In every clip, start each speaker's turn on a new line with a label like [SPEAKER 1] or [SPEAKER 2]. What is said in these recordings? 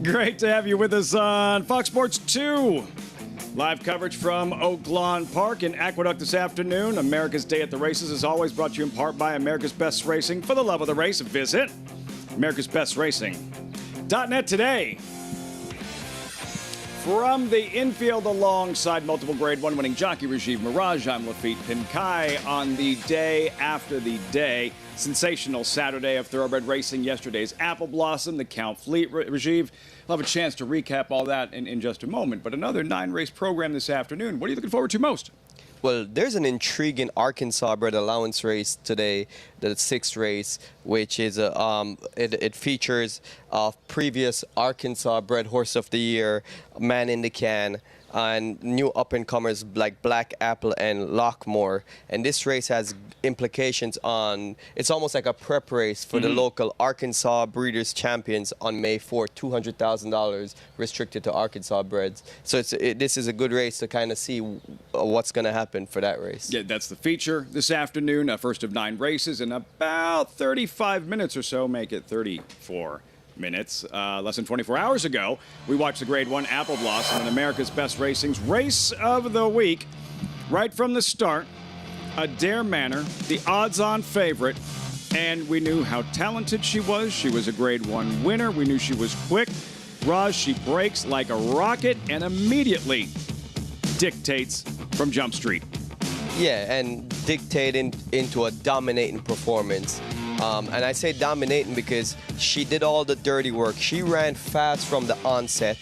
[SPEAKER 1] Great to have you with us on Fox Sports 2. Live coverage from Oak Lawn Park in Aqueduct this afternoon. America's Day at the Races is always brought to you in part by America's Best Racing. For the love of the race, visit americasbestracing.net today. From the infield alongside multiple Grade 1 winning jockey Rajiv Mirage, I'm Laffit Pincay on the day after the day. Sensational Saturday of thoroughbred racing. Yesterday's Apple Blossom, the Count Fleet. Rajiv, we'll have a chance to recap all that in just a moment. But another 9-race program this afternoon. What are you looking forward to most?
[SPEAKER 2] Well, there's an intriguing Arkansas bred allowance race today, the 6th race, which is it features previous Arkansas bred horse of the year, Man in the Can, and new up-and-comers like Black Apple and Lockmore. And this race has implications on, it's almost like a prep race for the local Arkansas Breeders' Champions on May 4th, $200,000 restricted to Arkansas breds. So this is a good race to kind of see what's going to happen for that race.
[SPEAKER 1] Yeah, that's the feature this afternoon. First of 9 races in about 35 minutes or so, make it 34 minutes. Less than 24 hours ago, we watched the Grade 1 Apple Blossom in America's Best Racing's Race of the Week. Right from the start, Adair Manor, the odds-on favorite, and we knew how talented she was. She was a Grade 1 winner. We knew she was quick. Raj, she breaks like a rocket and immediately dictates from Jump Street.
[SPEAKER 2] Yeah, and dictating into a dominating performance. And I say dominating because she did all the dirty work. She ran fast from the onset,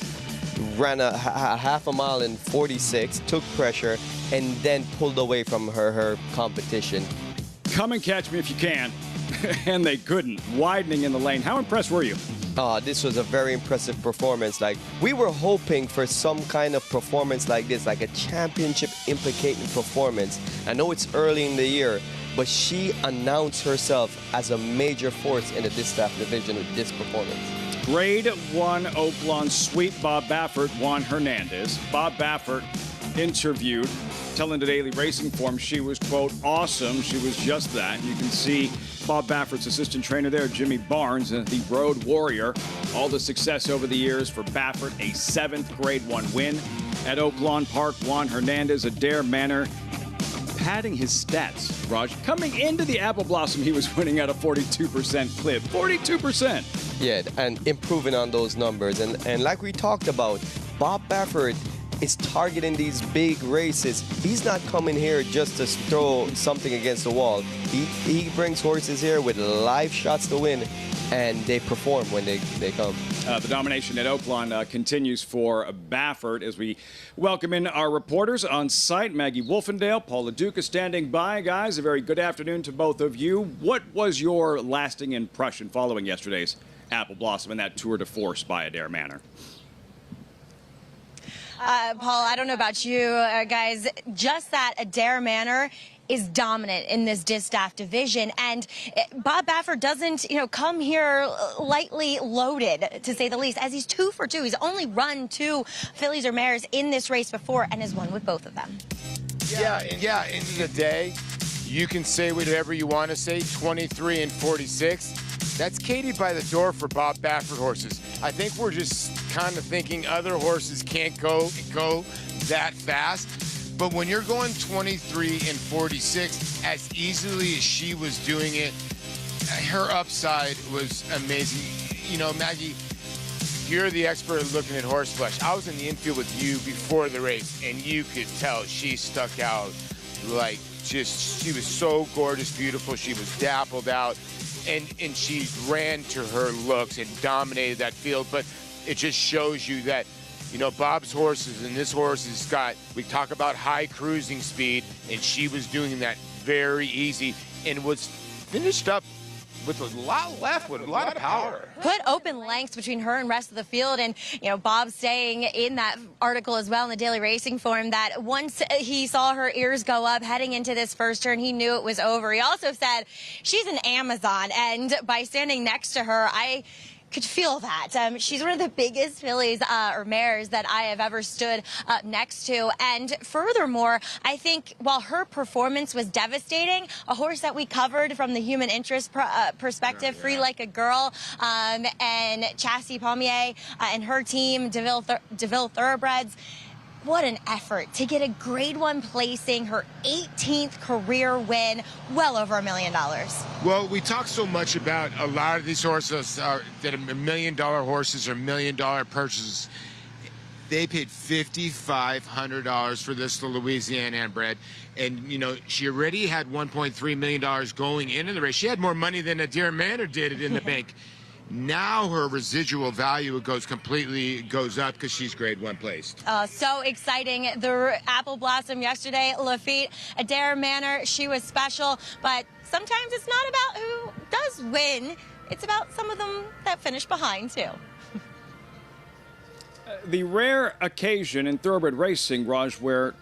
[SPEAKER 2] ran a half a mile in 46, took pressure, and then pulled away from her competition.
[SPEAKER 1] Come and catch me if you can. And they couldn't, widening in the lane. How impressed were you?
[SPEAKER 2] This was a very impressive performance. Like, we were hoping for some kind of performance like this, like a championship implicating performance. I know it's early in the year, but she announced herself as a major force in the distaff division with this performance.
[SPEAKER 1] Grade 1 Oak Lawn sweep Bob Baffert, Juan Hernandez. Bob Baffert interviewed, telling the Daily Racing Form she was, quote, awesome. She was just that. You can see Bob Baffert's assistant trainer there, Jimmy Barnes, the Road Warrior. All the success over the years for Baffert, a 7th Grade 1 win at Oak Lawn Park. Juan Hernandez, Adair Manor, padding his stats. Raj, coming into the Apple Blossom, he was winning at a 42% clip. 42%.
[SPEAKER 2] Yeah, and improving on those numbers. And like we talked about, Bob Baffert is targeting these big races. He's not coming here just to throw something against the wall. He brings horses here with live shots to win, and they perform when they come.
[SPEAKER 1] The domination at Oak Lawn continues for Baffert as we welcome in our reporters on site. Maggie Wolfendale, Paul LaDuca standing by. Guys, a very good afternoon to both of you. What was your lasting impression following yesterday's Apple Blossom and that tour de force by Adair Manor?
[SPEAKER 3] Paul, I don't know about you guys, just that Adair Manor is dominant in this distaff division, and Bob Baffert doesn't, come here lightly loaded, to say the least, as he's 2 for 2. He's only run 2 fillies or mares in this race before and has won with both of them.
[SPEAKER 4] Yeah, end of the day, you can say whatever you want to say, 23 and 46. That's Katie by the door for Bob Baffert horses. I think we're just kind of thinking other horses can't go that fast. But when you're going 23 and 46 as easily as she was doing it, her upside was amazing. Maggie, you're the expert looking at horse flesh. I was in the infield with you before the race, and you could tell she stuck out like she was so gorgeous, beautiful. She was dappled out. And she ran to her looks and dominated that field. But it just shows you that, Bob's horses and this horse has got, we talk about high cruising speed, and she was doing that very easy and was finished up with a lot left, with a lot of power.
[SPEAKER 3] Put open lengths between her and rest of the field, and Bob saying in that article as well in the Daily Racing Form that once he saw her ears go up heading into this first turn, he knew it was over. He also said she's an Amazon, and by standing next to her, could feel that. She's one of the biggest fillies or mares that I have ever stood up next to. And furthermore, I think while her performance was devastating, a horse that we covered from the human interest perspective, Free Like a Girl, and Chassis Pommier and her team, DeVille Thoroughbreds, what an effort to get a Grade 1 placing, her 18th career win, well over $1 million.
[SPEAKER 4] Well, we talk so much about a lot of these horses that are $1 million horses or $1 million purchases. They paid $5,500 for this Louisiana bred. And, you know, she already had $1.3 million going into the race. She had more money than Adair Manor did in the bank. Now her residual value goes up because she's Grade 1 placed.
[SPEAKER 3] So exciting. The Apple Blossom yesterday, Lafitte, Adair Manor, she was special. But sometimes it's not about who does win. It's about some of them that finish behind, too.
[SPEAKER 1] The rare occasion in thoroughbred racing, Raj, where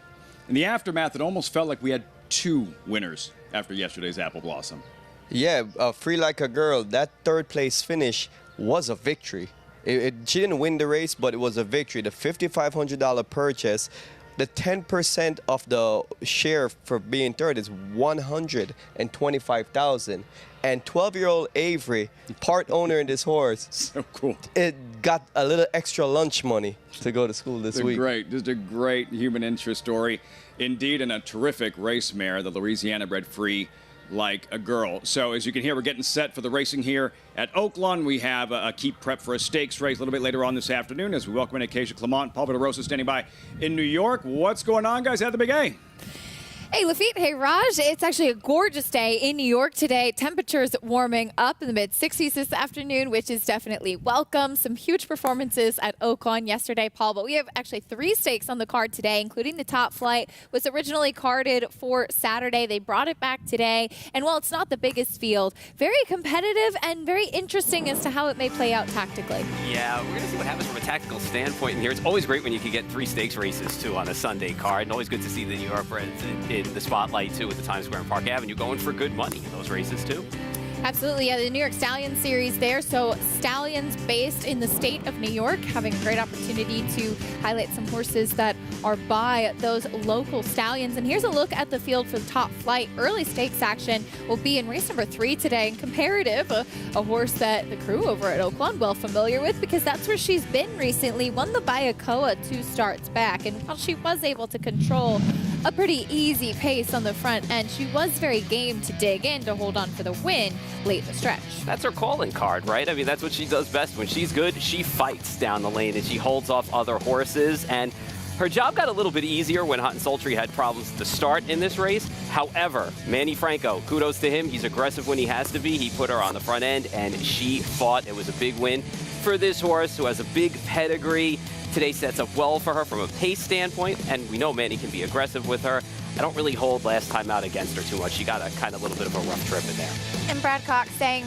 [SPEAKER 1] in the aftermath it almost felt like we had two winners after yesterday's Apple Blossom.
[SPEAKER 2] Yeah, Free Like a Girl, that third place finish was a victory. She didn't win the race, but it was a victory. The $5,500 purchase, the 10% of the share for being third is $125,000. And 12-year-old Avery, part owner in this horse,
[SPEAKER 1] So cool.
[SPEAKER 2] it got a little extra lunch money to go to school this week.
[SPEAKER 1] Just a great human interest story. Indeed, and a terrific race mare, the Louisiana bred Free Like a Girl. So as you can hear, we're getting set for the racing here at Oaklawn. We have a keep prep for a stakes race a little bit later on this afternoon as we welcome in Acacia Clement. Paul Vidarosa standing by in New York. What's going on, guys, at the Big A?
[SPEAKER 5] Hey, Lafitte. Hey, Raj. It's actually a gorgeous day in New York today. Temperatures warming up in the mid-60s this afternoon, which is definitely welcome. Some huge performances at Oaklawn yesterday, Paul. But we have actually 3 stakes on the card today, including the Top Flight. Was originally carded for Saturday. They brought it back today. And while it's not the biggest field, very competitive and very interesting as to how it may play out tactically.
[SPEAKER 6] Yeah, we're going to see what happens from a tactical standpoint in here. It's always great when you can get 3 stakes races, too, on a Sunday card. And always good to see the New York Reds in the spotlight, too, with the Times Square and Park Avenue going for good money in those races, too.
[SPEAKER 5] Absolutely, yeah, the New York Stallion Series there. So stallions based in the state of New York, having a great opportunity to highlight some horses that are by those local stallions. And here's a look at the field for the Top Flight. Early stakes action will be in race number 3 today. And Comparative, a horse that the crew over at Oaklawn well familiar with because that's where she's been recently. Won the Bayakoa 2 starts back. And while she was able to control a pretty easy pace on the front end, she was very game to dig in to hold on for the win late in the stretch.
[SPEAKER 6] That's her calling card, right? I mean, that's what she does best. When she's good, she fights down the lane and she holds off other horses. And her job got a little bit easier when Hot and Sultry had problems to start in this race. However, Manny Franco, kudos to him. He's aggressive when he has to be. He put her on the front end and she fought. It was a big win for this horse who has a big pedigree. Today sets up well for her from a pace standpoint, and we know Manny can be aggressive with her. I don't really hold last time out against her too much. She got a kind of little bit of a rough trip in there.
[SPEAKER 5] And Brad Cox saying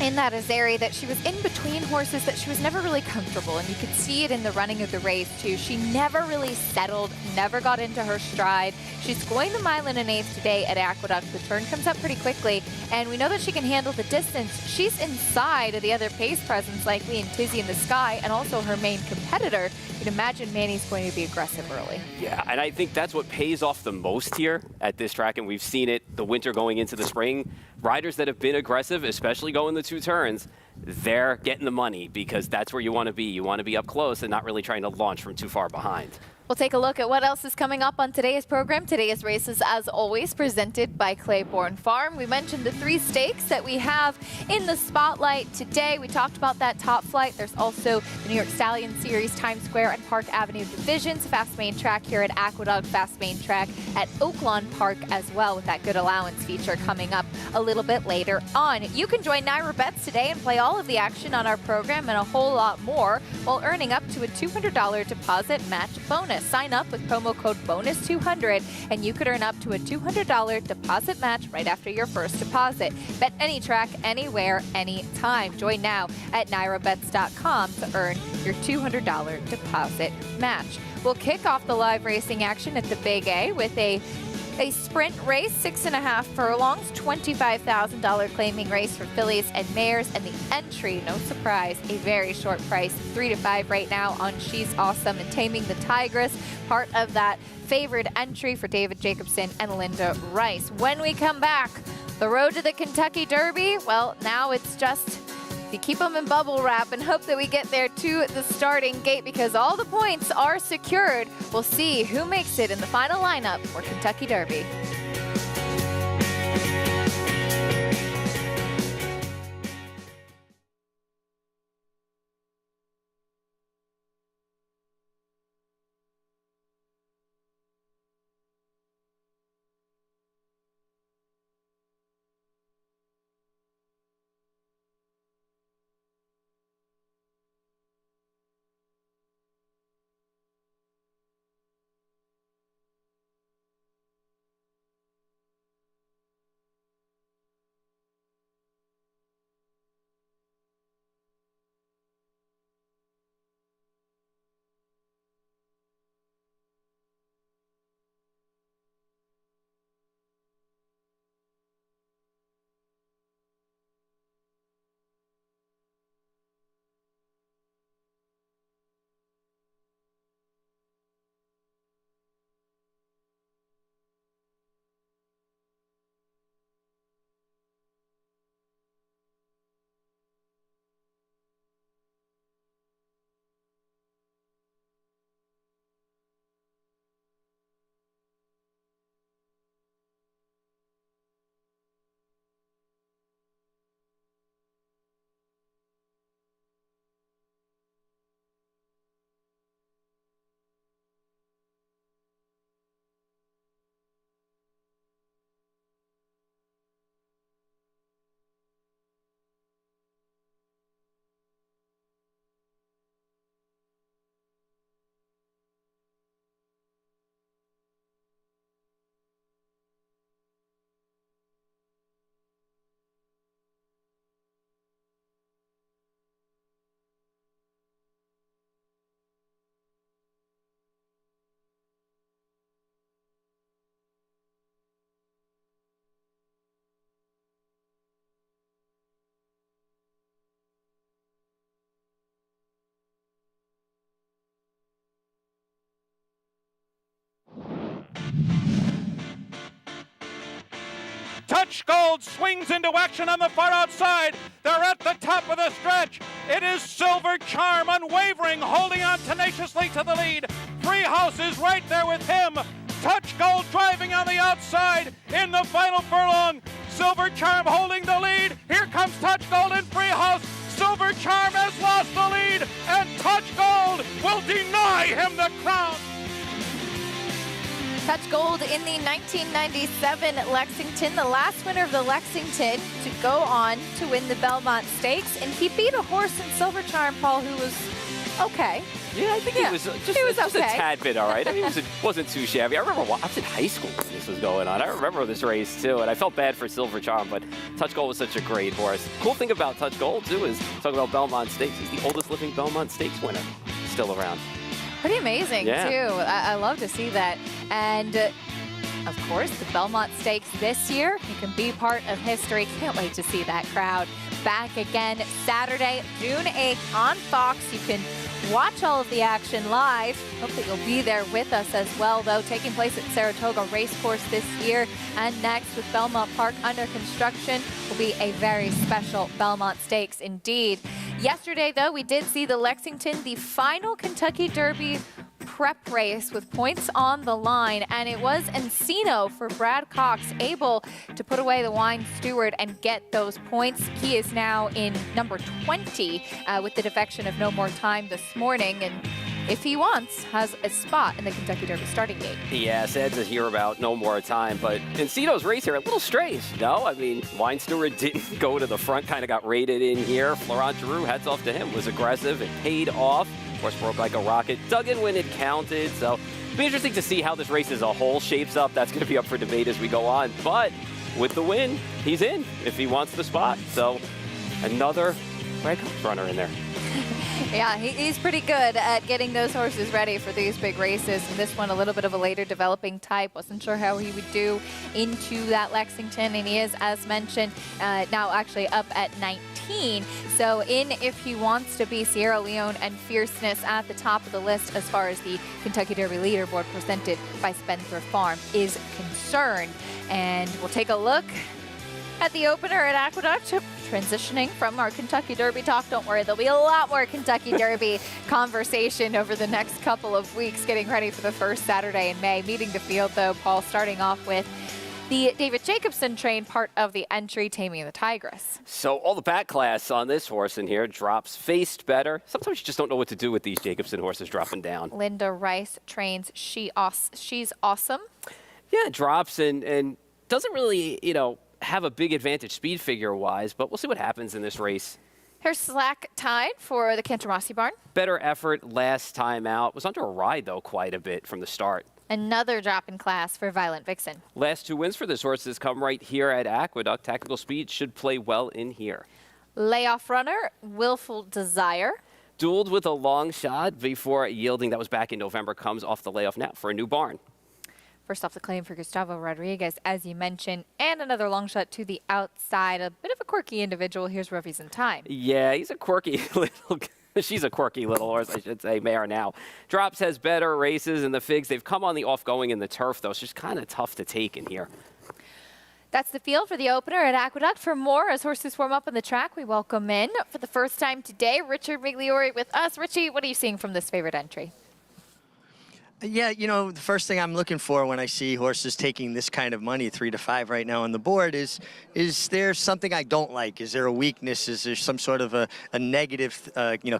[SPEAKER 5] in that Azeri that she was in between horses, that she was never really comfortable, and you could see it in the running of the race too. She never really settled, never got into her stride. She's going the 1.125 today at Aqueduct. The turn comes up pretty quickly, and we know that she can handle the distance. She's inside of the other pace presence like Lee and Tizzy in the Sky, and also her main competitor. You'd imagine Manny's going to be aggressive early.
[SPEAKER 6] Yeah, and I think that's what pays off the most here at this track, and we've seen it the winter going into the spring. Riders that have been aggressive, especially going the 2 turns, they're getting the money because that's where you want to be. You want to be up close and not really trying to launch from too far behind.
[SPEAKER 5] We'll take a look at what else is coming up on today's program. Today's races, as always, presented by Claiborne Farm. We mentioned the 3 stakes that we have in the spotlight today. We talked about that Top Flight. There's also the New York Stallion Series, Times Square and Park Avenue divisions. Fast main track here at Aqueduct, fast main track at Oaklawn Park as well, with that good allowance feature coming up a little bit later on. You can join Naira Bets today and play all of the action on our program and a whole lot more while earning up to a $200 deposit match bonus. Sign up with promo code BONUS200 and you could earn up to a $200 deposit match right after your first deposit. Bet any track, anywhere, anytime. Join now at NairaBets.com to earn your $200 deposit match. We'll kick off the live racing action at the Big A with a a sprint race, 6.5 furlongs, $25,000 claiming race for fillies and mares, and the entry, no surprise, a very short price, 3 to 5 right now on She's Awesome and Taming the Tigress, part of that favored entry for David Jacobson and Linda Rice. When we come back, the road to the Kentucky Derby, well, now it's just you keep them in bubble wrap and hope that we get there to the starting gate because all the points are secured. We'll see who makes it in the final lineup for Kentucky Derby.
[SPEAKER 7] Touch Gold swings into action on the far outside. They're at the top of the stretch. It is Silver Charm, unwavering, holding on tenaciously to the lead. Freehouse is right there with him. Touch Gold driving on the outside in the final furlong. Silver Charm holding the lead. Here comes Touch Gold and Freehouse. Silver Charm has lost the lead, and Touch Gold will deny him the crown.
[SPEAKER 5] Touch Gold in the 1997 Lexington, the last winner of the Lexington to go on to win the Belmont Stakes, and he beat a horse in Silver Charm, Paul, who was okay.
[SPEAKER 6] Yeah, I think he was just a tad bit all right. I mean, it wasn't too shabby. I remember I was in high school when this was going on. I remember this race, too, and I felt bad for Silver Charm, but Touch Gold was such a great horse. Cool thing about Touch Gold, too, is talking about Belmont Stakes. He's the oldest living Belmont Stakes winner still around.
[SPEAKER 5] Pretty amazing,
[SPEAKER 6] Yeah.
[SPEAKER 5] too. I love to see that. And, of course, the Belmont Stakes this year, you can be part of history. Can't wait to see that crowd back again Saturday, June 8th on Fox. You can watch all of the action live. Hope that you'll be there with us as well, though. Taking place at Saratoga Racecourse this year and next with Belmont Park under construction will be a very special Belmont Stakes indeed. Yesterday, though, we did see the Lexington, the final Kentucky Derby prep race with points on the line, and it was Encino for Brad Cox able to put away the Wine Steward and get those points. He is now in number 20 with the defection of No More Time this morning, and if he wants, has a spot in the Kentucky Derby starting gate.
[SPEAKER 6] Yeah, sad to hear about No More Time, but Encino's race here, a little strange, no? I mean, Wine Steward didn't go to the front, kind of got raided in here. Florent Giroux, hats off to him, was aggressive and paid off. Horse broke like a rocket, dug in when it counted, so it'll be interesting to see how this race as a whole shapes up. That's going to be up for debate as we go on, but with the win, he's in if he wants the spot. So another Brad Cox runner in there.
[SPEAKER 5] Yeah, he's pretty good at getting those horses ready for these big races. And this one, a little bit of a later developing type. Wasn't sure how he would do into that Lexington. And he is, as mentioned, now actually up at 19. So if he wants to be Sierra Leone and Fierceness at the top of the list as far as the Kentucky Derby leaderboard presented by Spendthrift Farm is concerned. And we'll take a look at the opener at Aqueduct. Transitioning from our Kentucky Derby talk, don't worry, there'll be a lot more Kentucky Derby conversation over the next couple of weeks, getting ready for the first Saturday in May. Meeting the field, though, Paul, starting off with the David Jacobson train part of the entry, Taming the Tigress.
[SPEAKER 6] So all the back class on this horse in here drops faced better. Sometimes you just don't know what to do with these Jacobson horses dropping down.
[SPEAKER 5] Linda Rice trains She's Awesome.
[SPEAKER 6] Yeah, drops and doesn't really, have a big advantage speed figure wise, but we'll see what happens in this race.
[SPEAKER 5] Her slack time for the Cantermossi barn.
[SPEAKER 6] Better effort last time out. Was under a ride, though, quite a bit from the start.
[SPEAKER 5] Another drop in class for Violent Vixen.
[SPEAKER 6] Last 2 wins for this horse has come right here at Aqueduct. Tactical Speed should play well in here.
[SPEAKER 5] Layoff runner, Willful Desire.
[SPEAKER 6] Dueled with a long shot before yielding. That was back in November. Comes off the layoff now for a new barn.
[SPEAKER 5] First off the claim for Gustavo Rodriguez, as you mentioned, and another long shot to the outside. A bit of a quirky individual. Here's Ruffy's in Time.
[SPEAKER 6] Yeah, he's a quirky little she's a quirky little horse, I should say, mare now. Drops has better races in the Figs. They've come on the off-going in the turf, though, so it's kind of tough to take in here.
[SPEAKER 5] That's the field for the opener at Aqueduct. For more, as horses warm up on the track, we welcome in, for the first time today, Richard Migliori with us. Richie, what are you seeing from this favorite entry?
[SPEAKER 8] Yeah, the first thing I'm looking for when I see horses taking this kind of money, 3 to 5 right now on the board, is there something I don't like? Is there a weakness? Is there some sort of a negative,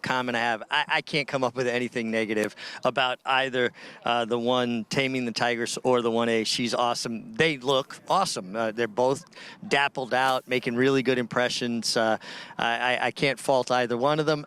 [SPEAKER 8] comment I have? I can't come up with anything negative about either the one Taming the Tigress or the 1A She's Awesome. They look awesome. They're both dappled out, making really good impressions. I can't fault either one of them.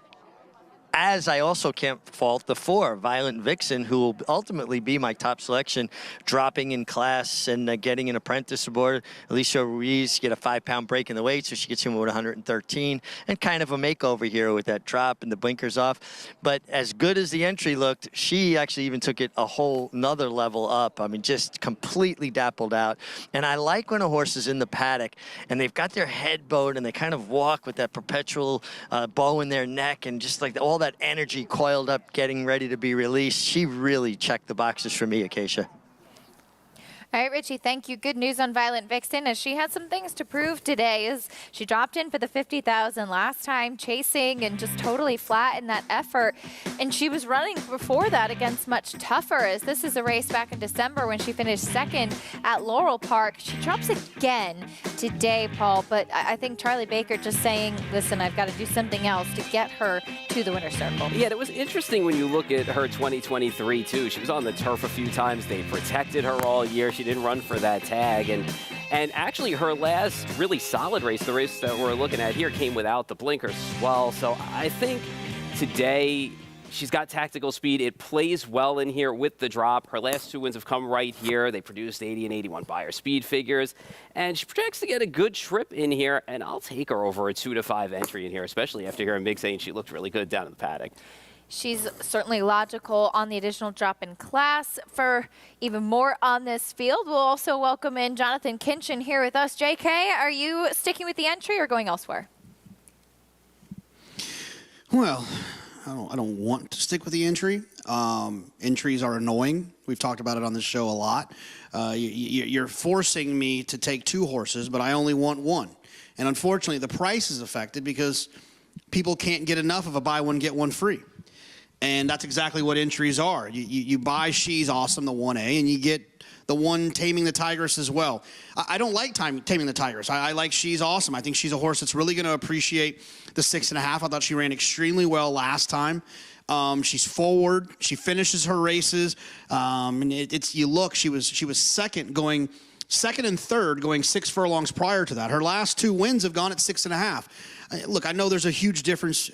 [SPEAKER 8] As I also can't fault the 4, Violent Vixen, who will ultimately be my top selection, dropping in class and getting an apprentice aboard. Alicia Ruiz get a 5-pound break in the weight, so she gets in with 113, and kind of a makeover here with that drop and the blinkers off. But as good as the entry looked, she actually even took it a whole nother level up. I mean, just completely dappled out. And I like when a horse is in the paddock and they've got their head bowed and they kind of walk with that perpetual bow in their neck and just like all that energy coiled up, getting ready to be released. She really checked the boxes for me, Acacia.
[SPEAKER 5] All right, Richie, thank you. Good news on Violent Vixen, as she had some things to prove today. As she dropped in for the 50,000 last time, chasing and just totally flat in that effort. And she was running before that against much tougher, as this is a race back in December when she finished second at Laurel Park. She drops again today, Paul, but I think Charlie Baker just saying, listen, I've got to do something else to get her to the winner's circle.
[SPEAKER 6] Yeah, it was interesting when you look at her 2023, too. She was on the turf a few times. They protected her all year. She didn't run for that tag. And actually, her last really solid race, the race that we're looking at here, came without the blinkers as well. So I think today she's got tactical speed. It plays well in here with the drop. Her last 2 wins have come right here. They produced 80 and 81 Beyer speed figures. And she projects to get a good trip in here. And I'll take her over a 2 to 5 entry in here, especially after hearing Mig saying she looked really good down in the paddock.
[SPEAKER 5] She's certainly logical on the additional drop in class. For even more on this field, we'll also welcome in Jonathan Kinchin here with us. JK, are you sticking with the entry or going elsewhere?
[SPEAKER 9] Well, I don't want to stick with the entry. Entries are annoying. We've talked about it on this show a lot. You're forcing me to take 2 horses, but I only want 1. And unfortunately, the price is affected because people can't get enough of a buy one, get one free. And that's exactly what entries are. You buy She's Awesome, the 1A, and you get the one Taming the Tigress as well. I don't like Taming the Tigress. I like She's Awesome. I think she's a horse that's really going to appreciate the 6.5. I thought she ran extremely well last time. She's forward. She finishes her races. And you look, she was second and third going 6 furlongs prior to that. Her last 2 wins have gone at 6.5. Look, I know there's a huge difference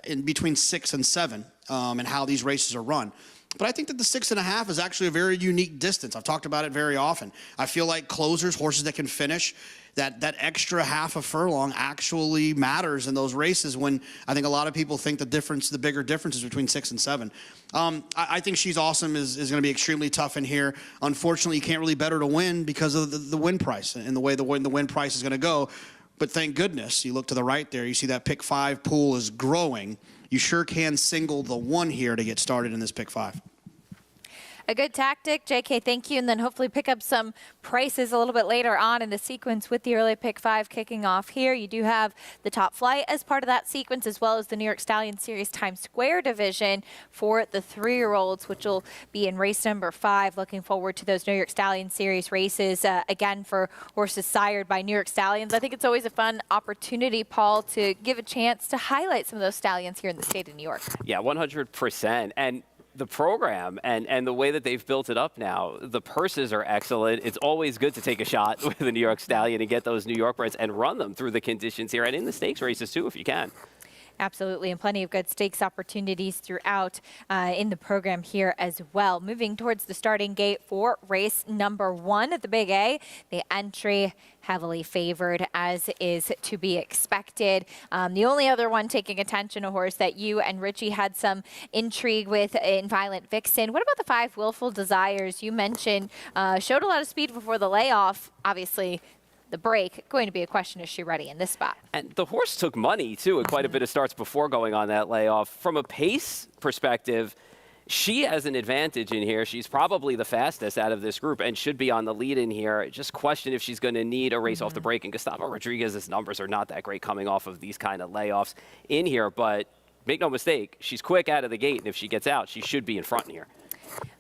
[SPEAKER 9] in between 6 and 7 and how these races are run. But I think that the 6.5 is actually a very unique distance. I've talked about it very often. I feel like closers, horses that can finish, that extra half a furlong actually matters in those races when I think a lot of people think the bigger difference is between 6 and 7. I think She's Awesome is going to be extremely tough in here. Unfortunately, you can't really bet her to win because of the win price and the way the win price is going to go. But thank goodness, you look to the right there, you see that pick 5 pool is growing. You sure can single the 1 here to get started in this pick 5.
[SPEAKER 5] A good tactic, JK, thank you. And then hopefully pick up some prices a little bit later on in the sequence with the early pick 5 kicking off here. You do have the Top Flight as part of that sequence, as well as the New York Stallion Series Times Square division for the 3-year-olds, which will be in race number 5. Looking forward to those New York Stallion Series races, again, for horses sired by New York Stallions. I think it's always a fun opportunity, Paul, to give a chance to highlight some of those stallions here in the state of New York.
[SPEAKER 6] Yeah, 100%. And the program and the way that they've built it up now, the purses are excellent. It's always good to take a shot with the New York Stallion and get those New York breds and run them through the conditions here and in the stakes races too, if you can.
[SPEAKER 5] Absolutely, and plenty of good stakes opportunities throughout in the program here as well. Moving towards the starting gate for race number 1 at the Big A, the entry heavily favored, as is to be expected. The only other one taking attention, a horse that you and Richie had some intrigue with in Violent Vixen. What about the 5 Willful Desires? You mentioned showed a lot of speed before the layoff, obviously. The break, going to be a question, is she ready in this spot?
[SPEAKER 6] And the horse took money, too, at quite a bit of starts before going on that layoff. From a pace perspective, she has an advantage in here. She's probably the fastest out of this group and should be on the lead in here. Just question if she's going to need a race off the break. And Gustavo Rodriguez's numbers are not that great coming off of these kind of layoffs in here. But make no mistake, she's quick out of the gate. And if she gets out, she should be in front in here.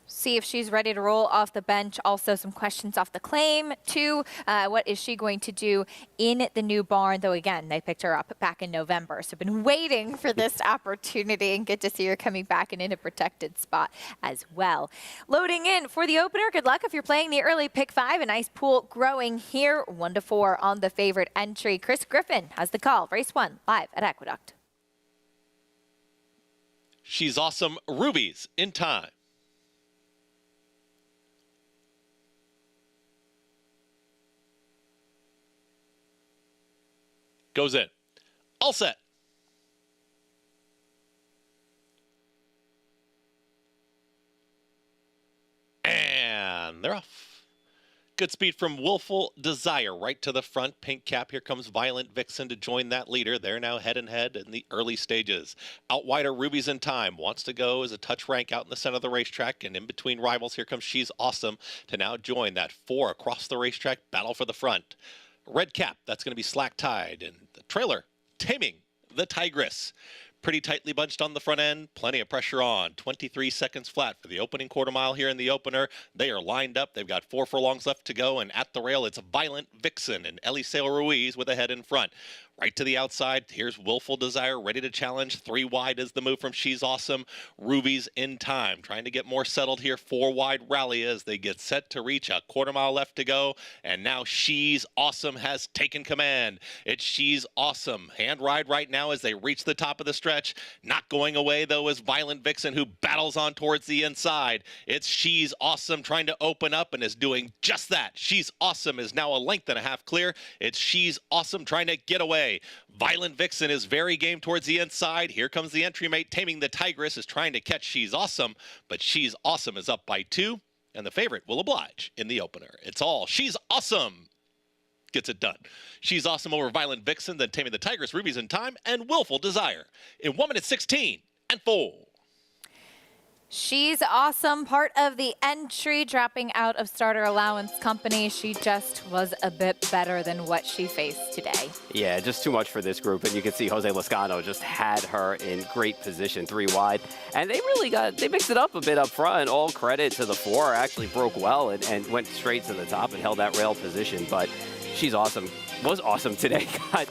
[SPEAKER 5] See if she's ready to roll off the bench. Also some questions off the claim too. What is she going to do in the new barn? Though again, they picked her up back in November. So been waiting for this opportunity, and good to see her coming back and in a protected spot as well. Loading in for the opener. Good luck if you're playing the early pick 5. A nice pool growing here. 1-4 on the favorite entry. Chris Griffin has the call. Race 1 live at Aqueduct.
[SPEAKER 10] She's Awesome. Rubies in time. Goes in. All set. And they're off. Good speed from Willful Desire right to the front. Pink cap. Here comes Violent Vixen to join that leader. They're now head and head in the early stages. Out wide are Rubies in Time. Wants to go as a touch rank out in the center of the racetrack. And in between rivals, here comes She's Awesome to now join that 4 across the racetrack battle for the front. Red cap, that's going to be Slack Tide. And the trailer, Taming the Tigress. Pretty tightly bunched on the front end, plenty of pressure on. 23 seconds flat for the opening quarter mile here in the opener. They are lined up. They've got 4 furlongs left to go, and at the rail, it's Violent Vixen and Eliseo Ruiz with a head in front. Right to the outside, here's Willful Desire, ready to challenge. 3 wide is the move from She's Awesome. Rubies in Time, trying to get more settled here. 4 wide rally as they get set to reach a quarter mile left to go. And now She's Awesome has taken command. It's She's Awesome. Hand ride right now as they reach the top of the stretch. Not going away, though, is Violent Vixen, who battles on towards the inside. It's She's Awesome trying to open up and is doing just that. She's Awesome is now a length and a half clear. It's She's Awesome trying to get away. Violent Vixen is very game towards the inside. Here comes the entry mate. Taming the Tigress is trying to catch She's Awesome, but She's Awesome is up by 2, and the favorite will oblige in the opener. It's all She's Awesome gets it done. She's Awesome over Violent Vixen, then Taming the Tigress, Rubies in Time, and Willful Desire in 1 minute 16 and 4.
[SPEAKER 5] She's Awesome, part of the entry, dropping out of starter allowance company. She just was a bit better than what she faced today.
[SPEAKER 6] Yeah, just too much for this group. And you can see Jose Lezcano just had her in great position, 3 wide. And they mixed it up a bit up front. All credit to the 4. Actually broke well and went straight to the top and held that rail position. But She's Awesome. Was awesome today. Got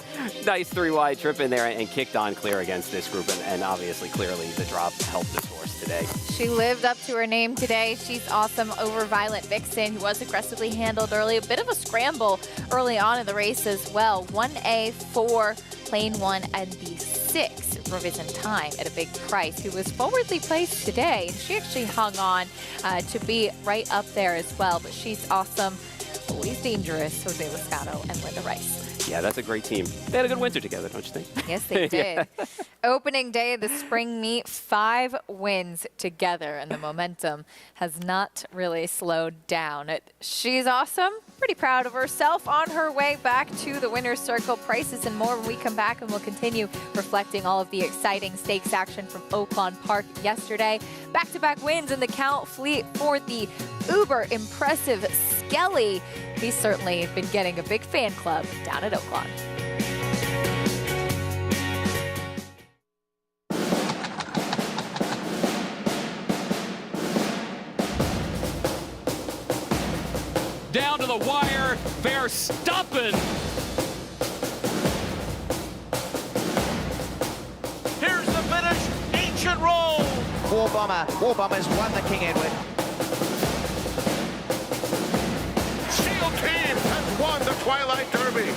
[SPEAKER 6] nice 3 wide trip in there and kicked on clear against this group. And obviously, clearly, the drop helped this horse today.
[SPEAKER 5] She lived up to her name today. She's Awesome over Violent Vixen, who was aggressively handled early. A bit of a scramble early on in the race as well. 1A, 4, lane 1, and the 6 revision time at a big price, who was forwardly placed today. And she actually hung on to be right up there as well. But she's awesome. Always dangerous, Jose Loscano and Linda Rice.
[SPEAKER 6] Yeah, that's a great team. They had a good winter together, don't you think?
[SPEAKER 5] Yes, they did. Opening day of the spring meet, 5 wins together, and the momentum has not really slowed down. She's awesome. Pretty proud of herself on her way back to the winner's circle. Prices and more when we come back, and we'll continue reflecting all of the exciting stakes action from Oaklawn Park yesterday. Back-to-back wins in the Count Fleet for the uber impressive Skelly. He's certainly been getting a big fan club down at Oaklawn.
[SPEAKER 11] Down to the wire, Verstappen.
[SPEAKER 7] Here's the finish. Ancient roll.
[SPEAKER 12] War Bomber's won the King Edward.
[SPEAKER 7] Steel Team has won the Twilight Derby.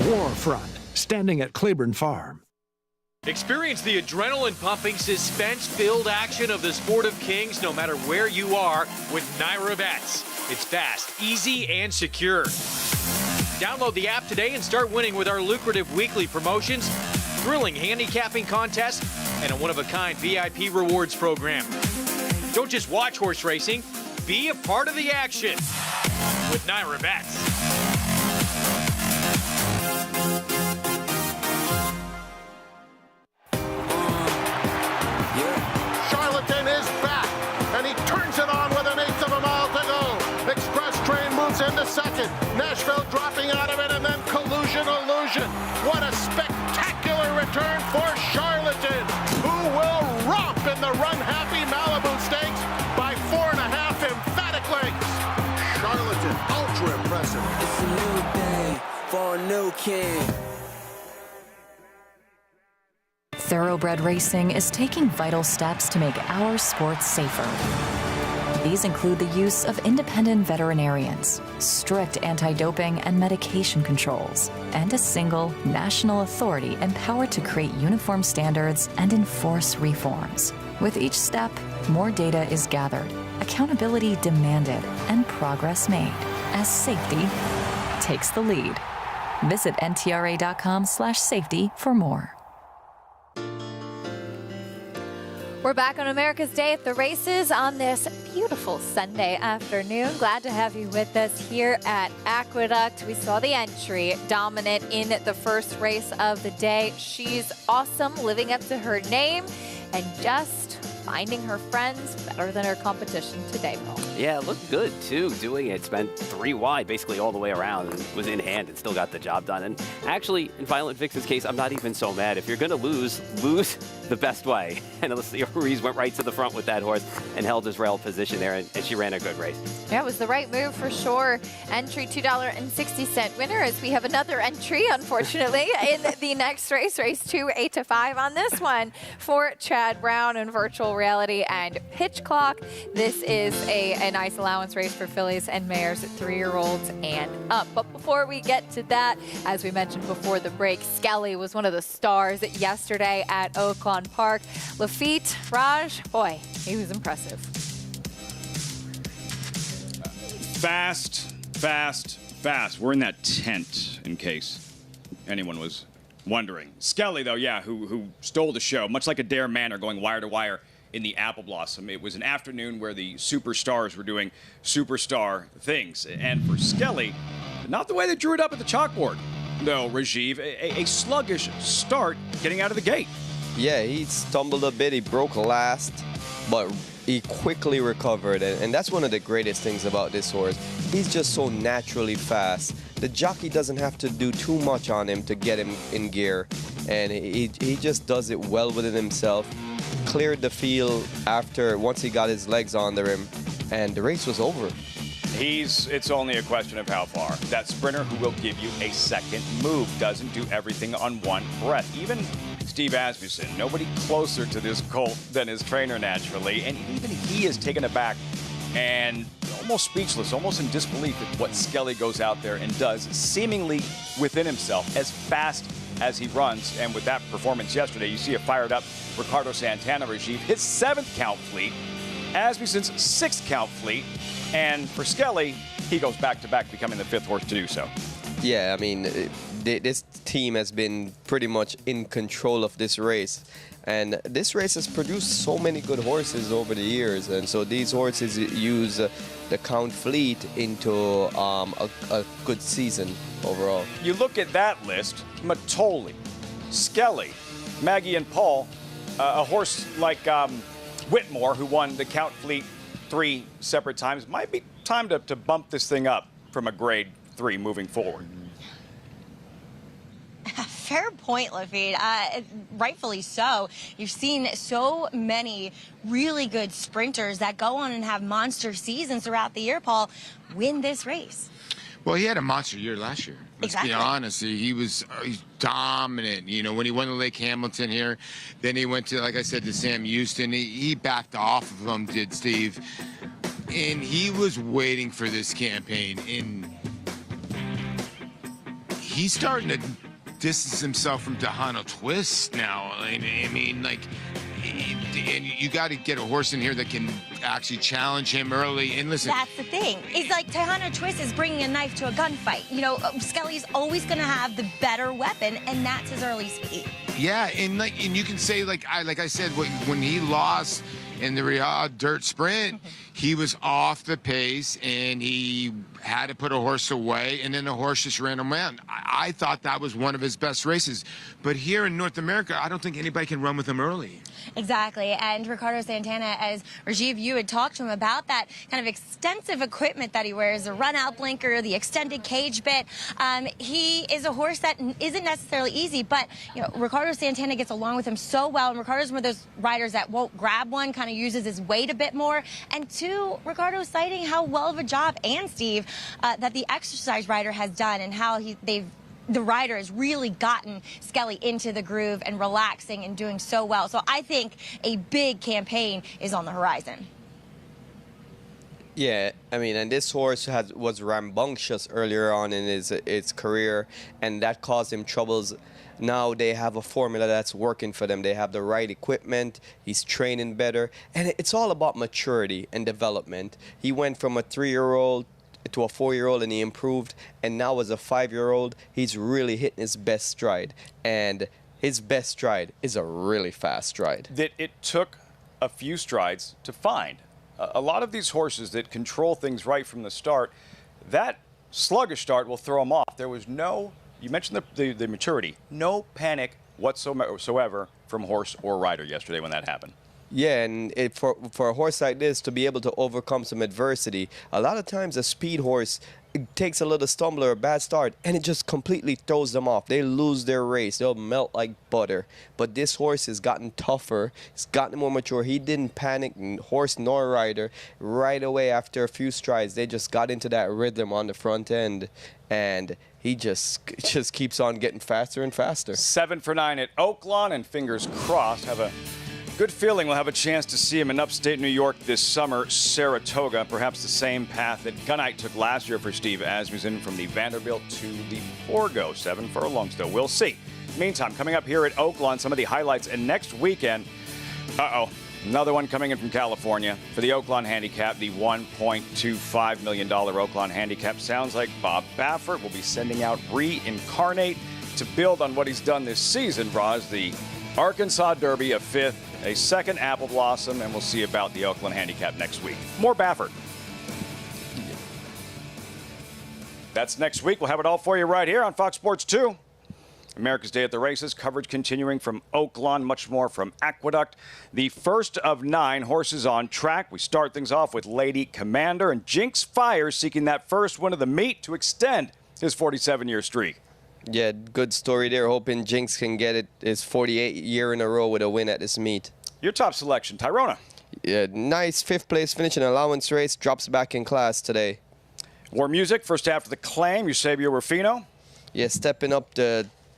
[SPEAKER 13] Warfront, standing at Claiborne Farm.
[SPEAKER 11] Experience the adrenaline-pumping, suspense-filled action of the Sport of Kings no matter where you are with NYRA Bets. It's fast, easy, and secure. Download the app today and start winning with our lucrative weekly promotions, thrilling handicapping contests, and a one-of-a-kind VIP rewards program. Don't just watch horse racing, be a part of the action with NYRA Bets.
[SPEAKER 7] Charlatan is back, and he turns it on with 1/8 of a mile to go. Express Train moves into second. Nashville dropping out of it, and then Collusion Illusion. What a spectacular return for Charlatan, who will romp in the run-happy Malibu Stakes by 4.5 emphatic lengths. Charlatan, ultra impressive.
[SPEAKER 14] It's a new day for a new king.
[SPEAKER 15] Thoroughbred Racing is taking vital steps to make our sports safer. These include the use of independent veterinarians, strict anti-doping and medication controls, and a single national authority empowered to create uniform standards and enforce reforms. With each step, more data is gathered, accountability demanded, and progress made as safety takes the lead. Visit ntra.com/safety for more.
[SPEAKER 5] We're back on America's Day at the Races on this beautiful Sunday afternoon. Glad to have you with us here at Aqueduct. We saw the entry dominant in the first race of the day. She's awesome, living up to her name, and just finding her friends better than her competition today, Paul.
[SPEAKER 6] Yeah, it looked good, too, doing it. Spent 3 wide basically all the way around and was in hand and still got the job done. And actually, in Violent Vixen's case, I'm not even so mad. If you're going to lose the best way. And Alicia Ruiz went right to the front with that horse and held his rail position there, and she ran a good race.
[SPEAKER 5] Yeah, it was the right move for sure. Entry $2.60 winner, as we have another entry, unfortunately, in the next race, race 2, 8 to 5 on this one for Chad Brown and Virtual Reality and Pitch Clock. This is a nice allowance race for fillies and mares, 3-year-olds and up. But before we get to that, as we mentioned before the break, Skelly was one of the stars yesterday at Oaklawn Park. Lafitte, Raj, boy, he was impressive.
[SPEAKER 1] Fast, fast, fast. We're in that tent, in case anyone was wondering. Skelly, though, yeah, who stole the show, much like a Dare Manor going wire to wire in the Apple Blossom. It was an afternoon where the superstars were doing superstar things. And for Skelly, not the way they drew it up at the chalkboard. No, Rajiv, a sluggish start getting out of the gate.
[SPEAKER 2] Yeah, he stumbled a bit. He broke last, but he quickly recovered. And that's one of the greatest things about this horse. He's just so naturally fast. The jockey doesn't have to do too much on him to get him in gear. And he just does it well within himself. Cleared the field once he got his legs under him, and the race was over.
[SPEAKER 1] It's only a question of how far. That sprinter who will give you a second move doesn't do everything on one breath. Even Steve Asmussen, nobody closer to this colt than his trainer naturally, and even he is taken aback and almost speechless, almost in disbelief at what Skelly goes out there and does, seemingly within himself, as fast as he runs. And with that performance yesterday, you see a fired up Ricardo Santana, Rajiv, his 7th count fleet, Asmussen's 6th count fleet. And for Skelly, he goes back-to-back, becoming the 5th horse to do so.
[SPEAKER 2] Yeah, I mean, this team has been pretty much in control of this race. And this race has produced so many good horses over the years. And so these horses use the Count fleet into a good season overall.
[SPEAKER 1] You look at that list, Matoli, Skelly, Maggie and Paul, a horse like Whitmore, who won the Count fleet 3 separate times. Might be time to bump this thing up from a grade 3 moving forward.
[SPEAKER 3] Fair point, Lafitte. Rightfully so. You've seen so many really good sprinters that go on and have monster seasons throughout the year, Paul, win this race.
[SPEAKER 4] Well, he had a monster year last year. Let's be honest. He's dominant. You know, when he won the Lake Hamilton here, then he went to, like I said, to Sam Houston. He backed off of him, did Steve. And he was waiting for this campaign. And he's starting to distance himself from Tejano Twist now. I mean, like, and you got to get a horse in here that can actually challenge him early. And listen,
[SPEAKER 3] that's the thing. It's like Tejano Twist is bringing a knife to a gunfight. You know, Skelly's always going to have the better weapon, and that's his early speed.
[SPEAKER 4] Yeah, and you can say, like I said, when he lost in the Riyadh Dirt Sprint, he was off the pace and he had to put a horse away, and then the horse just ran him around. I thought that was one of his best races. But here in North America, I don't think anybody can run with him early.
[SPEAKER 3] Exactly. And Ricardo Santana, as Rajiv, you had talked to him about that kind of extensive equipment that he wears, the run-out blinker, the extended cage bit. He is a horse that isn't necessarily easy, but, you know, Ricardo Santana gets along with him so well, and Ricardo's one of those riders that won't grab one, kind of uses his weight a bit more. And two, Ricardo's citing how well of a job, and Steve, that the exercise rider has done, and how the rider has really gotten Skelly into the groove and relaxing and doing so well. So I think a big campaign is on the horizon.
[SPEAKER 2] Yeah, I mean, and this horse was rambunctious earlier on in its career, and that caused him troubles. Now they have a formula that's working for them. They have the right equipment. He's training better, and it's all about maturity and development. He went from a 3-year-old to a 4-year-old, and he improved, and now as a 5-year-old, he's really hitting his best stride, and his best stride is a really fast stride.
[SPEAKER 1] That it took a few strides to find. A lot of these horses that control things right from the start, that sluggish start will throw them off. There was no, you mentioned the maturity, no panic whatsoever from horse or rider yesterday when that happened.
[SPEAKER 2] Yeah, and for a horse like this to be able to overcome some adversity, a lot of times a speed horse takes a little stumble or a bad start, and it just completely throws them off. They lose their race. They'll melt like butter. But this horse has gotten tougher. He's gotten more mature. He didn't panic, horse nor rider. Right away after a few strides, they just got into that rhythm on the front end, and he just keeps on getting faster and faster.
[SPEAKER 1] 7 for 9 at Oaklawn, and fingers crossed, have a good feeling we'll have a chance to see him in upstate New York this summer, Saratoga, perhaps the same path that Gunite took last year for Steve Asmussen from the Vanderbilt to the Forgo. 7 furlongs, though. We'll see. Meantime, coming up here at Oaklawn, some of the highlights, and next weekend, another one coming in from California for the Oaklawn Handicap, the $1.25 million Oaklawn Handicap. Sounds like Bob Baffert will be sending out Reincarnate to build on what he's done this season, Roz, the Arkansas Derby, a 5th, a 2nd Apple Blossom, and we'll see about the Oakland Handicap next week. More Baffert. That's next week. We'll have it all for you right here on Fox Sports 2. America's Day at the Races, coverage continuing from Oaklawn, much more from Aqueduct. The first of 9 horses on track. We start things off with Lady Commander, and Jinx Fire seeking that first win of the meet to extend his 47-year streak.
[SPEAKER 2] Yeah, good story there. Hoping Jinx can get it his 48th year in a row with a win at this meet.
[SPEAKER 1] Your top selection, Tyrona.
[SPEAKER 2] Yeah, nice 5th place finish in an allowance race. Drops back in class today.
[SPEAKER 1] War Music, first after the claim, Eusebio Rufino.
[SPEAKER 2] Yeah, stepping up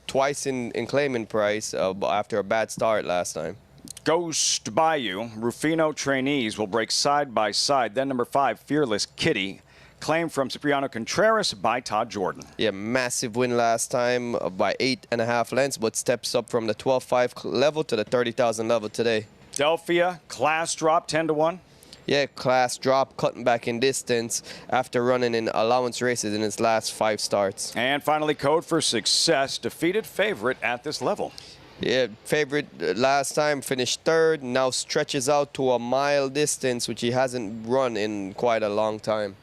[SPEAKER 2] twice in claiming price after a bad start last time.
[SPEAKER 1] Ghost Bayou, Rufino trainees will break side by side. Then number 5, Fearless Kitty. claim from Cipriano Contreras by Todd Jordan.
[SPEAKER 2] Yeah, massive win last time by 8.5 lengths, but steps up from the 12.5 level to the 30,000 level today.
[SPEAKER 1] Delphia, class drop 10-1.
[SPEAKER 2] Yeah, class drop, cutting back in distance after running in allowance races in his last 5 starts.
[SPEAKER 1] And finally, Code for Success, defeated favorite at this level.
[SPEAKER 2] Yeah, favorite last time finished 3rd, now stretches out to a mile distance, which he hasn't run in quite a long time.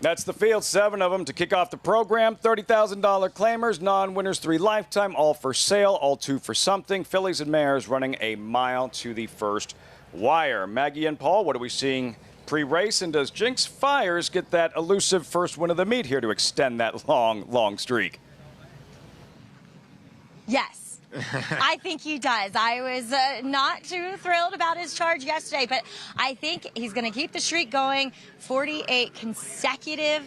[SPEAKER 1] That's the field, 7 of them to kick off the program. $30,000 claimers, non-winners 3 lifetime, all for sale, all 2 for something. Fillies and mares running a mile to the first wire. Maggie and Paul, what are we seeing pre-race? And does Jinx Fires get that elusive first win of the meet here to extend that long streak?
[SPEAKER 3] Yes. I think he does. I was not too thrilled about his charge yesterday, but I think he's going to keep the streak going. 48 consecutive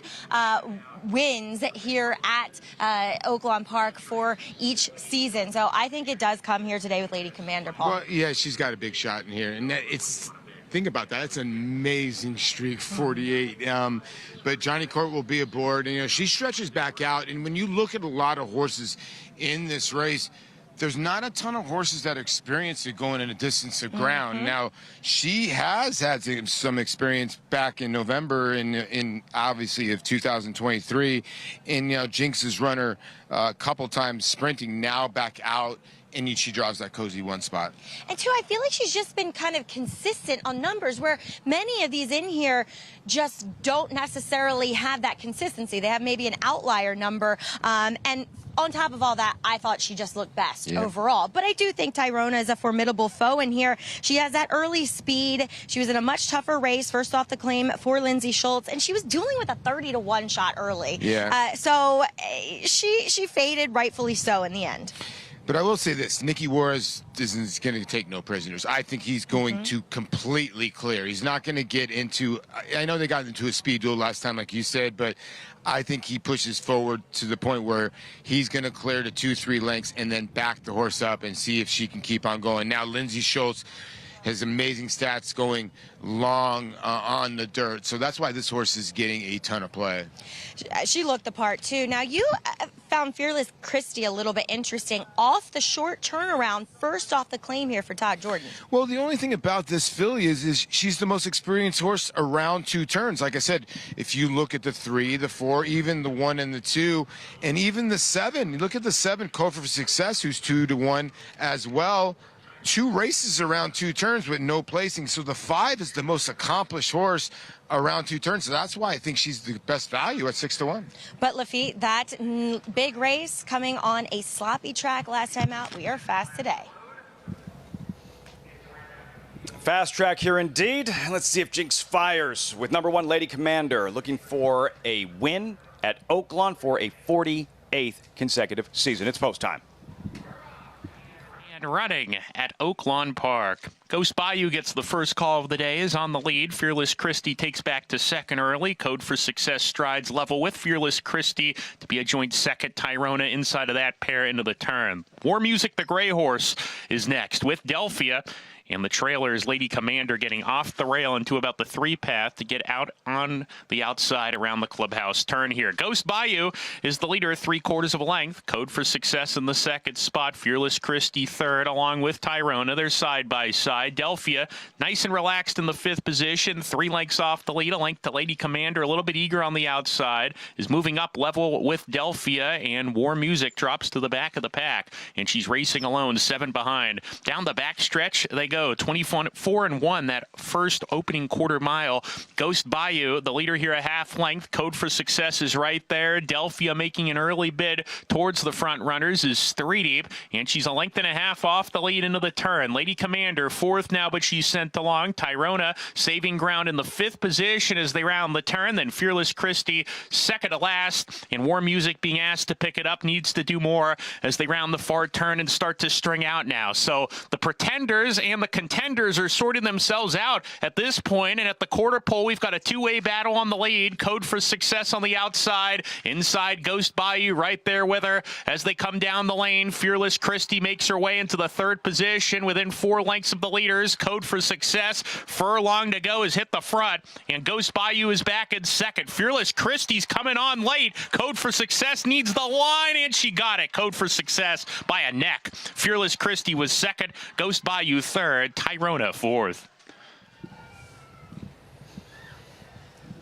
[SPEAKER 3] wins here at Oaklawn Park for each season. So I think it does come here today with Lady Commander, Paul.
[SPEAKER 4] Well, yeah, she's got a big shot in here. And think about that. It's an amazing streak, 48. But Johnny Court will be aboard. And, she stretches back out. And when you look at a lot of horses in this race, there's not a ton of horses that experience it going in a distance of ground. Now, she has had some experience back in November in obviously of 2023. And, Jinx's runner a couple times sprinting, now back out. And she draws that cozy 1 spot.
[SPEAKER 3] And two, I feel like she's just been kind of consistent on numbers where many of these in here just don't necessarily have that consistency. They have maybe an outlier number. And on top of all that, I thought she just looked best overall. But I do think Tyrona is a formidable foe in here. She has that early speed. She was in a much tougher race, first off the claim for Lindsay Schultz, and she was dealing with a 30-1 shot early. So she faded, rightfully so, in the end.
[SPEAKER 4] But I will say this, Nicky Juarez isn't going to take no prisoners. I think he's going to completely clear. He's not going to get into, I know they got into a speed duel last time, like you said, but I think he pushes forward to the point where he's going to clear to 2-3 lengths and then back the horse up and see if she can keep on going. Now, Lindsay Schultz has amazing stats going long on the dirt. So that's why this horse is getting a ton of play.
[SPEAKER 3] She looked the part, too. Now, you found Fearless Christie a little bit interesting. Off the short turnaround, first off the claim here for Todd Jordan.
[SPEAKER 4] Well, the only thing about this filly is she's the most experienced horse around 2 turns. Like I said, if you look at the 3, the 4, even the 1 and the 2, and even the 7. You look at the 7, Code for Success, who's 2-1 as well. 2 races around 2 turns with no placing. So the 5 is the most accomplished horse around 2 turns. So that's why I think she's the best value at 6-1.
[SPEAKER 3] But Lafitte, that big race coming on a sloppy track last time out. We are fast today.
[SPEAKER 1] Fast track here indeed. Let's see if Jinx Fires with number 1 Lady Commander, looking for a win at Oaklawn for a 48th consecutive season. It's post time.
[SPEAKER 16] Running at Oaklawn Park. Ghost Bayou gets the first call of the day, is on the lead. Fearless Christie takes back to second early. Code for Success strides level with Fearless Christie to be a joint second. Tyrona inside of that pair into the turn. War Music, the gray horse, is next with Delphia. And the trailer is Lady Commander getting off the rail into about the 3 path to get out on the outside around the clubhouse turn here. Ghost Bayou is the leader at 3/4 of a length. Code for Success in the second spot. Fearless Christie third, along with Tyrona. They're side by side. Delphia nice and relaxed in the 5th position. 3 lengths off the lead. A length to Lady Commander, a little bit eager on the outside. Is moving up level with Delphia, and War Music drops to the back of the pack. And she's racing alone, 7 behind. Down the back stretch they go. 24-1 that first opening quarter mile. Ghost Bayou, the leader here, a half length. Code for Success is right there. Delphia making an early bid towards the front runners is 3 deep, and she's a length and a half off the lead into the turn. Lady Commander 4th now, but she's sent along. Tyrona saving ground in the 5th position as they round the turn. Then Fearless Christie second to last, and War Music being asked to pick it up, needs to do more as they round the far turn and start to string out now. So the Pretenders and the the contenders are sorting themselves out at this point. And at the quarter pole, we've got a two-way battle on the lead. Code for Success on the outside. Inside, Ghost Bayou right there with her as they come down the lane. Fearless Christie makes her way into the third position within 4 lengths of the leaders. Code for Success, furlong to go, has hit the front. And Ghost Bayou is back in second. Fearless Christie's coming on late. Code for Success needs the line, and she got it. Code for Success by a neck. Fearless Christie was second. Ghost Bayou third. Tyrona fourth.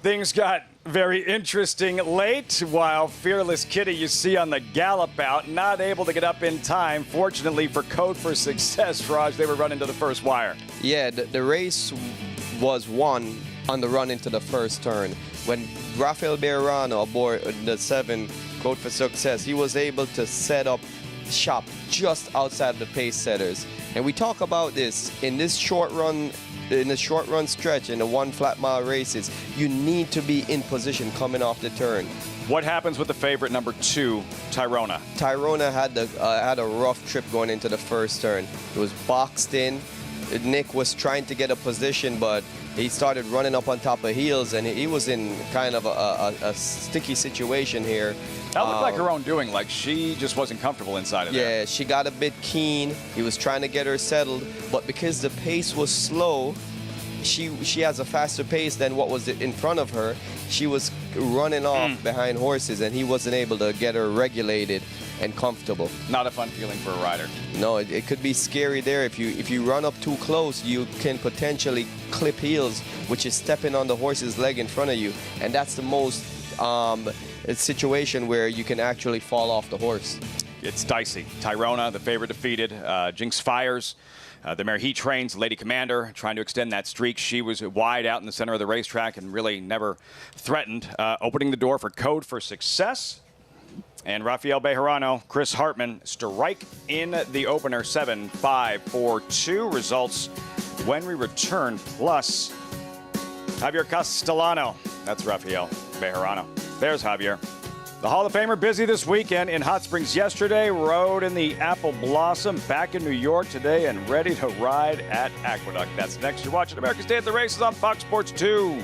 [SPEAKER 1] Things got very interesting late, while Fearless Kitty, you see on the gallop out, not able to get up in time. Fortunately for Code for Success, Raj, they were running to the first wire.
[SPEAKER 2] Yeah, the race was won on the run into the first turn. When Rafael Bejarano aboard the 7 Code for Success, he was able to set up shop just outside the pace setters. And we talk about this in this short run stretch in the 1 flat mile races. You need to be in position coming off the turn.
[SPEAKER 1] What happens with the favorite number 2, Tyrona?
[SPEAKER 2] Tyrona had a rough trip going into the first turn. It was boxed in. Nick was trying to get a position, but he started running up on top of heels, and he was in kind of a sticky situation here.
[SPEAKER 1] That looked like her own doing, like she just wasn't comfortable inside of there.
[SPEAKER 2] Yeah, she got a bit keen. He was trying to get her settled, but because the pace was slow, she has a faster pace than what was in front of her. She was running off behind horses, and he wasn't able to get her regulated and comfortable.
[SPEAKER 1] Not a fun feeling for a rider.
[SPEAKER 2] No, it could be scary there. If you run up too close, you can potentially clip heels, which is stepping on the horse's leg in front of you, and that's the most situation where you can actually fall off the horse.
[SPEAKER 1] It's dicey. Tyrona, the favorite, defeated. Jinx Fires, the mare he trains, Lady Commander, trying to extend that streak. She was wide out in the center of the racetrack and really never threatened. Opening the door for Code for Success. And Rafael Bejarano, Chris Hartman strike in the opener. 7, 5, 4, 2. Results when we return. Plus Javier Castellano. That's Rafael Bejarano. There's Javier. The Hall of Famer busy this weekend in Hot Springs yesterday, rode in the Apple Blossom, back in New York today, and ready to ride at Aqueduct. That's next. You're watching America's Day at the Races on Fox Sports 2.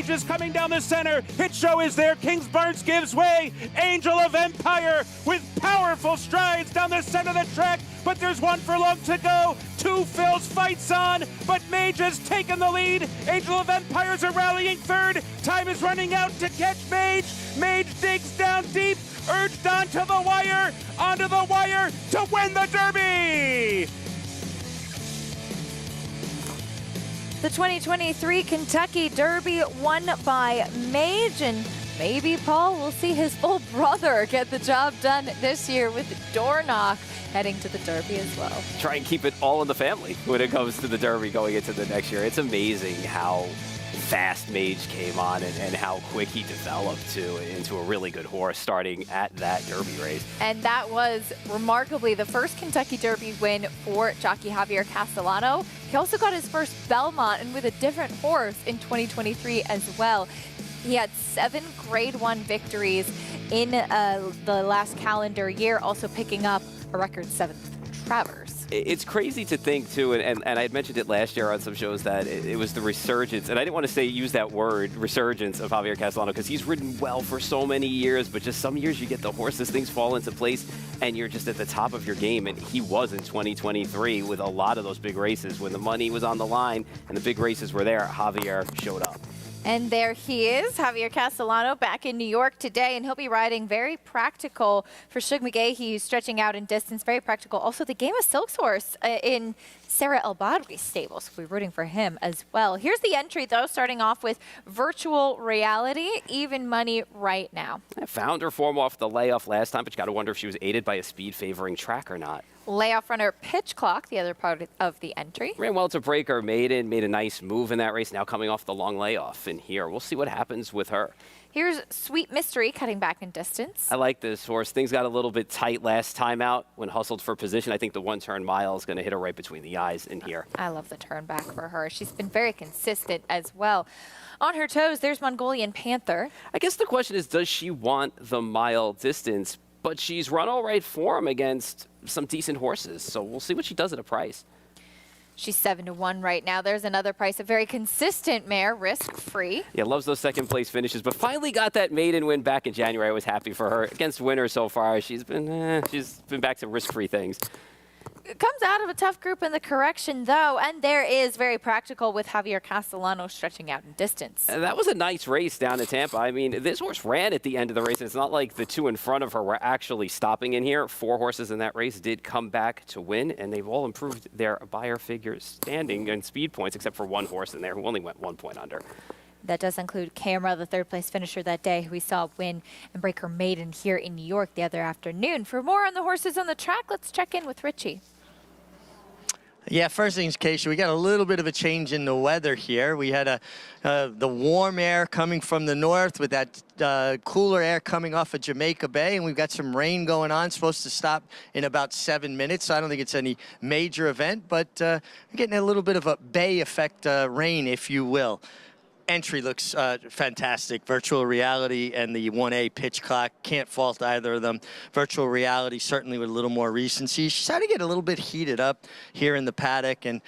[SPEAKER 7] Mage is coming down the center. Hit Show is there. Kings Barnes gives way. Angel of Empire with powerful strides down the center of the track. But there's one furlong to go. Two Phil's fights on, but Mage has taken the lead. Angel of Empires are rallying third. Time is running out to catch Mage. Mage digs down deep, urged onto the wire to win the Derby.
[SPEAKER 5] The 2023 Kentucky Derby won by Mage, and maybe Paul will see his full brother get the job done this year with Dornoch heading to the Derby as well.
[SPEAKER 6] Try and keep it all in the family when it comes to the Derby going into the next year. It's amazing how fast Mage came on and how quick he developed into a really good horse starting at that Derby race.
[SPEAKER 5] And that was remarkably the first Kentucky Derby win for jockey Javier Castellano. He also got his first Belmont and with a different horse in 2023 as well. He had 7 Grade 1 victories in the last calendar year, also picking up a record 7th Travers.
[SPEAKER 6] It's crazy to think, too, and I had mentioned it last year on some shows, that it was the resurgence, and I didn't want to use that word, resurgence, of Javier Castellano, because he's ridden well for so many years, but just some years you get the horses, things fall into place, and you're just at the top of your game, and he was in 2023 with a lot of those big races. When the money was on the line and the big races were there, Javier showed up.
[SPEAKER 5] And there he is, Javier Castellano, back in New York today, and he'll be riding very practical for Shug McGahee, who's stretching out in distance, very practical. Also, the Game of Silks horse in Sarah El Badri's stable, so we'll be rooting for him as well. Here's the entry, though, starting off with Virtual Reality, even money right now.
[SPEAKER 6] I found her form off the layoff last time, but you got to wonder if she was aided by a speed-favoring track or not.
[SPEAKER 5] Layoff runner Pitch Clock, the other part of the entry.
[SPEAKER 6] Ran well to Breaker Maiden, made a nice move in that race, now coming off the long layoff in here. We'll see what happens with her.
[SPEAKER 5] Here's Sweet Mystery cutting back in distance.
[SPEAKER 6] I like this horse. Things got a little bit tight last time out when hustled for position. I think the one-turn mile is going to hit her right between the eyes in here.
[SPEAKER 5] I love the turn back for her. She's been very consistent as well. On her toes, there's Mongolian Panther.
[SPEAKER 6] I guess the question is, does she want the mile distance? But she's run all right form against some decent horses, so we'll see what she does at a price.
[SPEAKER 5] She's 7-1 right now. There's another price, a very consistent mare, Risk Free.
[SPEAKER 6] Yeah, loves those second place finishes, but finally got that maiden win back in January. I was happy for her. Against winners so far, she's been back to risk free things.
[SPEAKER 5] It comes out of a tough group in the correction, though, and there is very practical with Javier Castellano stretching out in distance.
[SPEAKER 6] And that was a nice race down to Tampa. I mean, this horse ran at the end of the race. It's not like the two in front of her were actually stopping in here. 4 horses in that race did come back to win, and they've all improved their buyer figures standing and speed points, except for one horse in there who only went 1 point under.
[SPEAKER 5] That does include Camera, the 3rd place finisher that day, who we saw win and break her maiden here in New York the other afternoon. For more on the horses on the track, let's check in with Richie.
[SPEAKER 8] Yeah, first things, Keisha, we got a little bit of a change in the weather here. We had the warm air coming from the north with that cooler air coming off of Jamaica Bay, and we've got some rain going on, supposed to stop in about 7 minutes. So I don't think it's any major event, but we're getting a little bit of a bay effect rain, if you will. Entry looks fantastic. Virtual Reality and the 1A Pitch Clock, can't fault either of them. Virtual Reality certainly with a little more recency. She's had to get a little bit heated up here in the paddock, and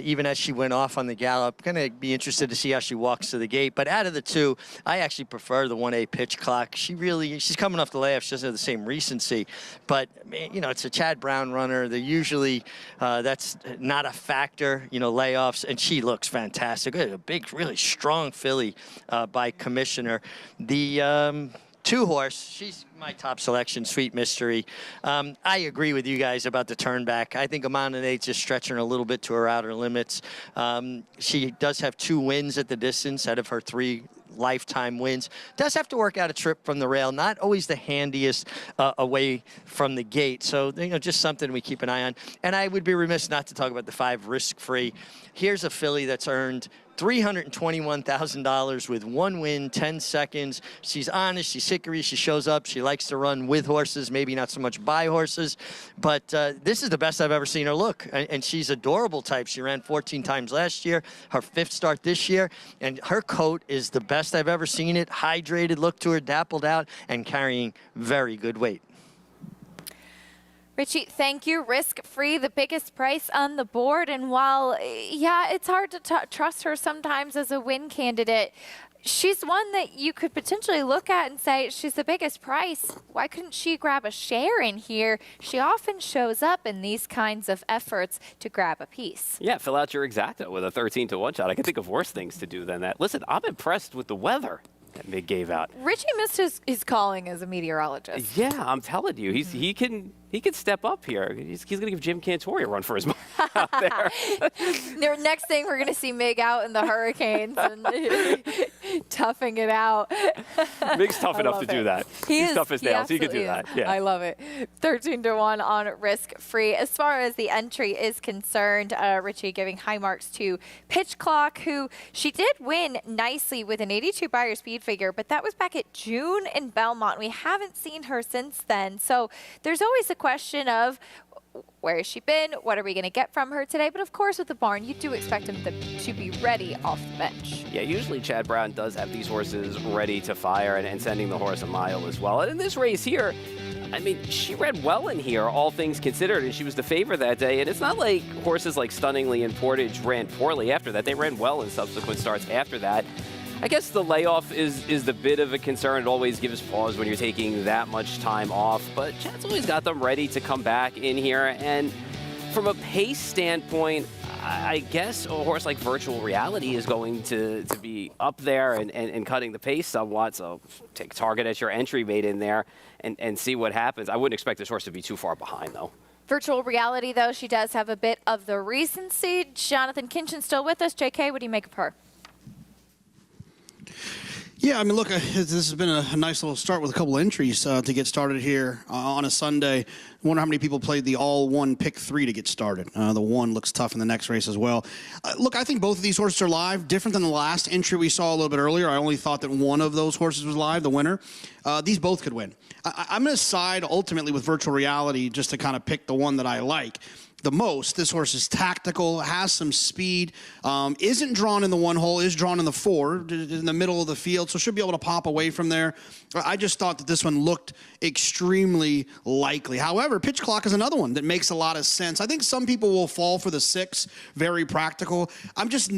[SPEAKER 8] even as she went off on the gallop, going to be interested to see how she walks to the gate. But out of the two, I actually prefer the 1A Pitch Clock. She's coming off the layoff. She doesn't have the same recency, but you know, it's a Chad Brown runner. They're usually that's not a factor, you know, layoffs, and she looks fantastic. A big, really strong filly by Commissioner. The 2-horse, she's my top selection, Sweet Mystery. I agree with you guys about the turn back. I think Amandate's just stretching her a little bit to her outer limits. She does have 2 wins at the distance out of her 3 lifetime wins. Does have to work out a trip from the rail. Not always the handiest away from the gate. So, you know, just something we keep an eye on. And I would be remiss not to talk about the 5 Risk Free. Here's a filly that's earned $321,000 with 1 win, 10 seconds. She's honest, she's hickory, she shows up, she likes to run with horses, maybe not so much by horses, but this is the best I've ever seen her look, and she's adorable type. She ran 14 times last year, her 5th start this year, and her coat is the best I've ever seen it. Hydrated look to her, dappled out, and carrying very good weight.
[SPEAKER 5] Richie, thank you. Risk Free, the biggest price on the board. And while, yeah, it's hard to trust her sometimes as a win candidate, she's one that you could potentially look at and say she's the biggest price. Why couldn't she grab a share in here? She often shows up in these kinds of efforts to grab a piece.
[SPEAKER 6] Yeah, fill out your exacta with a 13-to-1 shot. I can think of worse things to do than that. Listen, I'm impressed with the weather that Mig gave out.
[SPEAKER 5] Richie missed his calling as a meteorologist.
[SPEAKER 6] Yeah, I'm telling you, he can step up here. He's going to give Jim Cantore a run for his money out there.
[SPEAKER 5] Next thing, we're going to see Mig out in the Hurricanes and toughing it out.
[SPEAKER 6] Mig's tough enough to do that. He's tough as nails. He could do that. Yeah.
[SPEAKER 5] I love it. 13-to-1 on risk free. As far as the entry is concerned, Richie giving high marks to Pitch Clock, who she did win nicely with an 82 Beyer speed figure, but that was back at June in Belmont. We haven't seen her since then. So there's always a question of where has she been? What are we going to get from her today? But of course, with the barn, you do expect him to be ready off the bench.
[SPEAKER 6] Yeah, usually Chad Brown does have these horses ready to fire and sending the horse a mile as well. And in this race here, I mean, she ran well in here, all things considered, and she was the favorite that day. And it's not like horses like Stunningly and Portage ran poorly after that. They ran well in subsequent starts after that. I guess the layoff is the bit of a concern. It always gives pause when you're taking that much time off, but Chad's always got them ready to come back in here. And from a pace standpoint, I guess a horse like Virtual Reality is going to be up there and cutting the pace somewhat. So take Target as your entry mate in there and see what happens. I wouldn't expect this horse to be too far behind, though.
[SPEAKER 5] Virtual Reality, though, she does have a bit of the recency. Jonathan Kinchin still with us. JK, what do you make of her?
[SPEAKER 9] Yeah, I mean, look, this has been a nice little start with a couple of entries to get started here on a Sunday. I wonder how many people played the all-one pick 3 to get started. The 1 looks tough in the next race as well. Look, I think both of these horses are live, different than the last entry we saw a little bit earlier. I only thought that one of those horses was live, the winner. These both could win. I'm going to side ultimately with Virtual Reality just to kind of pick the one that I like the most. This horse is tactical, has some speed, isn't drawn in the 1 hole, is drawn in the 4, in the middle of the field, so should be able to pop away from there. I just thought that this one looked extremely likely. However, Pitch Clock is another one that makes a lot of sense. I think some people will fall for the 6, very practical. I've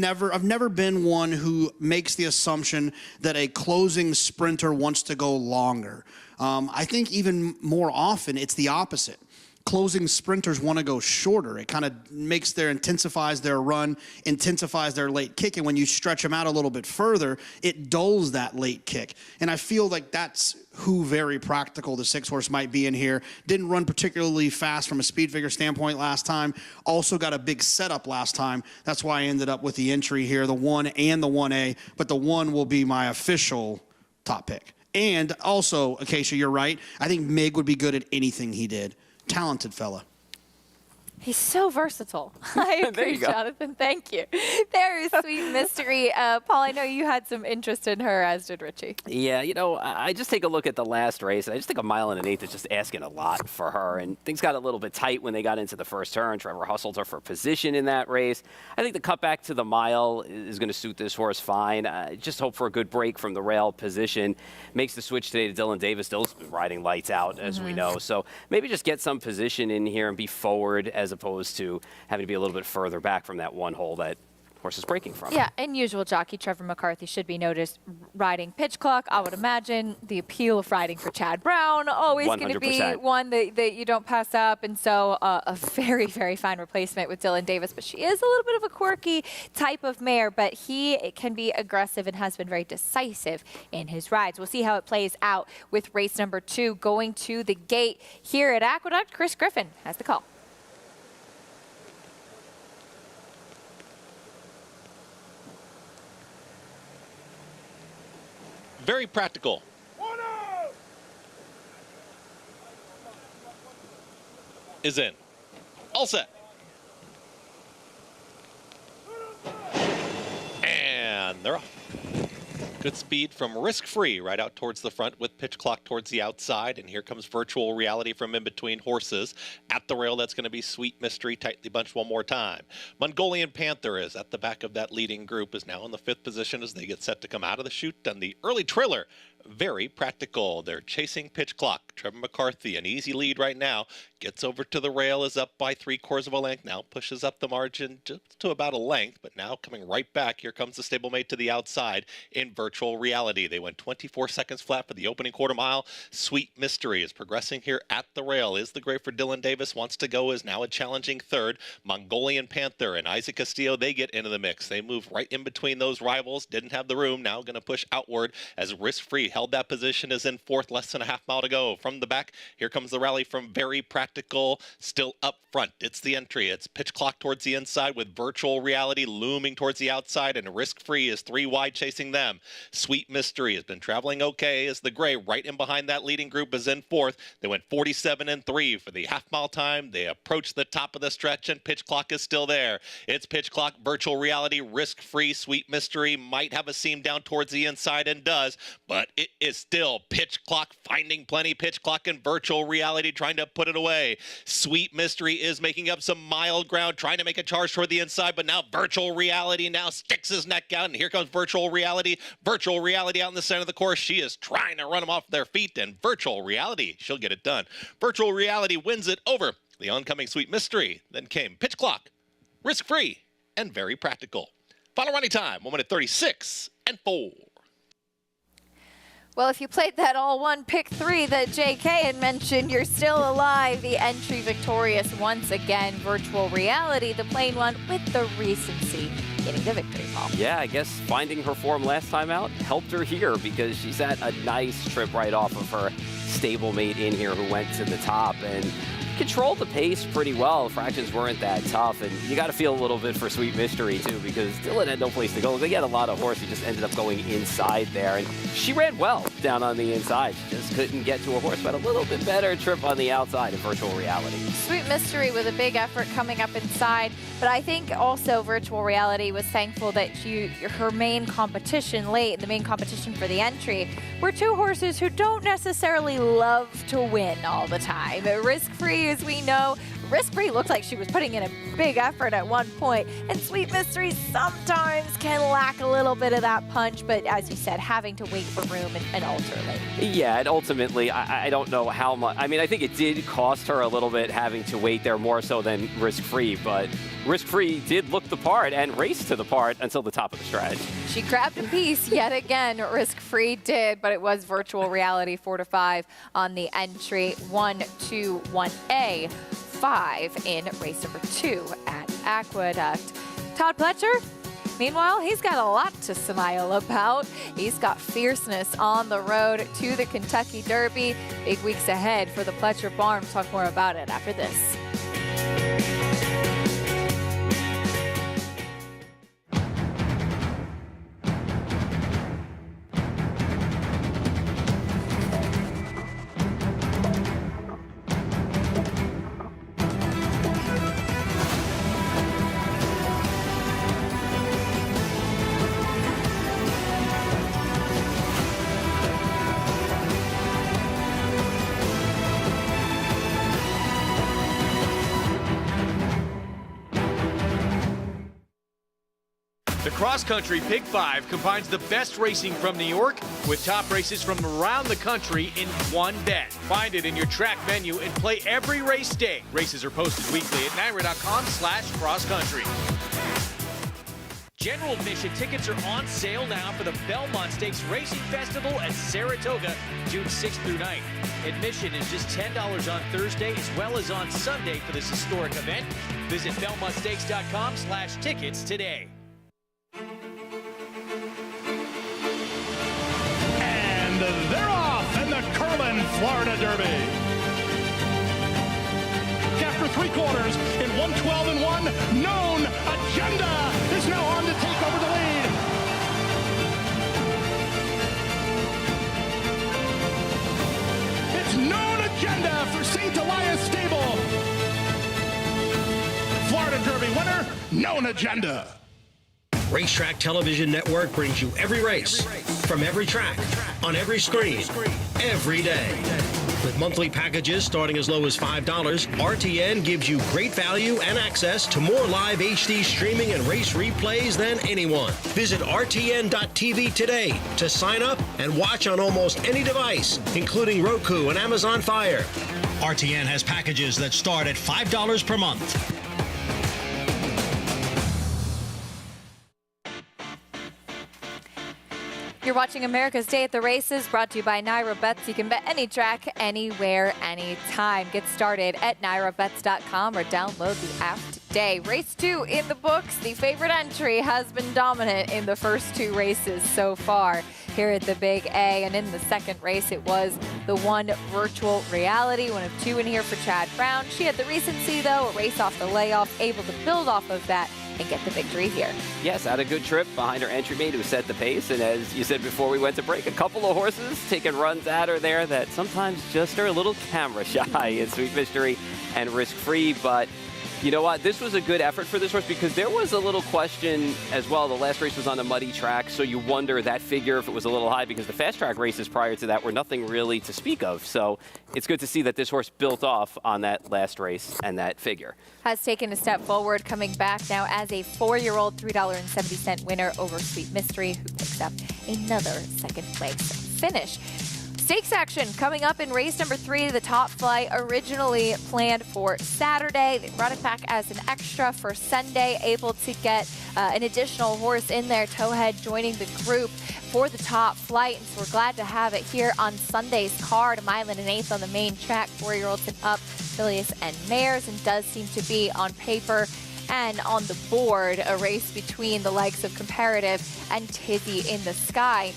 [SPEAKER 9] never been one who makes the assumption that a closing sprinter wants to go longer. I think even more often it's the opposite. Closing sprinters want to go shorter. It kind of intensifies their run, intensifies their late kick, and when you stretch them out a little bit further, it dulls that late kick. And I feel like that's who very practical the 6 horse might be in here. Didn't run particularly fast from a speed figure standpoint last time. Also got a big setup last time. That's why I ended up with the entry here, the 1 and the 1A, but the 1 will be my official top pick. And also, Acacia, you're right. I think Mig would be good at anything he did. Talented fella.
[SPEAKER 5] He's so versatile. I agree, Jonathan. Thank you. There is Sweet Mystery. Paul, I know you had some interest in her, as did Richie.
[SPEAKER 6] Yeah, you know, I just take a look at the last race. I just think a 1 1/8 is just asking a lot for her. And things got a little bit tight when they got into the first turn. Trevor hustled her for position in that race. I think the cutback to the mile is going to suit this horse fine. Just hope for a good break from the rail position. Makes the switch today to Dylan Davis. Dill's been riding lights out, as we know. So maybe just get some position in here and be forward as opposed to having to be a little bit further back from that 1 hole that horse is breaking from.
[SPEAKER 5] Yeah, and usual jockey Trevor McCarthy should be noticed riding Pitch Clock. I would imagine the appeal of riding for Chad Brown always going to be one that you don't pass up, and so a very, very fine replacement with Dylan Davis. But she is a little bit of a quirky type of mare, but he can be aggressive and has been very decisive in his rides. We'll see how it plays out with race number 2 going to the gate here at Aqueduct. Chris Griffin has the call.
[SPEAKER 10] Very practical. Is in. All set. And they're off. Good speed from Risk Free right out towards the front with Pitch Clock towards the outside. And here comes Virtual Reality from in between horses. At the rail, that's going to be Sweet Mystery, tightly bunched one more time. Mongolian Panther is at the back of that leading group, is now in the 5th position as they get set to come out of the chute. And the early trailer Very Practical. They're chasing Pitch Clock. Trevor McCarthy, an easy lead right now, gets over to the rail, is up by 3/4 of a length, now pushes up the margin just to about a length, but now coming right back, here comes the stablemate to the outside in Virtual Reality. They went 24 seconds flat for the opening quarter mile. Sweet Mystery is progressing here at the rail. Is the gray for Dylan Davis, wants to go, is now a challenging third. Mongolian Panther and Isaac Castillo, they get into the mix. They move right in between those rivals, didn't have the room, now going to push outward as Risk Free held that position, is in fourth, less than a half mile to go. From the back, here comes the rally from Very Practical, still up front. It's the entry. It's Pitch Clock towards the inside with Virtual Reality looming towards the outside, and Risk Free is 3 wide chasing them. Sweet Mystery has been traveling okay as the gray right in behind that leading group is in fourth. They went 47-3 for the half-mile time. They approach the top of the stretch, and Pitch Clock is still there. It's Pitch Clock, Virtual Reality, Risk Free. Sweet Mystery might have a seam down towards the inside and does, but it is still Pitch Clock finding plenty. Pitch Clock and Virtual Reality trying to put it away. Sweet Mystery is making up some mild ground, trying to make a charge toward the inside, but now Virtual Reality now sticks his neck out, and here comes Virtual Reality. Virtual Reality out in the center of the course. She is trying to run them off their feet, and Virtual Reality, she'll get it done. Virtual Reality wins it over the oncoming Sweet Mystery. Then came Pitch Clock, Risk Free, and Very Practical. Final running time, 1 minute 36-4.
[SPEAKER 5] Well, if you played that all-one pick 3 that JK had mentioned, you're still alive. The entry victorious once again. Virtual Reality, the plain one with the recency, getting the victory call.
[SPEAKER 6] Yeah, I guess finding her form last time out helped her here because she's had a nice trip right off of her stablemate in here who went to the top and controlled the pace pretty well. Fractions weren't that tough, and you got to feel a little bit for Sweet Mystery too because Dylan had no place to go. They had a lot of horse. He just ended up going inside there, and she ran well down on the inside. She just couldn't get to her horse, but a little bit better trip on the outside in Virtual Reality.
[SPEAKER 5] Sweet Mystery with a big effort coming up inside, but I think also Virtual Reality was thankful that her main competition late, the main competition for the entry, were 2 horses who don't necessarily love to win all the time. Risk Free, as we know, Risk Free looked like she was putting in a big effort at one point, and Sweet Mystery sometimes can lack a little bit of that punch, but as you said, having to wait for room and alter late.
[SPEAKER 6] Yeah, and ultimately, I don't know how much. I mean, I think it did cost her a little bit having to wait there more so than Risk Free, but Risk Free did look the part and race to the part until the top of the stretch.
[SPEAKER 5] She grabbed a piece yet again. Risk Free did, but it was Virtual Reality 4-5 on the entry. 1-2-1A. 5 in race number 2 at Aqueduct. Todd Pletcher, meanwhile, he's got a lot to smile about. He's got fierceness on the road to the Kentucky Derby. Big weeks ahead for the Pletcher Farm. Talk more about it after this.
[SPEAKER 11] The Cross Country Pick 5 combines the best racing from New York with top races from around the country in one bet. Find it in your track menu and play every race day. Races are posted weekly at NYRA.com/crosscountry. General admission tickets are on sale now for the Belmont Stakes Racing Festival at Saratoga, June 6th through 9th. Admission is just $10 on Thursday as well as on Sunday for this historic event. Visit BelmontStakes.com/tickets today.
[SPEAKER 17] And they're off in the Curlin, Florida Derby. After 3/4 in 112-1, Known Agenda is now on to take over the lead. It's Known Agenda for St. Elias Stable. Florida Derby winner, Known Agenda.
[SPEAKER 18] Racetrack Television Network brings you every race, from every track, on every screen, every day. With monthly packages starting as low as $5, RTN gives you great value and access to more live HD streaming and race replays than anyone. Visit RTN.tv today to sign up and watch on almost any device, including Roku and Amazon Fire. RTN has packages that start at $5 per month.
[SPEAKER 5] You're watching America's Day at the Races, brought to you by Naira Bets. You can bet any track, anywhere, anytime. Get started at nairabets.com or download the app today. Race 2 in the books. The favorite entry has been dominant in the first 2 races so far here at the Big A. And in the second race, it was the one virtual reality, one of 2 in here for Chad Brown. She had the recency, though, a race off the layoff, able to build off of that and get the victory here.
[SPEAKER 6] Yes, had a good trip behind her entry mate who set the pace. And as you said before we went to break, a couple of horses taking runs at her there that sometimes just are a little camera shy in Sweet Mystery and Risk Free. But you know what? This was a good effort for this horse because there was a little question as well. The last race was on a muddy track, so you wonder that figure if it was a little high because the fast track races prior to that were nothing really to speak of. So it's good to see that this horse built off on that last race and that figure.
[SPEAKER 5] Has taken a step forward, coming back now as a 4-year-old $3.70 winner over Sweet Mystery, who picks up another second place finish. Stakes action coming up in race number 3, the Top Flight, originally planned for Saturday. They brought it back as an extra for Sunday, able to get an additional horse in there, Towhead joining the group for the Top Flight. And so we're glad to have it here on Sunday's card. A mile and an eighth on the main track, 4-year-olds and up, Phileas and Mares, and does seem to be on paper and on the board a race between the likes of Comparative and Tizzy in the Sky.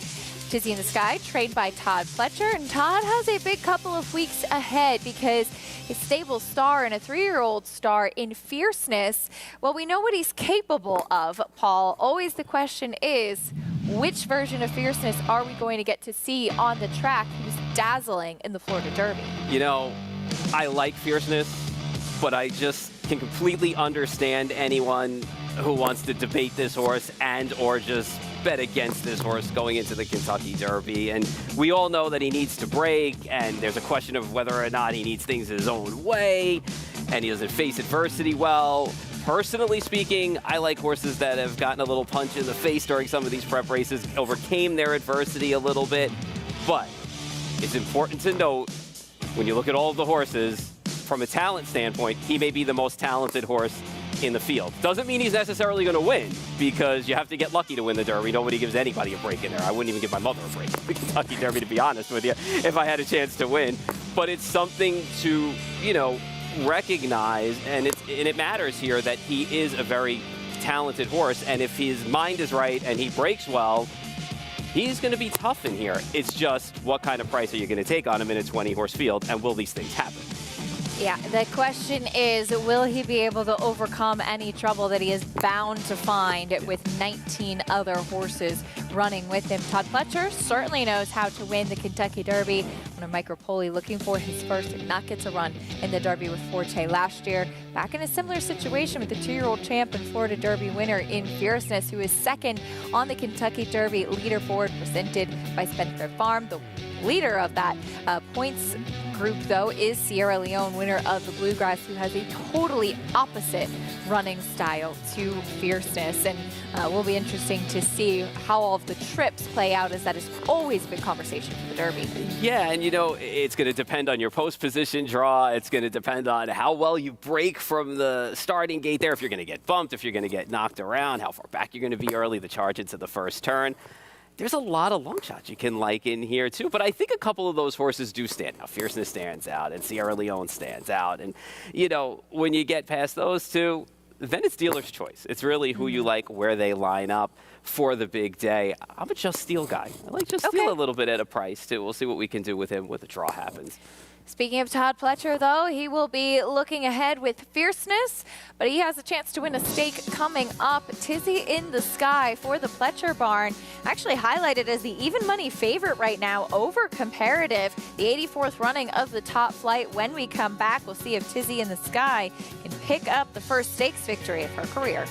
[SPEAKER 5] Tizzy in the Sky, trained by Todd Fletcher, and Todd has a big couple of weeks ahead because his stable star and a 3-year-old star in Fierceness, well, we know what he's capable of, Paul. Always the question is, which version of Fierceness are we going to get to see on the track? He was dazzling in the Florida Derby.
[SPEAKER 6] You know, I like Fierceness, but I just can completely understand anyone who wants to debate this horse and or just bet against this horse going into the Kentucky Derby. And we all know that he needs to break, and there's a question of whether or not he needs things his own way, and he doesn't face adversity well. Personally speaking, I like horses that have gotten a little punch in the face during some of these prep races, overcame their adversity a little bit. But it's important to note, when you look at all of the horses, from a talent standpoint, he may be the most talented horse in the field. Doesn't mean he's necessarily going to win, because you have to get lucky to win the Derby. Nobody gives anybody a break in there. I wouldn't even give my mother a break in the Kentucky Derby, to be honest with you, if I had a chance to win. But it's something to, you know, recognize, and it matters here that he is a very talented horse, and if his mind is right and he breaks well, he's going to be tough in here. It's just, what kind of price are you going to take on him in a 20-horse field, and will these things happen?
[SPEAKER 5] Yeah, the question is, will he be able to overcome any trouble that he is bound to find with 19 other horses running with him? Todd Fletcher certainly knows how to win the Kentucky Derby. One of Mike Rapoli looking for his first, and not get to run in the Derby with Forte last year. Back in a similar situation with the 2-year-old champ and Florida Derby winner in Fierceness, who is second on the Kentucky Derby leaderboard presented by Spendthrift Farm. The leader of that points group, though, is Sierra Leone, winner of the Bluegrass, who has a totally opposite running style to Fierceness. And will be interesting to see how all of the trips play out, as that is always a big conversation for the Derby.
[SPEAKER 6] Yeah, and you know, it's going to depend on your post position draw. It's going to depend on how well you break from the starting gate there, if you're going to get bumped, if you're going to get knocked around, how far back you're going to be early, the charge into the first turn. There's a lot of long shots you can like in here, too. But I think a couple of those horses do stand out. Fierceness stands out, and Sierra Leone stands out. And, you know, when you get past those two, then it's dealer's choice. It's really who you like, where they line up for the big day. I'm a Just Steel guy. I like Just Steel a little bit at a price, too. We'll see what we can do with him when the draw happens.
[SPEAKER 5] Speaking of Todd Fletcher, though, he will be looking ahead with Fierceness, but he has a chance to win a stake coming up. Tizzy in the Sky for the Fletcher barn, actually highlighted as the even money favorite right now over Comparative, the 84th running of the Top Flight. When we come back, we'll see if Tizzy in the Sky can pick up the first stakes victory of her career.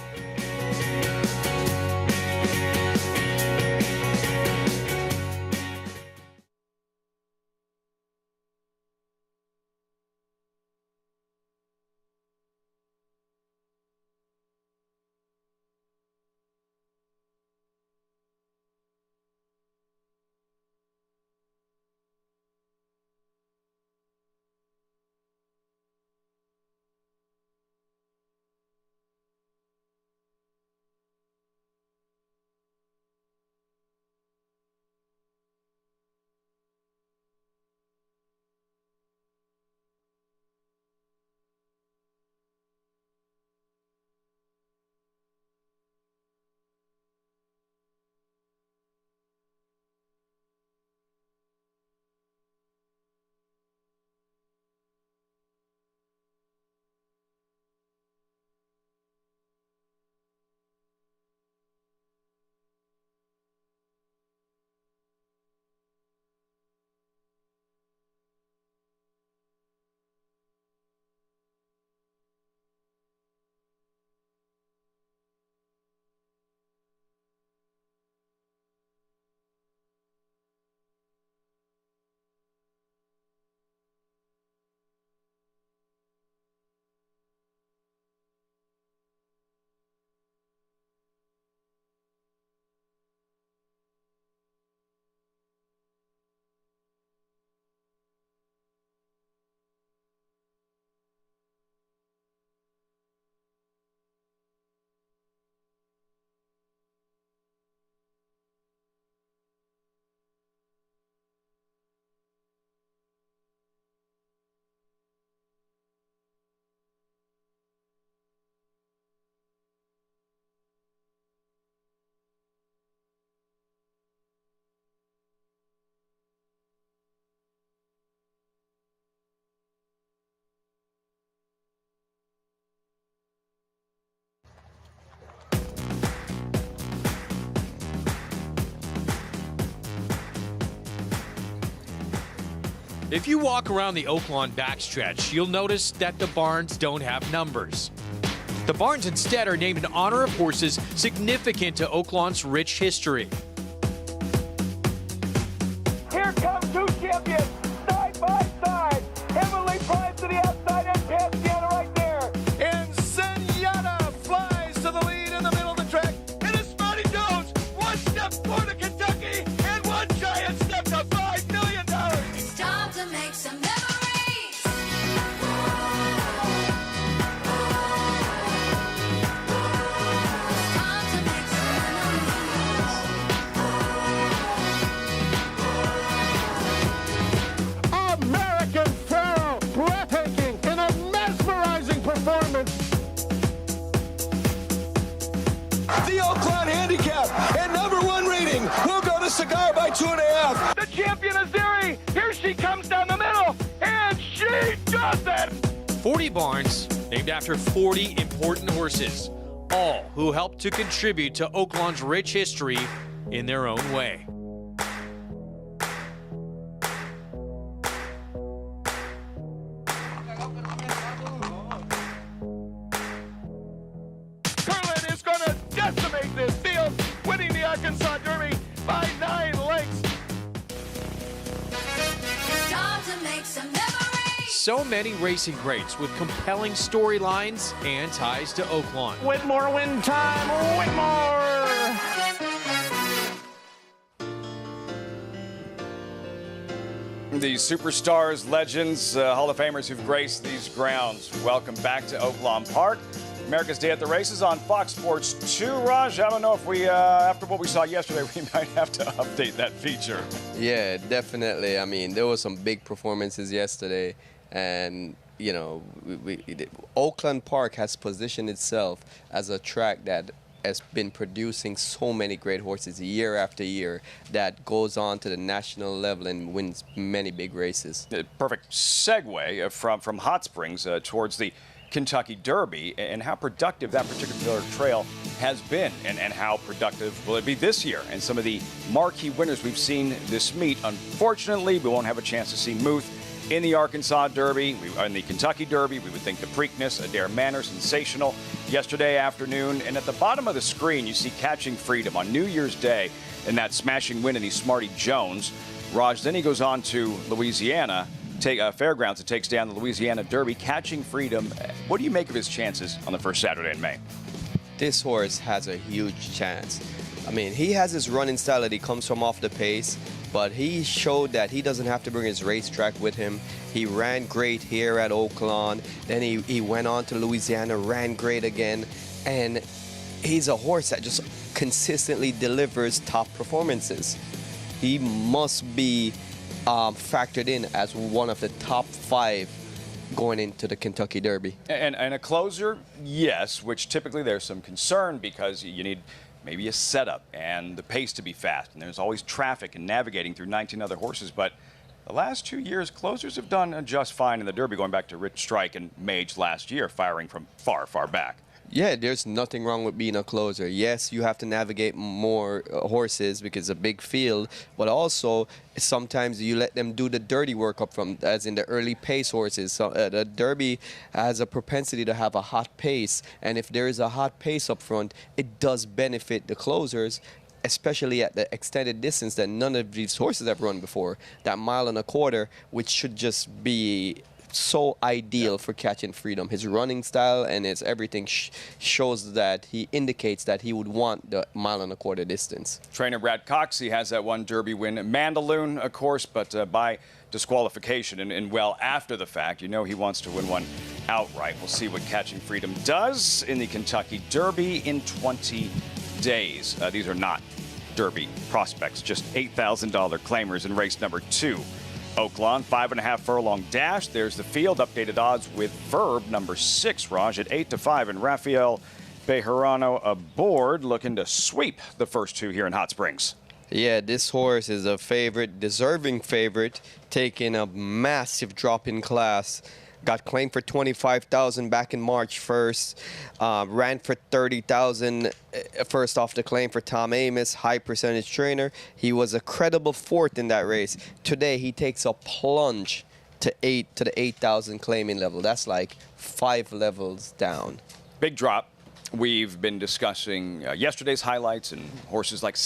[SPEAKER 11] If you walk around the Oaklawn backstretch, you'll notice that the barns don't have numbers. The barns instead are named in honor of horses significant to Oaklawn's rich history.
[SPEAKER 17] Here come two champions, side by side. Heavenly Pride to the outside and Pansiana right there. And Senora flies to the lead in the middle of the track. And it's Smarty Jones, one step forward to Kentucky and one giant step to $5 million.
[SPEAKER 14] It's time to make some memories.
[SPEAKER 17] American Pharoah, breathtaking in a mesmerizing performance. The Oaklawn Handicap and #1 rating will go to Cigar by 2.5. The champion Azeri, here she comes down the middle, and she does it.
[SPEAKER 11] 40 barns named after 40 important horses, all who helped to contribute to Oaklawn's rich history in their own way.
[SPEAKER 17] Curlin is going to decimate this field, winning the Arkansas Derby by 9 lengths.
[SPEAKER 14] Time to make some memories.
[SPEAKER 11] So many racing greats with compelling storylines and ties to Oaklawn.
[SPEAKER 17] Whitmore win time, Whitmore!
[SPEAKER 1] The superstars, legends, Hall of Famers who've graced these grounds. Welcome back to Oaklawn Park. America's Day at the Races on Fox Sports 2. Raj, I don't know if we, after what we saw yesterday, we might have to update that feature.
[SPEAKER 2] Yeah, definitely. I mean, there were some big performances yesterday, and you know, Oaklawn Park has positioned itself as a track that has been producing so many great horses year after year that goes on to the national level and wins many big races.
[SPEAKER 1] Perfect segue from Hot Springs towards the Kentucky Derby, and how productive that particular trail has been, and how productive will it be this year. And some of the marquee winners we've seen this meet. Unfortunately, we won't have a chance to see Muth in the Arkansas Derby, in the Kentucky Derby. We would think the Preakness, Adair Manor, sensational yesterday afternoon. And at the bottom of the screen, you see Catching Freedom on New Year's Day in that smashing win in the Smarty Jones. Raj, then he goes on to Louisiana, Fairgrounds, and takes down the Louisiana Derby. Catching Freedom, what do you make of his chances on the first Saturday in May?
[SPEAKER 2] This horse has a huge chance. I mean, he has his running style that he comes from off the pace, but he showed that he doesn't have to bring his racetrack with him. He ran great here at Oaklawn, then he went on to Louisiana, ran great again, and he's a horse that just consistently delivers top performances. He must be factored in as one of the top 5 going into the Kentucky Derby.
[SPEAKER 1] And a closer, yes, which typically there's some concern because you need maybe a setup and the pace to be fast. And there's always traffic and navigating through 19 other horses. But the last 2 years, closers have done just fine in the Derby, going back to Rich Strike and Mage last year, firing from far, far back.
[SPEAKER 2] Yeah, there's nothing wrong with being a closer. Yes, you have to navigate more horses because it's a big field, but also sometimes you let them do the dirty work up front, as in the early pace horses. So the Derby has a propensity to have a hot pace, and if there is a hot pace up front, it does benefit the closers, especially at the extended distance that none of these horses have run before. That 1.25 miles, which should just be so ideal for Catching Freedom. His running style and his everything shows that he indicates that he would want the 1.25 mile distance.
[SPEAKER 1] Trainer Brad Coxey has that one Derby win. Mandaloun, of course, but by disqualification and well after the fact. You know he wants to win one outright. We'll see what Catching Freedom does in the Kentucky Derby in 20 days. These are not Derby prospects, just $8,000 claimers in race number 2. Oaklawn, 5.5 furlong dash. There's the field. Updated odds with Verb, number 6, Raj, at 8-5. And Rafael Bejarano aboard, looking to sweep the first 2 here in Hot Springs.
[SPEAKER 2] Yeah, this horse is a favorite, deserving favorite, taking a massive drop in class. got claimed for $25,000 back in March 1st. Ran for $30,000 first off the claim for Tom Amoss, high percentage trainer. He was a credible fourth in that race. Today he takes a plunge to the 8,000 claiming level. That's like 5 levels down.
[SPEAKER 1] Big drop. We've been discussing yesterday's highlights and horses like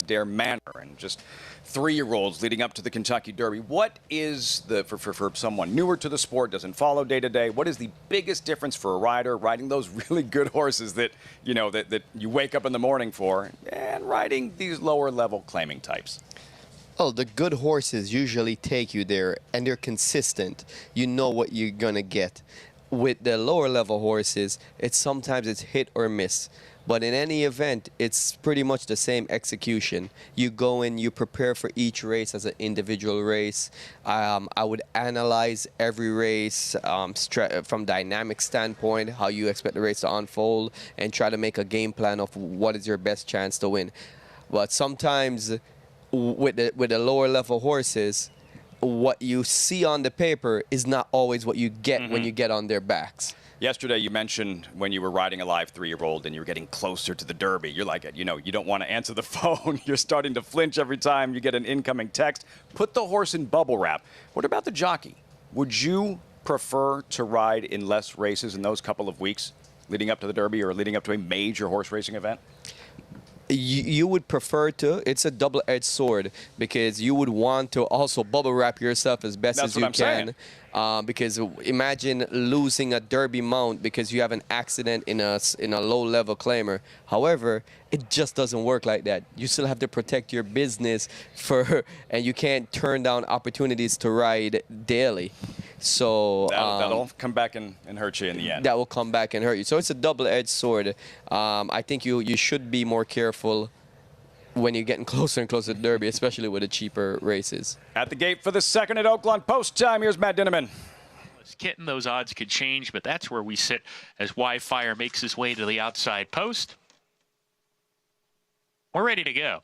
[SPEAKER 1] Dare Manor and just 3-year-olds leading up to the Kentucky Derby. What is the, for someone newer to the sport, doesn't follow day to day, what is the biggest difference for a rider riding those really good horses that, you know, that you wake up in the morning for, and riding these lower level claiming types?
[SPEAKER 2] Oh, the good horses usually take you there, and they're consistent. You know what you're gonna get. With the lower level horses, sometimes it's hit or miss. But in any event, it's pretty much the same execution. You go in, you prepare for each race as an individual race. I would analyze every race from dynamic standpoint, how you expect the race to unfold, and try to make a game plan of what is your best chance to win. But sometimes with the lower level horses, what you see on the paper is not always what you get when you get on their backs.
[SPEAKER 1] Yesterday, you mentioned when you were riding a live 3-year-old and you were getting closer to the Derby. You're like, you know, you don't want to answer the phone. You're starting to flinch every time you get an incoming text. Put the horse in bubble wrap. What about the jockey? Would you prefer to ride in less races in those couple of weeks leading up to the Derby or leading up to a major horse racing event?
[SPEAKER 2] You would prefer to. It's a double-edged sword because you would want to also bubble wrap yourself as best as you can. Because imagine losing a Derby mount because you have an accident in a low-level claimer. However, it just doesn't work like that. You still have to protect your business and you can't turn down opportunities to ride daily. So
[SPEAKER 1] that'll come back and hurt you in the end.
[SPEAKER 2] That will come back and hurt you. So it's a double-edged sword. I think you should be more careful when you're getting closer and closer to Derby, especially with the cheaper races.
[SPEAKER 1] At the gate for the second at Oaklawn Post time, here's Matt Dinneman.
[SPEAKER 16] Kitten, those odds could change, but that's where we sit as Wildfire makes his way to the outside post. We're ready to go.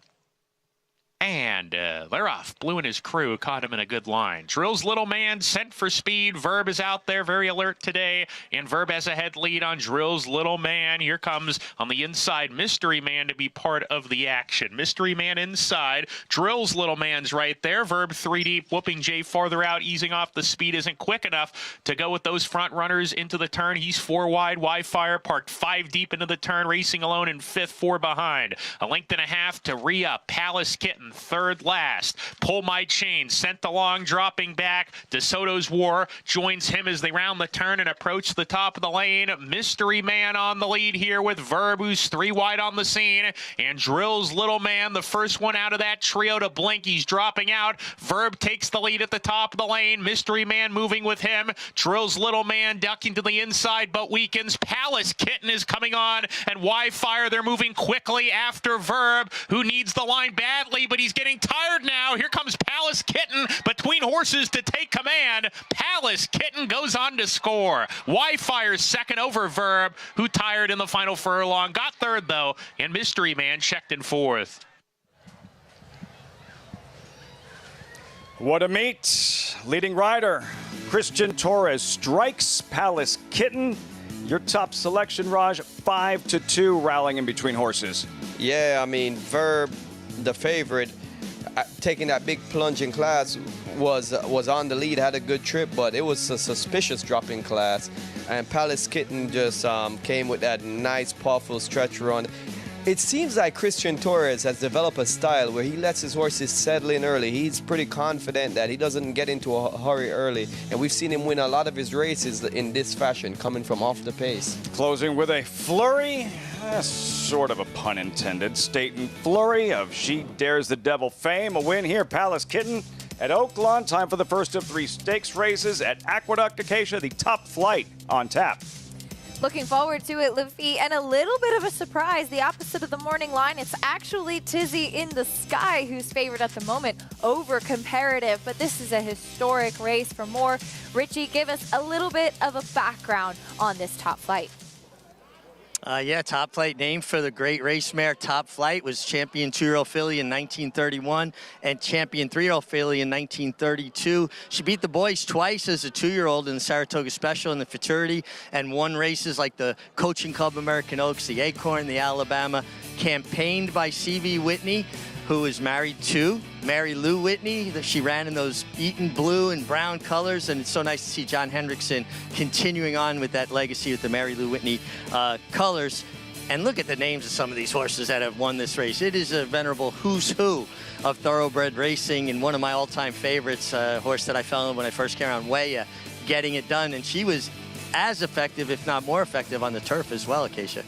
[SPEAKER 16] And they're off. Blue and his crew caught him in a good line. Drill's Little Man sent for speed. Verb is out there, very alert today. And Verb has a head lead on Drill's Little Man. Here comes on the inside Mystery Man to be part of the action. Mystery Man inside. Drill's Little Man's right there. Verb 3 deep. Whooping J farther out, easing off the speed. Isn't quick enough to go with those front runners into the turn. He's 4 wide. Wildfire parked 5 deep into the turn. Racing alone in 5th, 4 behind. A length and a half to Rhea. Palace Kitten. 3rd last. Pull My Chain sent along, dropping back. DeSoto's War joins him as they round the turn and approach the top of the lane. Mystery Man on the lead here with Verb, who's 3 wide on the scene. And Drill's Little Man, the first one out of that trio to blink. He's dropping out. Verb takes the lead at the top of the lane. Mystery Man moving with him. Drill's Little Man ducking to the inside but weakens. Palace Kitten is coming on. And Wildfire, they're moving quickly after Verb, who needs the line badly, but he's getting tired now. Here comes Palace Kitten between horses to take command. Palace Kitten goes on to score. Wildfire's second over Verb, who tired in the final furlong. Got 3rd, though, and Mystery Man checked in 4th.
[SPEAKER 1] What a meet. Leading rider, Christian Torres strikes Palace Kitten. Your top selection, Raj, 5-2, rallying in between horses.
[SPEAKER 2] Yeah, I mean, Verb, the favorite, taking that big plunge in class, was on the lead, had a good trip, but it was a suspicious drop in class. And Palace Kitten just came with that nice, powerful stretch run. It seems like Christian Torres has developed a style where he lets his horses settle in early. He's pretty confident that he doesn't get into a hurry early. And we've seen him win a lot of his races in this fashion, coming from off the pace.
[SPEAKER 1] Closing with a flurry, sort of a pun intended, Staten Flurry of She Dares the Devil fame. A win here, Palace Kitten at Oaklawn. Time for the first of 3 stakes races at Aqueduct Acacia, the Top Flight on tap.
[SPEAKER 5] Looking forward to it, Lafitte, and a little bit of a surprise. The opposite of the morning line. It's actually Tizzy in the Sky who's favored at the moment over Comparative, but this is a historic race. For more, Richie, give us a little bit of a background on this Top Flight.
[SPEAKER 8] Yeah, Top Flight, named for the great race mare Top Flight, was champion 2-year-old filly in 1931 and champion 3-year-old filly in 1932. She beat the boys twice as a 2-year-old in the Saratoga Special in the Futurity and won races like the Coaching Club American Oaks, the Acorn, the Alabama. Campaigned by C.V. Whitney, who is married to Mary Lou Whitney. She ran in those Eaton blue and brown colors, and it's so nice to see John Hendrickson continuing on with that legacy with the Mary Lou Whitney colors. And look at the names of some of these horses that have won this race. It is a venerable who's who of thoroughbred racing, and one of my all-time favorites, a horse that I fell in when I first came around, Weya, getting it done. And she was as effective, if not more effective, on the turf as well, Acacia.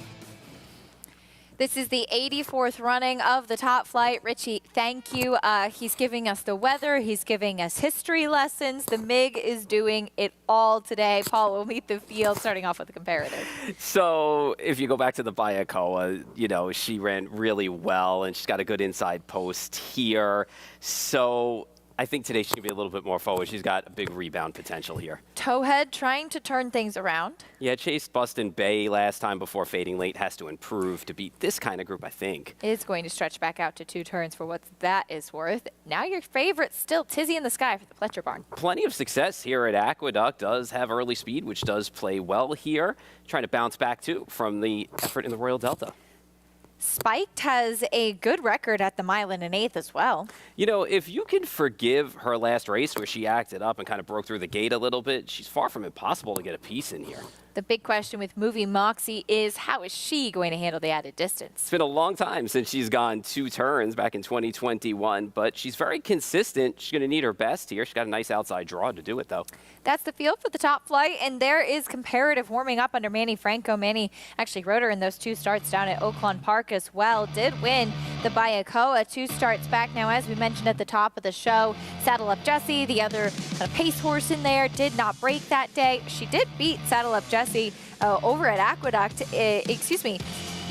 [SPEAKER 5] This is the 84th running of the Top Flight. Richie, thank you. He's giving us the weather. He's giving us history lessons. The MIG is doing it all today. Paul will meet the field, starting off with the comparative.
[SPEAKER 6] So if you go back to the Bayakoa, you know, she ran really well, and she's got a good inside post here. So I think today she can be a little bit more forward. She's got a big rebound potential here.
[SPEAKER 5] Towhead trying to turn things around.
[SPEAKER 6] Yeah, chased Bustin Bay last time before fading late. Has to improve to beat this kind of group, I think.
[SPEAKER 5] Is going to stretch back out to 2 turns for what that is worth. Now your favorite still Tizzy in the Sky for the Fletcher Barn.
[SPEAKER 6] Plenty of success here at Aqueduct. Does have early speed, which does play well here. Trying to bounce back, too, from the effort in the Royal Delta.
[SPEAKER 5] Spiked has a good record at the mile and an eighth as well.
[SPEAKER 6] You know, if you can forgive her last race where she acted up and kind of broke through the gate a little bit, she's far from impossible to get a piece in here.
[SPEAKER 5] The big question with Movie Moxie is, how is she going to handle the added distance?
[SPEAKER 6] It's been a long time since she's gone 2 turns back in 2021, but she's very consistent. She's going to need her best here. She's got a nice outside draw to do it, though.
[SPEAKER 5] That's the field for the Top Flight, and there is comparative warming up under Manny Franco. Manny actually rode her in those 2 starts down at Oaklawn Park as well. Did win the Bayakoa 2 starts back. Now, as we mentioned at the top of the show, Saddle Up Jessie, the other pace horse in there, did not break that day. She did beat Saddle Up Jessie over at Aqueduct, at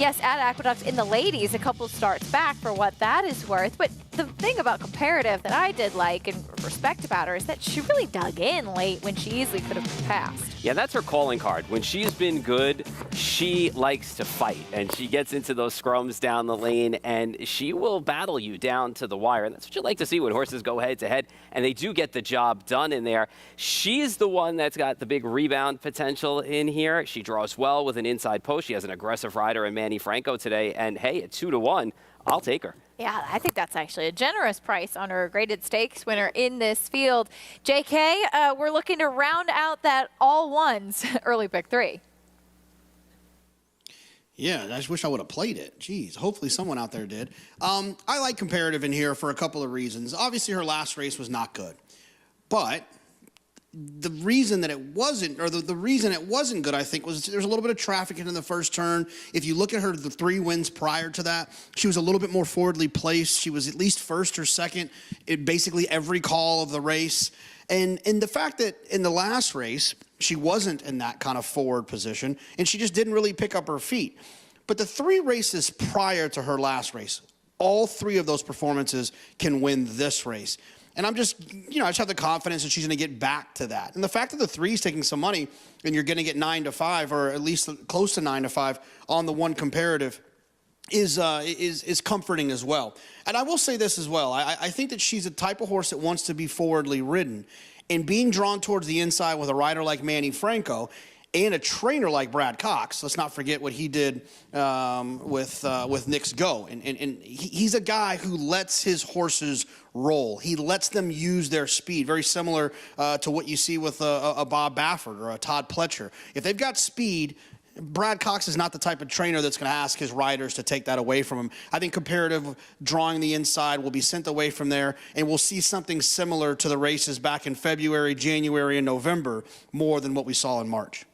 [SPEAKER 5] Aqueduct in the ladies a couple starts back for what that is worth. But the thing about comparative that I did like and respect about her is that she really dug in late when she easily could have passed.
[SPEAKER 6] Yeah, that's her calling card. When she's been good, she likes to fight, and she gets into those scrums down the lane, and she will battle you down to the wire. And that's what you like to see when horses go head-to-head, and they do get the job done in there. She's the one that's got the big rebound potential in here. She draws well with an inside post. She has an aggressive rider in Manny Franco today, and hey, at 2-1, I'll take her.
[SPEAKER 5] Yeah, I think that's actually a generous price on her graded stakes winner in this field. JK, we're looking to round out that all ones early pick 3.
[SPEAKER 9] Yeah, I just wish I would have played it. Jeez, hopefully someone out there did. I like comparative in here for a couple of reasons. Obviously, her last race was not good. But the reason that it wasn't, or the reason it wasn't good, I think, was there's a little bit of traffic in the first turn. If you look at her, the 3 wins prior to that, she was a little bit more forwardly placed. She was at least first or second in basically every call of the race. And the fact that in the last race, she wasn't in that kind of forward position, and she just didn't really pick up her feet. But the 3 races prior to her last race, all 3 of those performances can win this race. And I'm just, I just have the confidence that she's going to get back to that. And the fact that the 3 is taking some money and you're going to get 9-5 or at least close to 9-5 on the one comparative is comforting as well. And I will say this as well. I think that she's a type of horse that wants to be forwardly ridden. And being drawn towards the inside with a rider like Manny Franco and a trainer like Brad Cox, let's not forget what he did with Knicks Go. And he's a guy who lets his horses roll. He lets them use their speed, very similar to what you see with a Bob Baffert or a Todd Pletcher. If they've got speed, Brad Cox is not the type of trainer that's going to ask his riders to take that away from him. I think comparative drawing the inside will be sent away from there, and we'll see something similar to the races back in February, January, and November more than what we saw in March.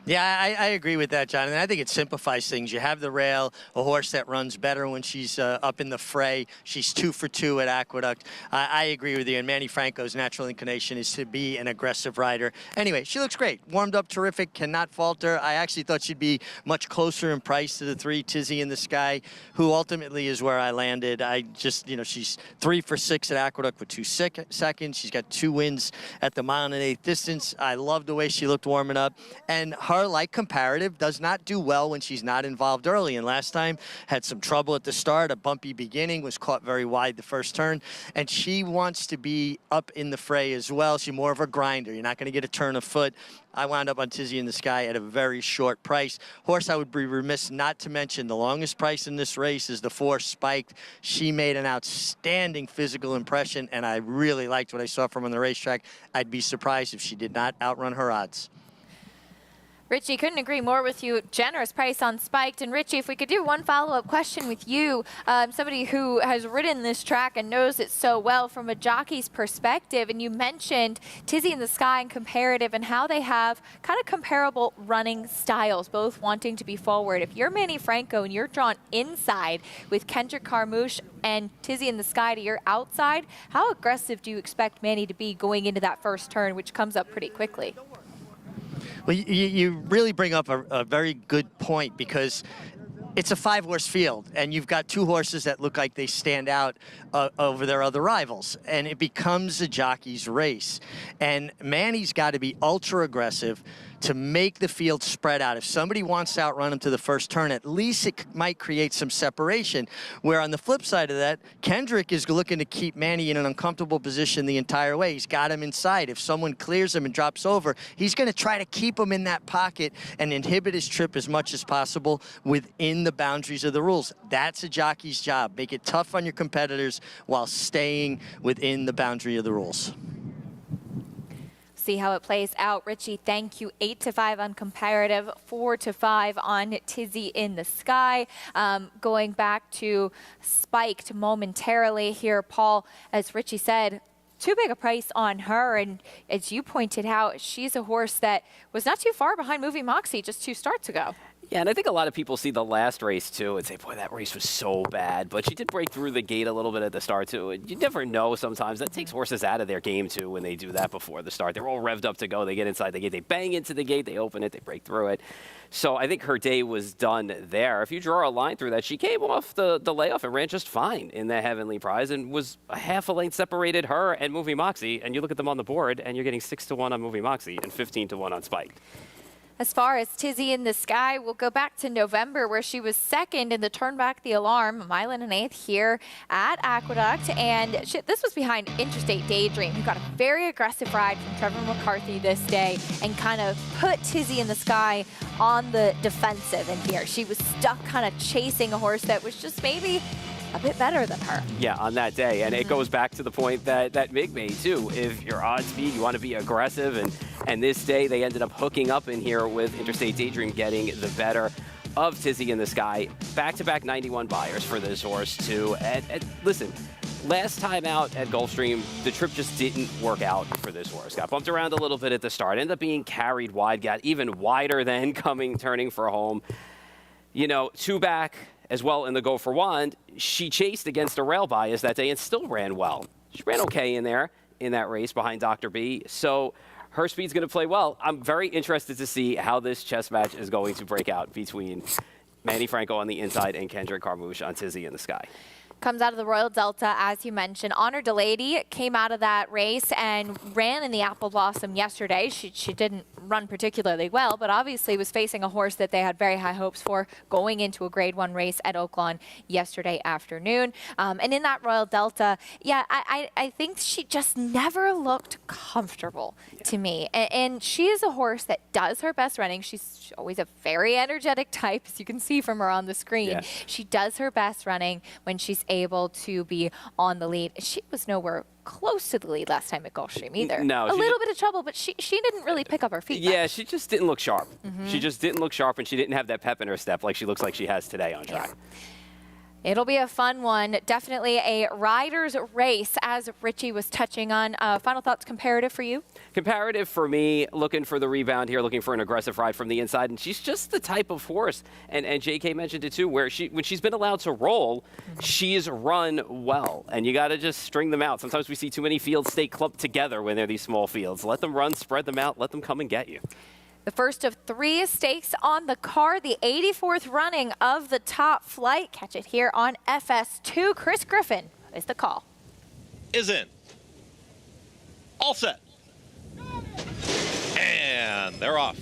[SPEAKER 8] Yeah, I agree with that, John. And I think it simplifies things. You have the rail, a horse that runs better when she's up in the fray. She's 2 for 2 at Aqueduct. I agree with you. And Manny Franco's natural inclination is to be an aggressive rider. Anyway, she looks great. Warmed up terrific, cannot falter. I actually thought she'd be much closer in price to the 3, Tizzy in the Sky, who ultimately is where I landed. I just, she's 3 for 6 at Aqueduct with 2 seconds. She's got 2 wins at the mile and an eighth distance. I love the way she looked warming up. And her, like Comparative, does not do well when she's not involved early. And last time had some trouble at the start, a bumpy beginning, was caught very wide the first turn. And she wants to be up in the fray as well. She's more of a grinder. You're not going to get a turn of foot. I wound up on Tizzy in the Sky at a very short price. Horse I would be remiss not to mention, the longest price in this race is the 4 Spiked. She made an outstanding physical impression, and I really liked what I saw from her on the racetrack. I'd be surprised if she did not outrun her odds.
[SPEAKER 5] Richie, couldn't agree more with you. Generous price on Spiked. And Richie, if we could do one follow-up question with you, somebody who has ridden this track and knows it so well from a jockey's perspective, and you mentioned Tizzy in the Sky and Comparative and how they have kind of comparable running styles, both wanting to be forward. If you're Manny Franco and you're drawn inside with Kendrick Carmouche and Tizzy in the Sky to your outside, how aggressive do you expect Manny to be going into that first turn, which comes up pretty quickly?
[SPEAKER 8] Well, you really bring up a very good point, because it's a 5-horse field, and you've got 2 horses that look like they stand out over their other rivals, and it becomes a jockey's race. And Manny's got to be ultra aggressive to make the field spread out. If somebody wants to outrun him to the first turn, at least it might create some separation. Where on the flip side of that, Kendrick is looking to keep Manny in an uncomfortable position the entire way. He's got him inside. If someone clears him and drops over, he's going to try to keep him in that pocket and inhibit his trip as much as possible within the boundaries of the rules. That's a jockey's job. Make it tough on your competitors while staying within the boundary of the rules.
[SPEAKER 5] See how it plays out. Richie, thank you. 8-5 on Comparative, 4-5 on Tizzy in the Sky. Going back to Spiked momentarily here, Paul, as Richie said, too big a price on her, and as you pointed out, she's a horse that was not too far behind Moving Moxie just 2 starts ago.
[SPEAKER 6] Yeah, and I think a lot of people see the last race, too, and say, boy, that race was so bad. But she did break through the gate a little bit at the start, too. And you never know sometimes. That takes horses out of their game, too, when they do that before the start. They're all revved up to go. They get inside the gate. They bang into the gate. They open it. They break through it. So I think her day was done there. If you draw a line through that, she came off the layoff and ran just fine in the Heavenly Prize and was a half a lane separated her and Moving Moxie. And you look at them on the board, and you're getting 6-1 on Moving Moxie and 15-1 on Spike.
[SPEAKER 5] As far as Tizzy in the Sky, we'll go back to November, where she was second in the Turn Back the Alarm, 1 1/8 here at Aqueduct. And this was behind Interstate Daydream, who got a very aggressive ride from Trevor McCarthy this day and kind of put Tizzy in the Sky on the defensive in here. She was stuck kind of chasing a horse that was just maybe a bit better than her.
[SPEAKER 6] Yeah, on that day. And it goes back to the point that Mig made, too. If you're on speed, you want to be aggressive. And this day, they ended up hooking up in here with Interstate Daydream getting the better of Tizzy in the Sky. Back-to-back 91 buyers for this horse, too. And listen, last time out at Gulfstream, the trip just didn't work out for this horse. Got bumped around a little bit at the start. Ended up being carried wide. Got even wider than turning for home. You know, 2 back as well in the Go for Wand. She chased against a rail bias that day and still ran well. She ran okay in there in that race behind Dr. B. So her speed's going to play well. I'm very interested to see how this chess match is going to break out between Manny Franco on the inside and Kendrick Carmouche on Tizzy in the Sky.
[SPEAKER 5] Comes out of the Royal Delta, as you mentioned. Honor Delady came out of that race and ran in the Apple Blossom yesterday. She didn't run particularly well, but obviously was facing a horse that they had very high hopes for going into a Grade 1 race at Oaklawn yesterday afternoon. And in that Royal Delta, yeah, I think she just never looked comfortable to me. And she is a horse that does her best running. She's always a very energetic type, as you can see from her on the screen. Yeah. She does her best running when she's able to be on the lead. She was nowhere close to the lead last time at Gulfstream either.
[SPEAKER 6] No,
[SPEAKER 5] a little bit of trouble, but she didn't really pick up her feet.
[SPEAKER 6] Yeah, she just didn't look sharp. She just didn't look sharp, and she didn't have that pep in her step like she looks like she has today on track.
[SPEAKER 5] Yeah. It'll be a fun one. Definitely a rider's race, as Richie was touching on. Final thoughts, Comparative for you?
[SPEAKER 6] Comparative for me, looking for the rebound here, looking for an aggressive ride from the inside. And she's just the type of horse, and JK mentioned it too, where when she's been allowed to roll, she's run well. And you got to just string them out. Sometimes we see too many fields stay clumped together when they're these small fields. Let them run, spread them out, let them come and get you.
[SPEAKER 5] The first of 3 stakes on the card, the 84th running of the Top Flight. Catch it here on FS2. Chris Griffin is the call.
[SPEAKER 10] Is in. All set. And they're off.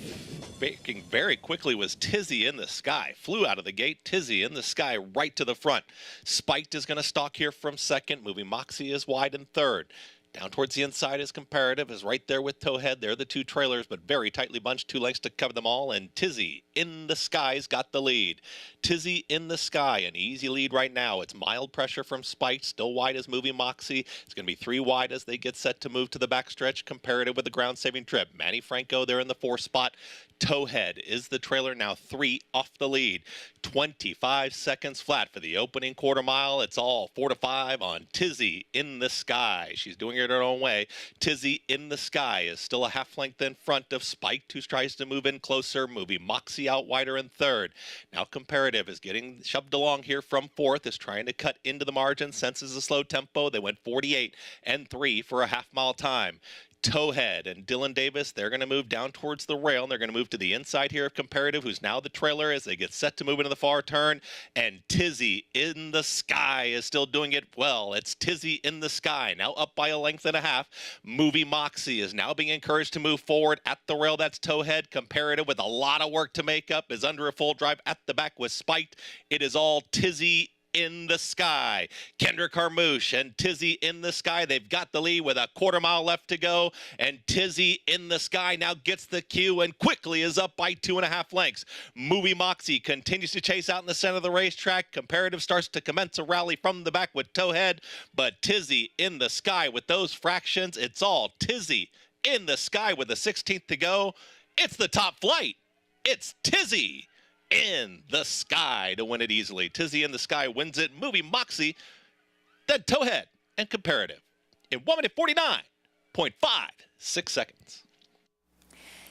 [SPEAKER 10] breaking very quickly was Tizzy in the Sky. Flew out of the gate. Tizzy in the Sky right to the front. Spiked is going to stalk here from second. Moving Moxie is wide in third. Down towards the inside is Comparative, is right there with Towhead. They're the two trailers, but very tightly bunched, 2 lengths to cover them all. And Tizzy in the Sky's got the lead. Tizzy in the Sky, an easy lead right now. It's mild pressure from Spike, still wide as Moving Moxie. It's going to be 3 wide as they get set to move to the backstretch. Comparative with the ground-saving trip. Manny Franco there in the 4th spot. Towhead is the trailer, now 3 off the lead. 25 seconds flat for the opening quarter mile. It's all 4 to 5 on Tizzy in the Sky. She's doing it her own way. Tizzy in the Sky is still a half length in front of Spike, who tries to move in closer. Moving Moxie out wider in third. Now Comparative is getting shoved along here from 4th, is trying to cut into the margin, senses a slow tempo. They went 48 and 3 for a half-mile time. Towhead and Dylan Davis, they're going to move down towards the rail, and they're going to move to the inside here of Comparative, who's now the trailer as they get set to move into the far turn. And Tizzy in the Sky is still doing it well. It's Tizzy in the Sky, now up by 1.5 lengths. Moving Moxie is now being encouraged to move forward at the rail. That's Towhead. Comparative with a lot of work to make up is under a full drive at the back with Spiked. It is all Tizzy in the Sky. Kendra Carmouche and Tizzy in the Sky. They've got the lead with a quarter mile left to go. And Tizzy in the Sky now gets the cue and quickly is up by 2.5 lengths. Movie Moxie continues to chase out in the center of the racetrack. Comparative starts to commence a rally from the back with Towhead. But Tizzy in the Sky with those fractions. It's all Tizzy in the Sky with a 16th to go. It's the top flight. It's Tizzy in the Sky to win it easily. Tizzy in the Sky wins it. Moving Moxie, then Towhead and Comparative in 1 minute 49.56 seconds.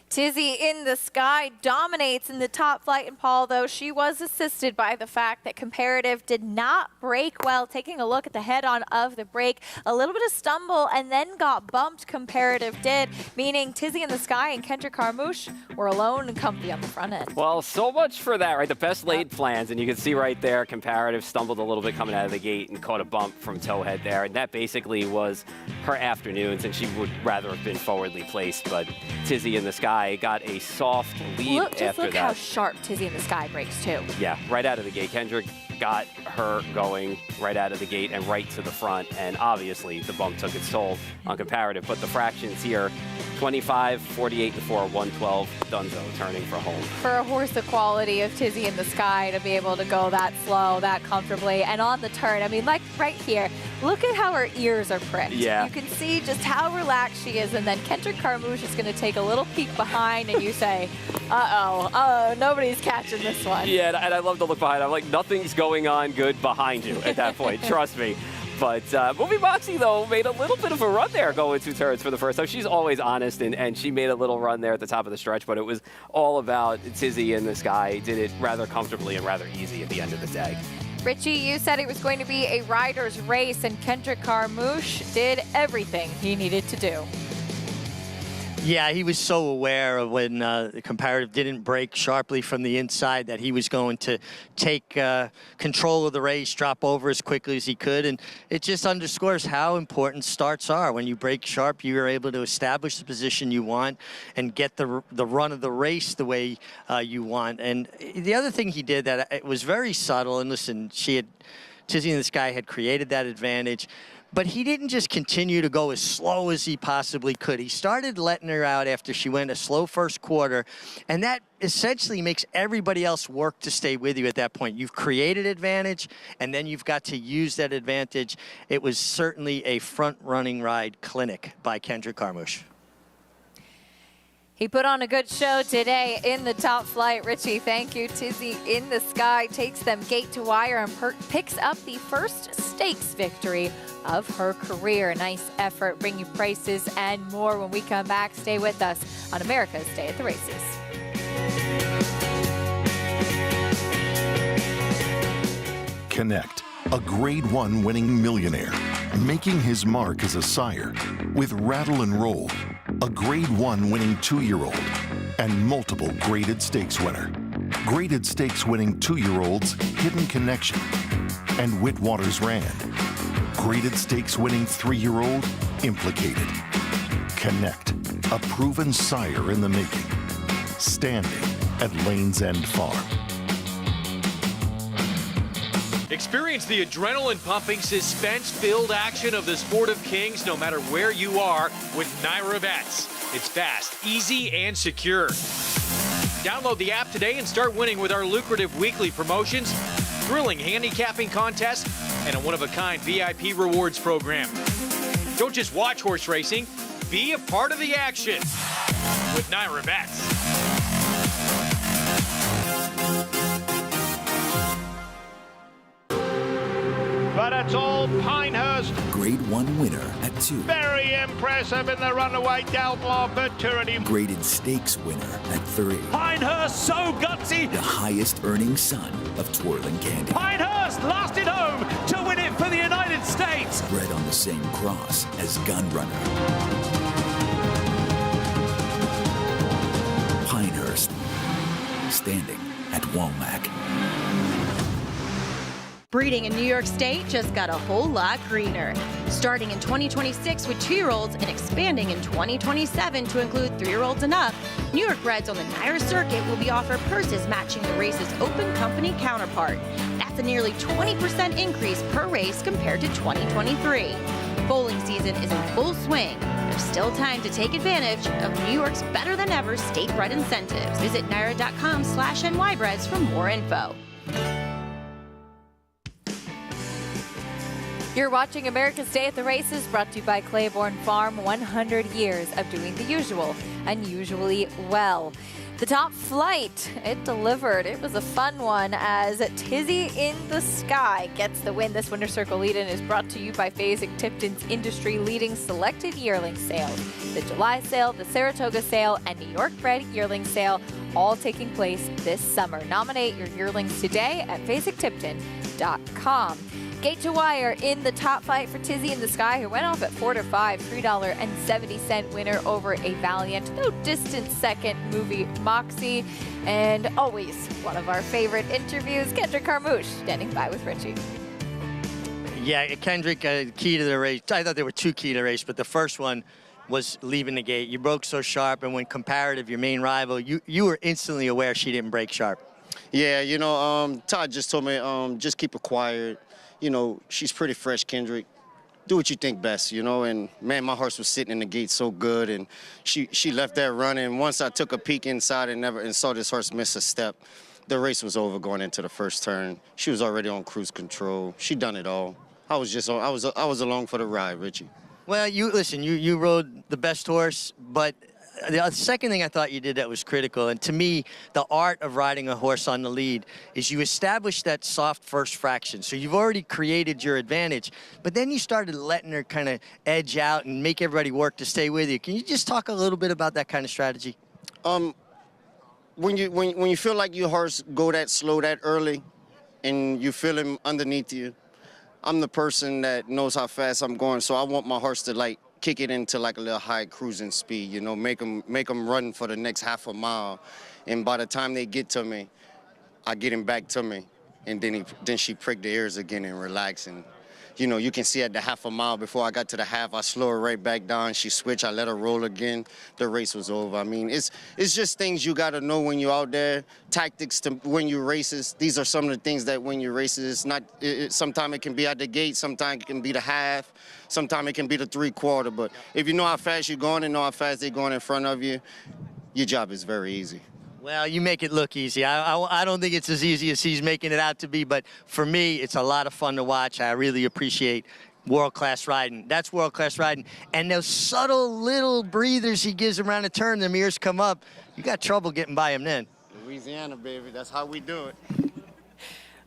[SPEAKER 5] Tizzy in the Sky dominates in the top flight, and Paul, though, she was assisted by the fact that Comparative did not brake well. Taking a look at the head-on of the brake, a little bit of stumble and then got bumped. Comparative did, meaning Tizzy in the Sky and Kendra Carmouche were alone and comfy on the front end.
[SPEAKER 6] Well, so much for that, right? The best laid plans, and you can see right there, Comparative stumbled a little bit coming out of the gate and caught a bump from Towhead there, and that basically was her afternoon, since she would rather have been forwardly placed, but Tizzy in the Sky got a soft lead after that.
[SPEAKER 5] Look how sharp Tizzy in the Sky breaks, too.
[SPEAKER 6] Yeah, right out of the gate. Kendrick got her going right out of the gate and right to the front, and obviously the bump took its toll on Comparative. But the fractions here, 25, 48 to 4, 112, Dunzo turning for home.
[SPEAKER 5] For a horse the quality of Tizzy in the Sky to be able to go that slow, that comfortably, and on the turn, I mean, like right here, look at how her ears are pricked.
[SPEAKER 6] Yeah.
[SPEAKER 5] You can see just how relaxed she is, and then Kendrick Carmouche is going to take a little peek behind, and you say, uh-oh, nobody's catching this one.
[SPEAKER 6] Yeah, and I love to look behind. I'm like, nothing's going on good behind you at that point, trust me. But Movie Moxie, though, made a little bit of a run there going 2 turns for the first time. She's always honest, and she made a little run there at the top of the stretch, but it was all about Tizzy in the Sky. Did it rather comfortably and rather easy at the end of the day.
[SPEAKER 5] Richie, you said it was going to be a rider's race, and Kendrick Carmouche did everything he needed to do.
[SPEAKER 8] Yeah, he was so aware of when the Comparative didn't break sharply from the inside that he was going to take control of the race, drop over as quickly as he could. And it just underscores how important starts are. When you break sharp, you are able to establish the position you want and get the run of the race the way you want. And the other thing he did that it was very subtle, and listen, Tizzy in the Sky had created that advantage. But he didn't just continue to go as slow as he possibly could. He started letting her out after she went a slow first quarter, and that essentially makes everybody else work to stay with you at that point. You've created advantage, and then you've got to use that advantage. It was certainly a front-running ride clinic by Kendrick Carmouche.
[SPEAKER 5] He put on a good show today in the top flight. Richie, thank you. Tizzy in the Sky takes them gate to wire and picks up the first stakes victory of her career. Nice effort. Bring you prices and more when we come back. Stay with us on America's Day at the Races.
[SPEAKER 19] Connect, a Grade 1 winning millionaire, making his mark as a sire with Rattle and Roll, a Grade 1 winning 2-year-old, and multiple graded stakes winner. Graded stakes winning 2-year-olds Hidden Connection and Whitwater's Rand. Graded stakes winning 3-year-old Implicated. Connect, a proven sire in the making. standing at Lane's End Farm.
[SPEAKER 11] Experience the adrenaline-pumping, suspense-filled action of the Sport of Kings no matter where you are with Naira Bets. It's fast, easy, and secure. Download the app today and start winning with our lucrative weekly promotions, thrilling handicapping contests, and a one-of-a-kind VIP rewards program. Don't just watch horse racing, be a part of the action with Naira Bets.
[SPEAKER 17] But it's all Pinehurst.
[SPEAKER 20] Grade 1 winner at 2.
[SPEAKER 17] Very impressive in the runaway Delmar Futurity.
[SPEAKER 20] Graded stakes winner at 3.
[SPEAKER 17] Pinehurst so gutsy.
[SPEAKER 20] The highest earning son of Twirling Candy.
[SPEAKER 17] Pinehurst lasted home to win it for the United States.
[SPEAKER 20] Bred on the same cross as Gunrunner. Pinehurst, standing at Womack.
[SPEAKER 3] Breeding in New York State just got a whole lot greener. Starting in 2026 with 2-year-olds and expanding in 2027 to include 3-year-olds and up, New York breds on the NYRA circuit will be offered purses matching the race's open company counterpart. That's a nearly 20% increase per race compared to 2023. Bowling season is in full swing. There's still time to take advantage of New York's better than ever state-bred incentives. Visit NYRA.com/NYBreds for more info.
[SPEAKER 5] You're watching America's Day at the Races, brought to you by Claiborne Farm. 100 years of doing the usual, unusually well. The Top Flight, it delivered. It was a fun one as Tizzy in the Sky gets the win. This Winter Circle lead-in is brought to you by Fasig-Tipton's industry-leading selected yearling sales. The July sale, the Saratoga sale, and New York bred yearling sale all taking place this summer. Nominate your yearlings today at FasigTipton.com. Gate to wire in the top fight for Tizzy in the Sky, who went off at 4-5, $3.70 winner over a valiant, though distant second, Movie Moxie. And always one of our favorite interviews, Kendrick Carmouche, standing by with Richie.
[SPEAKER 8] Yeah, Kendrick, key to the race. I thought there were two key to the race, but the first one was leaving the gate. You broke so sharp, and when comparative, your main rival, you were instantly aware she didn't break sharp.
[SPEAKER 21] Yeah, you know, Todd just told me, just keep it quiet. You know, she's pretty fresh, Kendrick. Do what you think best, you know. And, man, my horse was sitting in the gate so good, and she left that running. Once I took a peek inside and saw this horse miss a step, the race was over going into the first turn. She was already on cruise control. She done it all. I was along for the ride, Richie.
[SPEAKER 8] Well, you rode the best horse, but the second thing I thought you did that was critical, and to me, the art of riding a horse on the lead is you establish that soft first fraction. So you've already created your advantage, but then you started letting her kind of edge out and make everybody work to stay with you. Can you just talk a little bit about that kind of strategy?
[SPEAKER 21] When you feel like your horse go that slow that early, and you feel him underneath you, I'm the person that knows how fast I'm going, so I want my horse to kick it into like a little high cruising speed, you know, make them run for the next half a mile. And by the time they get to me, I get him back to me. And then she pricked the ears again and relax. And, you know, you can see at the half a mile before I got to the half, I slow her right back down. She switched. I let her roll again. The race was over. I mean, it's just things you got to know when you're out there. Tactics to win your races. These are some of the things that win your races. It's not. Sometimes it can be at the gate. Sometimes it can be the half. Sometimes it can be the 3/4. But if you know how fast you're going and know how fast they're going in front of you, your job is very easy.
[SPEAKER 8] Well, you make it look easy. I don't think it's as easy as he's making it out to be, but for me, it's a lot of fun to watch. I really appreciate world-class riding. That's world-class riding. And those subtle little breathers he gives around the turn, the ears come up, you got trouble getting by him then.
[SPEAKER 21] Louisiana, baby. That's how we do it.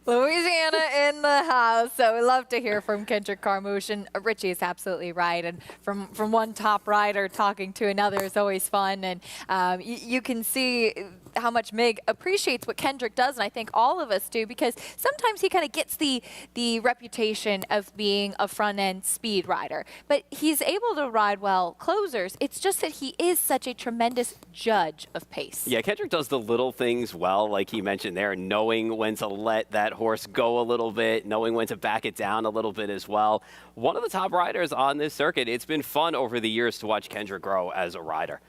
[SPEAKER 5] Louisiana in the house. So we love to hear from Kendrick Carmouche, and Richie is absolutely right. And from one top rider talking to another is always fun. And you can see how much Mig appreciates what Kendrick does, and I think all of us do, because sometimes he kind of gets the reputation of being a front-end speed rider, but he's able to ride well closers. It's just that he is such a tremendous judge of pace.
[SPEAKER 6] Yeah, Kendrick does the little things well, like he mentioned there, knowing when to let that horse go a little bit, knowing when to back it down a little bit as well. One of the top riders on this circuit. It's been fun over the years to watch Kendrick grow as a rider.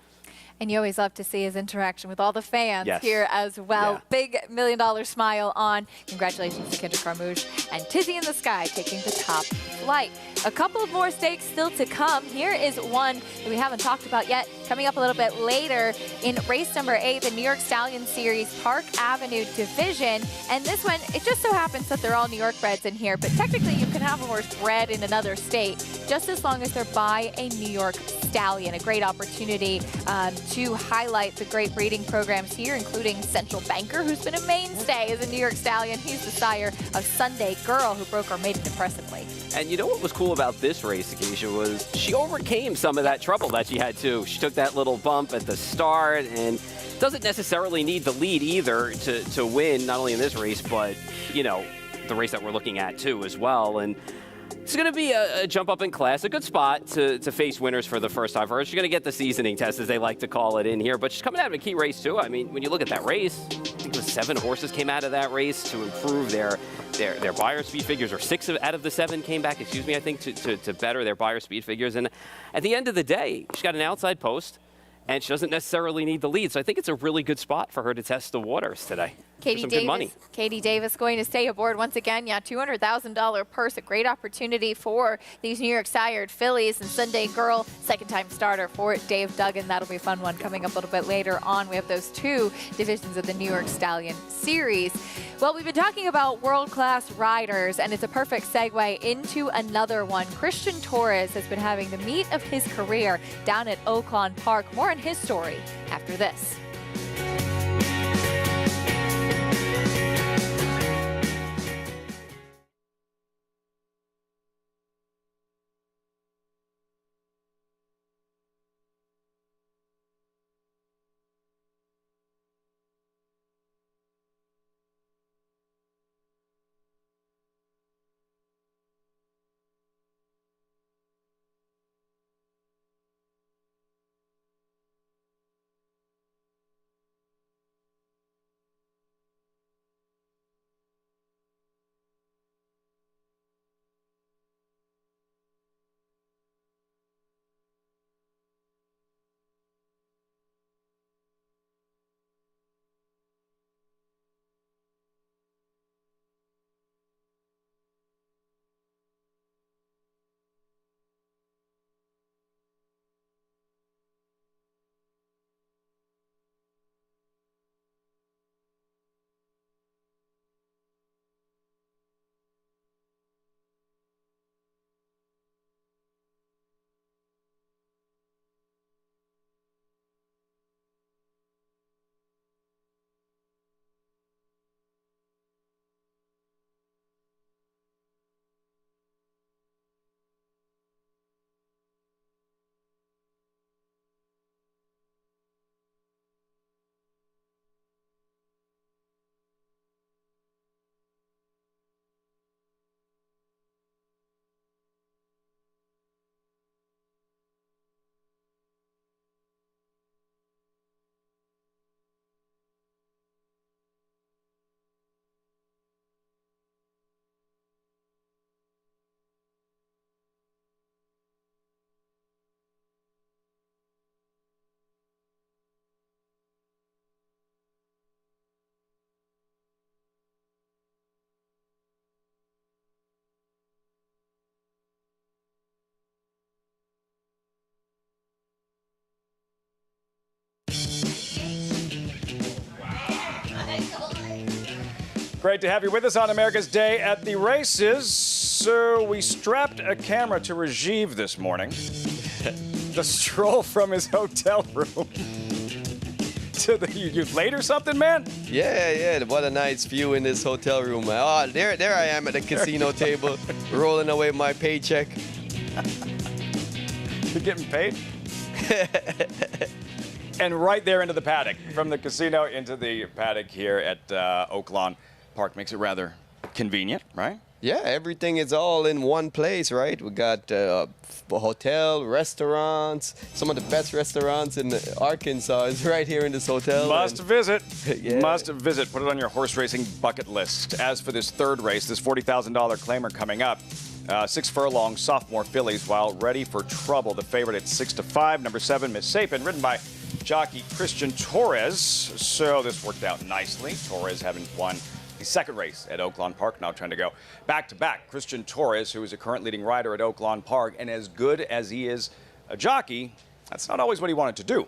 [SPEAKER 5] And you always love to see his interaction with all the fans
[SPEAKER 6] Yes.
[SPEAKER 5] here as well.
[SPEAKER 6] Yeah.
[SPEAKER 5] Big $1 million smile on. Congratulations to Kendrick Carmouche and Tizzy in the Sky taking the top flight. A couple of more stakes still to come. Here is one that we haven't talked about yet. Coming up a little bit later in race number 8, the New York Stallion Series Park Avenue Division. And this one, it just so happens that they're all New York breds in here, but technically you can have a horse bred in another state just as long as they're by a New York stallion. A great opportunity to highlight the great breeding programs here, including Central Banker, who's been a mainstay as a New York stallion. He's the sire of Sunday Girl, who broke our maiden impressively.
[SPEAKER 6] And you know what was cool about this race, Acacia, was she overcame some of that trouble that she had too. She took that little bump at the start and doesn't necessarily need the lead either to win, not only in this race, but, you know, the race that we're looking at too as well. And it's going to be a jump up in class, a good spot to face winners for the first time for her. She's going to get the seasoning test, as they like to call it, in here. But she's coming out of a key race, too. I mean, when you look at that race, I think it was 7 horses came out of that race to improve their buyer speed figures, or 6 out of the 7 came back, excuse me, I think, to better their buyer speed figures. And at the end of the day, she's got an outside post, and she doesn't necessarily need the lead. So I think it's a really good spot for her to test the waters today.
[SPEAKER 5] Katie
[SPEAKER 6] Some good money.
[SPEAKER 5] Katie Davis going to stay aboard once again. Yeah, $200,000 purse. A great opportunity for these New York sired fillies. And Sunday Girl, second-time starter for Dave Duggan. That'll be a fun one coming up a little bit later on. We have those 2 divisions of the New York Stallion Series. Well, we've been talking about world-class riders, and it's a perfect segue into another one. Christian Torres has been having the meet of his career down at Oaklawn Park. More on his story after this.
[SPEAKER 1] Great to have you with us on America's Day at the Races. So we strapped a camera to Rajiv this morning. The stroll from his hotel room to the... You late or something, man?
[SPEAKER 2] Yeah. What a nice view in this hotel room. Oh, there I am at the casino table, rolling away my paycheck.
[SPEAKER 1] You're getting paid? And right there into the paddock. From the casino into the paddock here at Oaklawn Park. Makes it rather convenient, right?
[SPEAKER 2] Yeah, everything is all in one place, right? We got a hotel, restaurants. Some of the best restaurants in Arkansas is right here in this hotel.
[SPEAKER 1] Must visit.
[SPEAKER 2] Yeah.
[SPEAKER 1] Must visit. Put it on your horse racing bucket list. As for this third race, this $40,000 claimer coming up. 6 furlong sophomore fillies, while ready for trouble. The favorite at 6-5. Number 7, Miss Sapin, ridden by jockey Christian Torres. So this worked out nicely. Torres having won the second race at Oaklawn Park, now trying to go back-to-back. Christian Torres, who is a current leading rider at Oaklawn Park, and as good as he is a jockey, that's not always what he wanted to do.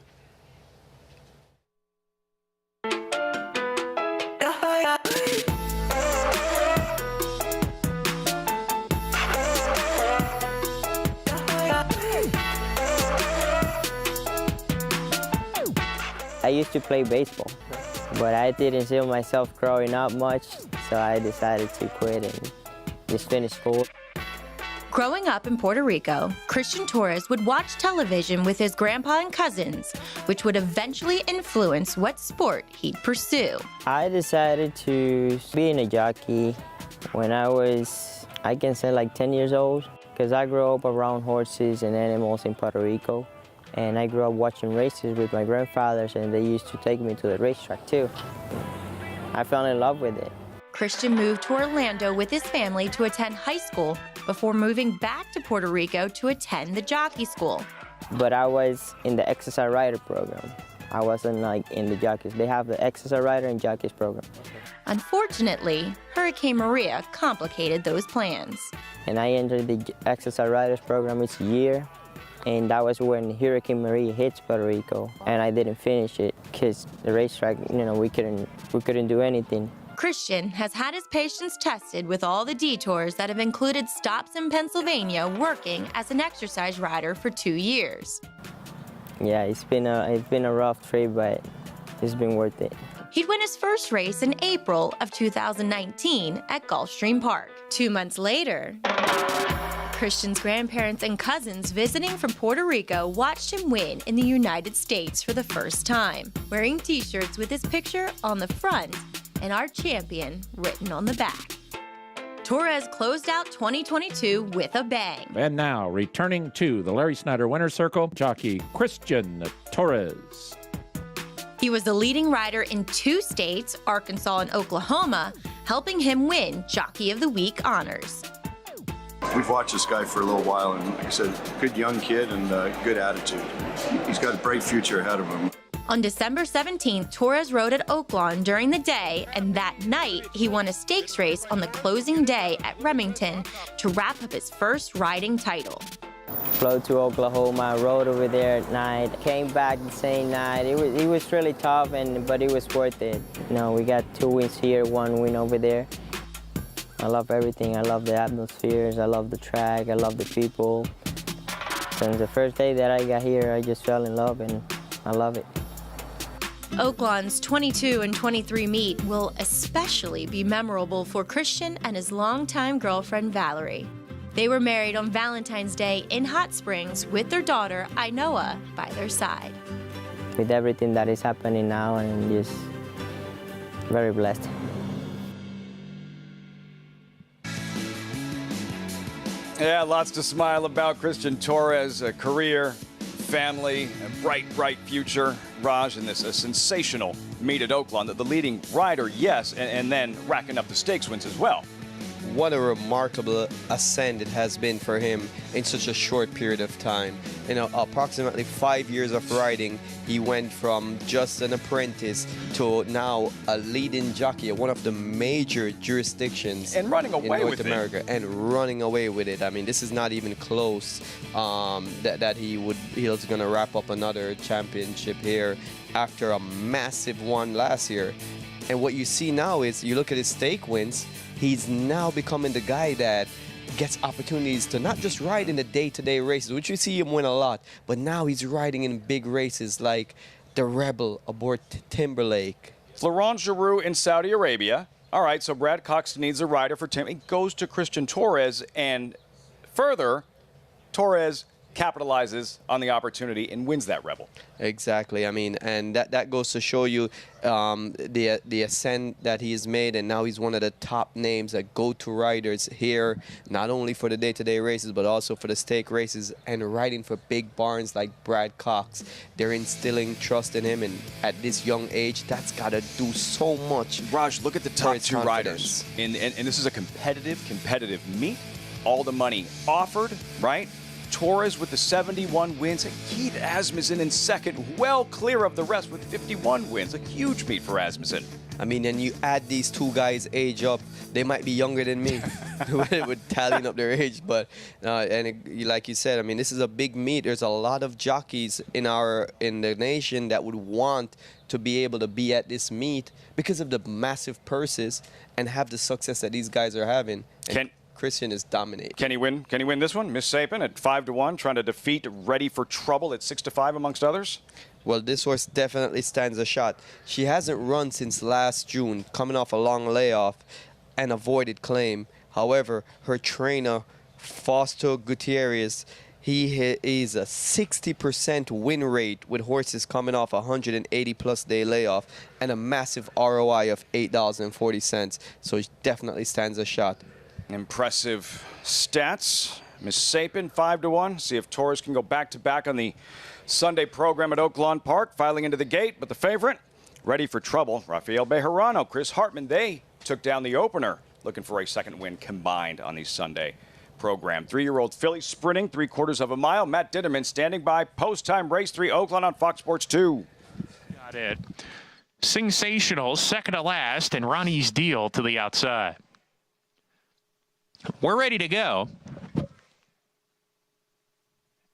[SPEAKER 12] I used to play baseball, but I didn't see myself growing up much, so I decided to quit and just finish school.
[SPEAKER 3] Growing up in Puerto Rico, Christian Torres would watch television with his grandpa and cousins, which would eventually influence what sport he'd pursue.
[SPEAKER 12] I decided to be a jockey when I was, I can say like 10 years old, because I grew up around horses and animals in Puerto Rico. And I grew up watching races with my grandfathers, and they used to take me to the racetrack too. I fell in love with it.
[SPEAKER 3] Christian moved to Orlando with his family to attend high school before moving back to Puerto Rico to attend the jockey school.
[SPEAKER 12] But I was in the exercise rider program. I wasn't like in the jockeys. They have the exercise rider and jockeys program.
[SPEAKER 3] Unfortunately, Hurricane Maria complicated those plans.
[SPEAKER 12] And I entered the exercise riders program each year. And that was when Hurricane Maria hits Puerto Rico, and I didn't finish it because the racetrack, we couldn't do anything.
[SPEAKER 3] Christian has had his patience tested with all the detours that have included stops in Pennsylvania, working as an exercise rider for 2 years.
[SPEAKER 12] Yeah, it's been a rough trip, but it's been worth it.
[SPEAKER 3] He'd win his first race in April of 2019 at Gulfstream Park. 2 months later, Christian's grandparents and cousins visiting from Puerto Rico watched him win in the United States for the first time, wearing t-shirts with his picture on the front and "Our Champion" written on the back. Torres closed out 2022 with a bang.
[SPEAKER 13] And now, returning to the Larry Snyder Winner's Circle, jockey Christian Torres.
[SPEAKER 3] He was the leading rider in 2 states, Arkansas and Oklahoma, helping him win Jockey of the Week honors.
[SPEAKER 22] We've watched this guy for a little while, and like I said, good young kid and good attitude. He's got a bright future ahead of him.
[SPEAKER 3] On December 17th, Torres rode at Oaklawn during the day, and that night he won a stakes race on the closing day at Remington to wrap up his first riding title.
[SPEAKER 12] Flew to Oklahoma, rode over there at night, came back the same night. It was really tough, but it was worth it. We got 2 wins here, 1 win over there. I love everything. I love the atmospheres. I love the track. I love the people. Since the first day that I got here, I just fell in love, and I love it.
[SPEAKER 3] Oaklawn's 22 and 23 meet will especially be memorable for Christian and his longtime girlfriend, Valerie. They were married on Valentine's Day in Hot Springs with their daughter, Ainoa, by their side.
[SPEAKER 12] With everything that is happening now, I'm just very blessed.
[SPEAKER 1] Yeah, lots to smile about. Christian Torres, a career, family, a bright, bright future. Raj in this a sensational meet at Oaklawn. The leading rider, yes, and then racking up the stakes wins as well.
[SPEAKER 2] What a remarkable ascent it has been for him in such a short period of time. Approximately 5 years of riding, he went from just an apprentice to now a leading jockey at one of the major jurisdictions
[SPEAKER 1] and running away
[SPEAKER 2] in North
[SPEAKER 1] with
[SPEAKER 2] America. And running away with it. I mean, this is not even close that he was going to wrap up another championship here after a massive one last year. And what you see now is, you look at his stake wins, he's now becoming the guy that gets opportunities to not just ride in the day-to-day races, which you see him win a lot, but now he's riding in big races like the Rebel aboard Timberlake.
[SPEAKER 1] Florent Geroux in Saudi Arabia. All right, so Brad Cox needs a rider for Tim. It goes to Christian Torres, and further, Torres capitalizes on the opportunity and wins that Rebel.
[SPEAKER 2] Exactly. I mean, and that goes to show you the ascent that he has made, and now he's one of the top names that go-to riders here, not only for the day-to-day races, but also for the stake races and riding for big barns like Brad Cox. They're instilling trust in him, and at this young age, that's got to do so much.
[SPEAKER 1] Raj, look at the top 2 riders. And this is a competitive meet. All the money offered, right? Torres with the 71 wins, and Keith Asmussen in second, well clear of the rest with 51 wins. A huge meet for Asmussen.
[SPEAKER 2] I mean, and you add these two guys' age up, they might be younger than me with tallying up their age. But like you said, I mean, this is a big meet. There's a lot of jockeys in the nation that would want to be able to be at this meet because of the massive purses and have the success that these guys are having. And Christian is dominating.
[SPEAKER 1] Can he win? Can he win this one? Miss Sapin at 5-1, trying to defeat Ready for Trouble at 6-5, amongst others.
[SPEAKER 2] Well, this horse definitely stands a shot. She hasn't run since last June, coming off a long layoff and avoided claim. However, her trainer, Fausto Gutierrez, he is a 60% win rate with horses coming off a 180-plus day layoff and a massive ROI of $8.40. So it definitely stands a shot.
[SPEAKER 1] Impressive stats. Miss Sapin, 5-1. See if Torres can go back-to-back on the Sunday program at Oaklawn Park, filing into the gate. But the favorite, Ready for Trouble, Rafael Bejarano, Chris Hartman, they took down the opener, looking for a second win combined on the Sunday program. 3-year-old filly sprinting 3/4 of a mile. Matt Ditterman standing by. Post-time race 3 Oaklawn on Fox Sports 2.
[SPEAKER 16] Got it. Sensational, second to last, and Ronnie's Deal to the outside. We're ready to go.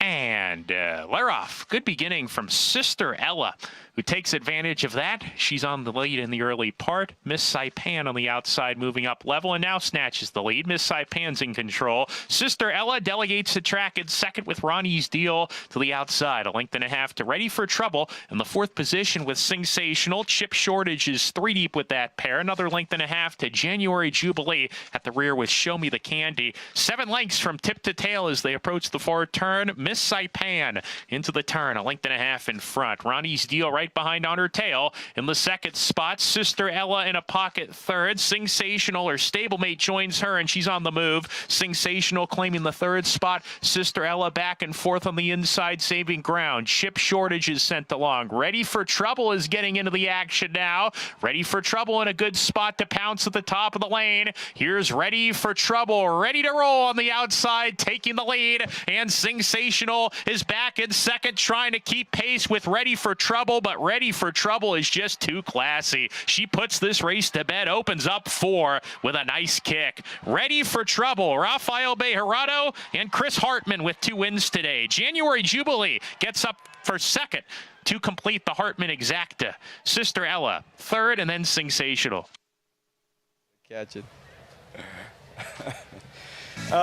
[SPEAKER 16] And they're off. Good beginning from Sister Ella, who takes advantage of that. She's on the lead in the early part. Miss Saipan on the outside moving up level and now snatches the lead. Miss Saipan's in control. Sister Ella delegates the track in second with Ronnie's Deal to the outside. 1.5 lengths to Ready for Trouble in the 4th position with Sensational. Chip Shortage is 3 deep with that pair. Another 1.5 lengths to January Jubilee at the rear with Show Me the Candy. 7 lengths from tip to tail as they approach the far turn. Miss Saipan into the turn, 1.5 lengths in front. Ronnie's Deal right behind on her tail. In the second spot, Sister Ella in a pocket third. Sensational, her stablemate, joins her, and she's on the move. Sensational claiming the 3rd spot. Sister Ella back and forth on the inside, saving ground. Chip Shortage is sent along. Ready for Trouble is getting into the action now. Ready for Trouble in a good spot to pounce at the top of the lane. Here's Ready for Trouble, ready to roll on the outside, taking the lead, and Sensational is back in second, trying to keep pace with Ready for Trouble, but Ready for Trouble is just too classy. She puts this race to bed, opens up 4 with a nice kick. Ready for Trouble, Rafael Bejarano and Chris Hartman with 2 wins today. January Jubilee gets up for second to complete the Hartman Exacta. Sister Ella, 3rd, and then Sensational.
[SPEAKER 2] Catch it.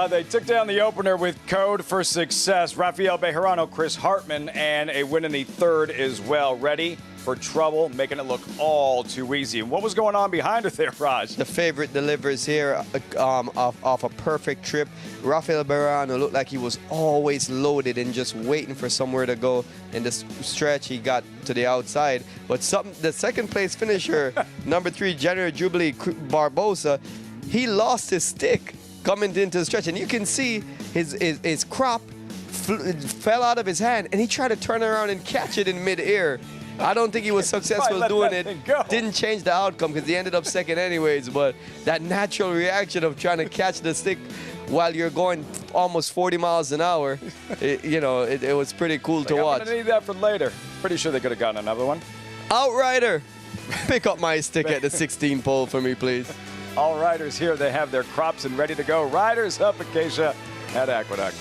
[SPEAKER 1] They took down the opener with Code for Success. Rafael Bejarano, Chris Hartman, and a win in the 3rd as well. Ready for Trouble, making it look all too easy. And what was going on behind her there, Raj?
[SPEAKER 2] The favorite delivers here off a perfect trip. Rafael Bejarano looked like he was always loaded and just waiting for somewhere to go. In the stretch, he got to the outside. But the second place finisher, number 3, January Jubilee Barbosa, he lost his stick coming into the stretch, and you can see his crop fell out of his hand, and he tried to turn around and catch it in midair. I don't think he was successful doing it. Didn't change the outcome because he ended up second anyways, but that natural reaction of trying to catch the stick while you're going almost 40 miles an hour, it was pretty cool to watch.
[SPEAKER 1] I'm going to need that for later. Pretty sure they could have gotten another one.
[SPEAKER 2] Outrider, pick up my stick at the 16 pole for me, please.
[SPEAKER 1] All riders here, they have their crops and ready to go. Riders up Acacia at Aqueduct.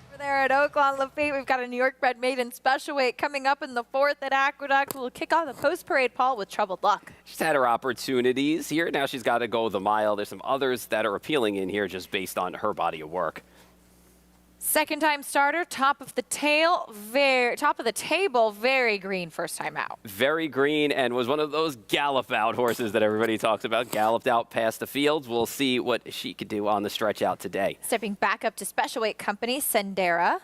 [SPEAKER 5] Over there at Oaklawn Lafayette, we've got a New York bred maiden special weight coming up in the 4th at Aqueduct. We'll kick off the post-parade, Paul, with Troubled Luck.
[SPEAKER 6] She's had her opportunities here. Now she's got to go the mile. There's some others that are appealing in here just based on her body of work.
[SPEAKER 5] Second-time starter, top of the table, very green first time out.
[SPEAKER 6] Very green, and was one of those gallop out horses that everybody talks about. Galloped out past the fields. We'll see what she could do on the stretch out today.
[SPEAKER 5] Stepping back up to special weight company, Sendera.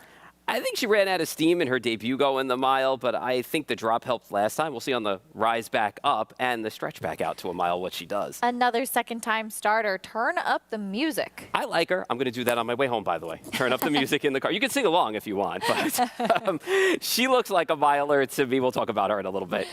[SPEAKER 6] I think she ran out of steam in her debut go in the mile, but I think the drop helped last time. We'll see on the rise back up and the stretch back out to a mile what she does.
[SPEAKER 5] Another second-time starter. Turn up the music.
[SPEAKER 6] I like her. I'm going to do that on my way home, by the way. Turn up the music in the car. You can sing along if you want, but she looks like a miler to me. We'll talk about her in a little bit.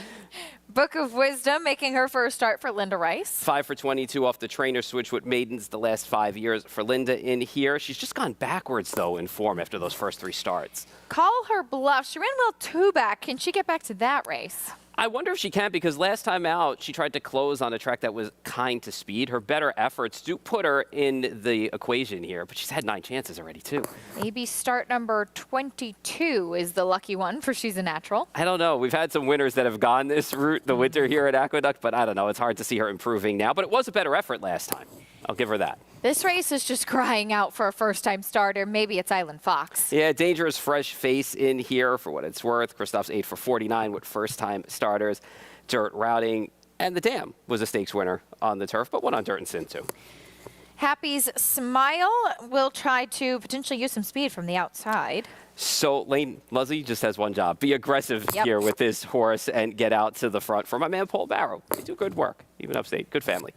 [SPEAKER 5] Book of Wisdom making her first start for Linda Rice.
[SPEAKER 6] 5 for 22 off the trainer switch with maidens the last 5 years for Linda in here. She's just gone backwards, though, in form after those first 3 starts.
[SPEAKER 5] Call her bluff. She ran well 2 back. Can she get back to that race?
[SPEAKER 6] I wonder if she can, because last time out, she tried to close on a track that was kind to speed. Her better efforts do put her in the equation here, but she's had 9 chances already, too.
[SPEAKER 5] Maybe start number 22 is the lucky one for She's a Natural.
[SPEAKER 6] I don't know. We've had some winners that have gone this route the winter here at Aqueduct, but I don't know. It's hard to see her improving now, but it was a better effort last time. I'll give her that.
[SPEAKER 5] This race is just crying out for a first-time starter. Maybe it's Island Fox.
[SPEAKER 6] Yeah, dangerous fresh face in here for what it's worth. Christoph's 8 for 49 with first-time starters. Dirt routing, and the Dam was a stakes winner on the turf, but one on dirt and sin, too.
[SPEAKER 5] Happy's Smile will try to potentially use some speed from the outside.
[SPEAKER 6] So Lane Luzzy just has one job. Be aggressive here with this horse and get out to the front for my man Paul Barrow. They do good work, even upstate. Good family.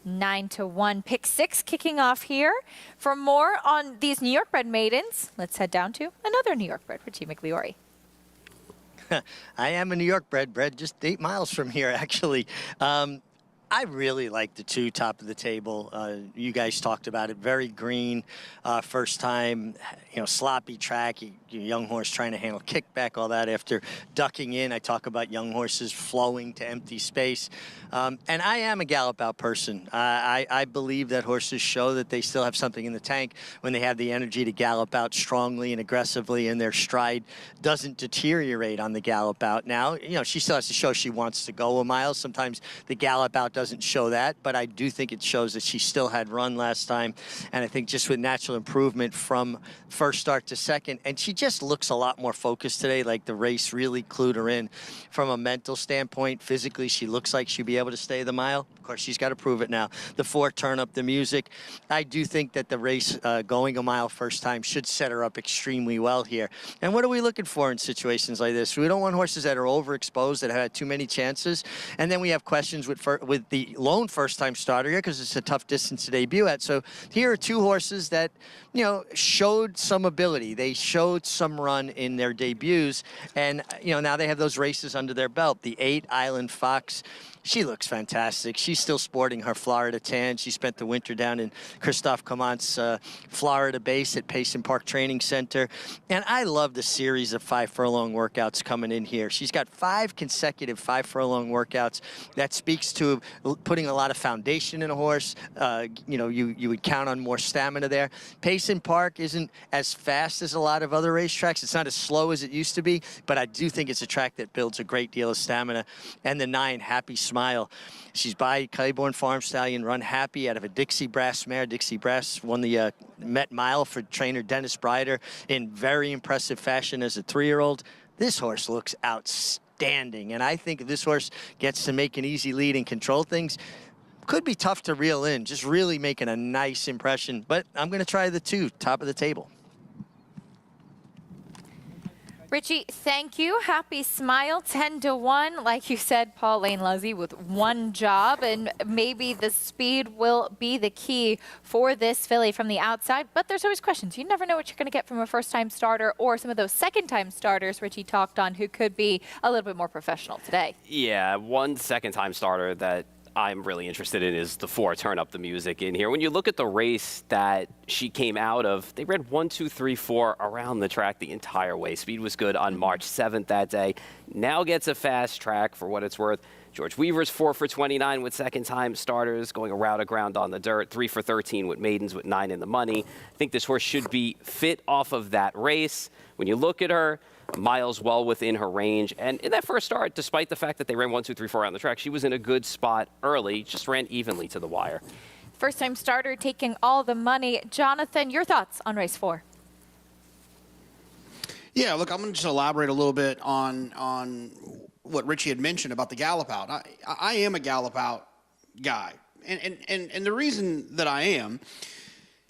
[SPEAKER 5] 9-1. Pick 6 kicking off here. For more on these New York bred maidens, let's head down to another New York bred, Richie McLeory.
[SPEAKER 8] I am a New York bred just 8 miles from here, actually. I really like the 2 top of the table. You guys talked about it. Very green, first time, sloppy track. Young horse trying to handle kickback, all that after ducking in. I talk about young horses flowing to empty space. And I am a gallop out person. I believe that horses show that they still have something in the tank when they have the energy to gallop out strongly and aggressively, and their stride doesn't deteriorate on the gallop out. Now, she still has to show she wants to go a mile. Sometimes the gallop out doesn't show that, but I do think it shows that she still had run last time. And I think just with natural improvement from first start to second, and she just looks a lot more focused today, like the race really clued her in from a mental standpoint. Physically, she looks like she'll be able to stay the mile. Of course, she's got to prove it now. The 4, turn up the music. I do think that the race going a mile first time should set her up extremely well here. And what are we looking for in situations like this? We don't want horses that are overexposed, that have had too many chances. And then we have questions with the lone first-time starter here, because it's a tough distance to debut at. So here are 2 horses that, showed some ability. They showed some run in their debuts. And, now they have those races under their belt. The 8, Island Fox, she looks fantastic. She's still sporting her Florida tan. She spent the winter down in Christophe Comant's Florida base at Payson Park Training Center. And I love the series of 5 furlong workouts coming in here. She's got 5 consecutive 5 furlong workouts. That speaks to putting a lot of foundation in a horse. You would count on more stamina there. Payson Park isn't as fast as a lot of other racetracks. It's not as slow as it used to be, but I do think it's a track that builds a great deal of stamina. And the 9, Happy Smile. She's by Claiborne Farm Stallion, run Happy out of a Dixie Brass mare. Dixie Brass won the Met Mile for trainer Dennis Bryder in very impressive fashion as a 3-year-old. This horse looks outstanding, and I think if this horse gets to make an easy lead and control things, could be tough to reel in, just really making a nice impression. But I'm going to try the 2, top of the table.
[SPEAKER 5] Richie, thank you. Happy Smile, 10-1. Like you said, Paul Lane Luzzy with 1 job, and maybe the speed will be the key for this filly from the outside. But there's always questions. You never know what you're going to get from a first-time starter or some of those second-time starters Richie talked on who could be a little bit more professional today.
[SPEAKER 6] Yeah, one second-time starter that I'm really interested in is the 4, turn up the music in here. When you look at the race that she came out of, they ran 1, 2, 3, 4 around the track the entire way. Speed was good on March 7th that day. Now gets a fast track for what it's worth. George Weaver's 4 for 29 with second-time starters, going a route of ground on the dirt. 3 for 13 with maidens with 9 in the money. I think this horse should be fit off of that race. When you look at her, miles well within her range. And in that first start, despite the fact that they ran 1, 2, 3, 4 on the track, she was in a good spot early, just ran evenly to the wire.
[SPEAKER 5] First-time starter taking all the money. Jonathan, your thoughts on race 4?
[SPEAKER 9] Yeah, look, I'm going to just elaborate a little bit on what Richie had mentioned about the gallop out. I am a gallop out guy. And the reason that I am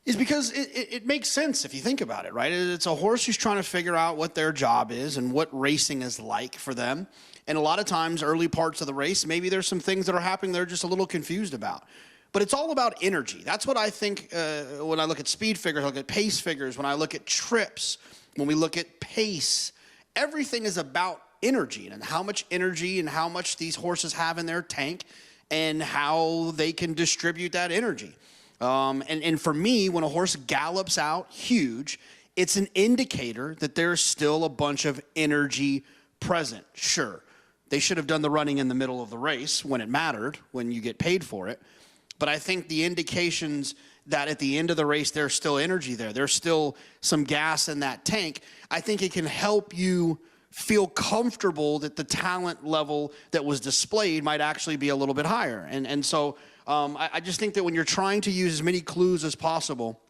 [SPEAKER 9] is because it makes sense if you think about it, right? It's a horse who's trying to figure out what their job is and what racing is like for them. And a lot of times, early parts of the race, maybe there's some things that are happening they're just a little confused about. But it's all about energy. That's what I think when I look at speed figures, I look at pace figures, when I look at trips, when we look at pace, everything is about energy and how much energy and how much these horses have in their tank and how they can distribute that energy. And for me, when a horse gallops out huge, it's an indicator that there's still a bunch of energy present. Sure, they should have done the running in the middle of the race when it mattered, when you get paid for it. But I think the indications that at the end of the race, there's still energy there. There's still some gas in that tank. I think it can help you feel comfortable that the talent level that was displayed might actually be a little bit higher. And so I just think that when you're trying to use as many clues as possible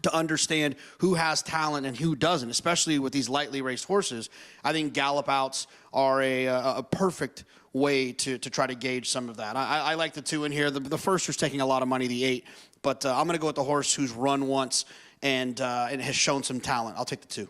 [SPEAKER 9] to understand who has talent and who doesn't, especially with these lightly raced horses, I think gallop outs are a perfect way to try to gauge some of that. I like the 2 in here. The first was taking a lot of money, the 8, but I'm going to go with the horse who's run once and has shown some talent. I'll take the 2.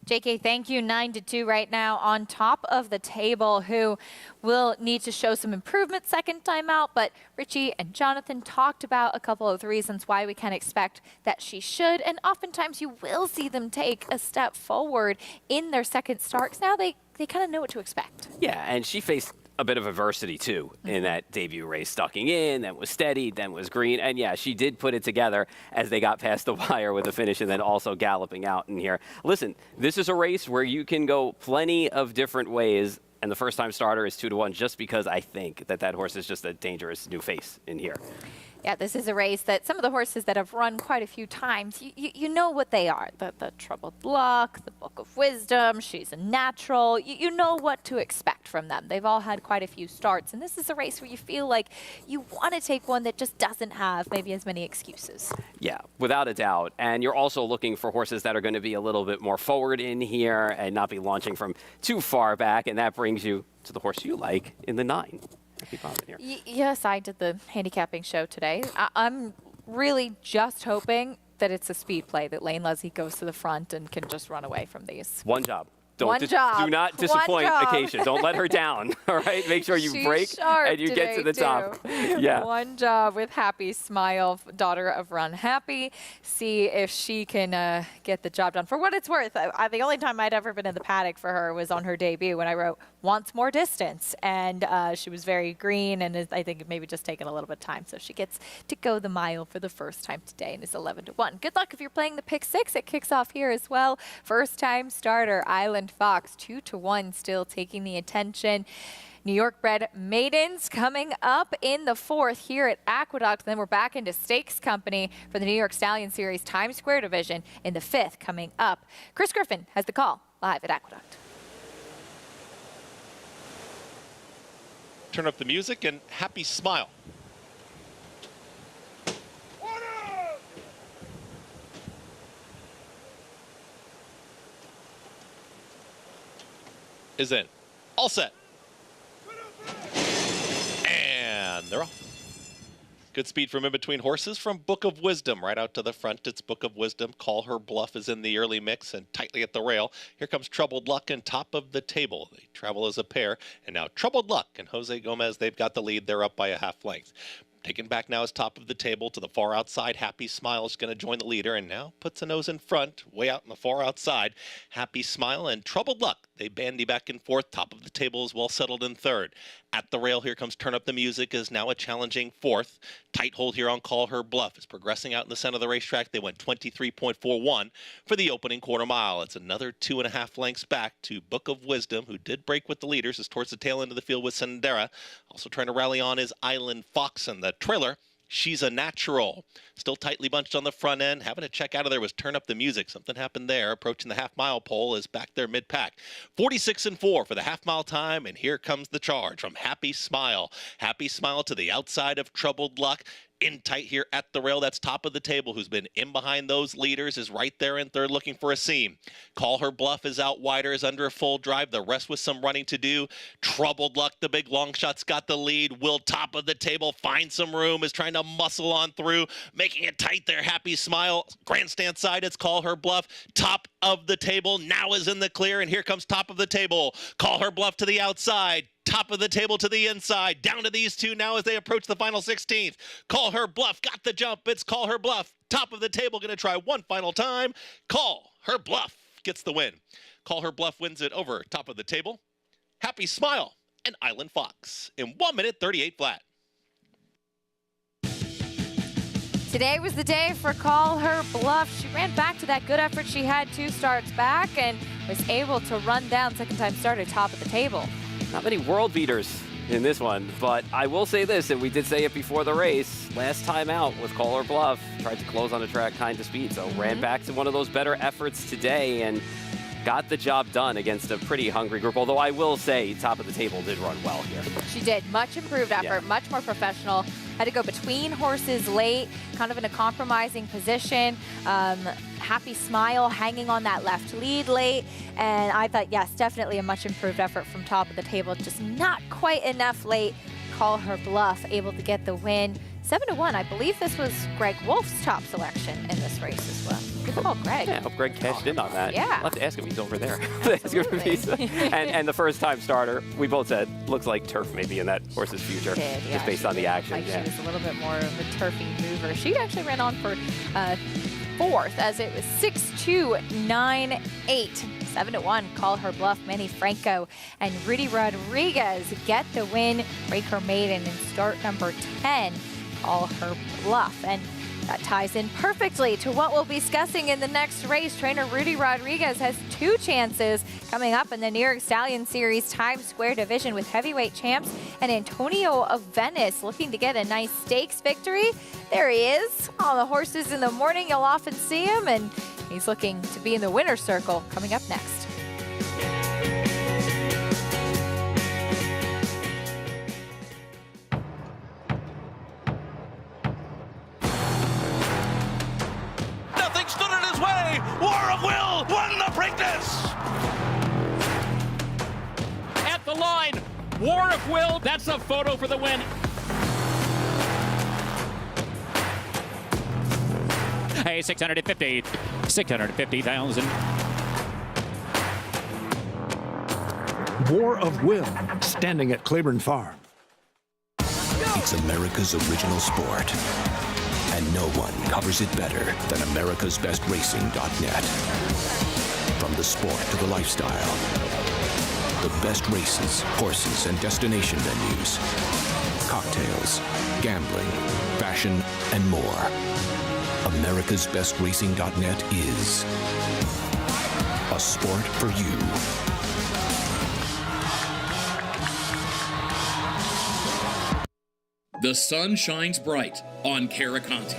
[SPEAKER 5] JK, thank you. 9-2 right now on top of the table, who will need to show some improvement second time out. But Richie and Jonathan talked about a couple of the reasons why we can expect that she should. And oftentimes you will see them take a step forward in their second starts. Now they kind of know what to expect.
[SPEAKER 6] Yeah, and she faced a bit of adversity, too, in that debut race, ducking in, then was steady, then was green. And, yeah, she did put it together as they got past the wire with the finish and then also galloping out in here. Listen, this is a race where you can go plenty of different ways, and the first-time starter is 2-1 just because I think that horse is just a dangerous new face in here.
[SPEAKER 5] Yeah, this is a race that some of the horses that have run quite a few times, you know what they are. The Troubled Luck, the Book of Wisdom, She's a Natural. You know what to expect from them. They've all had quite a few starts, and this is a race where you feel like you want to take one that just doesn't have maybe as many excuses.
[SPEAKER 6] Yeah, without a doubt. And you're also looking for horses that are going to be a little bit more forward in here and not be launching from too far back, and that brings you to the horse you like in the 9.
[SPEAKER 5] Yes, I did the handicapping show today. I'm really just hoping that it's a speed play, that Lane Leslie goes to the front and can just run away from these.
[SPEAKER 6] One job.
[SPEAKER 5] Do
[SPEAKER 6] not disappoint Acacia. Don't let her down. All right, make sure you
[SPEAKER 5] She's
[SPEAKER 6] break and you get to the top. Yeah.
[SPEAKER 5] One job with Happy Smile, daughter of Run Happy. See if she can get the job done. For what it's worth, the only time I'd ever been in the paddock for her was on her debut when I wrote "Wants More Distance," and she was very green, and I think maybe just taking a little bit of time. So she gets to go the mile for the first time today, and is 11-1. Good luck if you're playing the pick 6. It kicks off here as well. First time starter Island Fox, 2-1, still taking the attention. New York bred maidens coming up in the 4th here at Aqueduct. Then we're back into stakes company for the New York Stallion Series Times Square division in the 5th coming up. Chris Griffin has the call live at Aqueduct.
[SPEAKER 10] Turn up the music and Happy Smile. Is in. All set. And they're off. Good speed from in between horses from Book of Wisdom. Right out to the front, it's Book of Wisdom. Call Her Bluff is in the early mix and tightly at the rail. Here comes Troubled Luck and top of the table. They travel as a pair. And now Troubled Luck and Jose Gomez, they've got the lead. They're up by a half length. Taken back now is top of the table to the far outside. Happy Smile is going to join the leader and now puts a nose in front, way out in the far outside. Happy Smile and Troubled Luck. They bandy back and forth. Top of the table is well settled in 3rd. At the rail, here comes Turn Up the Music, is now a challenging 4th. Tight hold here on Call Her Bluff is progressing out in the center of the racetrack. They went 23.41 for the opening quarter mile. It's another 2.5 lengths back to Book of Wisdom, who did break with the leaders, is towards the tail end of the field with Sendera. Also trying to rally on is Island Fox, and the trailer, She's a Natural. Still tightly bunched on the front end. Having to check out of there was Turn Up the Music. Something happened there. Approaching the half-mile pole is back there mid-pack. 46-4 for the half-mile time, and here comes the charge from Happy Smile. Happy Smile to the outside of Troubled Luck. In tight here at the rail, that's top of the table, who's been in behind those leaders, is right there in 3rd looking for a seam. Call Her Bluff is out wider, is under a full drive. The rest with some running to do. Troubled Luck, the big long shot's got the lead. Will top of the table find some room, is trying to muscle on through, making it tight there. Happy Smile, grandstand side, it's Call Her Bluff. Top of the table now is in the clear, and here comes top of the table. Call Her Bluff to the outside. Top of the table to the inside. Down to these two now as they approach the final 16th. Call Her Bluff got the jump. It's Call Her Bluff. Top of the table going to try one final time. Call Her Bluff gets the win. Call Her Bluff wins it over Top of the Table, Happy Smile, and Island Fox in 1 minute 38 flat.
[SPEAKER 5] Today was the day for Call Her Bluff. She ran back to that good effort she had 2 starts back and was able to run down second-time starter top of the table.
[SPEAKER 6] Not many world beaters in this one, but I will say this, and we did say it before the race, last time out with Call Her Bluff, tried to close on the track kind of speed, so ran back to one of those better efforts today and got the job done against a pretty hungry group, although I will say Top of the Table did run well here.
[SPEAKER 5] She did. Much improved effort, much more professional. Had to go between horses late, kind of in a compromising position. Happy Smile hanging on that left lead late. And I thought, yes, definitely a much improved effort from Top of the Table. Just not quite enough late. Call Her Bluff, able to get the win. 7-1. I believe this was Greg Wolf's top selection in this race as well. Good call, Greg.
[SPEAKER 6] Yeah, I hope Greg cashed in on that.
[SPEAKER 5] Yeah.
[SPEAKER 6] I'll have to ask him. He's over there. and the first-time starter, we both said, looks like turf maybe in that horse's future, just based on the action.
[SPEAKER 5] Like she was a little bit more of a turfy mover. She actually ran on for 4th as it was 6-2-9-8. 7-1, Call Her Bluff. Manny Franco and Rudy Rodriguez get the win. Break Her Maiden in start number 10. Call Her Bluff. And that ties in perfectly to what we'll be discussing in the next race. Trainer Rudy Rodriguez has 2 chances coming up in the New York Stallion Series Times Square Division with heavyweight champs and Antonio of Venice looking to get a nice stakes victory. There he is on the horses in the morning. You'll often see him, and he's looking to be in the winner's circle coming up next.
[SPEAKER 7] War of Will won the Preakness!
[SPEAKER 4] At the line, War of Will, that's a photo for the win. Hey, 650,000.
[SPEAKER 15] War of Will, standing at Claiborne Farm.
[SPEAKER 20] It's America's original sport. And no one covers it better than America'sBestRacing.net. From the sport to the lifestyle, the best races, horses, and destination venues, cocktails, gambling, fashion, and more. America'sBestRacing.net is a sport for you.
[SPEAKER 4] The sun shines bright on Caraconte.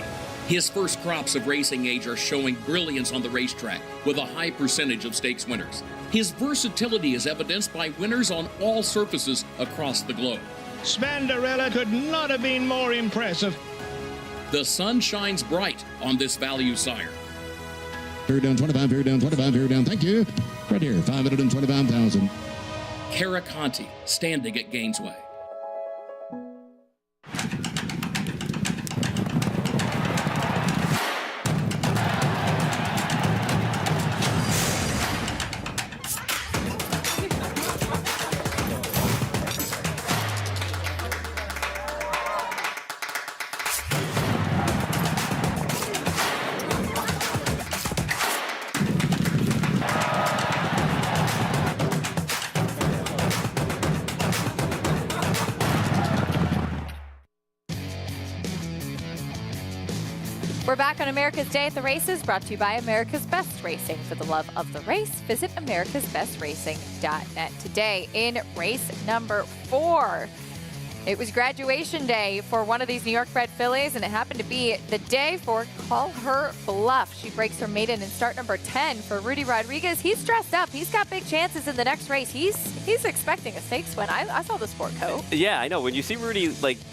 [SPEAKER 4] His first crops of racing age are showing brilliance on the racetrack with a high percentage of stakes winners. His versatility is evidenced by winners on all surfaces across the globe.
[SPEAKER 15] Spandarella could not have been more impressive.
[SPEAKER 4] The sun shines bright on this value sire.
[SPEAKER 15] Fair down 25, fair down 25, fair down. Thank you. Right here, 525,000.
[SPEAKER 4] Caraconte, standing at Gainesway.
[SPEAKER 5] We're back on America's Day at the Races, brought to you by America's Best Racing. For the love of the race, visit americasbestracing.net. Today in race number 4. It was graduation day for one of these New York bred fillies, and it happened to be the day for Call Her Bluff. She breaks her maiden in start number 10 for Rudy Rodriguez. He's dressed up. He's got big chances in the next race. He's expecting a stakes win. I saw the sport coat.
[SPEAKER 6] Yeah, I know. When you see Rudy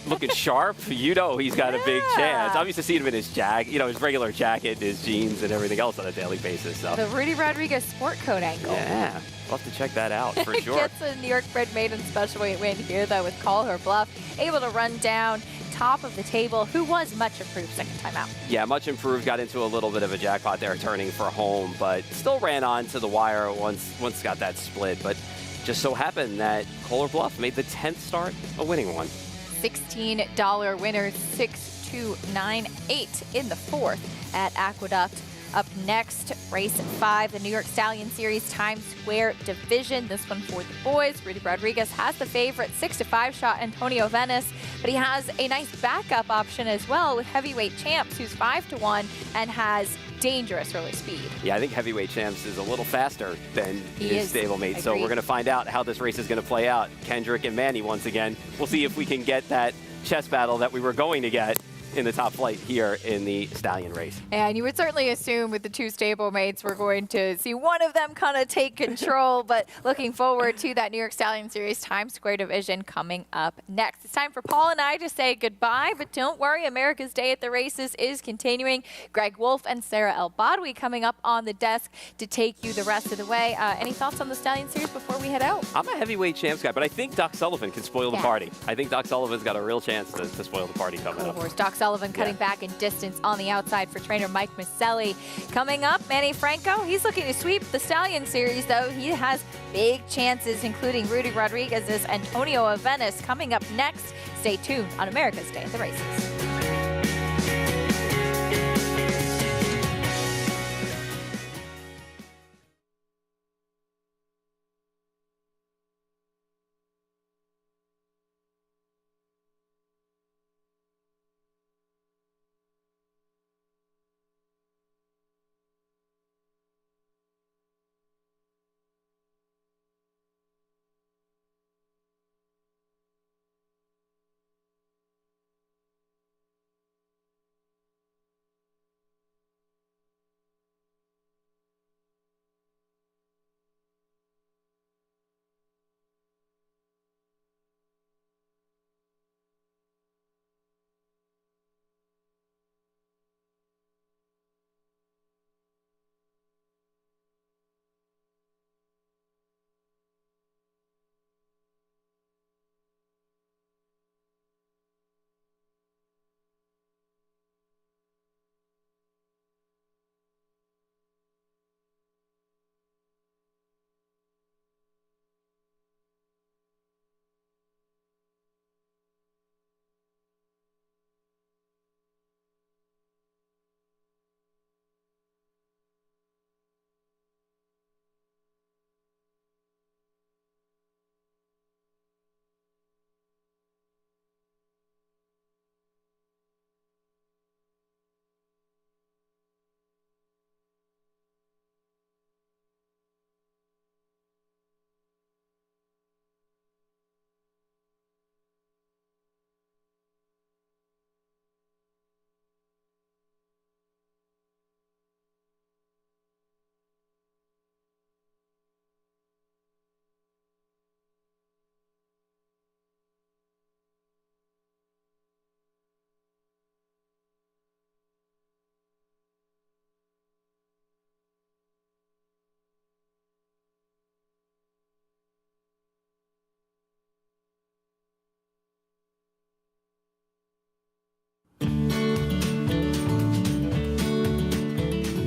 [SPEAKER 6] looking sharp, you know he's got a big chance. I'm used to seeing him in his his regular jacket, his jeans, and everything else on a daily basis. So.
[SPEAKER 5] The Rudy Rodriguez sport coat angle.
[SPEAKER 6] Yeah. We'll have to check that out for sure.
[SPEAKER 5] Gets a New York bred maiden special weight win here, though, with Call Her Bluff. Able to run down Top of the Table, who was much improved second time out.
[SPEAKER 6] Yeah, much improved. Got into a little bit of a jackpot there, turning for home, but still ran on to the wire once got that split. But just so happened that Call Her Bluff made the 10th start a winning one.
[SPEAKER 5] $16 winner, 6-2-9-8 in the 4th at Aqueduct. Up next, race 5, the New York Stallion Series Times Square Division. This one for the boys. Rudy Rodriguez has the favorite 6-5 shot, Antonio Venice, but he has a nice backup option as well with Heavyweight Champs, who's 5-1 and has dangerous early speed.
[SPEAKER 6] Yeah, I think Heavyweight Champs is a little faster than his stablemate,
[SPEAKER 5] Agreed.
[SPEAKER 6] so we're going to find out how this race is going to play out. Kendrick and Manny once again. We'll see if we can get that chess battle that we were going to get in the top flight here in the Stallion race.
[SPEAKER 5] And you would certainly assume with the two stablemates, we're going to see one of them kind of take control, but looking forward to that New York Stallion Series Times Square Division coming up next. It's time for Paul and I to say goodbye, but don't worry, America's Day at the Races is continuing. Greg Wolf and Sarah El-Badwi coming up on the desk to take you the rest of the way. Any thoughts on the Stallion Series before we head out?
[SPEAKER 6] I'm a Heavyweight Champs guy, but I think Doc Sullivan can spoil the party. I think Doc Sullivan's got a real chance to spoil the party coming up.
[SPEAKER 5] Doc Sullivan cutting back in distance on the outside for trainer Mike Maselli. Coming up, Manny Franco, he's looking to sweep the Stallion Series, though. He has big chances, including Rudy Rodriguez's Antonio Venice coming up next. Stay tuned on America's Day at the Races.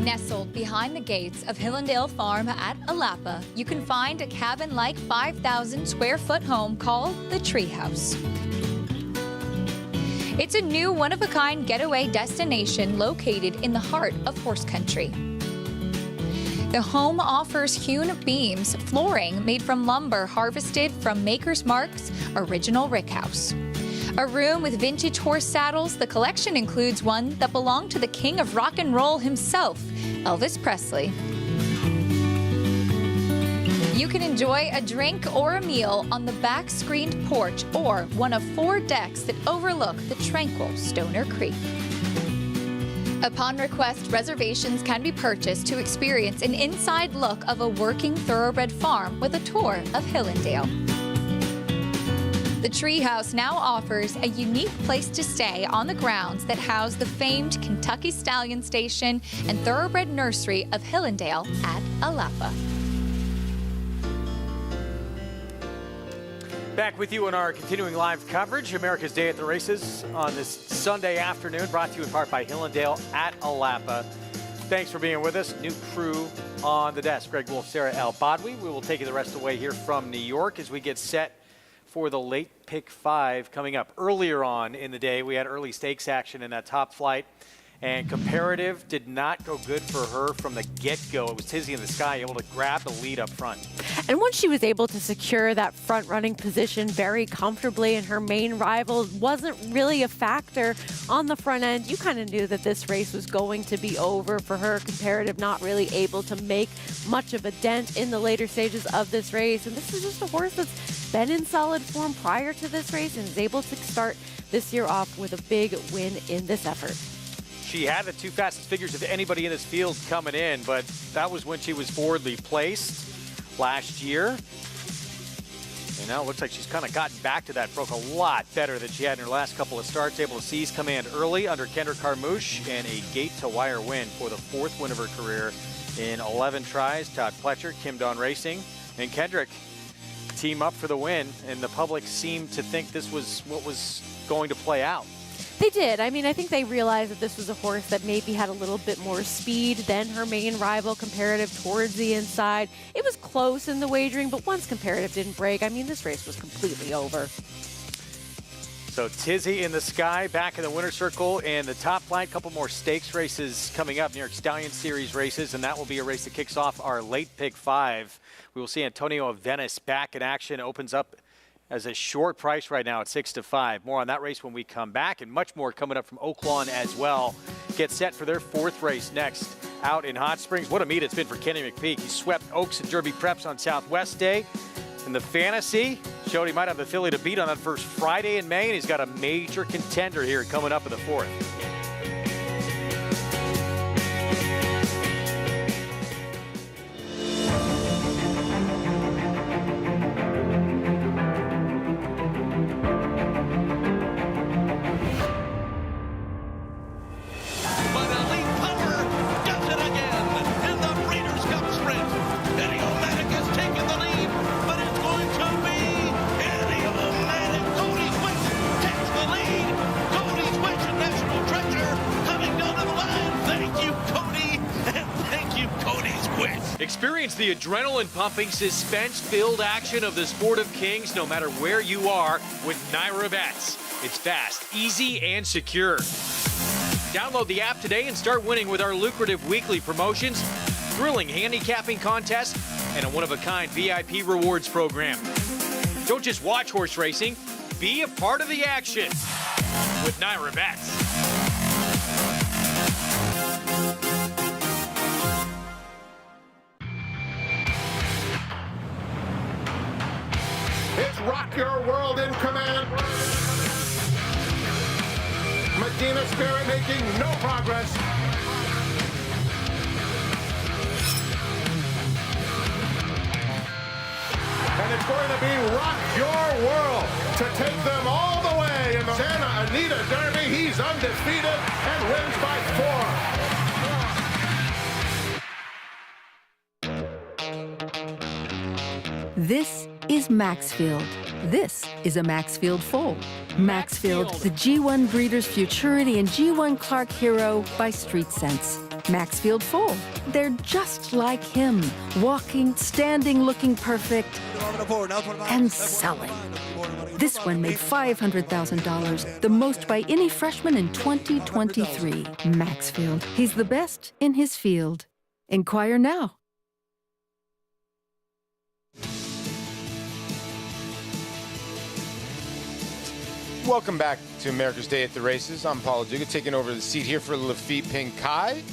[SPEAKER 5] Nestled behind the gates of Hillendale Farm at Alapa, you can find a cabin-like 5,000 square foot home called the Treehouse. It's a new one-of-a-kind getaway destination located in the heart of horse country. The home offers hewn beams, flooring made from lumber harvested from Maker's Mark's original rickhouse. A room with vintage horse saddles, the collection includes one that belonged to the king of rock and roll himself, Elvis Presley. You can enjoy a drink or a meal on the back screened porch or one of 4 decks that overlook the tranquil Stoner Creek. Upon request, reservations can be purchased to experience an inside look of a working thoroughbred farm with a tour of Hillendale. The Treehouse now offers a unique place to stay on the grounds that house the famed Kentucky Stallion Station and Thoroughbred Nursery of Hillendale at Alapa.
[SPEAKER 11] Back with you on our continuing live coverage, America's Day at the Races on this Sunday afternoon, brought to you in part by Hillendale at Alapa. Thanks for being with us. New crew on the desk, Greg Wolf, Sarah El-Badwi. We will take you the rest of the way here from New York as we get set for the late pick 5 coming up. Earlier on in the day, we had early stakes action in that top flight And Comparative did not go good for her from the get-go. It was Tizzy in the Sky able to grab the lead up front.
[SPEAKER 14] And once she was able to secure that front-running position very comfortably and her main rival wasn't really a factor on the front end, you kind of knew that this race was going to be over for her. Comparative not really able to make much of a dent in the later stages of this race. And this is just a horse that's been in solid form prior to this race and is able to start this year off with a big win in this effort.
[SPEAKER 11] She had the 2 fastest figures of anybody in this field coming in, but that was when she was forwardly placed last year. And now it looks like she's kind of gotten back to that, broke a lot better than she had in her last couple of starts, able to seize command early under Kendrick Carmouche and a gate-to-wire win for the 4th win of her career in 11 tries. Todd Pletcher, Kim Dawn Racing, and Kendrick team up for the win, and the public seemed to think this was what was going to play out.
[SPEAKER 14] They did. I mean, I think they realized that this was a horse that maybe had a little bit more speed than her main rival, Comparative, towards the inside. It was close in the wagering, but once Comparative didn't break, I mean, this race was completely over.
[SPEAKER 11] So Tizzy in the Sky back in the winner's circle, and the top flight, couple more stakes races coming up, New York Stallion Series races, and that will be a race that kicks off our late pick 5. We will see Antonio of Venice back in action, opens up as a short price right now at 6-5. More on that race when we come back, and much more coming up from Oaklawn as well. Get set for their 4th race next out in Hot Springs. What a meet it's been for Kenny McPeak. He swept Oaks and Derby Preps on Southwest Day. In the fantasy, showed he might have the filly to beat on that first Friday in May, and he's got a major contender here coming up in the 4th. Experience the adrenaline-pumping, suspense-filled action of the Sport of Kings no matter where you are with Naira Bets. It's fast, easy, and secure. Download the app today and start winning with our lucrative weekly promotions, thrilling handicapping contests, and a one-of-a-kind VIP rewards program. Don't just watch horse racing, be a part of the action with Naira Bets.
[SPEAKER 17] It's Rock Your World in command. Medina Spirit making no progress. And it's going to be Rock Your World to take them all the way in the Santa Anita Derby. He's undefeated and wins by 4.
[SPEAKER 18] This is Maxfield. This is a Maxfield foal. Maxfield, the G1 Breeders' Futurity and G1 Clark Hero by Street Sense. Maxfield foal. They're just like him, walking, standing, looking perfect, and selling. This one made $500,000, the most by any freshman in 2023. Maxfield. He's the best in his field. Inquire now.
[SPEAKER 23] Welcome back to America's Day at the Races. I'm Paul Duga, taking over the seat here for Laffit Pincay.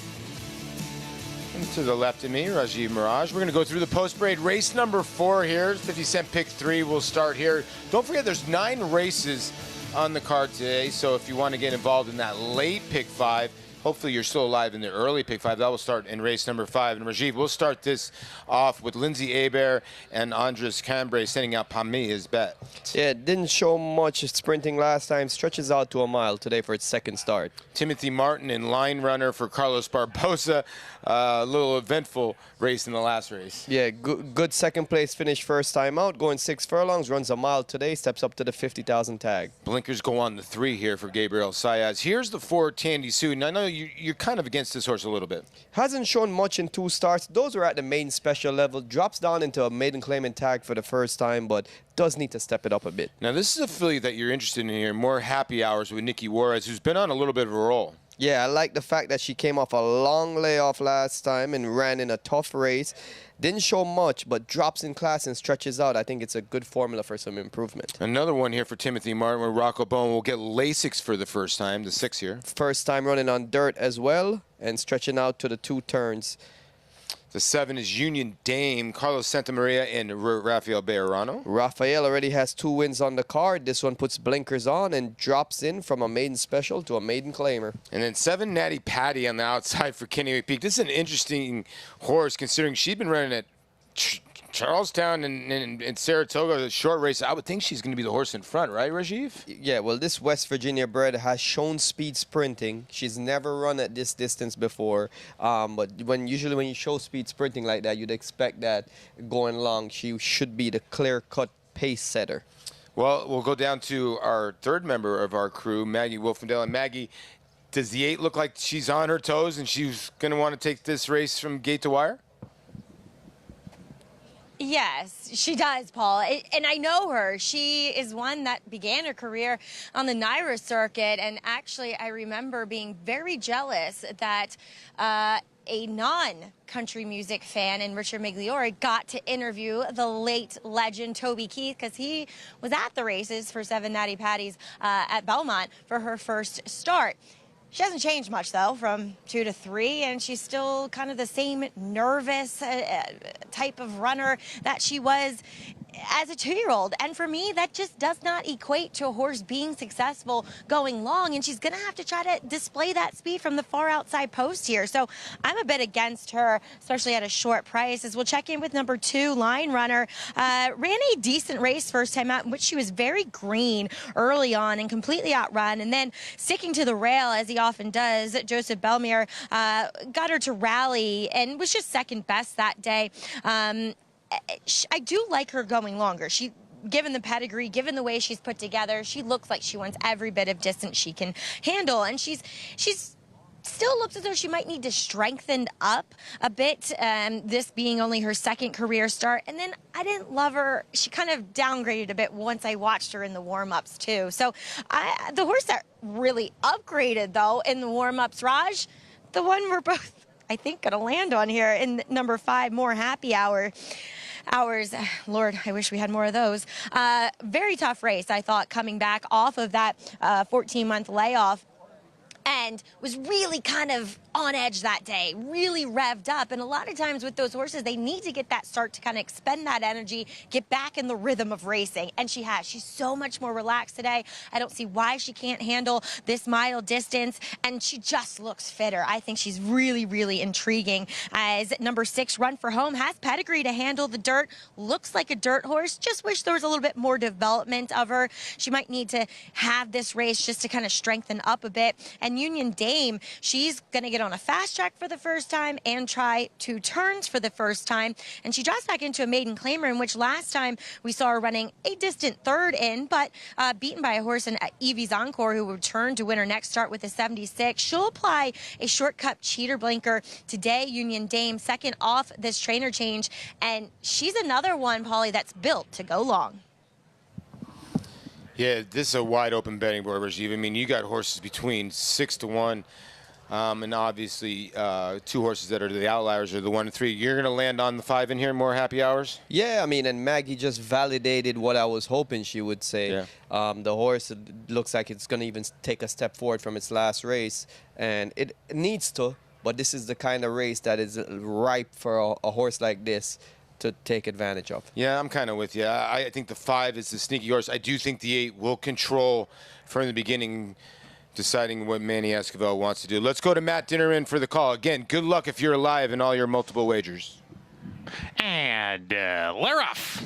[SPEAKER 23] And to the left of me, Rajiv Mirage. We're going to go through the post-parade race number 4 here. 50-cent pick 3 will start here. Don't forget, there's 9 races on the card today, so if you want to get involved in that late pick 5, hopefully you're still alive in the early pick 5. That will start in race number 5. And Rajiv, we'll start this off with Lindsay Hebert and Andres Cambrai sending out Pami his bet.
[SPEAKER 2] Yeah, it didn't show much sprinting last time. Stretches out to a mile today for its second start.
[SPEAKER 23] Timothy Martin in line runner for Carlos Barbosa. A little eventful race in the last race.
[SPEAKER 2] Yeah, good second place finish first time out. Going 6 furlongs, runs a mile today, steps up to the 50,000 tag.
[SPEAKER 23] Blinkers go on the 3 here for Gabriel Saez. Here's the 4, Tandy Sue. And I know you're kind of against this horse a little bit.
[SPEAKER 2] Hasn't shown much in 2 starts. Those were at the main special level. Drops down into a maiden claimant tag for the first time, but does need to step it up a bit.
[SPEAKER 23] Now, this is a filly that you're interested in here. More Happy Hours with Nicky Juarez, who's been on a little bit of a roll.
[SPEAKER 2] Yeah, I like the fact that she came off a long layoff last time and ran in a tough race. Didn't show much, but drops in class and stretches out. I think it's a good formula for some improvement.
[SPEAKER 23] Another one here for Timothy Martin, where Rocco Bowen will get Lasix for the first time, the 6 here.
[SPEAKER 2] First time running on dirt as well, and stretching out to the 2 turns.
[SPEAKER 23] The 7 is Union Dame, Carlos Santamaria, and Rafael Bejarano.
[SPEAKER 2] Rafael already has 2 wins on the card. This one puts blinkers on and drops in from a maiden special to a maiden claimer.
[SPEAKER 23] And then 7, Natty Patty on the outside for Kenny McPeak. This is an interesting horse considering she'd been running at Charlestown and Saratoga, the short race. I would think she's going to be the horse in front, right, Rajiv?
[SPEAKER 2] Yeah, well, this West Virginia bred has shown speed sprinting. She's never run at this distance before. But usually when you show speed sprinting like that, you'd expect that going long, she should be the clear-cut pace setter.
[SPEAKER 23] Well, we'll go down to our 3rd member of our crew, Maggie Wolfendale. And Maggie, does the 8 look like she's on her toes and she's going to want to take this race from gate to wire?
[SPEAKER 3] Yes, she does, Paul. And I know her. She is one that began her career on the NYRA circuit. And actually, I remember being very jealous that a non-country music fan and Richard Migliore got to interview the late legend Toby Keith, because he was at the races for 7 Natty Patties at Belmont for her first start. She hasn't changed much, though, from 2 to 3, and she's still kind of the same nervous type of runner that she was as a 2-year-old. And for me, that just does not equate to a horse being successful going long, and she's going to have to try to display that speed from the far outside post here. So I'm a bit against her, especially at a short price. As we'll check in with number 2, Line Runner. Ran a decent race first time out, in which she was very green early on and completely outrun, and then sticking to the rail, as he often does. Joseph Belmire got her to rally and was just second best that day. I do like her going longer. Given the pedigree, given the way she's put together, she looks like she wants every bit of distance she can handle, and she's still looks as though she might need to strengthen up a bit, this being only her 2nd career start. And then I didn't love her. She kind of downgraded a bit once I watched her in the warm-ups, too. So the horse that really upgraded, though, in the warm-ups, Raj, the one we're both, I think, going to land on here in number 5, More Happy Hours. Lord, I wish we had more of those. Very tough race, I thought, coming back off of that 14-month layoff. And was really kind of on edge that day, really revved up. And a lot of times with those horses, they need to get that start to kind of expend that energy, get back in the rhythm of racing. And she has. She's so much more relaxed today. I don't see why she can't handle this mile distance. And she just looks fitter. I think she's really, really intriguing. As number 6, Run for Home, has pedigree to handle the dirt. Looks like a dirt horse. Just wish there was a little bit more development of her. She might need to have this race just to kind of strengthen up a bit. And Union Dame, she's going to get on a fast track for the first time and try 2 turns for the first time. And she drops back into a maiden claimer, in which last time we saw her running a distant 3rd in, but beaten by a horse in Evie Zonkor, who returned to win her next start with a 76. She'll apply a shortcut cheater blinker today. Union Dame, 2nd off this trainer change. And she's another one, Paulie, that's built to go long.
[SPEAKER 23] Yeah, this is a wide open betting board, Rajiv. I mean, you got horses between 6 to 1, and obviously 2 horses that are the outliers are the 1 and 3. You're going to land on the 5 in here, More Happy Hours?
[SPEAKER 2] Yeah, I mean, and Maggie just validated what I was hoping she would say. Yeah. The horse looks like it's going to even take a step forward from its last race, and it needs to, but this is the kind of race that is ripe for a horse like this to take advantage of.
[SPEAKER 23] Yeah, I'm kind of with you. I think the 5 is the sneaky horse. I do think the 8 will control from the beginning, deciding what Manny Esquivel wants to do. Let's go to Matt Dinnerman for the call. Again, good luck if you're alive in all your multiple wagers.
[SPEAKER 16] And they're off.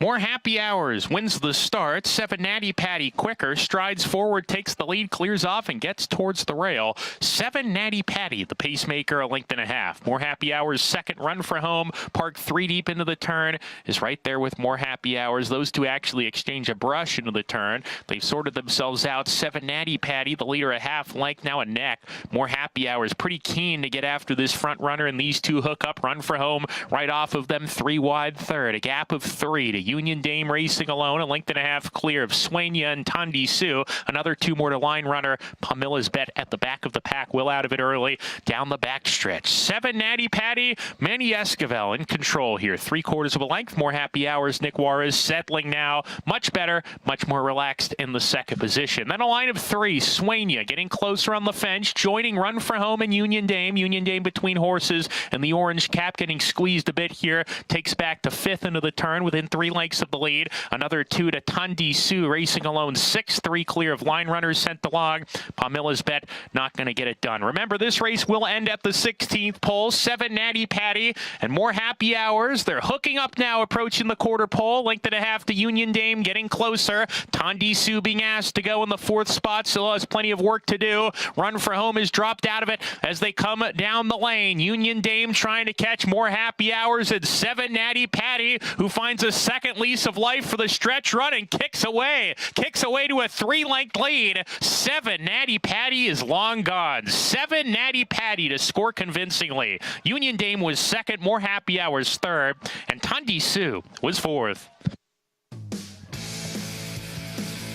[SPEAKER 16] More Happy Hours wins the start. 7 Natty Patty quicker, strides forward, takes the lead, clears off, and gets towards the rail. 7 Natty Patty, the pacemaker, a length and a half. More Happy Hours, 2nd Run for Home, parked 3 deep into the turn, is right there with More Happy Hours. Those 2 actually exchange a brush into the turn. They've sorted themselves out. 7 Natty Patty, the leader, a half length, now a neck. More Happy Hours, pretty keen to get after this front runner, and these 2 hook up. Run for Home right off of them, 3 wide 3rd. A gap of 3 to Union Dame racing alone, a length and a half clear of Sueña and Tandi Sue. Another two more to line runner. Pamilla's Bet at the back of the pack. Will out of it early. Down the back stretch. 7 Natty Patty. Manny Esquivel in control here. 3/4 of a length. More happy hours. Nick Juarez settling now. Much better. Much more relaxed in the second position. Then a line of 3. Sueña getting closer on the fence. Joining Run for Home and Union Dame. Union Dame between horses and the orange cap getting squeezed a bit here. Takes back to 5th into the turn within 3 lengths of the lead. Another 2 to Tandi Sue racing alone. 6-3 clear of line runners sent along. Pamilla's Bet not going to get it done. Remember, this race will end at the 16th pole. 7 Natty Patty and more happy hours. They're hooking up now, approaching the quarter pole. Length and a half to Union Dame getting closer. Tandi Sue being asked to go in the 4th spot. Still has plenty of work to do. Run for Home has dropped out of it as they come down the lane. Union Dame trying to catch more happy hours at 7 Natty Patty, who finds a second lease of life for the stretch run and kicks away to a 3-length lead. 7 Natty Patty is long gone. 7 Natty Patty to score convincingly. Union Dame was second, more happy hours third, and Tandi Sue was 4th.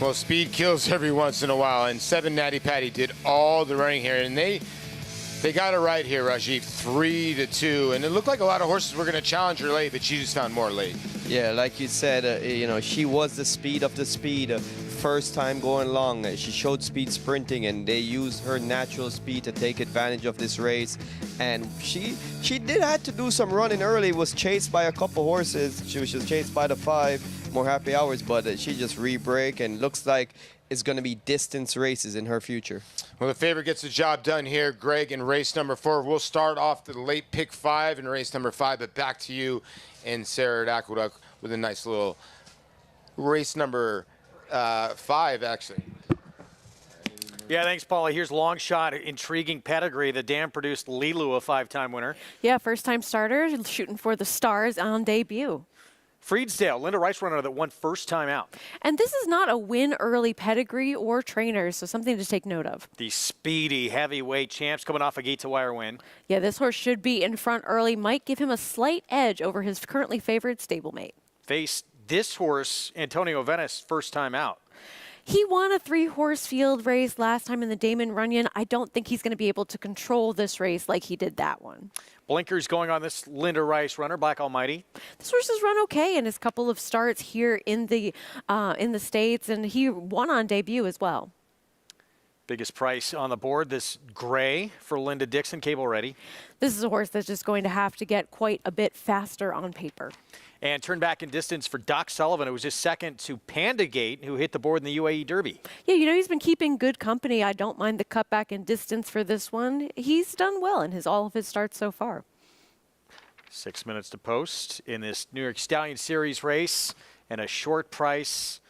[SPEAKER 23] Well, speed kills every once in a while, and 7 Natty Patty did all the running here, and they got it right here, Rajiv, 3-2, and it looked like a lot of horses were going to challenge her late, but she just found more late.
[SPEAKER 2] Yeah, like you said, she was the speed of the speed. First time going long, she showed speed sprinting, and they used her natural speed to take advantage of this race. And she did have to do some running early. Was chased by a couple horses. She was just chased by the 5 more happy hours, but she just re-brake, and looks like it's going to be distance races in her future.
[SPEAKER 23] Well, the favorite gets the job done here, Greg, in race number 4. We'll start off the late pick 5 in race number 5, but back to you and Sarah at Aqueduct with a nice little race number 5, actually.
[SPEAKER 13] Yeah, thanks, Paula. Here's Long Shot, intriguing pedigree. The dam-produced Lilu, a 5-time winner.
[SPEAKER 14] Yeah, first-time starter, shooting for the stars on debut.
[SPEAKER 13] Freedsdale, Linda Rice runner that won first time out.
[SPEAKER 14] And this is not a win early pedigree or trainers, so something to take note of.
[SPEAKER 13] The speedy heavyweight champs coming off a gate-to-wire win.
[SPEAKER 14] Yeah, this horse should be in front early, might give him a slight edge over his currently favored stablemate.
[SPEAKER 13] Faced this horse, Antonio Venice, first time out.
[SPEAKER 14] He won a 3-horse field race last time in the Damon Runyon. I don't think he's going to be able to control this race like he did that one.
[SPEAKER 13] Blinkers going on this Linda Rice runner, Black Almighty.
[SPEAKER 14] This horse has run okay in his couple of starts here in the States, and he won on debut as well.
[SPEAKER 13] Biggest price on the board, this gray for Linda Dixon, Cable Ready.
[SPEAKER 14] This is a horse that's just going to have to get quite a bit faster on paper.
[SPEAKER 13] And turn back in distance for Doc Sullivan, who was just second to Panda Gate, who hit the board in the UAE Derby.
[SPEAKER 14] Yeah, he's been keeping good company. I don't mind the cut back in distance for this one. He's done well in all of his starts so far.
[SPEAKER 13] 6 minutes to post in this New York Stallion Series race, and a short price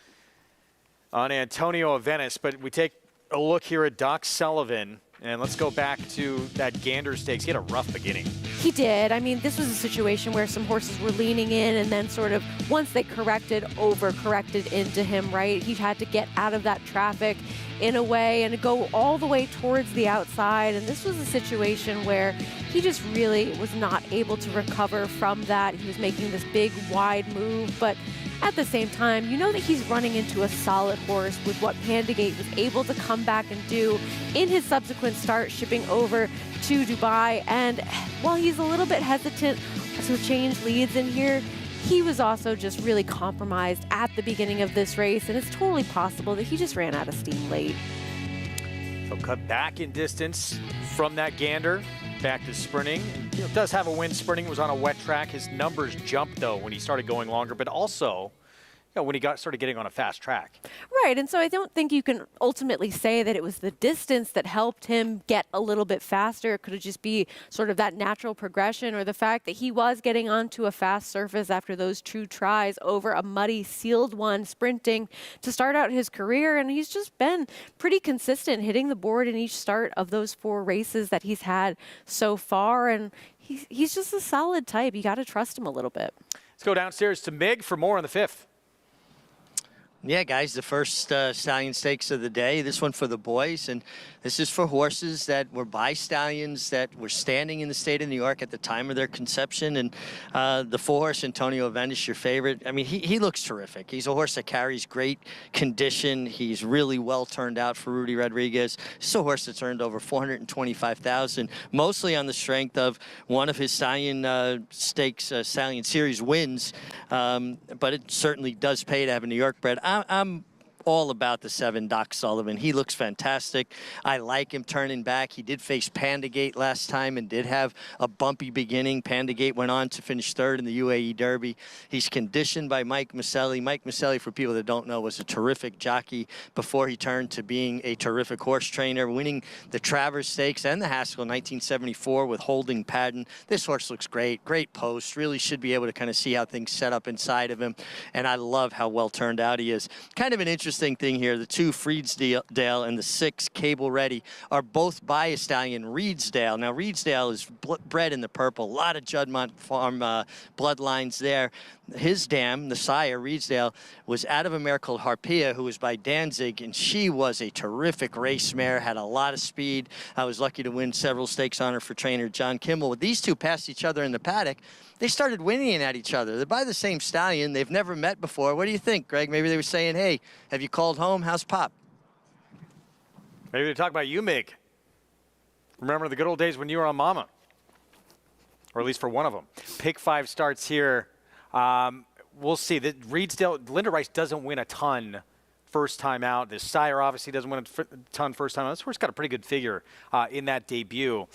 [SPEAKER 13] on Antonio Venice. But we take a look here at Doc Sullivan, and let's go back to that Gander Stakes. He had a rough beginning.
[SPEAKER 14] He did. I mean, this was a situation where some horses were leaning in, and then sort of once they over-corrected into him, right? He had to get out of that traffic in a way and go all the way towards the outside. And this was a situation where he just really was not able to recover from that. He was making this big, wide move, but at the same time, you know that he's running into a solid horse with what Panda Gate was able to come back and do in his subsequent start, shipping over to Dubai. And while he's a little bit hesitant to change leads in here, he was also just really compromised at the beginning of this race, and it's totally possible that he just ran out of steam late.
[SPEAKER 13] So cut back in distance from that Gander, back to sprinting. Does have a win sprinting, was on a wet track. His numbers jumped, though, when he started going longer, but also when he started getting on a fast track.
[SPEAKER 14] Right, and so I don't think you can ultimately say that it was the distance that helped him get a little bit faster. It could just be sort of that natural progression, or the fact that he was getting onto a fast surface after those 2 tries over a muddy sealed one sprinting to start out his career. And he's just been pretty consistent, hitting the board in each start of those 4 races that he's had so far. And he's just a solid type. You got to trust him a little bit.
[SPEAKER 13] Let's go downstairs to Mig for more on the 5th.
[SPEAKER 8] Yeah, guys, the first Stallion Stakes of the day. This one for the boys, and this is for horses that were by stallions that were standing in the state of New York at the time of their conception. And the 4-horse Antonio Aventis, your favorite. I mean, he looks terrific. He's a horse that carries great condition. He's really well turned out for Rudy Rodriguez. This is a horse that's earned over $425,000, mostly on the strength of one of his Stallion Stakes, Stallion Series wins. But it certainly does pay to have a New York bred. I'm all about the 7 Doc Sullivan. He looks fantastic. I like him turning back. He did face Pandagate last time and did have a bumpy beginning. Pandagate went on to finish 3rd in the UAE Derby. He's conditioned by Mike Maselli. Mike Maselli, for people that don't know, was a terrific jockey before he turned to being a terrific horse trainer, winning the Travers Stakes and the Haskell in 1974 with Holding Patton. This horse looks great. Great post. Really should be able to kind of see how things set up inside of him. And I love how well turned out he is. Kind of an interesting thing here, the 2 Freedsdale and the 6 Cable Ready are both by a stallion, Reedsdale. Now, Reedsdale is bred in the purple. A lot of Juddmonte Farm bloodlines there. His dam, the sire, Reedsdale, was out of a mare called Harpia, who was by Danzig, and she was a terrific race mare, had a lot of speed. I was lucky to win several stakes on her for trainer John Kimball. These two passed each other in the paddock. They started whinnying at each other. They're by the same stallion. They've never met before. What do you think, Greg? Maybe they were saying, hey, have you called home? How's Pop?
[SPEAKER 13] Maybe they're talking about you, Mig. Remember the good old days when you were on Mama? Or at least for one of them. Pick 5 starts here. We'll see. Reedsdale, Linda Rice doesn't win a ton first time out. The sire obviously doesn't win a ton first time out. This horse got a pretty good figure in that debut.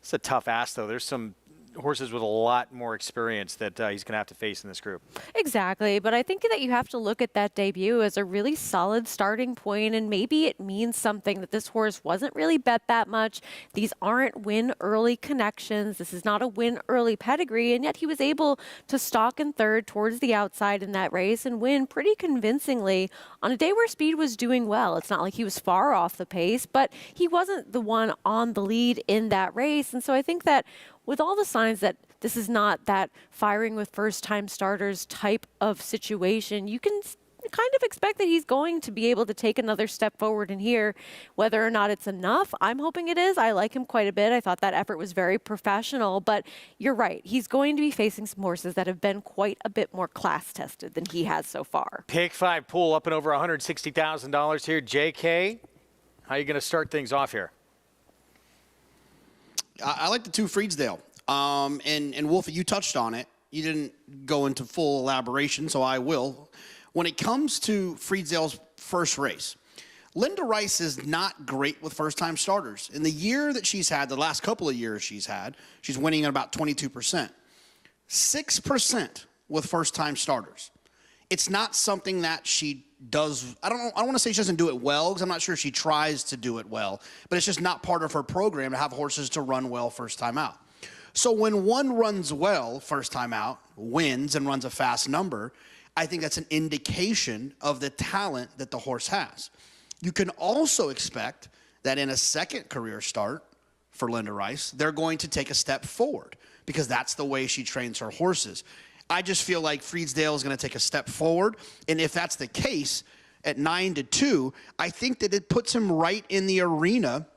[SPEAKER 13] It's a tough ask, though. There's some horses with a lot more experience that he's going to have to face in this group.
[SPEAKER 14] Exactly, but I think that you have to look at that debut as a really solid starting point, and maybe it means something that this horse wasn't really bet that much. These aren't win early connections. This is not a win early pedigree, and yet he was able to stalk in 3rd towards the outside in that race and win pretty convincingly on a day where speed was doing well. It's not like he was far off the pace, but he wasn't the one on the lead in that race, and so I think that with all the signs that this is not that firing with first-time starters type of situation, you can kind of expect that he's going to be able to take another step forward in here. Whether or not it's enough, I'm hoping it is. I like him quite a bit. I thought that effort was very professional, but you're right. He's going to be facing some horses that have been quite a bit more class-tested than he has so far.
[SPEAKER 13] Pick 5 pool up and over $160,000 here. JK, how are you going to start things off here?
[SPEAKER 9] I like the 2 Freedsdale. And Wolfie, you touched on it. You didn't go into full elaboration, so I will. When it comes to Freedsdale's first race, Linda Rice is not great with first-time starters. In the year that she's had, the last couple of years she's had, she's winning at about 22%. 6% with first-time starters. It's not something that she does. I don't want to say she doesn't do it well, because I'm not sure she tries to do it well, but it's just not part of her program to have horses to run well first time out. So when one runs well first time out, wins and runs a fast number, I think that's an indication of the talent that the horse has. You can also expect that in a second career start for Linda Rice, they're going to take a step forward, because that's the way she trains her horses. I just feel like Freedsdale is going to take a step forward. And if that's the case, at 9-2, I think that it puts him right in the arena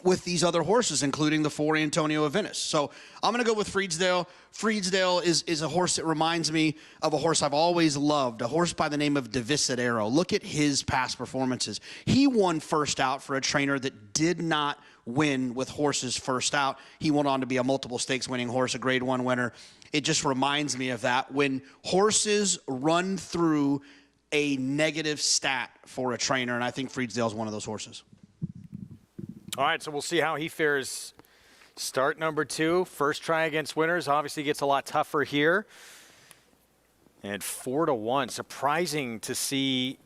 [SPEAKER 9] with these other horses, including the 4 Antonio Aventis. So I'm going to go with Freedsdale. Freedsdale is a horse that reminds me of a horse I've always loved, a horse by the name of Devisadero. Look at his past performances. He won first out for a trainer that did not win with horses first out. He went on to be a multiple stakes winning horse, a grade 1 winner. It just reminds me of that. When horses run through a negative stat for a trainer, and I think Freedsdale is one of those horses.
[SPEAKER 13] All right, so we'll see how he fares. Start number 2, first try against winners. Obviously gets a lot tougher here. And 4-1, surprising to see.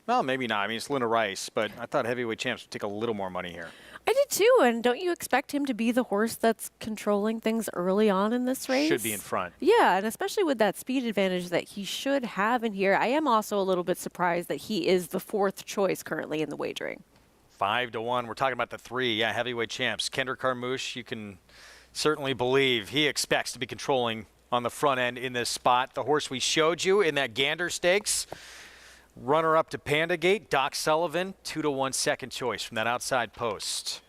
[SPEAKER 13] Well, maybe not. I mean, it's Linda Rice, but I thought heavyweight champs would take a little more money here.
[SPEAKER 14] I did too, and don't you expect him to be the horse that's controlling things early on in this race?
[SPEAKER 13] Should be in front.
[SPEAKER 14] Yeah, and especially with that speed advantage that he should have in here. I am also a little bit surprised that he is the 4th choice currently in the wagering.
[SPEAKER 13] 5-1. We're talking about the 3, heavyweight champs. Kendrick Carmouche, you can certainly believe he expects to be controlling on the front end in this spot. The horse we showed you in that Gander Stakes Runner up to Panda Gate, Doc Sullivan, 2-1 second choice from that outside post.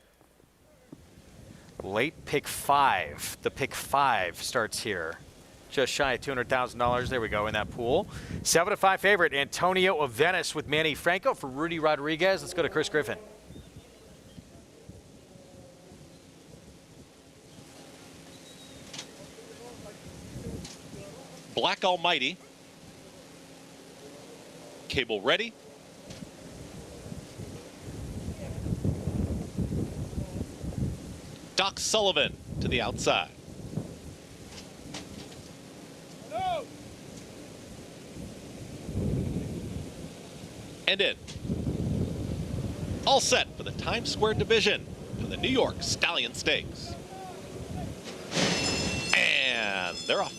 [SPEAKER 13] Late pick 5. The pick 5 starts here. Just shy of $200,000. There we go in that pool. 7-5 favorite, Antonio of Venice with Manny Franco for Rudy Rodriguez. Let's go to Chris Griffin.
[SPEAKER 10] Black Almighty. Cable ready. Doc Sullivan to the outside. And in. All set for the Times Square division of the New York Stallion Stakes. And they're off.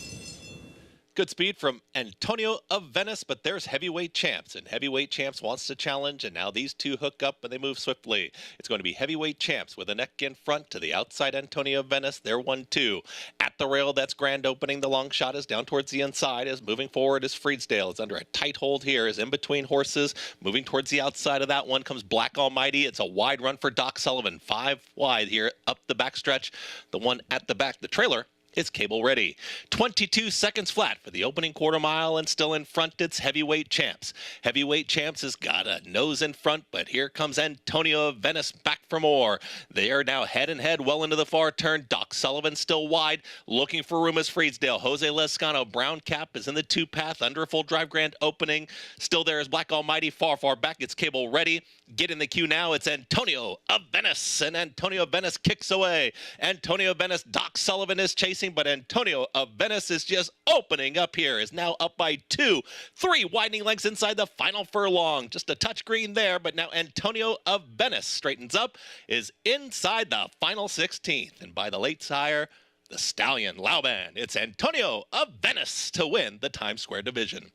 [SPEAKER 10] Good speed from Antonio of Venice, but there's heavyweight champs, and heavyweight champs wants to challenge, and now these two hook up and they move swiftly. It's going to be heavyweight champs with a neck in front to the outside. Antonio of Venice, they're 1-2. At the rail, that's grand opening. The long shot is down towards the inside. As moving forward is Freedsdale. It's under a tight hold here. Is in between horses. Moving towards the outside of that one comes Black Almighty. It's a wide run for Doc Sullivan. 5 wide here up the backstretch. The one at the back, the trailer, is Cable Ready. 22 seconds flat for the opening quarter mile, and still in front it's Heavyweight Champs. Heavyweight Champs has got a nose in front, but here comes Antonio of Venice back for more. They are now head and head well into the far turn. Doc Sullivan still wide, looking for room as Freedsdale. Jose Lescano, brown cap, is in the 2-path under a full drive grand opening. Still there is Black Almighty, far back. It's Cable Ready. Get in the queue now. It's Antonio of Venice, and Antonio of Venice kicks away. Antonio of Venice, Doc Sullivan is chasing, but Antonio of Venice is just opening up here, is now up by 2. 3 widening lengths inside the final furlong. Just a touch green there, but now Antonio of Venice straightens up, is inside the final 16th, and by the late sire, the Stallion Lauban, it's Antonio of Venice to win the Times Square division.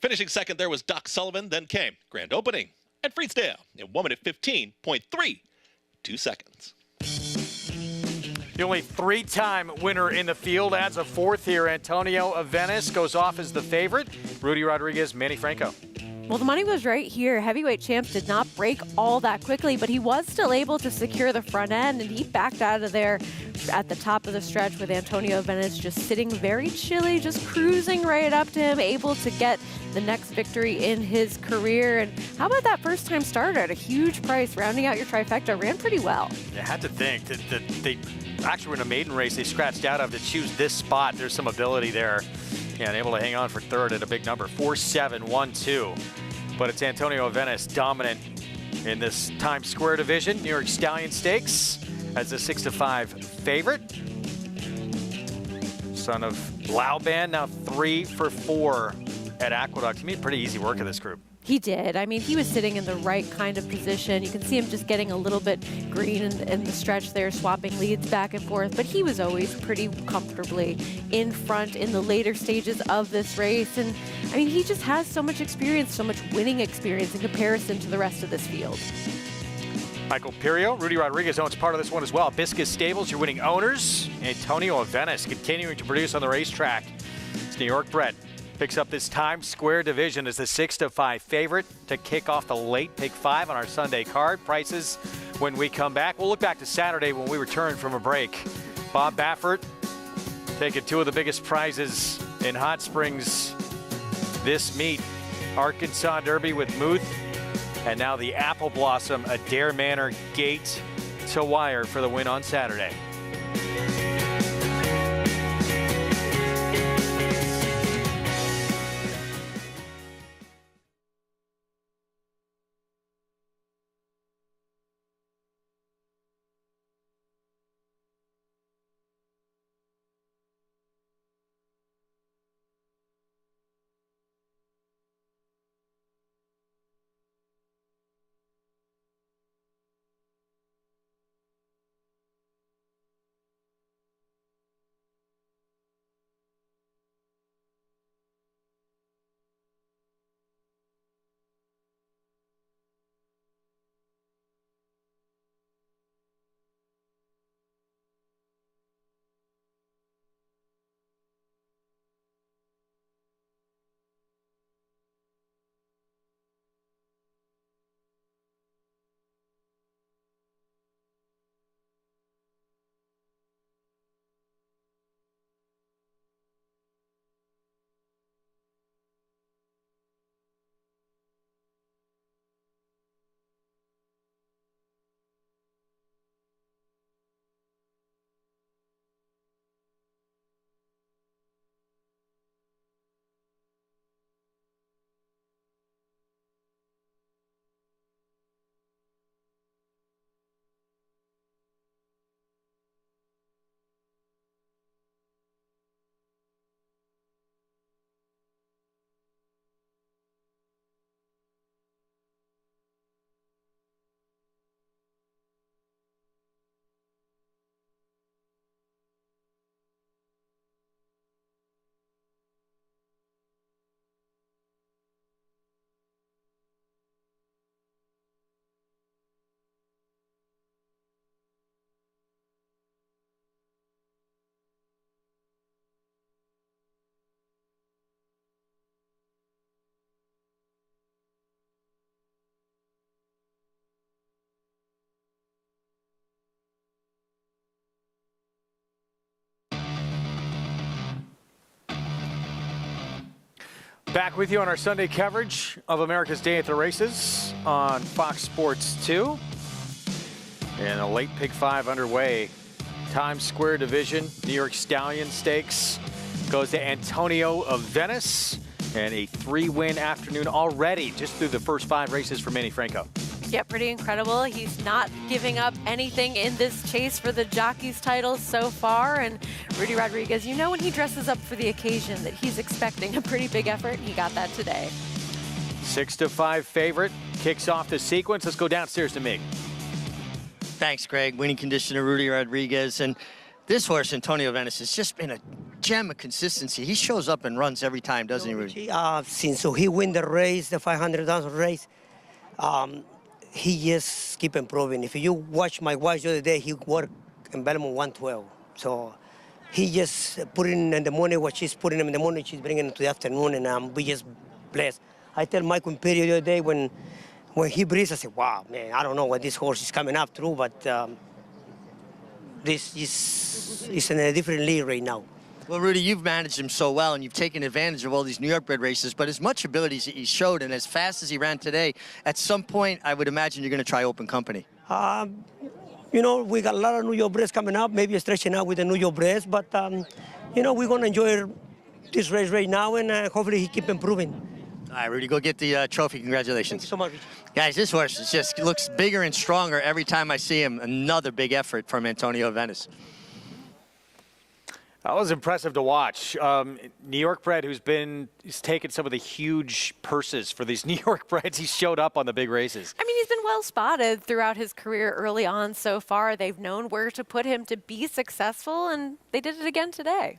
[SPEAKER 10] Finishing second there was Doc Sullivan, then came grand opening and Freedsdale in 1 minute 15.32 seconds.
[SPEAKER 13] The only 3-time winner in the field adds a 4th here. Antonio of Venice goes off as the favorite. Rudy Rodriguez, Manny Franco.
[SPEAKER 14] Well, the money was right here. Heavyweight Champs did not break all that quickly, but he was still able to secure the front end, and he backed out of there at the top of the stretch with Antonio of Venice just sitting very chilly, just cruising right up to him, able to get the next victory in his career. And how about that first-time starter at a huge price, rounding out your trifecta, ran pretty well.
[SPEAKER 13] I had to think that they actually were in a maiden race they scratched out of to choose this spot. There's some ability there. Yeah, and able to hang on for third at a big number, 4-7-1-2. But it's Antonio of Venice dominant in this Times Square division. New York Stallion Stakes as a 6-5 favorite. Son of Lauban, now 3 for 4 at Aqueduct. He made pretty easy work of this group.
[SPEAKER 14] He did. I mean, he was sitting in the right kind of position. You can see him just getting a little bit green in the stretch there, swapping leads back and forth, but he was always pretty comfortably in front in the later stages of this race. And I mean, he just has so much experience, so much winning experience in comparison to the rest of this field.
[SPEAKER 13] Michael Pirio, Rudy Rodriguez owns part of this one as well. Biscus Stables, your winning owners. Antonio of Venice continuing to produce on the racetrack. It's New York bred. Picks up this Times Square division as the 6-5 favorite to kick off the late pick 5 on our Sunday card. Prices when we come back. We'll look back to Saturday when we return from a break. Bob Baffert taking 2 of the biggest prizes in Hot Springs this meet. Arkansas Derby with Muth, and now the Apple Blossom, Adair Manor Gate to wire for the win on Saturday. Back with you on our Sunday coverage of America's Day at the Races on Fox Sports 2. And a late Pick 5 underway. Times Square Division, New York Stallion Stakes goes to Antonio of Venice. And a 3-win afternoon already just through the first 5 races for Manny Franco.
[SPEAKER 14] Yeah, pretty incredible. He's not giving up anything in this chase for the jockey's title so far. And Rudy Rodriguez, you know when he dresses up for the occasion that he's expecting a pretty big effort. He got that today.
[SPEAKER 13] 6-5 favorite kicks off the sequence. Let's go downstairs to Mig.
[SPEAKER 8] Thanks, Greg. Winning conditioner, Rudy Rodriguez. And this horse, Antonio Venice, has just been a gem of consistency. He shows up and runs every time, doesn't he, Rudy?
[SPEAKER 19] Since he win the race, the 500,000 race, he just keep improving. If you watch my watch the other day, he worked in Belmont 112. So he just put in the morning what she's putting him in the morning, she's bringing him to the afternoon, and we just blessed. I tell Michael Imperio the other day when he breathes, I say, wow, man, I don't know what this horse is coming up through, but this is in a different league right now.
[SPEAKER 8] Well, Rudy, you've managed him so well, and you've taken advantage of all these New York bred races, but as much ability as he showed and as fast as he ran today, at some point, I would imagine you're going to try Open Company.
[SPEAKER 19] You know, we got a lot of New York breds coming up, maybe stretching out with the New York breds, but, you know, we're going to enjoy this race right now, and hopefully he keep improving.
[SPEAKER 8] All right, Rudy, go get the trophy. Congratulations.
[SPEAKER 19] Thank you so much.
[SPEAKER 8] Guys, this horse just looks bigger and stronger every time I see him. Another big effort from Antonio Venice.
[SPEAKER 13] That was impressive to watch. New York bred he's taken some of the huge purses for these New York breds. He showed up on the big races.
[SPEAKER 14] I mean, he's been well spotted throughout his career early on so far. They've known where to put him to be successful, and they did it again today.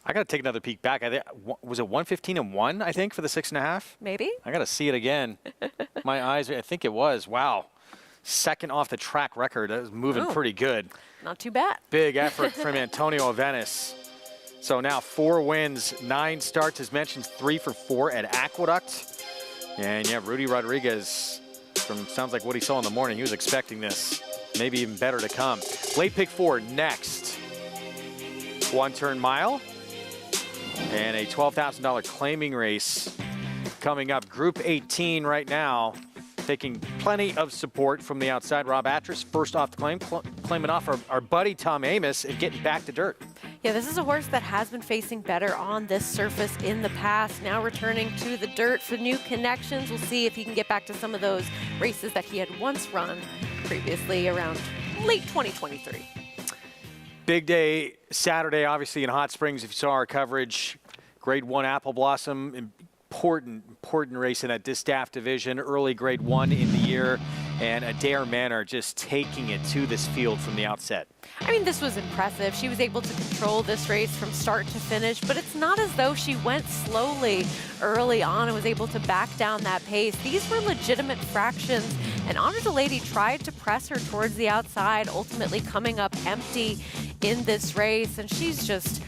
[SPEAKER 13] I got to take another peek back. Was it 115-1, I think, for the 6.5?
[SPEAKER 14] Maybe.
[SPEAKER 13] I got to see it again. My eyes, I think it was. Wow. Second off the track record. That was moving pretty good.
[SPEAKER 14] Not too bad.
[SPEAKER 13] Big effort from Antonio of Venice. So now 4 wins, 9 starts, as mentioned, 3 for 4 at Aqueduct. And yeah, Rudy Rodriguez, sounds like what he saw in the morning, he was expecting this. Maybe even better to come. Late Pick 4 next. 1-turn mile. And a $12,000 claiming race coming up. Group 18 right now, taking plenty of support from the outside. Rob Atras first off the claim, claiming off our buddy Tom Amoss and getting back to dirt.
[SPEAKER 14] Yeah, this is a horse that has been facing better on this surface in the past. Now returning to the dirt for new connections. We'll see if he can get back to some of those races that he had once run previously around late 2023.
[SPEAKER 13] Big day Saturday, obviously in Hot Springs. If you saw our coverage, Grade 1 Apple Blossom, important race in that Distaff division, early Grade 1 in the year, and Adair Manor just taking it to this field from the outset.
[SPEAKER 14] I mean, this was impressive. She was able to control this race from start to finish, but it's not as though she went slowly early on and was able to back down that pace. These were legitimate fractions, and Honor the Lady tried to press her towards the outside, ultimately coming up empty in this race, and she's just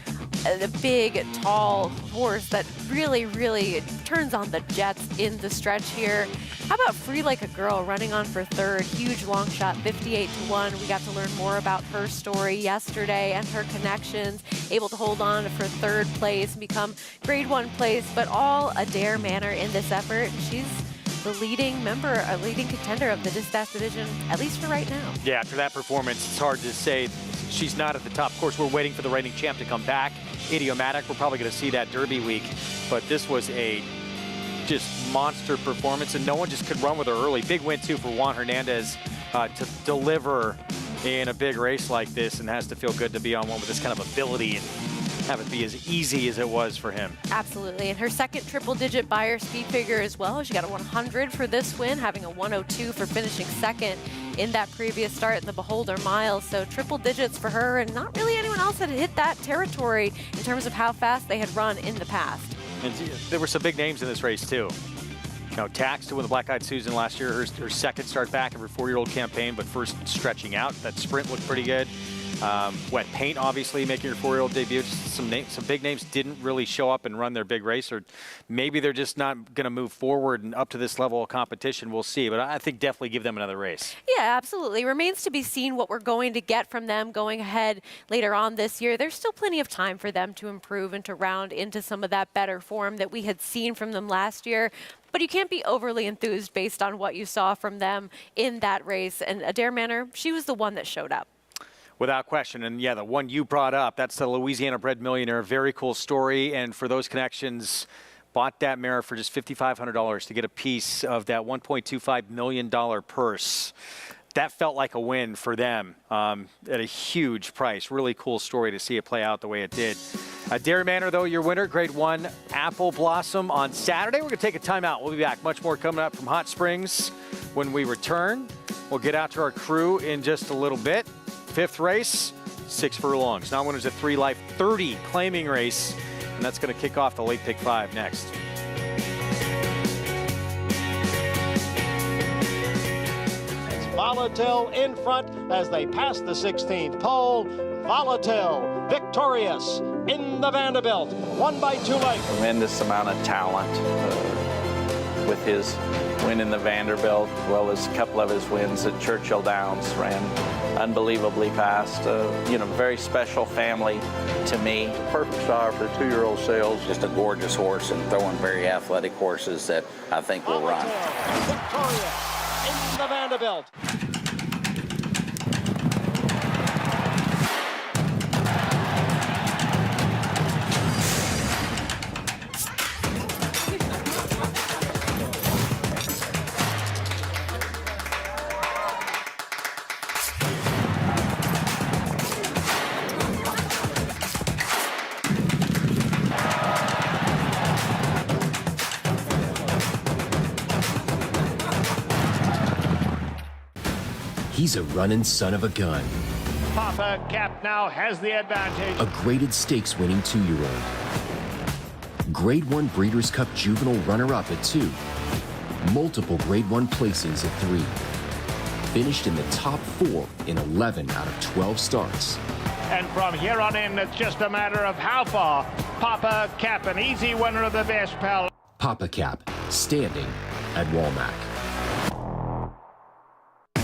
[SPEAKER 14] a big, tall horse that really turns on the jets in the stretch here. How about Free Like a Girl running on for third? Huge long shot, 58-1. We got to learn more about her story yesterday and her connections. Able to hold on for third place and become Grade 1 place, but all Adair Manor in this effort. She's the leading member, a leading contender of the Distaff division, at least for right now.
[SPEAKER 13] Yeah, after that performance, it's hard to say she's not at the top. Of course, we're waiting for the reigning champ to come back. Idiomatic, we're probably going to see that Derby week, but this was a just monster performance, and no one just could run with her early. Big win, too, for Juan Hernandez to deliver in a big race like this, and has to feel good to be on one with this kind of ability and have it be as easy as it was for him.
[SPEAKER 14] Absolutely, and her second triple-digit Beyer speed figure as well. She got a 100 for this win, having a 102 for finishing second in that previous start in the Beholder Mile. So triple digits for her, and not really anyone else had hit that territory in terms of how fast they had run in the past.
[SPEAKER 13] And there were some big names in this race, too. You know, Tax to win the Black Eyed Susan last year, her second start back of her 4-year-old campaign, but first stretching out. That sprint looked pretty good. Wet Paint, obviously, making her 4-year-old debut. Some big names didn't really show up and run their big race, or maybe they're just not going to move forward and up to this level of competition. We'll see, but I think definitely give them another race.
[SPEAKER 14] Yeah, absolutely. Remains to be seen what we're going to get from them going ahead later on this year. There's still plenty of time for them to improve and to round into some of that better form that we had seen from them last year. But you can't be overly enthused based on what you saw from them in that race. And Adair Manor, she was the one that showed up.
[SPEAKER 13] Without question. And yeah, the one you brought up, that's the Louisiana-bred millionaire. Very cool story. And for those connections, bought that mare for just $5,500 to get a piece of that $1.25 million purse. That felt like a win for them at a huge price. Really cool story to see it play out the way it did. Dairy Manor, though, your winner, Grade 1 Apple Blossom on Saturday. We're going to take a timeout. We'll be back. Much more coming up from Hot Springs when we return. We'll get out to our crew in just a little bit. 5th race, 6 furlongs. Non-winners at 3 life, 30 claiming race. And that's going to kick off the late pick 5 next.
[SPEAKER 12] Volatile in front as they pass the 16th pole. Volatile victorious in the Vanderbilt. 1 by 2 lengths.
[SPEAKER 21] Tremendous amount of talent with his win in the Vanderbilt, as well as a couple of his wins at Churchill Downs. Ran unbelievably fast. Very special family to me.
[SPEAKER 22] Perfect sire for 2-year-old sales. Just a gorgeous horse and throwing very athletic horses that I think will run.
[SPEAKER 12] Victorious in the Vanderbilt.
[SPEAKER 24] He's a running son of a gun.
[SPEAKER 12] Papa Cap now has the advantage.
[SPEAKER 24] A graded stakes winning 2-year-old. Grade 1 Breeders' Cup Juvenile runner-up at 2. Multiple Grade 1 placings at 3. Finished in the top 4 in 11 out of 12 starts.
[SPEAKER 12] And from here on in, it's just a matter of how far. Papa Cap, an easy winner of the best pal.
[SPEAKER 24] Papa Cap, standing at Walmack.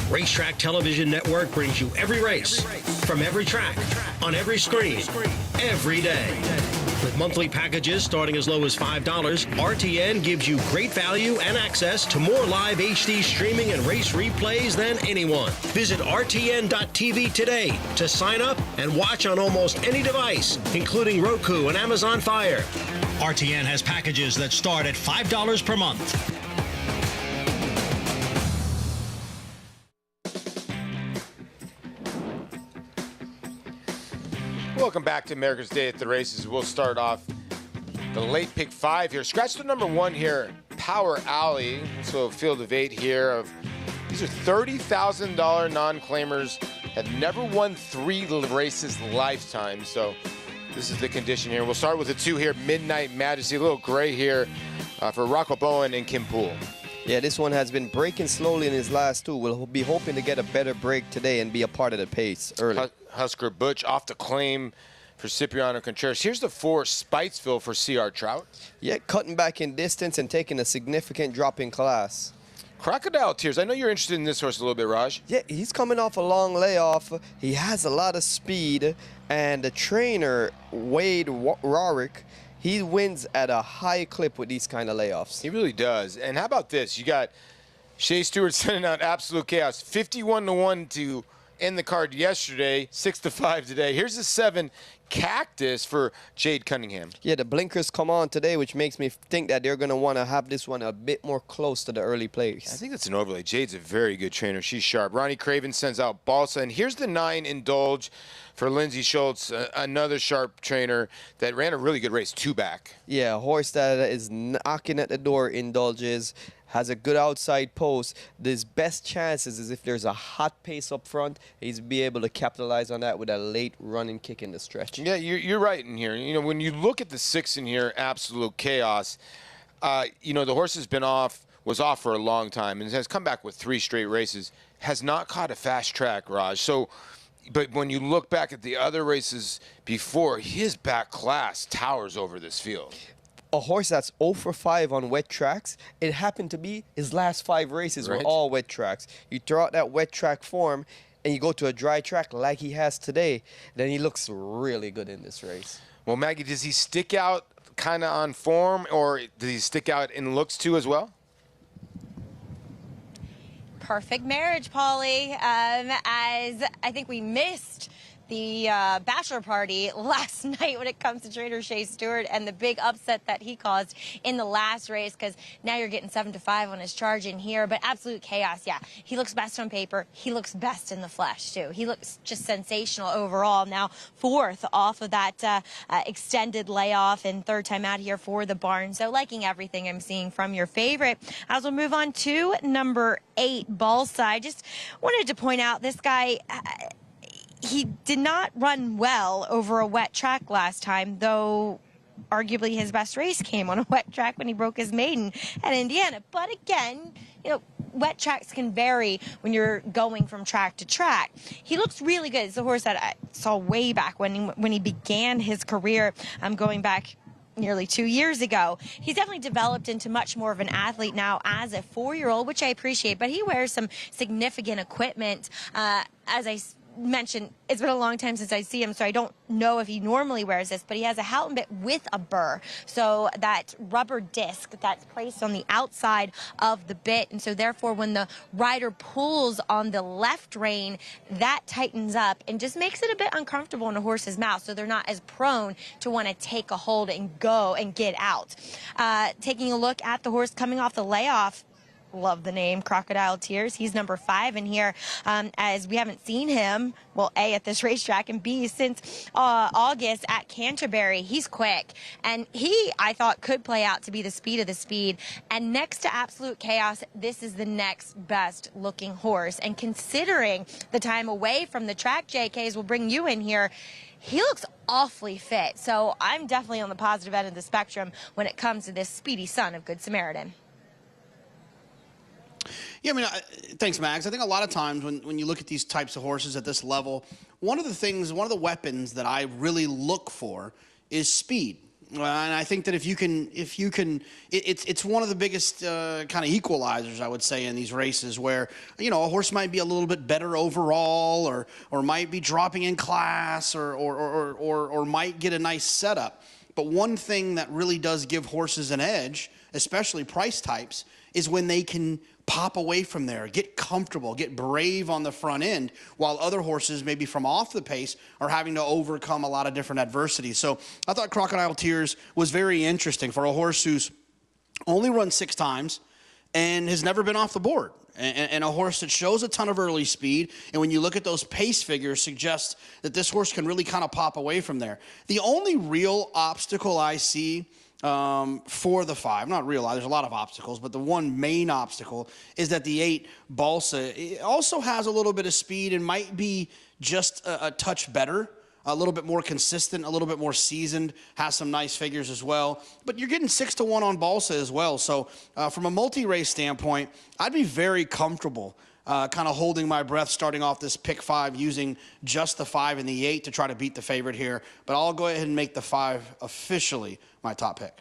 [SPEAKER 25] Racetrack Television Network brings you every race, from every track, on every screen, every day. With monthly packages starting as low as $5, RTN gives you great value and access to more live HD streaming and race replays than anyone. Visit RTN.tv today to sign up and watch on almost any device, including Roku and Amazon Fire. RTN has packages that start at $5 per month.
[SPEAKER 23] Welcome back to America's Day at the Races. We'll start off the late pick 5 here. Scratch the number 1 here, Power Alley. So a field of 8 here. These are $30,000 non-claimers. Have never won 3 races lifetime. So this is the condition here. We'll start with the 2 here, Midnight Majesty. A little gray here for Rocco Bowen and Kim Poole.
[SPEAKER 2] Yeah, this one has been breaking slowly in his last 2. We'll be hoping to get a better break today and be a part of the pace early.
[SPEAKER 23] Husker Butch off the claim for Cipriano Contreras. Here's the 4, Spitesville for C.R. Trout.
[SPEAKER 2] Yeah, cutting back in distance and taking a significant drop in class.
[SPEAKER 23] Crocodile Tears. I know you're interested in this horse a little bit, Raj.
[SPEAKER 2] Yeah, he's coming off a long layoff. He has a lot of speed. And the trainer, Wade Rorick, he wins at a high clip with these kind of layoffs.
[SPEAKER 23] He really does. And how about this? You got Shea Stewart sending out Absolute Chaos. 51-1 to end the card yesterday, 6-5 today. Here's the 7, Cactus for Jade Cunningham.
[SPEAKER 2] Yeah, the blinkers come on today, which makes me think that they're going to want to have this one a bit more close to the early place.
[SPEAKER 23] I think that's an overlay. Jade's a very good trainer. She's sharp. Ronnie Craven sends out Balsa. And here's the 9, Indulge for Lindsey Schultz, another sharp trainer that ran a really good race, 2 back.
[SPEAKER 2] Yeah, a horse that is knocking at the door, Indulges. Has a good outside post. His best chances is if there's a hot pace up front, he's be able to capitalize on that with a late running kick in the stretch.
[SPEAKER 23] Yeah, you're right in here. You know, when you look at the 6 in here, Absolute Chaos, the horse has been was off for a long time and has come back with 3 straight races, has not caught a fast track, Raj. So But when you look back at the other races before, his back class towers over this field.
[SPEAKER 2] A horse that's 0 for 5 on wet tracks, it happened to be his last 5 races were
[SPEAKER 23] Right.
[SPEAKER 2] all wet tracks. You throw out that wet track form and you go to a dry track like he has today, then he looks really good in this race.
[SPEAKER 23] Well, Maggie, does he stick out kind of on form, or does he stick out in looks too as well?
[SPEAKER 3] Perfect marriage, Paulie. As I think we missed the bachelor party last night when it comes to trainer Shea Stewart and the big upset that he caused in the last race, because now you're getting 7 to 5 on his charge in here. But absolute chaos. Yeah, he looks best on paper. He looks best in the flesh too. He looks just sensational overall. Now 4th off of that extended layoff and 3rd time out here for the barn. So liking everything I'm seeing from your favorite. As we'll move on to number 8, Balsa. I just wanted to point out this guy. He did not run well over a wet track last time, though arguably his best race came on a wet track when he broke his maiden at Indiana. But again, you know, wet tracks can vary when you're going from track to track. He looks really good. It's a horse that I saw way back when he began his career. I'm going back nearly 2 years ago. He's definitely developed into much more of an athlete now as a 4-year-old, which I appreciate, but he wears some significant equipment. As I mentioned, it's been a long time since I see him, so I don't know if he normally wears this, but he has a Houghton bit with a burr, so that rubber disc that's placed on the outside of the bit, and so therefore when the rider pulls on the left rein, that tightens up and just makes it a bit uncomfortable in a horse's mouth, so they're not as prone to want to take a hold and go and get out. Taking a look at the horse coming off the layoff, love the name, Crocodile Tears. He's number 5 in here, as we haven't seen him, well, A, at this racetrack, and B, since August at Canterbury. He's quick, and he, I thought, could play out to be the speed of the speed. And next to Absolute Chaos, this is the next best looking horse. And considering the time away from the track, JKs will bring you in here, he looks awfully fit. So I'm definitely on the positive end of the spectrum when it comes to this speedy son of Good Samaritan.
[SPEAKER 9] Yeah, I mean, thanks, Max. I think a lot of times when you look at these types of horses at this level, one of the weapons that I really look for is speed. And I think that if you can, it's one of the biggest kind of equalizers, I would say, in these races where, you know, a horse might be a little bit better overall, or might be dropping in class, or might get a nice setup. But one thing that really does give horses an edge, especially price types, is when they can pop away from there, get comfortable, get brave on the front end, while other horses, maybe from off the pace, are having to overcome a lot of different adversities. So I thought Crocodile Tears was very interesting for a horse who's only run 6 times and has never been off the board. And a horse that shows a ton of early speed, and when you look at those pace figures, suggests that this horse can really kind of pop away from there. The only real obstacle I see for the 5, not real, there's a lot of obstacles, but the one main obstacle is that the 8, Balsa, also has a little bit of speed and might be just a touch better, a little bit more consistent, a little bit more seasoned, has some nice figures as well. But you're getting 6 to 1 on Balsa as well. So from a multi-race standpoint, I'd be very comfortable kind of holding my breath starting off this pick 5, using just the 5 and the 8 to try to beat the favorite here. But I'll go ahead and make the 5 officially my top pick.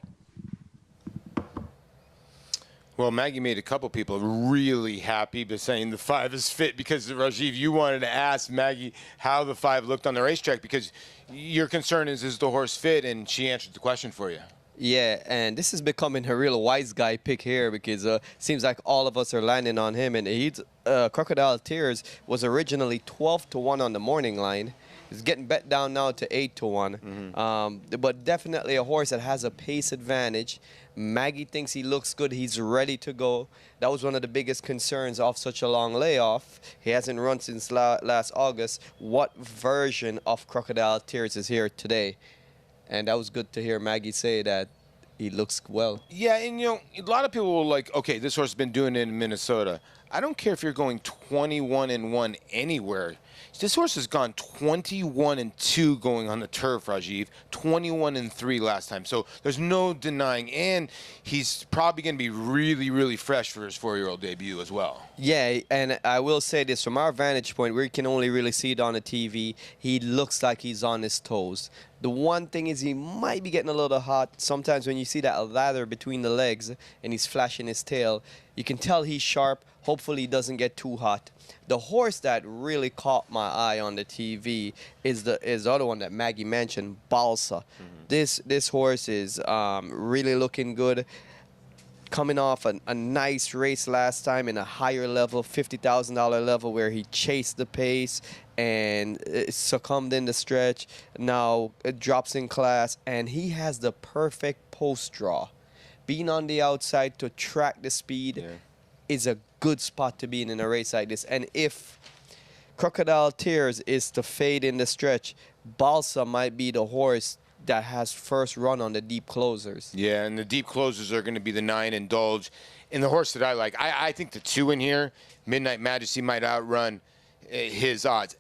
[SPEAKER 23] Well, Maggie made a couple people really happy by saying the 5 is fit, because, Rajiv, you wanted to ask Maggie how the 5 looked on the racetrack, because your concern is the horse fit, and she answered the question for you.
[SPEAKER 2] Yeah, and this is becoming a real wise guy pick here, because seems like all of us are landing on him. And he's Crocodile Tears was originally 12 to 1 on the morning line. He's getting bet down now to 8 to 1. But definitely a horse that has a pace advantage. Maggie thinks he looks good. He's ready to go. That was one of the biggest concerns of such a long layoff. He hasn't run since last August. What version of Crocodile Tears is here today? And that was good to hear Maggie say that he looks well.
[SPEAKER 23] Yeah, and, you know, a lot of people will like, okay, this horse has been doing it in Minnesota. I don't care if you're going 21-1 anywhere. This horse has gone 21-2 going on the turf, Rajiv. 21-3 last time. So there's no denying. And he's probably going to be really, really fresh for his 4-year-old debut as well.
[SPEAKER 2] Yeah, and I will say this, from our vantage point, we can only really see it on the TV, he looks like he's on his toes. The one thing is he might be getting a little hot. Sometimes when you see that lather between the legs and he's flashing his tail, you can tell he's sharp. Hopefully he doesn't get too hot. The horse that really caught my eye on the TV is the other one that Maggie mentioned, Balsa. This horse is really looking good. Coming off a nice race last time in a higher level, $50,000 level, where he chased the pace and succumbed in the stretch. Now it drops in class, and he has the perfect post draw. Being on the outside to track the speed is a good spot to be in a race like this. And if Crocodile Tears is to fade in the stretch, Balsa might be the horse that has first run on the deep closers.
[SPEAKER 23] Yeah, and the deep closers are going to be the 9 Indulge. And the horse that I like, I think the 2 in here, Midnight Majesty, might outrun his odds.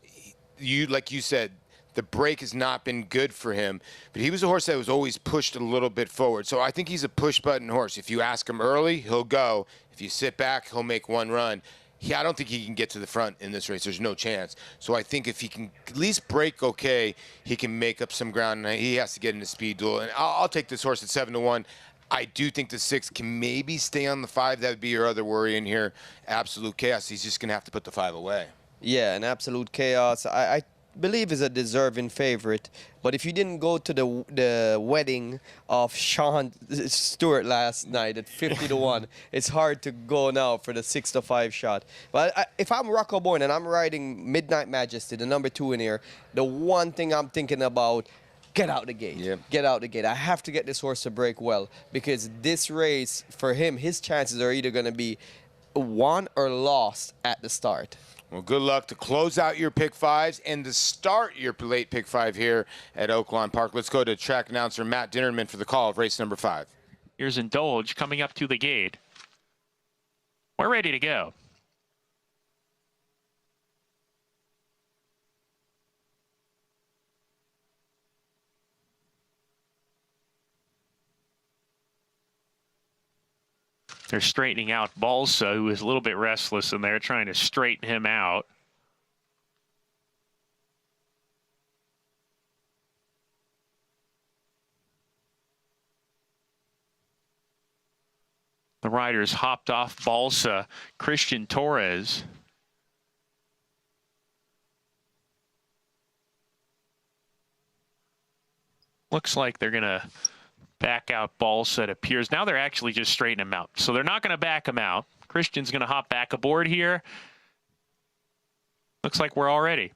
[SPEAKER 23] Like you said, the break has not been good for him, but he was a horse that was always pushed a little bit forward. So I think he's a push-button horse. If you ask him early, he'll go. If you sit back, he'll make one run. I don't think he can get to the front in this race. There's no chance. So I think if he can at least break okay, he can make up some ground. And he has to get in the speed duel. And I'll take this horse at 7-1. I do think the 6 can maybe stay on the 5. That would be your other worry in here. Absolute Chaos. He's just going to have to put the 5 away.
[SPEAKER 2] Yeah, and Absolute Chaos, I believe is a deserving favorite. But if you didn't go to the wedding of Sean Stewart last night at 50-1, it's hard to go now for the 6-5 shot. But if I'm Rocco Bourne and I'm riding Midnight Majesty, the number 2 in here, the one thing I'm thinking about, get out the gate. Yeah. Get out the gate. I have to get this horse to break well, because this race, for him, his chances are either going to be won or lost at the start.
[SPEAKER 23] Well, good luck to close out your pick 5s and to start your late pick 5 here at Oaklawn Park. Let's go to track announcer Matt Dinnerman for the call of race number 5.
[SPEAKER 16] Here's Indulge coming up to the gate. We're ready to go. They're straightening out Balsa, who is a little bit restless in there, trying to straighten him out. The riders hopped off Balsa. Christian Torres. Looks like they're going to back out Balsa, it appears. Now they're actually just straightening him out. So they're not going to back him out. Christian's going to hop back aboard here. Looks like we're all ready.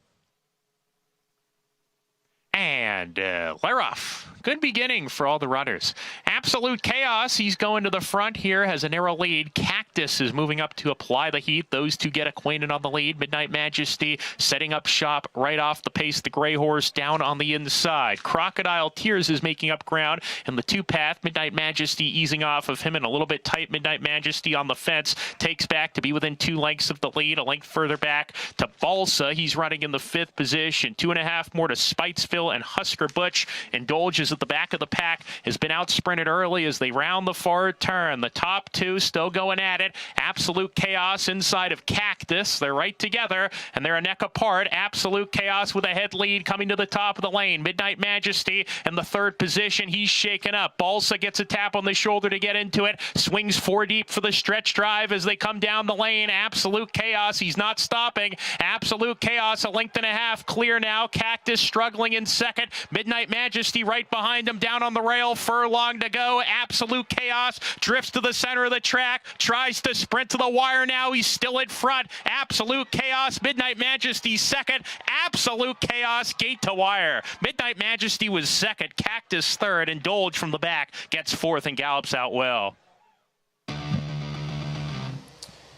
[SPEAKER 16] And they're off. Good beginning for all the runners. Absolute Chaos, he's going to the front here, has a narrow lead. Cactus is moving up to apply the heat. Those two get acquainted on the lead. Midnight Majesty setting up shop right off the pace. The gray horse down on the inside. Crocodile Tears is making up ground in the 2-path. Midnight Majesty easing off of him and a little bit tight. Midnight Majesty on the fence takes back to be within 2 lengths of the lead. A length further back to Balsa. He's running in the 5th position. 2.5 more to Spitesville and Husker Butch. Indulge is at the back of the pack, has been out sprinted early as they round the far turn. The top 2 still going at it. Absolute Chaos inside of Cactus. They're right together and they're a neck apart. Absolute Chaos with a head lead coming to the top of the lane. Midnight Majesty in the 3rd position. He's shaken up. Balsa gets a tap on the shoulder to get into it. Swings 4 deep for the stretch drive as they come down the lane. Absolute Chaos, he's not stopping. Absolute Chaos, a length and a half clear now. Cactus struggling in 2nd. Midnight Majesty right behind him, down on the rail, furlong to go. Absolute Chaos drifts to the center of the track, tries to sprint to the wire now. He's still in front. Absolute Chaos, Midnight Majesty 2nd. Absolute Chaos, gate to wire. Midnight Majesty was 2nd, Cactus 3rd. Indulge from the back gets 4th and gallops out well.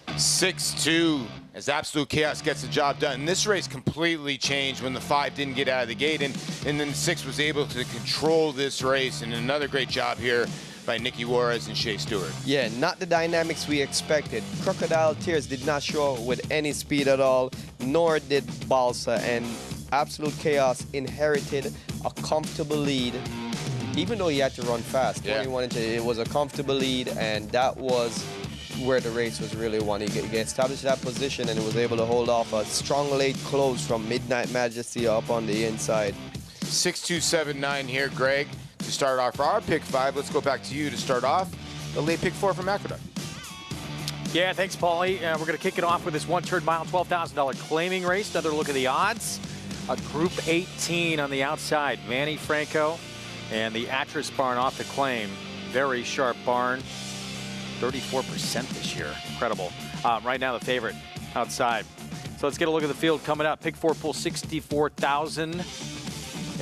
[SPEAKER 23] 6-2 as Absolute Chaos gets the job done. And this race completely changed when the 5 didn't get out of the gate, and then 6 was able to control this race. And another great job here by Nicky Juarez and Shea Stewart.
[SPEAKER 2] Yeah, not the dynamics we expected. Crocodile Tears did not show with any speed at all. nor did Balsa, and Absolute Chaos inherited a comfortable lead, even though he had to run fast. 21 inches, it was a comfortable lead, and that was where the race was really won. He established that position and was able to hold off a strong late close from Midnight Majesty up on the inside.
[SPEAKER 23] 6-2-7-9 here, Greg, to start off for our pick 5. Let's go back to you to start off the late pick 4 from Aqueduct.
[SPEAKER 13] Yeah, thanks, Paulie. We're going to kick it off with this one-turn mile, $12,000 claiming race. Another look at the odds. A Group 18 on the outside. Manny Franco and the Atras barn off the claim. Very sharp barn. 34% this year. Incredible. Right now, the favorite outside. So let's get a look at the field coming up. Pick 4 pool 64,000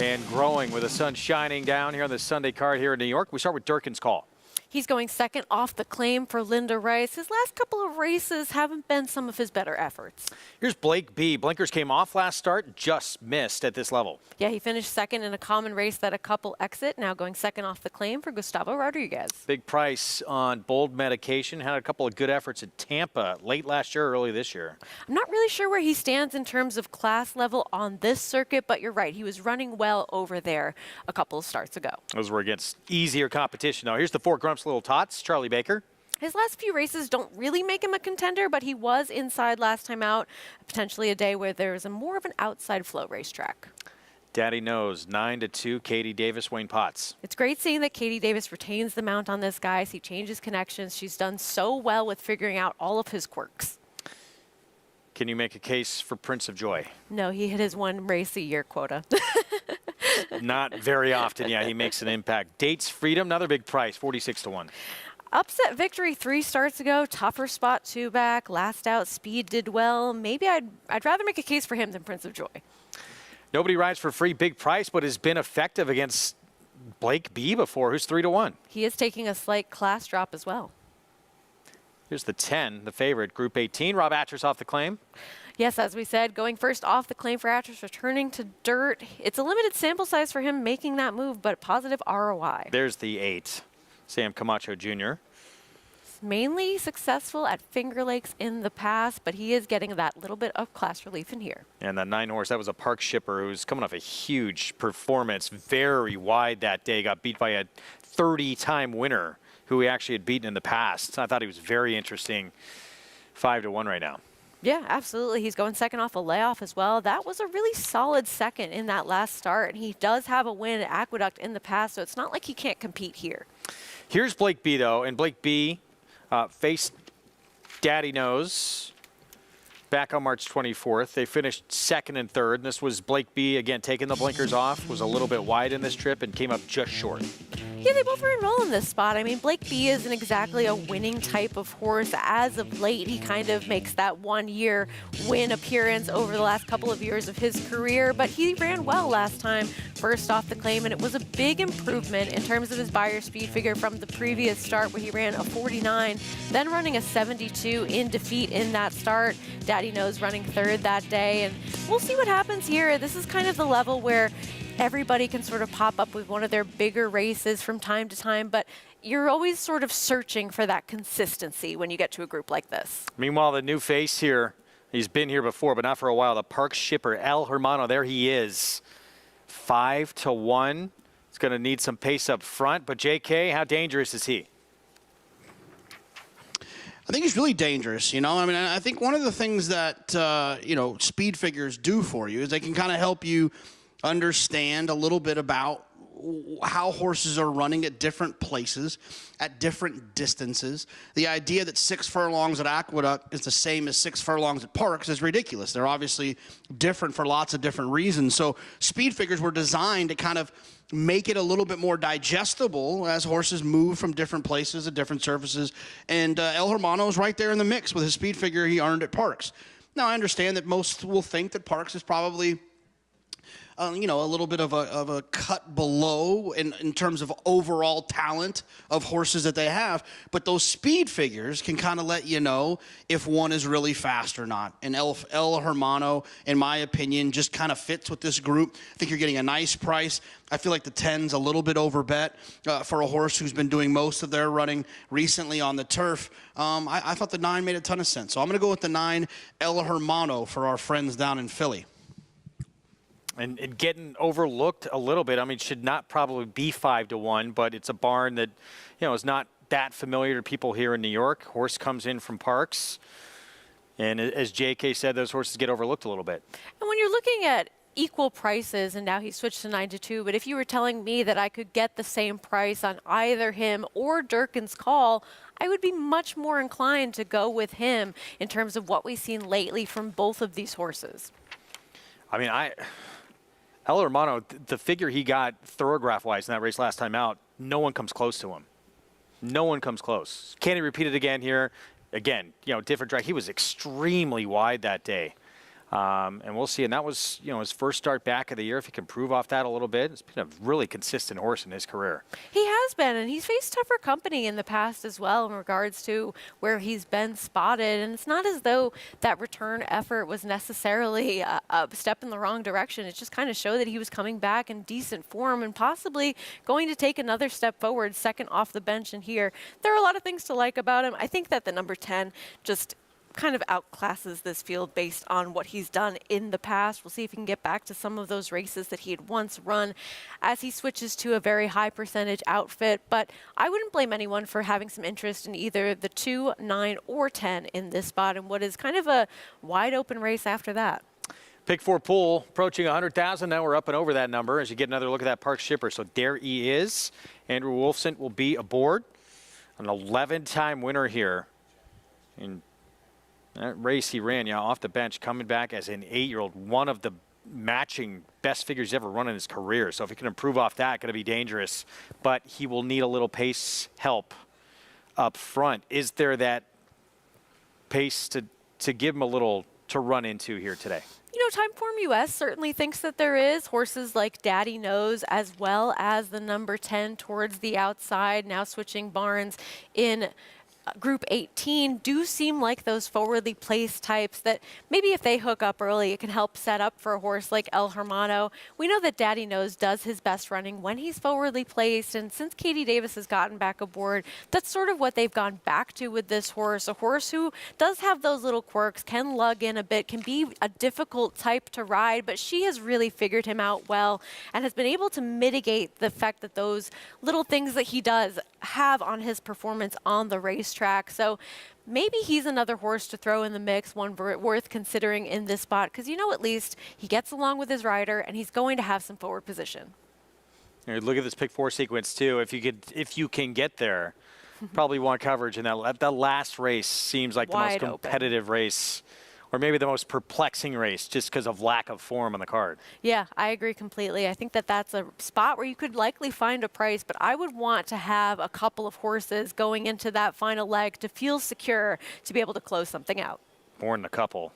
[SPEAKER 13] and growing with the sun shining down here on this Sunday card here in New York. We start with Durkin's call.
[SPEAKER 14] He's going second off the claim for Linda Rice. His last couple of races haven't been some of his better efforts.
[SPEAKER 13] Here's Blake B. Blinkers came off last start, just missed at this level.
[SPEAKER 14] Yeah, he finished second in a common race that a couple exit. Now going second off the claim for Gustavo Rodriguez.
[SPEAKER 13] Big price on Bold Medication. Had a couple of good efforts at Tampa late last year, early this year.
[SPEAKER 14] I'm not really sure where he stands in terms of class level on this circuit, but you're right. He was running well over there a couple of starts ago.
[SPEAKER 13] Those were against easier competition. Now here's the 4 Grumps Little Tots, Charlie Baker.
[SPEAKER 14] His last few races don't really make him a contender, but he was inside last time out. Potentially a day where there's more of an outside flow racetrack.
[SPEAKER 13] Daddy knows 9-2, Katie Davis, Wayne Potts.
[SPEAKER 14] It's great seeing that Katie Davis retains the mount on this guy. He changes connections. She's done so well with figuring out all of his quirks.
[SPEAKER 13] Can you make a case for Prince of Joy?
[SPEAKER 14] No, he hit his 1 race a year quota.
[SPEAKER 13] Not very often, yeah, he makes an impact. Dates Freedom, another big price, 46-1.
[SPEAKER 14] Upset victory 3 starts ago, tougher spot 2 back, last out speed did well. Maybe I'd rather make a case for him than Prince of Joy.
[SPEAKER 13] Nobody rides for free, big price, but has been effective against Blake B before, who's 3-1.
[SPEAKER 14] He is taking a slight class drop as well.
[SPEAKER 13] Here's the 10, the favorite, Group 18. Rob Atras off the claim.
[SPEAKER 14] Yes, as we said, going first off the claim for Atras, returning to dirt. It's a limited sample size for him making that move, but positive ROI.
[SPEAKER 13] There's the 8, Sam Camacho Jr.
[SPEAKER 14] Mainly successful at Finger Lakes in the past, but he is getting that little bit of class relief in here.
[SPEAKER 13] And that 9 horse, that was a Park Shipper who's coming off a huge performance, very wide that day, got beat by a 30-time winner who he actually had beaten in the past. I thought he was very interesting. 5-1 right now.
[SPEAKER 14] Yeah, absolutely. He's going second off a layoff as well. That was a really solid second in that last start. And he does have a win at Aqueduct in the past, so it's not like he can't compete here.
[SPEAKER 13] Here's Blake B, though. And Blake B faced Daddy Knows back on March 24th. They finished second and third. And this was Blake B, again, taking the blinkers off, was a little bit wide in this trip and came up just short.
[SPEAKER 14] Yeah, they both ran well in this spot. I mean, Blake B isn't exactly a winning type of horse. As of late, he kind of makes that 1-year win appearance over the last couple of years of his career, but he ran well last time, first off the claim, and it was a big improvement in terms of his Beyer speed figure from the previous start where he ran a 49, then running a 72 in defeat in that start. Daddy Knows running third that day, and we'll see what happens here. This is kind of the level where everybody can sort of pop up with one of their bigger races from time to time, but you're always sort of searching for that consistency when you get to a group like this.
[SPEAKER 13] Meanwhile, the new face here, he's been here before, but not for a while. The Park Shipper, El Hermano, there he is. 5-1. He's going to need some pace up front, but JK, how dangerous is he?
[SPEAKER 9] I think he's really dangerous, you know. I mean, I think one of the things that, you know, speed figures do for you is they can kind of help you understand a little bit about how horses are running at different places, at different distances. The idea that 6 furlongs at Aqueduct is the same as 6 furlongs at Parks is ridiculous. They're obviously different for lots of different reasons. So speed figures were designed to kind of make it a little bit more digestible as horses move from different places at different surfaces. And El Hermano is right there in the mix with his speed figure he earned at Parks. Now, I understand that most will think that Parks is probably you know, a little bit of a cut below in terms of overall talent of horses that they have. But those speed figures can kind of let you know if one is really fast or not. And El Hermano, in my opinion, just kind of fits with this group. I think you're getting a nice price. I feel like the 10's a little bit over bet for a horse who's been doing most of their running recently on the turf. I thought the 9 made a ton of sense. So I'm going to go with the 9 El Hermano for our friends down in Philly.
[SPEAKER 13] And getting overlooked a little bit. I mean, should not probably be 5-1, but it's a barn that, you know, is not that familiar to people here in New York. Horse comes in from Parks. And as JK said, those horses get overlooked a little bit.
[SPEAKER 14] And when you're looking at equal prices, and now he switched to 9-2, but if you were telling me that I could get the same price on either him or Durkin's Call, I would be much more inclined to go with him in terms of what we've seen lately from both of these horses.
[SPEAKER 13] I mean, El Hermano, the figure he got thoroughgraph-wise in that race last time out, no one comes close to him. No one comes close. Can he repeat it again here? Again, you know, different track. He was extremely wide that day. And we'll see. And that was, you know, his first start back of the year. If he can improve off that a little bit, it's been a really consistent horse in his career.
[SPEAKER 14] He has been, and he's faced tougher company in the past as well in regards to where he's been spotted. And it's not as though that return effort was necessarily a step in the wrong direction. It just kind of showed that he was coming back in decent form and possibly going to take another step forward, second off the bench in here. There are a lot of things to like about him. I think that the number 10 just kind of outclasses this field based on what he's done in the past. We'll see if he can get back to some of those races that he had once run as he switches to a very high percentage outfit. But I wouldn't blame anyone for having some interest in either the 2, 9, or 10 in this spot and what is kind of a wide open race after that.
[SPEAKER 13] Pick 4 pool approaching 100,000. Now we're up and over that number as you get another look at that Park Shipper. So there he is. Andrew Wolfson will be aboard. An 11-time winner here. And that race he ran, off the bench, coming back as an 8-year-old, one of the matching best figures he's ever run in his career. So if he can improve off that, going to be dangerous. But he will need a little pace help up front. Is there that pace to give him a little to run into here today?
[SPEAKER 14] You know, Timeform US certainly thinks that there is. Horses like Daddy Knows, as well as the number 10 towards the outside, now switching barns in Group 18, do seem like those forwardly placed types that maybe if they hook up early, it can help set up for a horse like El Hermano. We know that Daddy Knows does his best running when he's forwardly placed, and since Katie Davis has gotten back aboard, that's sort of what they've gone back to with this horse, a horse who does have those little quirks, can lug in a bit, can be a difficult type to ride, but she has really figured him out well and has been able to mitigate the fact that those little things that he does have on his performance on the racetrack. So maybe he's another horse to throw in the mix, one worth considering in this spot, because you know at least he gets along with his rider and he's going to have some forward position.
[SPEAKER 13] Here, look at this pick 4 sequence too. If you can get there, probably want coverage in that last race seems like the most competitive race. Or maybe the most perplexing race just because of lack of form on the card.
[SPEAKER 14] Yeah, I agree completely. I think that that's a spot where you could likely find a price, but I would want to have a couple of horses going into that final leg to feel secure to be able to close something out.
[SPEAKER 13] More than a couple.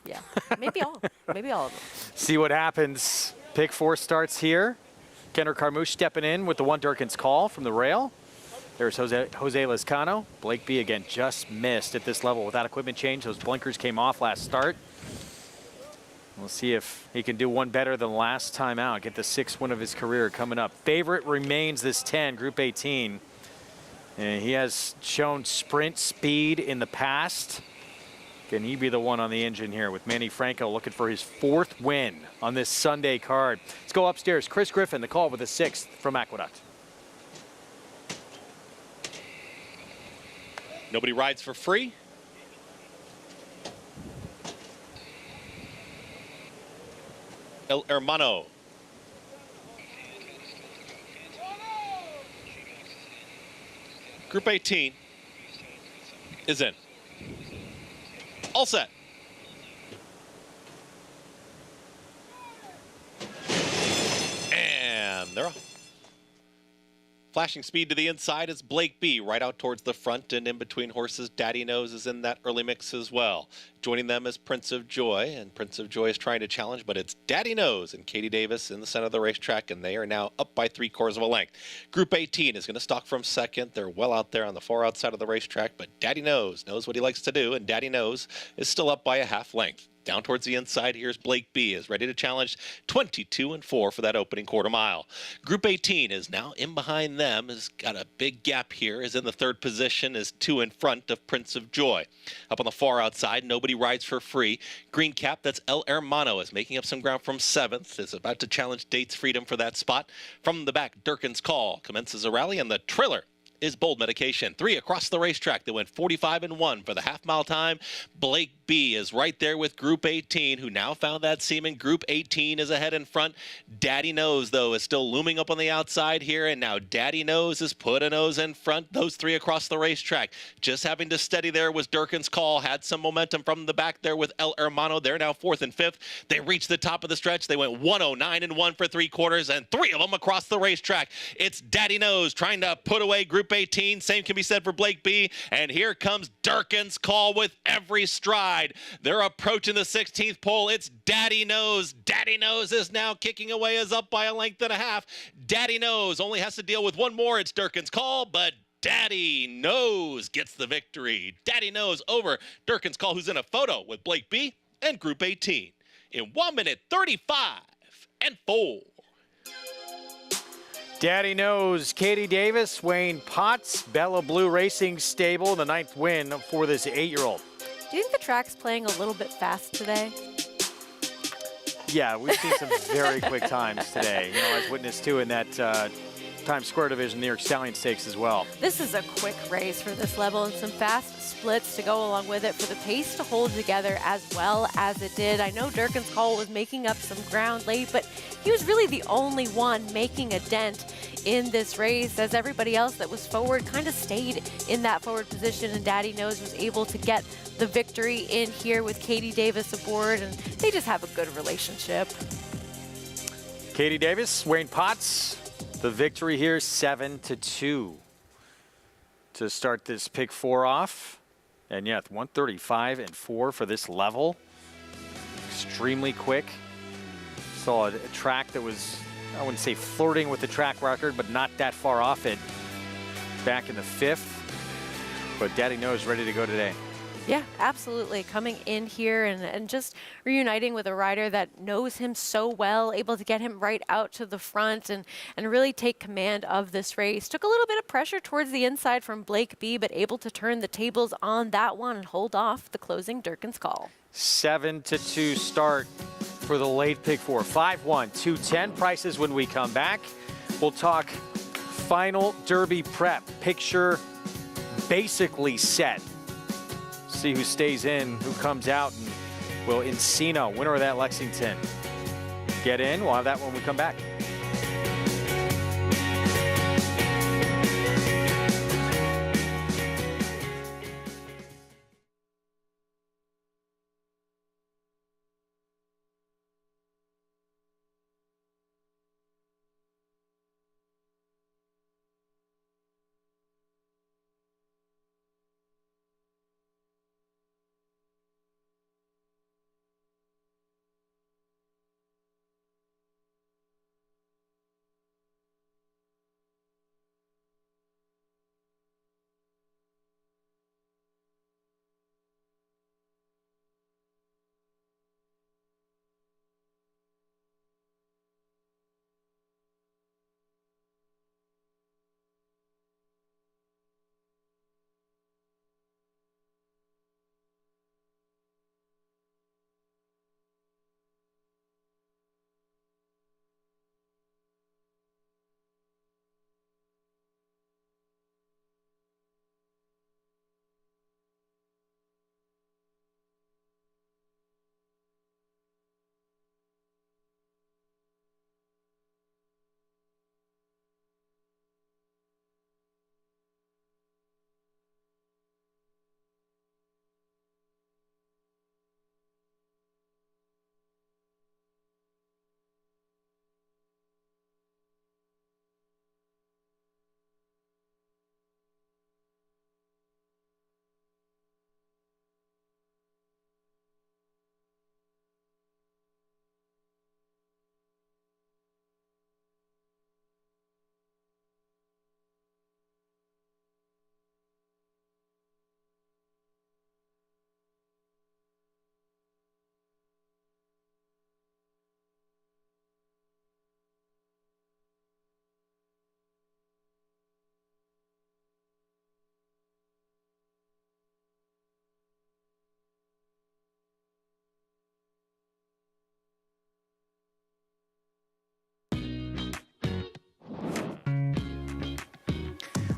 [SPEAKER 14] Yeah, maybe all of them.
[SPEAKER 13] See what happens. Pick 4 starts here. Kendrick Carmouche stepping in with the 1 Durkin's Call from the rail. There's Jose Lezcano. Blake B again just missed at this level without equipment change. Those blinkers came off last start. We'll see if he can do one better than last time out. Get the 6th win of his career coming up. Favorite remains this 10, Group 18. And he has shown sprint speed in the past. Can he be the one on the engine here with Manny Franco looking for his 4th win on this Sunday card? Let's go upstairs. Chris Griffin, the call with the 6th from Aqueduct.
[SPEAKER 10] Nobody rides for free. El Hermano. Group 18 is in. All set. And they're off. Flashing speed to the inside is Blake B. right out towards the front and in between horses. Daddy Knows is in that early mix as well. Joining them is Prince of Joy, and Prince of Joy is trying to challenge, but it's Daddy Knows and Katie Davis in the center of the racetrack, and they are now up by 3/4 of a length. Group 18 is going to stalk from second. They're well out there on the far outside of the racetrack, but Daddy knows what he likes to do, and Daddy Knows is still up by a half length. Down towards the inside, here's Blake B. is ready to challenge 22-4 for that opening quarter mile. Group 18 is now in behind them, has got a big gap here, is in the third position, is 2 in front of Prince of Joy. Up on the far outside, Nobody Rides for Free. Green cap, that's El Hermano, is making up some ground from 7th, is about to challenge Dates Freedom for that spot. From the back, Durkin's Call commences a rally, and the trailer is Bold Medication. 3 across the racetrack. They went 45-1 for the half-mile time. Blake B is right there with Group 18, who now found that seaman. Group 18 is ahead in front. Daddy Knows, though, is still looming up on the outside here, and now Daddy Knows is put a nose in front. Those 3 across the racetrack. Just having to steady there was Durkin's Call. Had some momentum from the back there with El Hermano. They're now 4th and 5th. They reached the top of the stretch. They went 109-1 for 3/4, and 3 of them across the racetrack. It's Daddy Knows trying to put away Group 18. Same can be said for Blake B. And here comes Durkin's Call with every stride. They're approaching the 16th pole. It's Daddy Knows. Daddy Knows is now kicking away, is up by a length and a half. Daddy Knows only has to deal with one more. It's Durkin's Call, but Daddy Knows gets the victory. Daddy Knows over Durkin's Call, who's in a photo with Blake B and Group 18 in 1 minute 35-4.
[SPEAKER 13] Daddy Knows, Katie Davis, Wayne Potts, Bella Blue Racing Stable, the 9th win for this 8-year-old.
[SPEAKER 14] Do you think the track's playing a little bit fast today?
[SPEAKER 13] Yeah, we've seen some very quick times today, as witnessed too in that Times Square Division New York Stallion Stakes as well.
[SPEAKER 14] This is a quick race for this level and some fast splits to go along with it for the pace to hold together as well as it did. I know Durkin's Call was making up some ground late, but he was really the only one making a dent in this race, as everybody else that was forward kind of stayed in that forward position, and Daddy Knows was able to get the victory in here with Katie Davis aboard, and they just have a good relationship.
[SPEAKER 13] Katie Davis, Wayne Potts, the victory here, 7-2 to start this pick 4 off. And yeah, 135-4 for this level. Extremely quick. Saw a track that was, I wouldn't say flirting with the track record, but not that far off it back in the 5th. But Daddy Knows ready to go today.
[SPEAKER 14] Yeah, absolutely. Coming in here and just reuniting with a rider that knows him so well, able to get him right out to the front and really take command of this race. Took a little bit of pressure towards the inside from Blake B, but able to turn the tables on that one and hold off the closing Durkin's Call.
[SPEAKER 13] 7-2 start for the late pick 4. 5-1, 210 prices when we come back. We'll talk final Derby prep. Picture basically set. See who stays in, who comes out, and will Encino, winner of that Lexington, get in? We'll have that when we come back.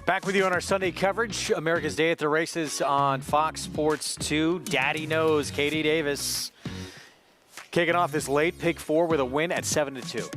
[SPEAKER 13] Back with you on our Sunday coverage, America's Day at the Races on Fox Sports 2. Daddy knows Katie Davis kicking off this late pick 4 with a win at 7-2.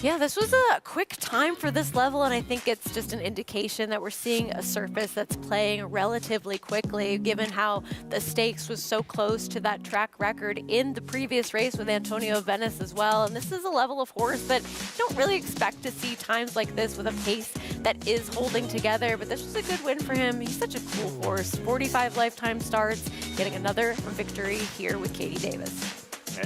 [SPEAKER 14] Yeah, this was a quick time for this level, and I think it's just an indication that we're seeing a surface that's playing relatively quickly, given how the stakes was so close to that track record in the previous race with Antonio Venice as well. And this is a level of horse that you don't really expect to see times like this with a pace that is holding together, but this was a good win for him. He's such a cool horse. 45 lifetime starts, getting another victory here with Katie Davis.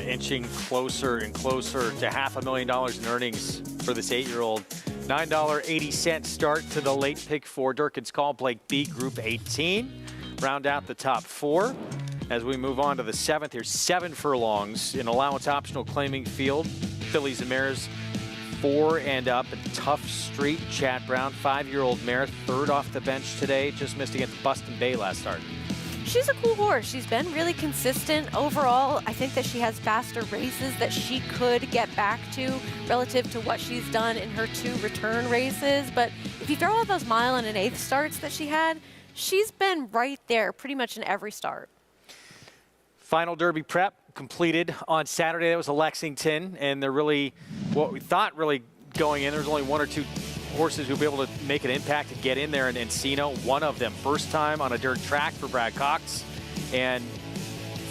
[SPEAKER 13] Inching closer and closer to $500,000 in earnings for this 8-year-old. $9.80 start to the late pick 4. Durkin's Call, Blake B, Group 18. Round out the top 4. As we move on to the 7th, here's 7 furlongs in allowance optional claiming field. Fillies and mares 4 and up. A tough street. Chad Brown, 5-year-old mare, 3rd off the bench today. Just missed against Buston Bay last start.
[SPEAKER 14] She's a cool horse. She's been really consistent overall. I think that she has faster races that she could get back to relative to what she's done in her 2 return races. But if you throw out those 1 1/8 starts that she had, she's been right there pretty much in every start.
[SPEAKER 13] Final Derby prep completed on Saturday. That was a Lexington, and they're really, what we thought really going in, there's only 1 or 2 horses who'll be able to make an impact and get in there, and Encino, one of them, first time on a dirt track for Brad Cox. And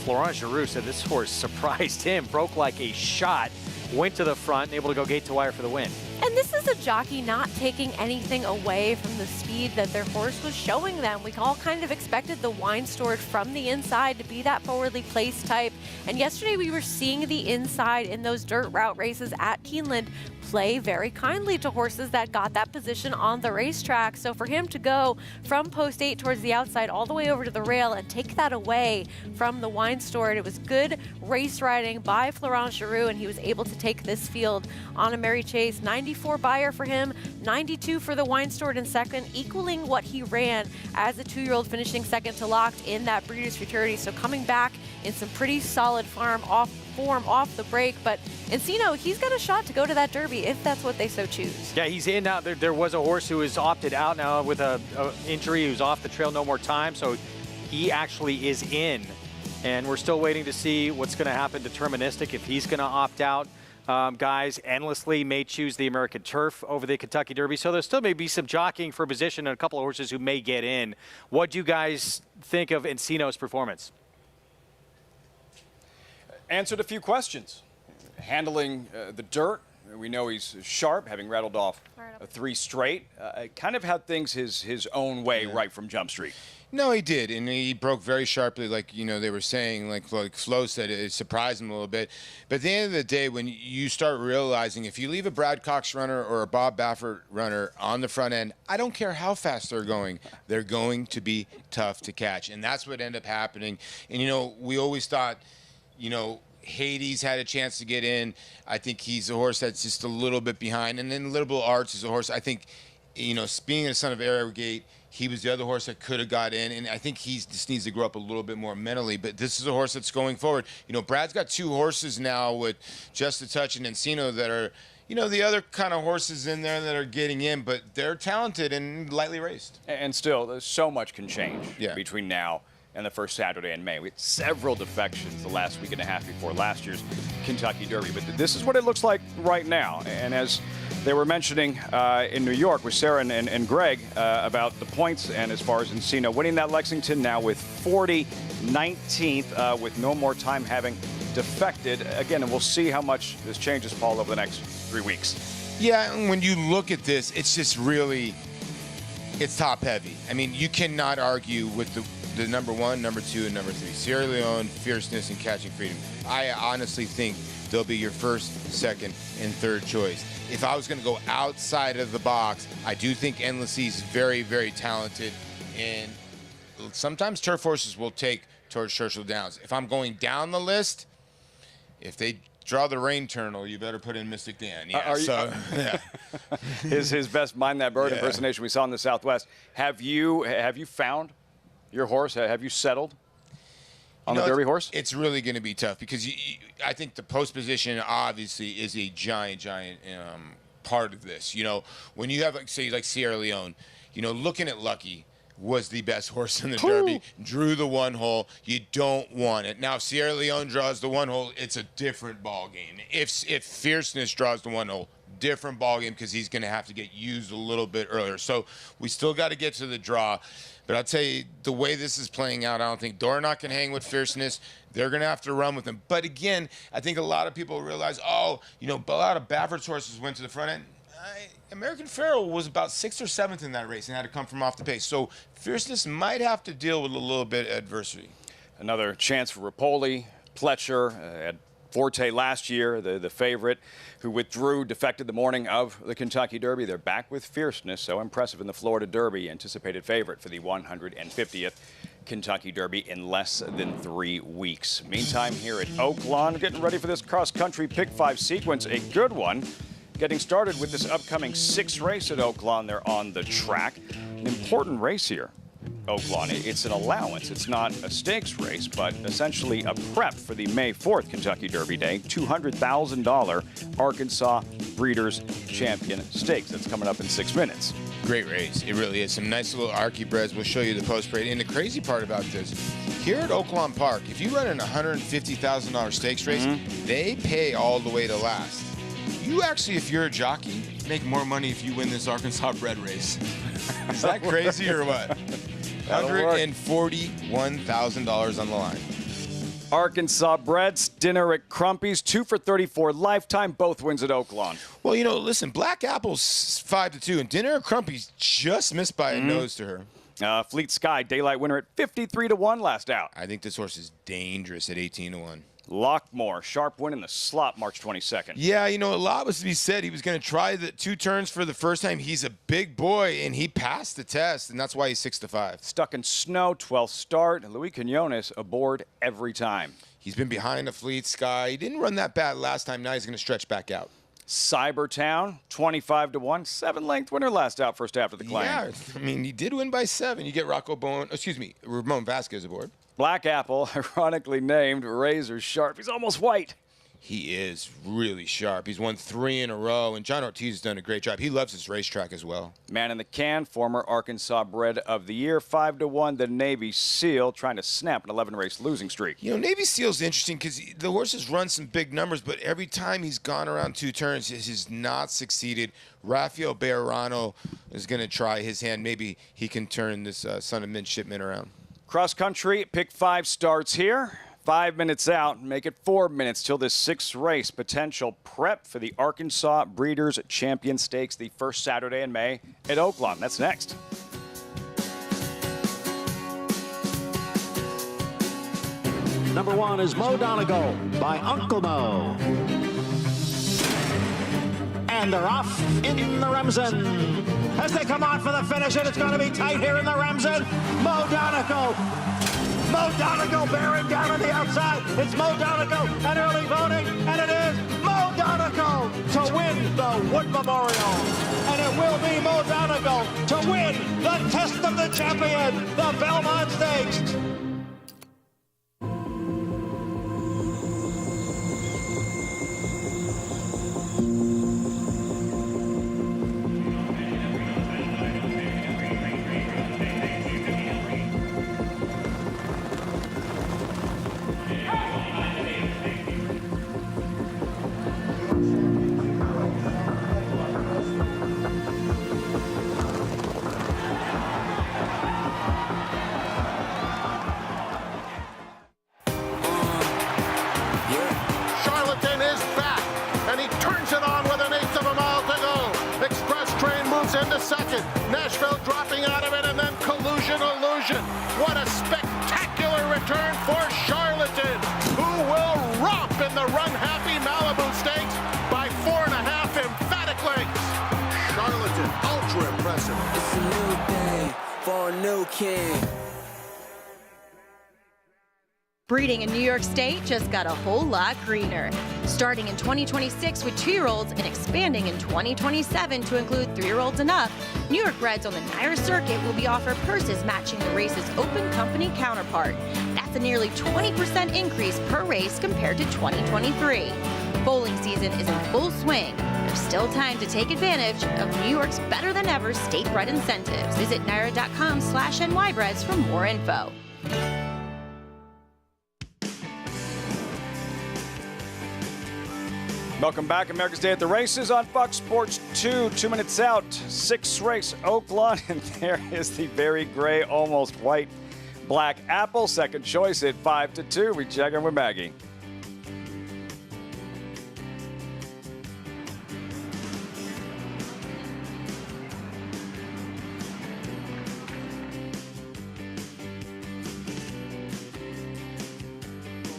[SPEAKER 13] Florent Giroux said this horse surprised him, broke like a shot, went to the front, and able to go gate to wire for the win.
[SPEAKER 14] And this is a jockey not taking anything away from the speed that their horse was showing them. We all kind of expected the Wine Stored from the inside to be that forwardly placed type. And yesterday we were seeing the inside in those dirt route races at Keeneland play very kindly to horses that got that position on the racetrack. So for him to go from post 8 towards the outside all the way over to the rail and take that away from the Wine Stored, it was good race riding by Florent Giroux, and he was able to take this field on a merry chase. 94 buyer for him, 92 for the Wine Stored in second, equaling what he ran as a 2-year-old, finishing second to Locked in that Breeders' Futurity. So coming back in some pretty solid form off the break. But Encino, he's got a shot to go to that Derby if that's what they so choose.
[SPEAKER 13] Yeah, he's in now. There was a horse who is opted out now with a injury, who's off the trail no more time. So he actually is in. And we're still waiting to see what's going to happen to Deterministic, if he's going to opt out. Guys endlessly may choose the American Turf over the Kentucky Derby. So there still may be some jockeying for position and a couple of horses who may get in. What do you guys think of Encino's performance?
[SPEAKER 1] Answered a few questions. Handling the dirt, we know he's sharp, having rattled off 3 straight. Kind of had things his own way right from Jump Street.
[SPEAKER 23] No, he did, and he broke very sharply, like they were saying, like Flo said, it surprised him a little bit. But at the end of the day, when you start realizing if you leave a Brad Cox runner or a Bob Baffert runner on the front end, I don't care how fast they're going to be tough to catch, and that's what ended up happening. And we always thought, Hades had a chance to get in. I think he's a horse that's just a little bit behind, and then Liberal Arts is a horse. I think, being a son of Arrogate, he was the other horse that could have got in, and I think he just needs to grow up a little bit more mentally. But this is a horse that's going forward. Brad's got 2 horses now with Just a Touch and Encino that are, the other kind of horses in there that are getting in, but they're talented and lightly raced.
[SPEAKER 1] And still, there's so much can change between now and the first Saturday in May. We had several defections the last week and a half before last year's Kentucky Derby. But this is what it looks like right now. And as they were mentioning in New York with Sarah and Greg about the points, and as far as Encino winning that Lexington now with 40, 19th, with no more time having defected. Again, and we'll see how much this changes, Paul, over the next 3 weeks.
[SPEAKER 23] Yeah, and when you look at this, it's just really, it's top heavy. I mean, you cannot argue with the number 1, number 2, and number 3. Sierra Leone, Fierceness, and Catching Freedom. I honestly think they'll be your first, second, and third choice. If I was going to go outside of the box, I do think Endless Ease is very, very talented. And sometimes turf horses will take towards Churchill Downs. If I'm going down the list, if they draw the rain turtle, you better put in Mystic Dan. Yeah,
[SPEAKER 1] His best Mind That Bird impersonation we saw in the Southwest. Have you found your horse? Have you settled on the Derby horse?
[SPEAKER 23] It's really going to be tough because I think the post position obviously is a giant part of this. When you have, like Sierra Leone, looking at Lucky was the best horse in the Derby, drew the one hole. You don't want it. Now, if Sierra Leone draws the one hole, it's a different ball game. If Fierceness draws the one hole, different ball game because he's going to have to get used a little bit earlier. So we still got to get to the draw. But I'll tell you, the way this is playing out, I don't think Dornoch can hang with Fierceness. They're going to have to run with him. But again, I think a lot of people realize, a lot of Baffert's horses went to the front end. American Pharoah was about 6th or 7th in that race and had to come from off the pace. So Fierceness might have to deal with a little bit of adversity.
[SPEAKER 1] Another chance for Rapoli, Pletcher, at Forte last year, the favorite, who withdrew, defected the morning of the Kentucky Derby. They're back with Fierceness, so impressive in the Florida Derby. Anticipated favorite for the 150th Kentucky Derby in less than 3 weeks. Meantime, here at Oaklawn, getting ready for this cross-country Pick 5 sequence, a good one. Getting started with this upcoming 6th race at Oaklawn. They're on the track. An important race here. Oaklawn. It's an allowance. It's not a stakes race, but essentially a prep for the May 4th Kentucky Derby Day, $200,000 Arkansas Breeders' Champion Stakes. That's coming up in 6 minutes.
[SPEAKER 23] Great race. It really is. Some nice little Archie-breds. We'll show you the post parade. And the crazy part about this, here at Oaklawn Park, if you run an $150,000 stakes race, they pay all the way to last. You actually, if you're a jockey, make more money if you win this Arkansas bred race. Is that crazy or what? $141,000 on the line.
[SPEAKER 1] Arkansas Breds, dinner at Crumpy's, 2 for $34 lifetime, both wins at Oaklawn.
[SPEAKER 23] Well, listen, Black Apple's 5-2, and dinner at Crumpy's just missed by a nose to her.
[SPEAKER 1] Fleet Sky, daylight winner at 53-1 last out.
[SPEAKER 23] I think this horse is dangerous at 18-1.
[SPEAKER 1] Lockmore, sharp win in the slot March 22nd.
[SPEAKER 23] Yeah, a lot was to be said. He was going to try the 2 turns for the first time. He's a big boy, and he passed the test, and that's why he's 6-5.
[SPEAKER 1] Stuck in snow, 12th start. Luis Quinones aboard every time.
[SPEAKER 23] He's been behind the Fleet Sky. He didn't run that bad last time. Now he's going to stretch back out.
[SPEAKER 1] Cybertown, 25-1, 7-length winner last out first after the claim.
[SPEAKER 23] Yeah, he did win by 7. You get Ramon Vasquez aboard.
[SPEAKER 1] Black Apple, ironically named Razor Sharp. He's almost white.
[SPEAKER 23] He is really sharp. He's won 3 in a row, and John Ortiz has done a great job. He loves his racetrack as well.
[SPEAKER 1] Man in the Can, former Arkansas Bred of the Year, 5-1. The Navy Seal trying to snap an 11-race losing streak.
[SPEAKER 23] Navy Seal's interesting because the horse has run some big numbers, but every time he's gone around 2 turns, he's not succeeded. Rafael Bejarano is going to try his hand. Maybe he can turn this son of midshipman around.
[SPEAKER 1] Cross country, Pick 5 starts here. 5 minutes out, make it 4 minutes till this 6th race. Potential prep for the Arkansas Breeders' Champion Stakes, the first Saturday in May at Oaklawn. That's next.
[SPEAKER 12] Number 1 is Mo Donegal by Uncle Mo. And they're off in the Remsen. As they come on for the finish, and it's going to be tight here in the Remsen. Mo Donegal bearing down on the outside. It's Mo Donegal and early voting, and it is Mo Donegal to win the Wood Memorial. And it will be Mo Donegal to win the Test of the Champion, the Belmont Stakes. Into second. Nashville dropping out of it, and then Collusion Illusion. What a spectacular return for Charlatan, who will romp in the run-happy Malibu Stakes by 4.5 emphatic lengths. Charlatan, ultra impressive.
[SPEAKER 4] It's a new day for a new king.
[SPEAKER 3] Breeding in New York State just got a whole lot greener. Starting in 2026 with 2-year-olds and expanding in 2027 to include 3-year-olds and up, New York breds on the NYRA circuit will be offered purses matching the race's open company counterpart. That's a nearly 20% increase per race compared to 2023.
[SPEAKER 5] Bowling season is in full swing. There's still time to take advantage of New York's better than ever statewide incentives. Visit naira.com/nybreads for more info.
[SPEAKER 1] Welcome back. America's Day at the Races on Fox Sports 2. 2 minutes out. 6th race, Oaklawn. And there is the very gray, almost white Black Apple. Second choice at 5-2. We check in with Maggie.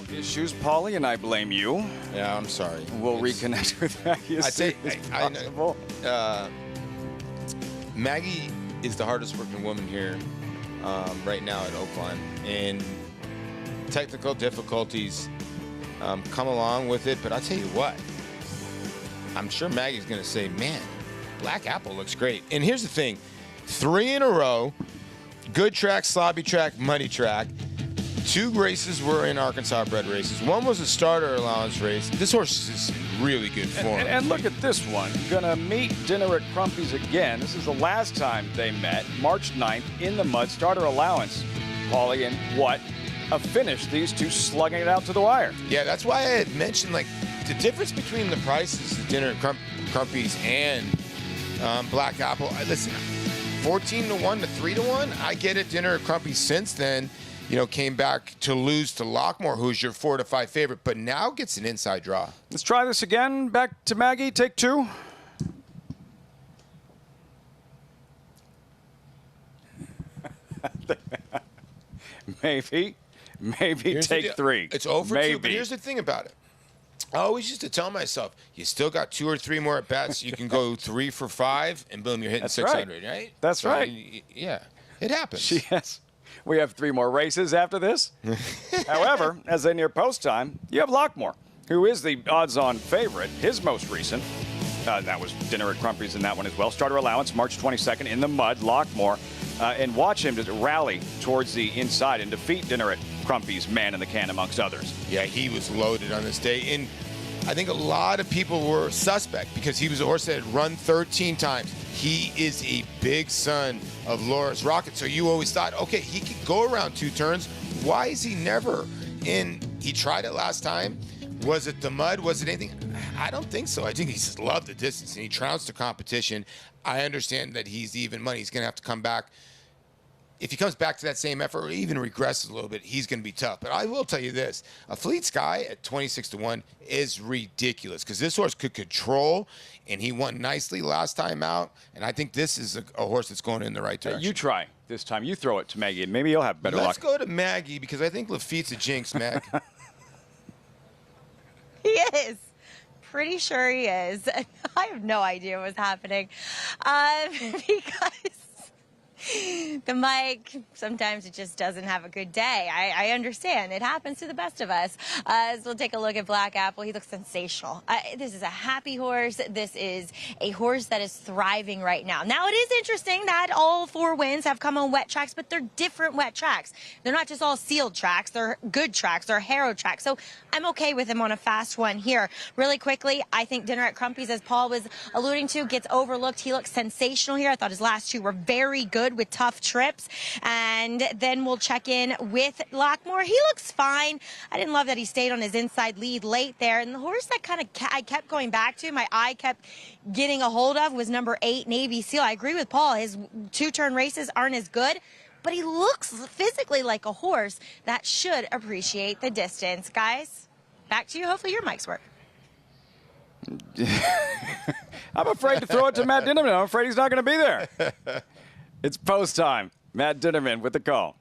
[SPEAKER 1] Issues, Paulie, and I blame you.
[SPEAKER 23] Yeah, I'm sorry.
[SPEAKER 1] We'll reconnect with Maggie as soon as possible.
[SPEAKER 23] Maggie is the hardest working woman here right now at Oaklawn, and technical difficulties come along with it. But I'll tell you what, I'm sure Maggie's going to say, man, Black Apple looks great. And here's the thing, 3 in a row, good track, sloppy track, muddy track. 2 races were in Arkansas bred races. One was a starter allowance race. This horse is in really good form.
[SPEAKER 1] And look at this one. Gonna meet Dinner at Crumpy's again. This is the last time they met, March 9th in the mud, starter allowance. Paulie, and what a finish. These two slugging it out to the wire.
[SPEAKER 23] Yeah, that's why I had mentioned, like, the difference between the prices of Dinner at Crumpy's and Black Apple. Listen, 14-1 to 3-1. I get it. Dinner at Crumpy's since then, came back to lose to Lockmore, who's your 4-5 favorite, but now gets an inside draw.
[SPEAKER 1] Let's try this again. Back to Maggie. Take 2. Maybe
[SPEAKER 23] Here's
[SPEAKER 1] take 3.
[SPEAKER 23] It's over
[SPEAKER 1] Maybe.
[SPEAKER 23] 2, but here's the thing about it. I always used to tell myself, you still got 2 or 3 more at bats. You can go 3 for 5, and boom, you're hitting
[SPEAKER 1] That's
[SPEAKER 23] 600, right?
[SPEAKER 1] That's
[SPEAKER 23] So,
[SPEAKER 1] right.
[SPEAKER 23] Yeah, it happens.
[SPEAKER 1] Yes. We have 3 more races after this. However, as they near post time, you have Lockmore, who is the odds-on favorite. His most recent, that was Dinner at Crumpy's in that one as well. Starter allowance, March 22nd in the mud, Lockmore. And watch him just rally towards the inside and defeat Dinner at Crumpy's man in the can, amongst others.
[SPEAKER 23] Yeah, he was loaded on this day. And I think a lot of people were suspect because he was a horse that had run 13 times. He is a big son of Laura's Rocket. So you always thought, okay, he could go around 2 turns. Why is he never in? He tried it last time. Was it the mud? Was it anything? I don't think so. I think he just loved the distance and he trounced the competition. I understand that he's even money. He's going to have to come back. If he comes back to that same effort or even regresses a little bit, he's going to be tough. But I will tell you this, a Fleet Sky at 26-1 is ridiculous because this horse could control, and he won nicely last time out. And I think this is a horse that's going in the right direction.
[SPEAKER 1] You try this time. You throw it to Maggie, and maybe you'll have better luck.
[SPEAKER 23] Let's go to Maggie because I think Lafitte's a jinx, Mag.
[SPEAKER 3] He is. Pretty sure he is. I have no idea what's happening because the mic, sometimes it just doesn't have a good day. I understand. It happens to the best of us. So we'll take a look at Black Apple. He looks sensational. This is a happy horse. This is a horse that is thriving right now. Now, it is interesting that all 4 wins have come on wet tracks, but they're different wet tracks. They're not just all sealed tracks. They're good tracks. They're Harrow tracks. So I'm okay with him on a fast one here. Really quickly, I think Dinner at Crumpy's, as Paul was alluding to, gets overlooked. He looks sensational here. I thought his last 2 were very good with tough trips. And then we'll check in with Lockmore. He looks fine. I didn't love that he stayed on his inside lead late there. And the horse that kind of I kept going back to, my eye kept getting a hold of, was number 8, Navy Seal. I agree with Paul. His 2-turn races aren't as good, but he looks physically like a horse that should appreciate the distance. Guys, back to you. Hopefully your mics work.
[SPEAKER 1] I'm afraid to throw it to Matt Dinnerman. I'm afraid he's not going to be there. It's post time. Matt Dinnerman with the call.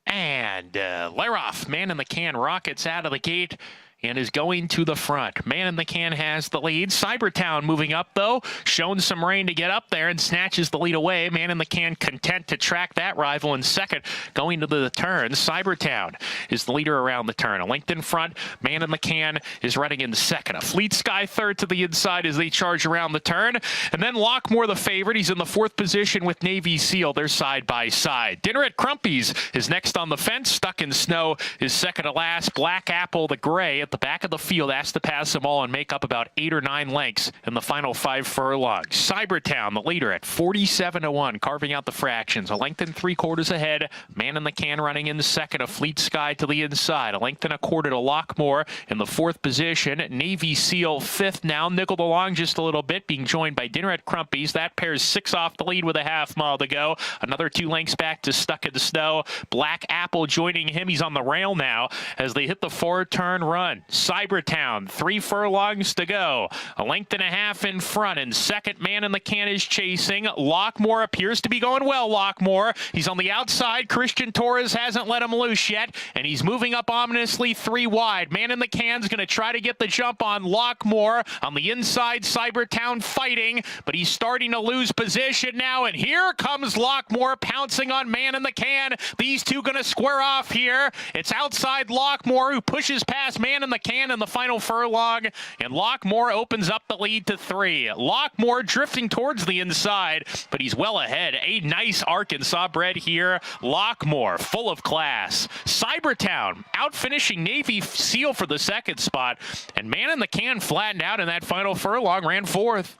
[SPEAKER 16] And Leroff, man in the can, rockets out of the gate and is going to the front. Man in the can has the lead. Cybertown moving up, though. Shown some rain to get up there and snatches the lead away. Man in the can content to track that rival in second. Going to the turn, Cybertown is the leader around the turn. A length in front. Man in the can is running in second. A Fleet Sky third to the inside as they charge around the turn. And then Lockmore, the favorite. He's in the 4th position with Navy Seal. They're side by side. Dinner at Crumpy's is next on the fence. Stuck in Snow is second to last. Black Apple, the gray, at the back of the field, asked to pass them all and make up about 8 or 9 lengths in the final 5 furlongs. Cybertown, the leader at 47-1, carving out the fractions. A length and 3/4 ahead. Man in the Can running in second. A Fleet Sky to the inside. A length and 1/4 to Lockmore in the 4th position. Navy Seal 5th now, nickeled along just a little bit, being joined by Dinner at Crumpy's. That pair's 6 off the lead with a half mile to go. Another 2 lengths back to Stuck in the Snow. Black Apple joining him. He's on the rail now as they hit the 4-turn run. Cybertown, 3 furlongs to go. A length and a half in front, and second Man in the Can is chasing. Lockmore appears to be going well, Lockmore. He's on the outside. Christian Torres hasn't let him loose yet, and he's moving up ominously 3 wide. Man in the Can's going to try to get the jump on Lockmore. On the inside, Cybertown fighting, but he's starting to lose position now, and here comes Lockmore pouncing on Man in the Can. These two going to square off here. It's outside Lockmore who pushes past Man in the Can in the final furlong, and Lockmore opens up the lead to 3. Lockmore drifting towards the inside, but he's well ahead. A nice Arkansas bred here. Lockmore, full of class. Cybertown out finishing Navy Seal for the 2nd spot, and Man in the Can flattened out in that final furlong, ran 4th.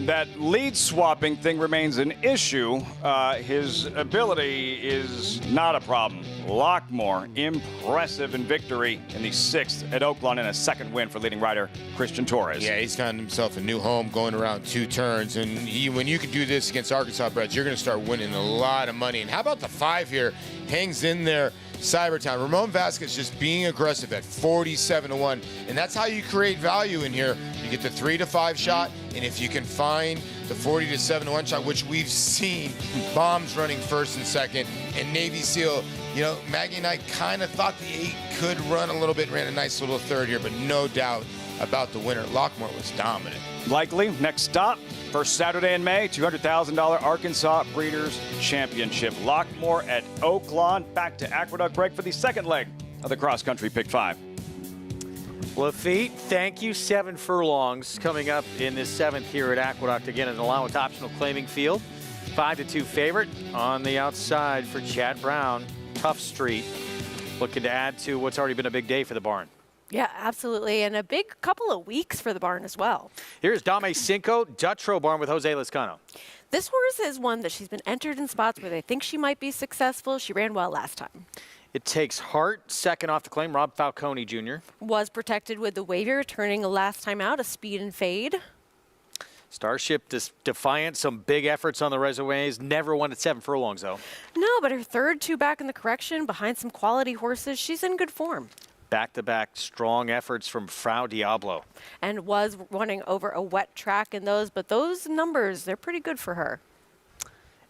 [SPEAKER 1] That lead swapping thing remains an issue. His ability is not a problem. Lockmore, impressive in victory in the 6th at Oaklawn, and a 2nd win for leading rider Christian Torres.
[SPEAKER 23] Yeah, he's found himself a new home going around 2 turns. And when you can do this against Arkansas breds, you're going to start winning a lot of money. And how about the 5 here? Hangs in there. Cybertown. Ramon Vasquez just being aggressive at 47-1. And that's how you create value in here. You get the 3 to 5 shot, and if you can find the 40 to 7-1 shot, which we've seen bombs running 1st and 2nd, and Navy Seal, you know, Maggie and I kind of thought the 8 could run a little bit, ran a nice little 3rd here, but no doubt about the winner. Lockmore was dominant.
[SPEAKER 1] Likely next stop, first Saturday in May, $200,000 Arkansas Breeders' Championship. Lockmore at Oaklawn. Back to Aqueduct break for the 2nd leg of the cross country pick 5.
[SPEAKER 13] Lafitte, thank you. 7 furlongs coming up in this 7th here at Aqueduct. Again, an allowance optional claiming field. 5-2 favorite on the outside for Chad Brown. Tough Street, looking to add to what's already been a big day for the barn.
[SPEAKER 14] Yeah, absolutely. And a big couple of weeks for the barn as well.
[SPEAKER 13] Here's Dame Cinco, Dutro barn with Jose Lezcano.
[SPEAKER 14] This horse is one that she's been entered in spots where they think she might be successful. She ran well last time.
[SPEAKER 13] It takes heart. 2nd off the claim, Rob Falcone Jr.
[SPEAKER 14] Was protected with the waiver, turning the last time out a Speed and Fade.
[SPEAKER 13] Starship Defiant, some big efforts on the resumes. Never won at 7 furlongs, though.
[SPEAKER 14] No, but her 3rd 2 back in the correction behind some quality horses. She's in good form.
[SPEAKER 13] Back-to-back strong efforts from Frau Diablo.
[SPEAKER 14] And was running over a wet track in those, but those numbers, they're pretty good for her.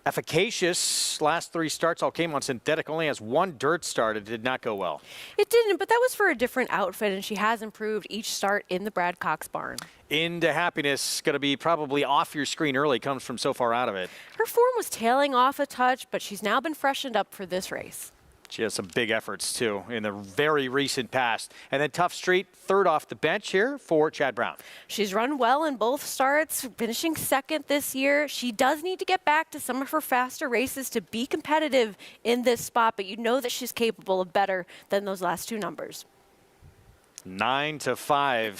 [SPEAKER 13] Efficacious, last 3 starts all came on synthetic, only has 1 dirt start. It did not go well.
[SPEAKER 14] It didn't, but that was for a different outfit, and she has improved each start in the Brad Cox barn.
[SPEAKER 13] Into Happiness, going to be probably off your screen early, comes from so far out of it.
[SPEAKER 14] Her form was tailing off a touch, but she's now been freshened up for this race.
[SPEAKER 13] She has some big efforts, too, in the very recent past. And then Tough Street, 3rd off the bench here for Chad Brown.
[SPEAKER 14] She's run well in both starts, finishing 2nd this year. She does need to get back to some of her faster races to be competitive in this spot, but you know that she's capable of better than those last 2 numbers.
[SPEAKER 13] 9-5.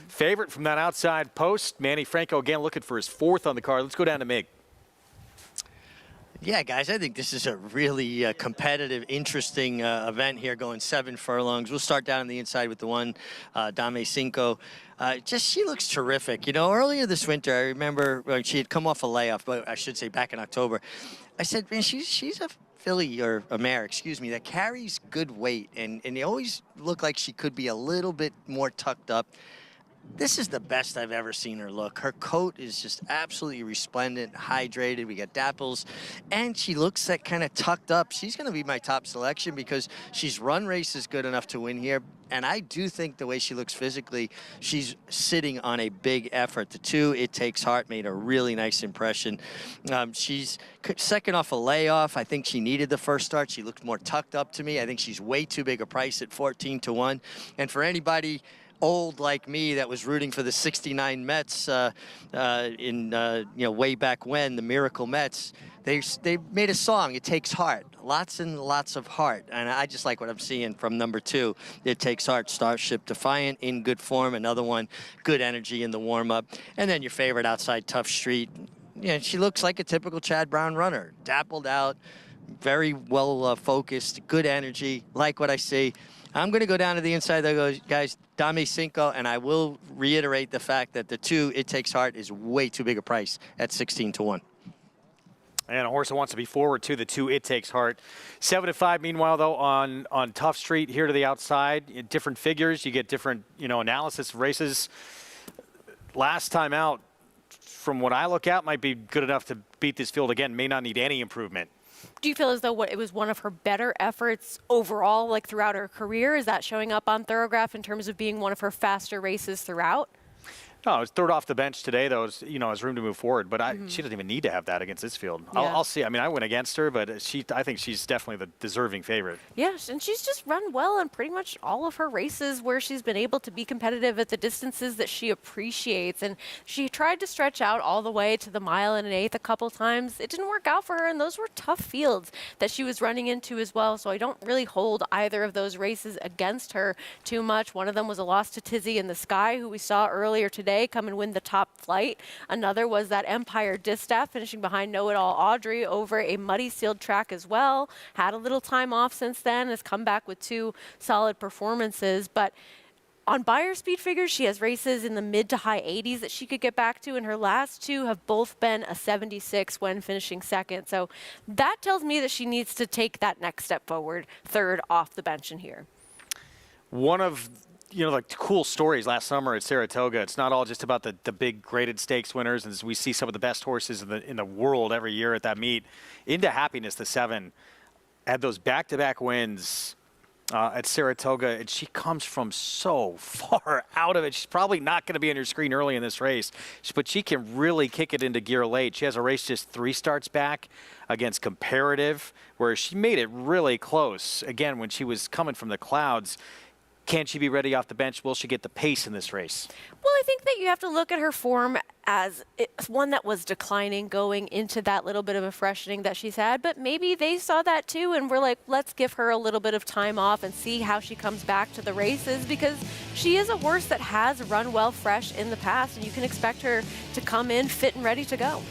[SPEAKER 13] Favorite from that outside post. Manny Franco again looking for his 4th on the card. Let's go down to Mig.
[SPEAKER 8] Yeah, guys, I think this is a really competitive, interesting event here, going 7 furlongs. We'll start down on the inside with the one, Dame Cinco. She looks terrific. You know, earlier this winter, I remember when she had come off a layoff, but I should say back in October. I said, man, she's a filly, or a mare, excuse me, that carries good weight, and they always look like she could be a little bit more tucked up. This is the best I've ever seen her look. Her coat is just absolutely resplendent, hydrated. We got dapples, and she looks that kind of tucked up. She's going to be my top selection because she's run races good enough to win here. And I do think the way she looks physically, she's sitting on a big effort. The 2, It Takes Heart, made a really nice impression. She's 2nd off a layoff. I think she needed the 1st start. She looked more tucked up to me. I think she's way too big a price at 14-1. And for anybody old like me that was rooting for the '69 Mets way back when, the Miracle Mets. They made a song, It Takes Heart, lots and lots of heart. And I just like what I'm seeing from number 2, It Takes Heart, Starship Defiant, in good form. Another one, good energy in the warm-up. And then your favorite outside, Tough Street. She looks like a typical Chad Brown runner, dappled out, very well focused, good energy, like what I see. I'm going to go down to the inside there, guys, Dame Cinco, and I will reiterate the fact that the 2, It Takes Heart, is way too big a price at 16-1.
[SPEAKER 13] And a horse that wants to be forward to the 2, It Takes Heart. 7-5, meanwhile, though, on Tough Street here to the outside. Different figures. You get different, analysis of races. Last time out, from what I look at, might be good enough to beat this field again. May not need any improvement.
[SPEAKER 14] Do you feel as though it was one of her better efforts overall, like throughout her career? Is that showing up on Thoroughgraph in terms of being one of her faster races throughout?
[SPEAKER 13] No, it was third off the bench today, though. Has room to move forward. But she doesn't even need to have that against this field.
[SPEAKER 14] Yeah.
[SPEAKER 13] I'll see. I mean, I went against her, but I think she's definitely the deserving favorite.
[SPEAKER 14] Yeah, and she's just run well in pretty much all of her races where she's been able to be competitive at the distances that she appreciates. And she tried to stretch out all the way to the 1 1/8 a couple times. It didn't work out for her, and those were tough fields that she was running into as well. So I don't really hold either of those races against her too much. One of them was a loss to Tizzy in the Sky, who we saw earlier today come and win the top flight. Another was that Empire Distaff, finishing behind Know It All Audrey over a muddy sealed track as well. Had a little time off since then, has come back with 2 solid performances. But on Beyer speed figures, she has races in the mid to high 80s that she could get back to, and her last 2 have both been a 76 when finishing second. So that tells me that she needs to take that next step forward, third off the bench in here.
[SPEAKER 13] One of like cool stories last summer at Saratoga. It's not all just about the big graded stakes winners, and we see some of the best horses in the world every year at that meet. Into Happiness, the 7, had those back-to-back wins at Saratoga, and she comes from so far out of it. She's probably not going to be on your screen early in this race, but she can really kick it into gear late. She has a race just 3 starts back against Comparative, where she made it really close. Again, when she was coming from the clouds. Can she be ready off the bench? Will she get the pace in this race?
[SPEAKER 14] Well, I think that you have to look at her form as one that was declining going into that little bit of a freshening that she's had. But maybe they saw that too and were like, let's give her a little bit of time off and see how she comes back to the races, because she is a horse that has run well fresh in the past, and you can expect her to come in fit and ready to go.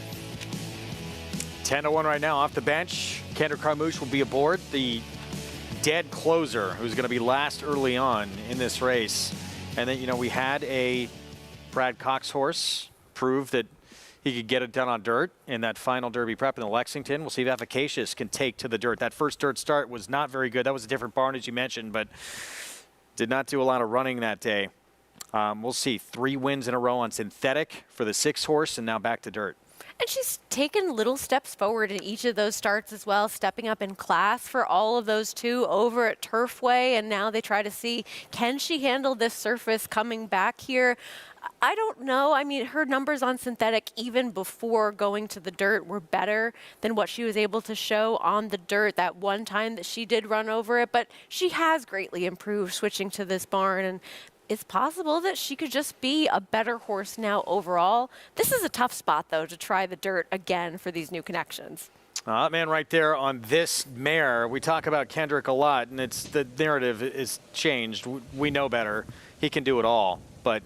[SPEAKER 13] 10-1 right now off the bench. Kendrick Carmouche will be aboard, the dead closer who's going to be last early on in this race. And then, we had a Brad Cox horse prove that he could get it done on dirt in that final Derby prep in the Lexington. We'll see if Efficacious can take to the dirt. That first dirt start was not very good. That was a different barn, as you mentioned, but did not do a lot of running that day. We'll see 3 wins in a row on synthetic for the 6 horse, and now back to dirt.
[SPEAKER 14] And she's taken little steps forward in each of those starts as well, stepping up in class for all of those 2 over at Turfway. And now they try to see, can she handle this surface coming back here? I don't know. I mean, her numbers on synthetic, even before going to the dirt, were better than what she was able to show on the dirt that one time that she did run over it. But she has greatly improved switching to this barn. And it's possible that she could just be a better horse now overall. This is a tough spot, though, to try the dirt again for these new connections.
[SPEAKER 13] Man, right there on this mare. We talk about Kendrick a lot, and the narrative is changed. We know better. He can do it all. But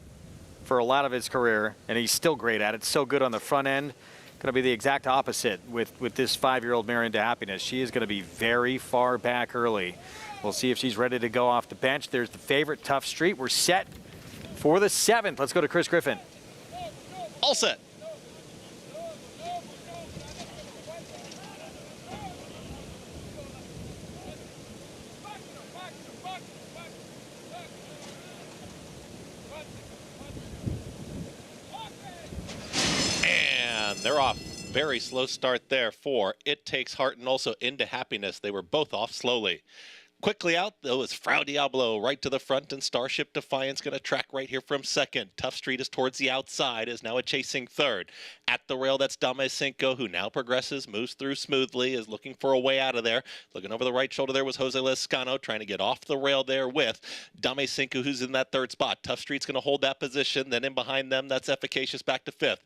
[SPEAKER 13] for a lot of his career, and he's still great at it, so good on the front end, going to be the exact opposite with this 5-year-old mare Into Happiness. She is going to be very far back early. We'll see if she's ready to go off the bench. There's the favorite, Tough Street. We're set for the 7th. Let's go to Chris Griffin.
[SPEAKER 10] All set. And they're off. Very slow start there for It Takes Heart and also Into Happiness. They were both off slowly. Quickly out, though, is Frau Diablo right to the front, and Starship Defiance going to track right here from second. Tough Street is towards the outside, is now a chasing third. At the rail, that's Dame Cinco, who now progresses, moves through smoothly, is looking for a way out of there. Looking over the right shoulder there was Jose Lescano, trying to get off the rail there with Dame Cinco, who's in that third spot. Tough Street's going to hold that position. Then in behind them, that's Efficacious back to fifth.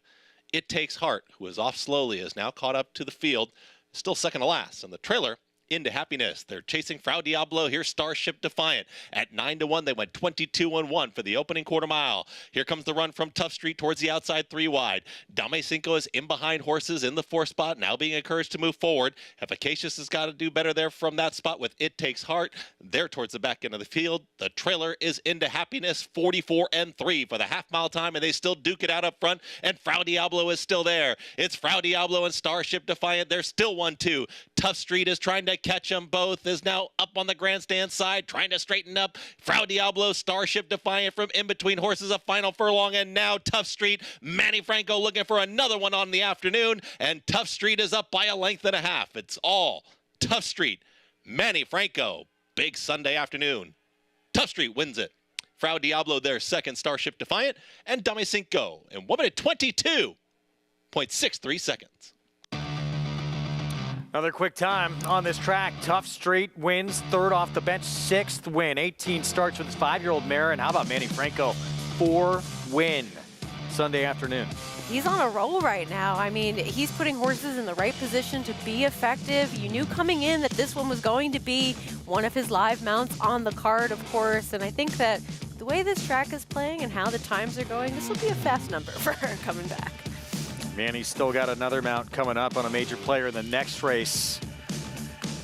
[SPEAKER 10] It Takes Heart, who is off slowly, is now caught up to the field, still second to last. And the trailer, Into Happiness. They're chasing Frau Diablo. Here's Starship Defiant. At 9-1, they went 22-1 for the opening quarter mile. Here comes the run from Tough Street towards the outside, 3 wide. Dame Cinco is in behind horses in the 4th spot, now being encouraged to move forward. Efficacious has got to do better there from that spot with It Takes Heart. They're towards the back end of the field. The trailer is Into Happiness, 44-3 for the half-mile time, and they still duke it out up front, and Frau Diablo is still there. It's Frau Diablo and Starship Defiant. They're still 1-2. Tough Street is trying to catch them both, is now up on the grandstand side, trying to straighten up. Frau Diablo, Starship Defiant from in between horses, a final furlong, and now Tough Street. Manny Franco looking for another one on the afternoon, and Tough Street is up by a length and a half. It's all Tough Street. Manny Franco, big Sunday afternoon. Tough Street wins it. Frau Diablo their second, Starship Defiant, and Dame Cinco in 1 minute 22.63 seconds.
[SPEAKER 13] Another quick time on this track. Tough Street wins, third off the bench, 6th win. 18 starts with his 5-year-old mare. And how about Manny Franco? 4 win Sunday afternoon.
[SPEAKER 14] He's on a roll right now. I mean, he's putting horses in the right position to be effective. You knew coming in that this one was going to be one of his live mounts on the card, of course. And I think that the way this track is playing and how the times are going, this will be a fast number for her coming back.
[SPEAKER 13] Manny's still got another mount coming up on a major player in the next race.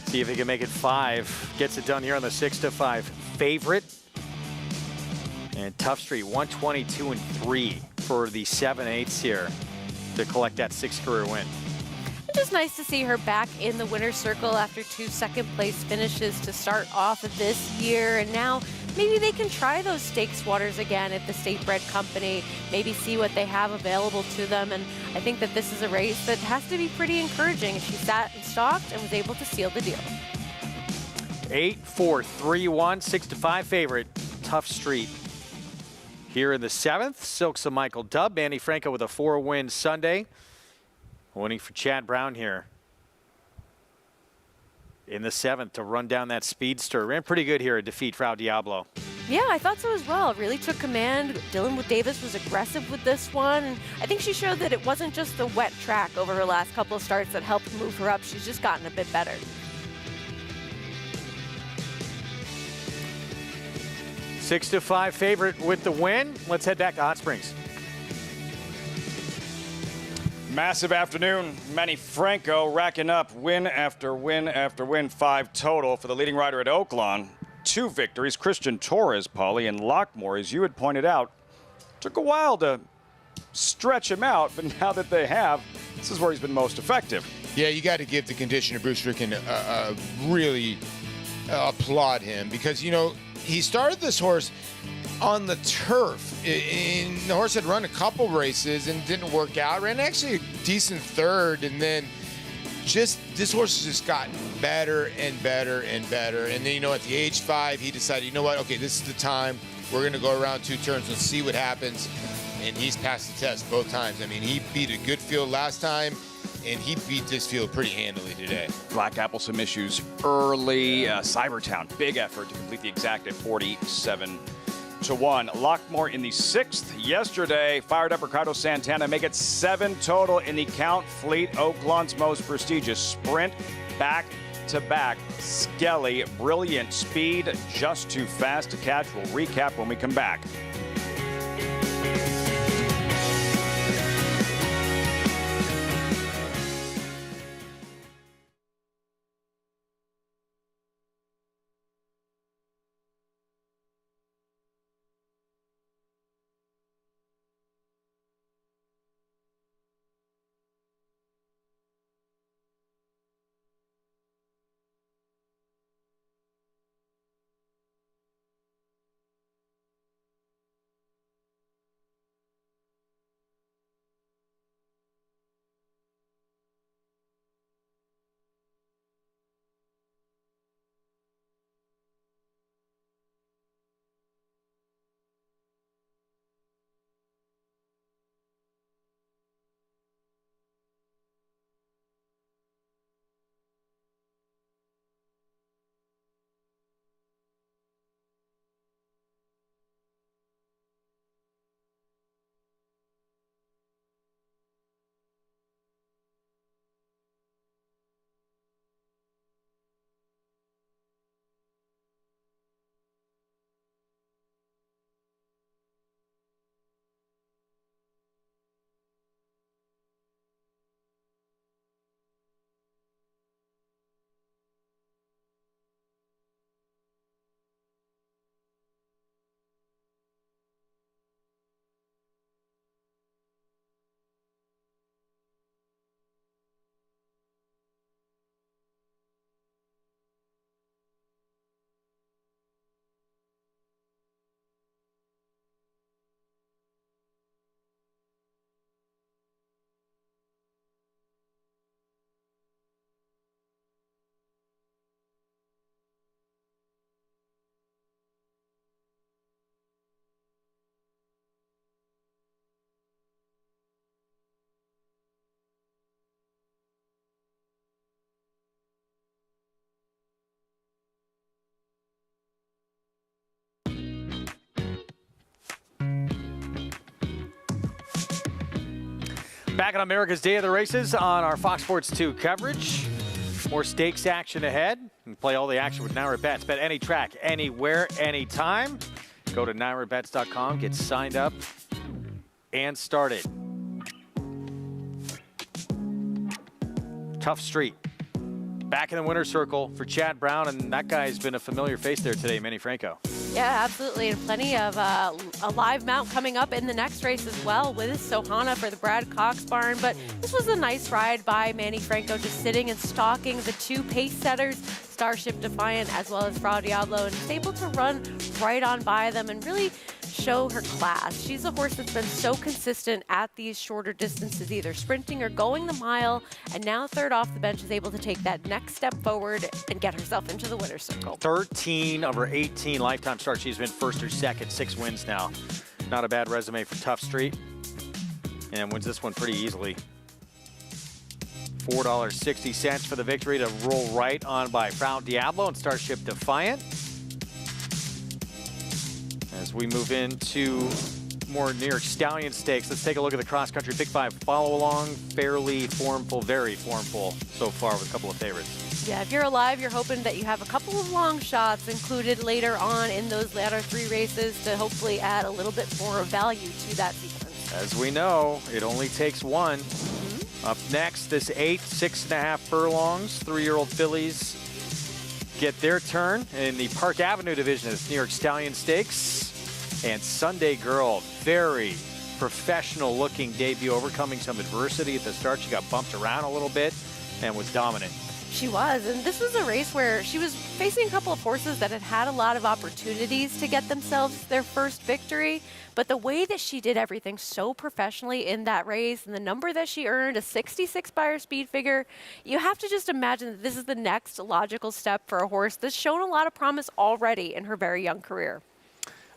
[SPEAKER 13] See if he can make it 5. Gets it done here on the 6-5 favorite. And Tough Street 122-3 for the 7/8 here to collect that 6th career win.
[SPEAKER 14] It's just nice to see her back in the winner's circle after 2 second-place finishes to start off of this year. And now maybe they can try those stakes waters again at the State Bred Company, maybe see what they have available to them. And I think that this is a race that has to be pretty encouraging. She sat and stalked and was able to seal the deal.
[SPEAKER 13] 8-4, 3-1, 6-5 favorite, Tough Street. Here in the 7th, Silks of Michael Dubb. Manny Franco with a 4-win Sunday. Winning for Chad Brown here in the 7th to run down that speedster. Ran pretty good here to defeat Frau Diablo.
[SPEAKER 14] Yeah, I thought so as well. Really took command. Dylan Davis was aggressive with this one. And I think she showed that it wasn't just the wet track over her last couple of starts that helped move her up. She's just gotten a bit better.
[SPEAKER 13] 6-5 favorite with the win. Let's head back to Hot Springs.
[SPEAKER 1] Massive afternoon. Manny Franco racking up win after win after win, 5 total for the leading rider at Oaklawn. 2 victories. Christian Torres, Paulie, and Lockmore, as you had pointed out, took a while to stretch him out, but now that they have, this is where he's been most effective.
[SPEAKER 23] Yeah, you got to give the conditioner Bruce Stricken really applaud him because, you know, he started this horse on the turf. The horse had run a couple races and didn't work out. Ran actually a decent 3rd, and then just this horse has just gotten better and better and better. And then, you know, at the age 5, he decided, you know what? Okay, this is the time. We're going to go around 2 turns and see what happens. And he's passed the test both times. I mean, he beat a good field last time, and he beat this field pretty handily today.
[SPEAKER 1] Black Apple some issues early. Cybertown, big effort to complete the exact at 47-1. Lockmore in the 6th yesterday. Fired up Ricardo Santana, make it 7 total in the Count Fleet, Oaklawn's most prestigious sprint. Back-to-back. Skelly, brilliant speed, just too fast to catch. We'll recap when we come back.
[SPEAKER 13] Back on America's Day of the Races on our Fox Sports 2 coverage. More stakes action ahead. You can play all the action with Naira Bets. Bet any track, anywhere, anytime. Go to NairaBets.com, get signed up, and started. Tough Street. Back in the winner's circle for Chad Brown, and that guy's been a familiar face there today, Manny Franco.
[SPEAKER 14] Yeah, absolutely, and plenty of a live mount coming up in the next race as well with Sohana for the Brad Cox barn. But this was a nice ride by Manny Franco, just sitting and stalking the two pace setters, Starship Defiant as well as Frau Diablo, and was able to run right on by them and really show her class. She's a horse that's been so consistent at these shorter distances, either sprinting or going the mile, and now third off the bench is able to take that next step forward and get herself into the winner's circle.
[SPEAKER 13] 13 of her 18 lifetime starts. She's been first or second, 6 wins now. Not a bad resume for Tough Street. And wins this one pretty easily. $4.60 for the victory to roll right on by Frau Diablo and Starship Defiant. As we move into more New York Stallion Stakes, let's take a look at the cross-country Pick 5 follow-along. Fairly formful, very formful so far with a couple of favorites.
[SPEAKER 14] Yeah, if you're alive, you're hoping that you have a couple of long shots included later on in those latter 3 races to hopefully add a little bit more value to that sequence.
[SPEAKER 13] As we know, it only takes one. Up next, this 8 6.5 furlongs, 3-year-old fillies get their turn in the Park Avenue division of New York Stallion Stakes. And Sunday Girl, very professional looking debut, overcoming some adversity at the start. She got bumped around a little bit and was dominant.
[SPEAKER 14] She was, and this was a race where she was facing a couple of horses that had had a lot of opportunities to get themselves their first victory, but the way that she did everything so professionally in that race and the number that she earned, a 66 Beyer speed figure, you have to just imagine that this is the next logical step for a horse that's shown a lot of promise already in her very young career.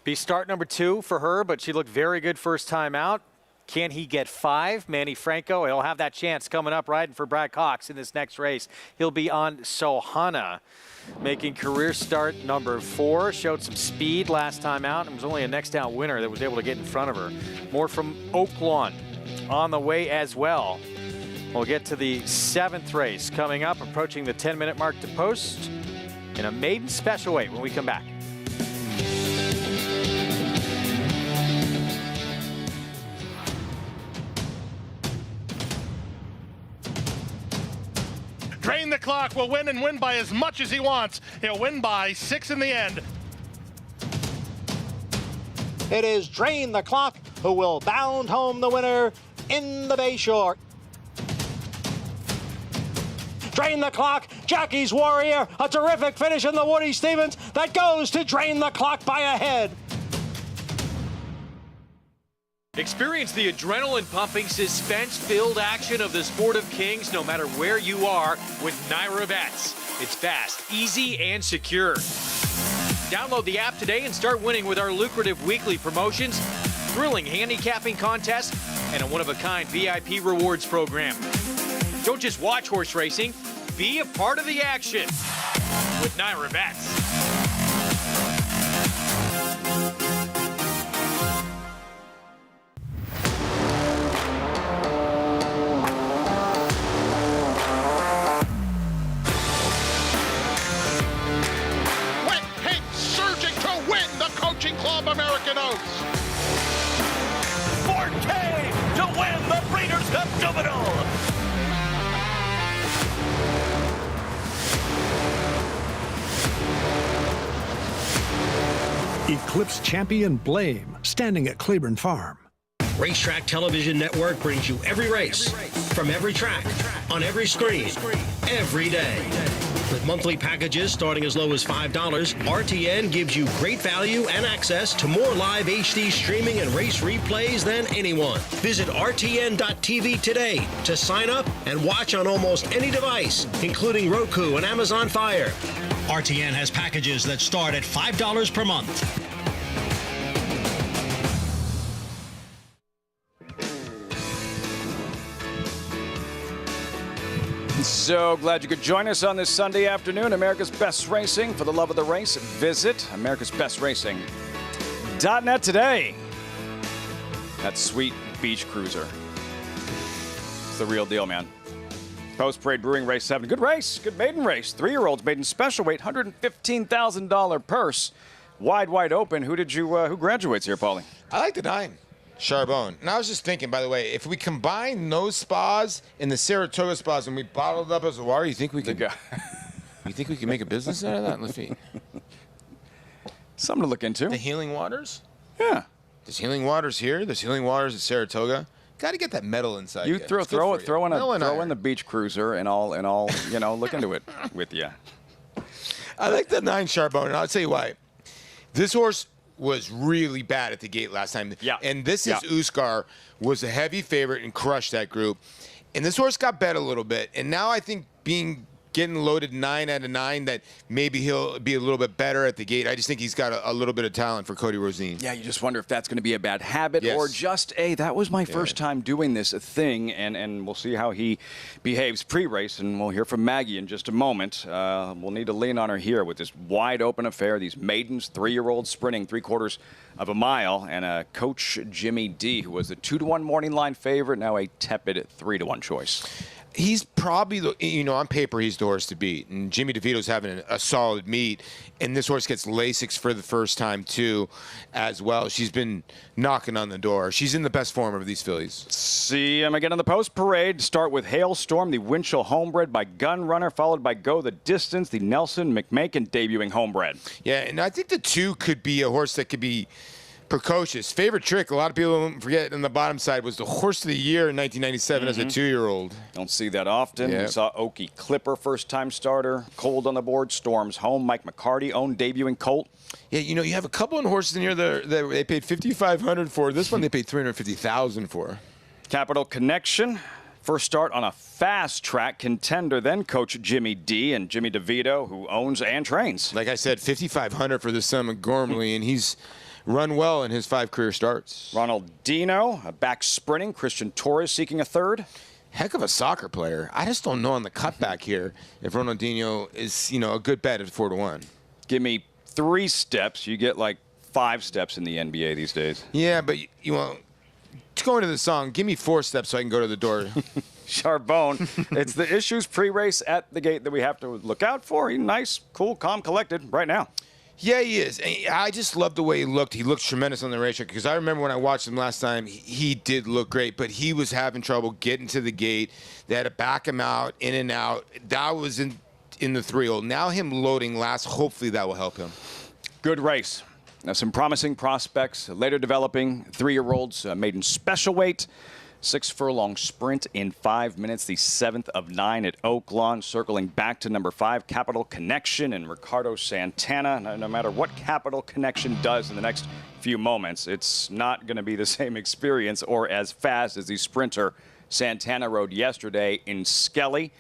[SPEAKER 13] Be start number 2 for her, but she looked very good first time out. Can he get 5? Manny Franco, he'll have that chance coming up riding for Brad Cox in this next race. He'll be on Sohana, making career start number 4. Showed some speed last time out and was only a next down winner that was able to get in front of her. More from Oaklawn on the way as well. We'll get to the 7th race coming up, approaching the 10-minute mark to post in a maiden special weight when we come back.
[SPEAKER 12] Drain the Clock will win and win by as much as he wants. He'll win by 6 in the end.
[SPEAKER 6] It is Drain the Clock who will bound home the winner in the Bayshore. Drain the Clock, Jackie's Warrior, a terrific finish in the Woody Stevens that goes to Drain the Clock by a head.
[SPEAKER 7] Experience the adrenaline-pumping, suspense-filled action of the Sport of Kings no matter where you are with Naira Bets. It's fast, easy, and secure. Download the app today and start winning with our lucrative weekly promotions, thrilling handicapping contests, and a one-of-a-kind VIP rewards program. Don't just watch horse racing, be a part of the action with Naira Bets.
[SPEAKER 12] Club American Oaks.
[SPEAKER 17] Forte to win the Breeders' Cup Juvenile.
[SPEAKER 11] Eclipse champion Blame, standing at Claiborne Farm.
[SPEAKER 25] Racetrack Television Network brings you every race, from every track, on every screen, every day. With monthly packages starting as low as $5, RTN gives you great value and access to more live HD streaming and race replays than anyone. Visit RTN.tv today to sign up and watch on almost any device, including Roku and Amazon Fire. RTN has packages that start at $5 per month.
[SPEAKER 1] So glad you could join us on this Sunday afternoon. America's Best Racing. For the love of the race, visit americasbestracing.net today. That sweet beach cruiser. That's the real deal, man. Post Parade Brewing Race 7. Good race. Good maiden race. 3-year-olds maiden special weight. $115,000 purse. Wide open. Who graduates here, Paulie?
[SPEAKER 23] I like the 9. Charbonne. And I was just thinking, by the way, if we combine those spas and the Saratoga spas and we bottled up as a water, you think we can make a business out of that, Lafitte?
[SPEAKER 1] Something to look into.
[SPEAKER 23] The Healing Waters?
[SPEAKER 1] Yeah.
[SPEAKER 23] There's Healing Waters here. There's Healing Waters at Saratoga. Got to get that metal inside.
[SPEAKER 1] You throw in the beach cruiser and I'll look into it with you.
[SPEAKER 23] I like the 9 Charbonne, and I'll tell you why. This horse was really bad at the gate last time.
[SPEAKER 1] Yeah.
[SPEAKER 23] And this is Uskar, was a heavy favorite and crushed that group. And this horse got bet a little bit. And now I think getting loaded 9 out of 9, that maybe he'll be a little bit better at the gate. I just think he's got a little bit of talent for Cody Rosine.
[SPEAKER 1] Yeah, you just wonder if that's going to be a bad habit or just that was my first time doing this thing, and we'll see how he behaves pre-race, and we'll hear from Maggie in just a moment. We'll need to lean on her here with this wide open affair, these maidens, 3-year-olds sprinting 3/4 of a mile, and Coach Jimmy D, who was the 2-to-1 morning line favorite, now a tepid 3-to-1 choice.
[SPEAKER 23] He's probably, on paper, he's the horse to beat. And Jimmy DeVito's having a solid meet. And this horse gets Lasix for the first time, too, as well. She's been knocking on the door. She's in the best form of these fillies.
[SPEAKER 1] See him again on the post parade. Start with Hailstorm, the Winchell homebred by Gun Runner, followed by Go the Distance, the Nelson McMakin debuting homebred.
[SPEAKER 23] Yeah, and I think the 2 could be a horse that could be precocious. Favorite Trick, a lot of people forget on the bottom side, was the horse of the year in 1997 as a 2-year-old.
[SPEAKER 1] Don't see that often.
[SPEAKER 23] Yeah.
[SPEAKER 1] We saw Okie Clipper, first-time starter. Cold on the board. Storms home. Mike McCarty, own debuting colt.
[SPEAKER 23] Yeah, you have a couple of horses in here that they paid $5,500 for. This one they paid $350,000 for.
[SPEAKER 1] Capital Connection. First start on a fast-track contender, then Coach Jimmy D and Jimmy DeVito, who owns and trains.
[SPEAKER 23] Like I said, $5,500 for this son of Gormley, and he's run well in his 5 career starts.
[SPEAKER 1] Ronald Dino, back sprinting. Christian Torres seeking a third.
[SPEAKER 23] Heck of a soccer player. I just don't know on the cutback here if Ronaldinho is, a good bet at 4-to-1.
[SPEAKER 1] Give me 3 steps. You get like 5 steps in the NBA these days.
[SPEAKER 23] Yeah, but you want to go into the song. Give me 4 steps so I can go to the door.
[SPEAKER 1] Charbonne. It's the issues pre-race at the gate that we have to look out for. He's nice, cool, calm, collected right now.
[SPEAKER 23] Yeah, he is. I just love the way he looked. He looked tremendous on the racetrack because I remember when I watched him last time, he did look great, but he was having trouble getting to the gate. They had to back him out, in and out. That was in the 3-year-old. Now him loading last, hopefully that will help him.
[SPEAKER 1] Good race. Now some promising prospects, later developing 3-year-olds, maiden special weight. 6-furlong sprint in 5 minutes, the 7th of 9 at Oaklawn. Circling back to number 5, Capital Connection and Ricardo Santana. No matter what Capital Connection does in the next few moments, it's not going to be the same experience or as fast as the sprinter Santana rode yesterday in Skelly.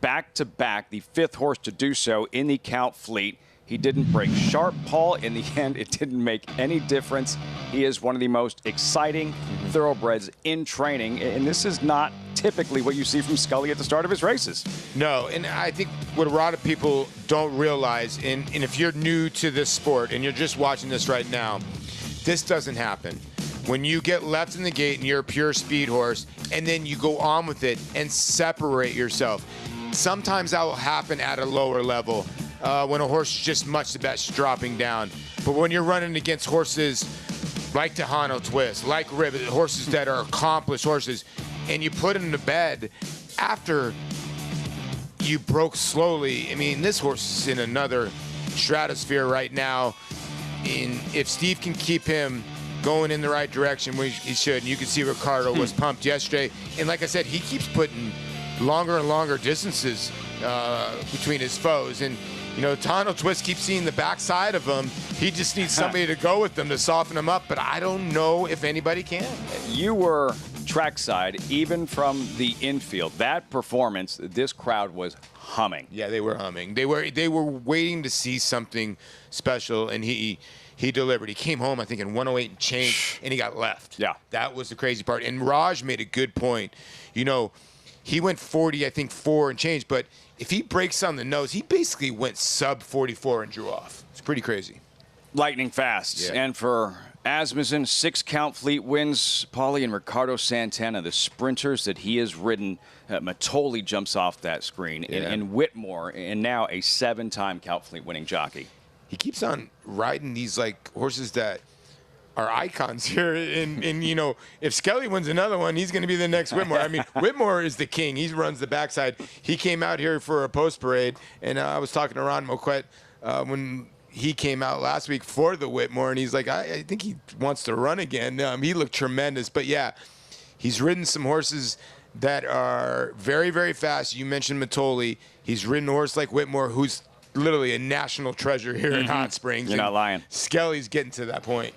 [SPEAKER 1] Back-to-back, the 5th horse to do so in the Count fleet. He didn't break sharp, Paul. In the end, it didn't make any difference. He is one of the most exciting thoroughbreds in training, and this is not typically what you see from Scully at the start of his races.
[SPEAKER 23] No, and I think what a lot of people don't realize, and if you're new to this sport and you're just watching this right now, this doesn't happen. When you get left in the gate and you're a pure speed horse, and then you go on with it and separate yourself, sometimes that will happen at a lower level. When a horse is just much the best dropping down. But when you're running against horses like Tejano Twist, like Ribbit, horses that are accomplished horses, and you put them to bed after you broke slowly, I mean, this horse is in another stratosphere right now. And if Steve can keep him going in the right direction, which he should, and you can see Ricardo was pumped yesterday. And like I said, he keeps putting longer and longer distances between his foes. And Tejano Twist keeps seeing the backside of him. He just needs somebody to go with them to soften him up, but I don't know if anybody can.
[SPEAKER 1] You were trackside, even from the infield. That performance, this crowd was humming.
[SPEAKER 23] Yeah, they were humming. They were waiting to see something special, and he delivered. He came home, I think, in 108 and change, and he got left.
[SPEAKER 1] Yeah.
[SPEAKER 23] That was the crazy part. And Raj made a good point. He went 40, I think, 4 and change, but if he breaks on the nose, he basically went sub 44 and drew off. It's pretty crazy.
[SPEAKER 1] lightning fast.
[SPEAKER 23] Yeah.
[SPEAKER 1] And for Asmussen, 6-count fleet wins. Paulie and Ricardo Santana, the sprinters that he has ridden. Matoli jumps off that screen.
[SPEAKER 23] Yeah.
[SPEAKER 1] And Whitmore, and now a 7-time count fleet winning jockey.
[SPEAKER 23] He keeps on riding these like horses that are icons here. And you know, if Skelly wins another one, he's going to be the next Whitmore. I mean, Whitmore is the king. He runs the backside. He came out here for a post parade, and I was talking to Ron Moquette when he came out last week for the Whitmore, and he's like, I think he wants to run again. He looked tremendous. But yeah, he's ridden some horses that are very, very fast. You mentioned Matoli. He's ridden a horse like Whitmore, who's literally a national treasure here in Hot Springs.
[SPEAKER 1] You're not lying.
[SPEAKER 23] Skelly's getting to that point.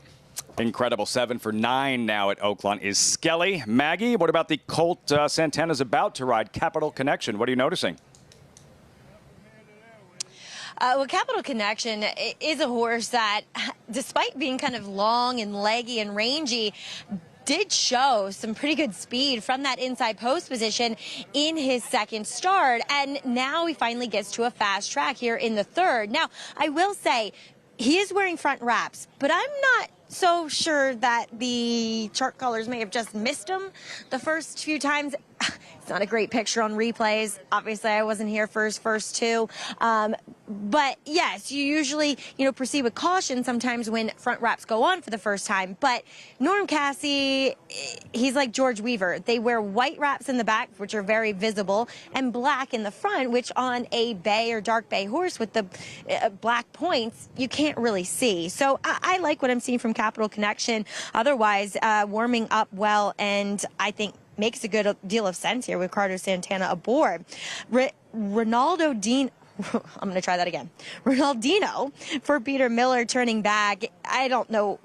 [SPEAKER 1] Incredible. 7 for 9 now at Oaklawn is Skelly. Maggie, what about the colt Santana's about to ride, Capital Connection? What are you noticing?
[SPEAKER 3] Well, Capital Connection is a horse that, despite being kind of long and leggy and rangy, did show some pretty good speed from that inside post position in his second start. And now he finally gets to a fast track here in the third. Now, I will say, he is wearing front wraps, but I'm not so sure that the chart colors may have just missed him the first few times. It's not a great picture on replays. Obviously, I wasn't here for his first two. But yes, you usually, proceed with caution sometimes when front wraps go on for the first time. But Norm Cassie, he's like George Weaver. They wear white wraps in the back, which are very visible, and black in the front, which on a bay or dark bay horse with the black points, you can't really see. So I like what I'm seeing from Capital Connection. Otherwise, warming up well, and I think makes a good deal of sense here with Ricardo Santana aboard. Ronaldinho for Peter Miller turning back. I don't know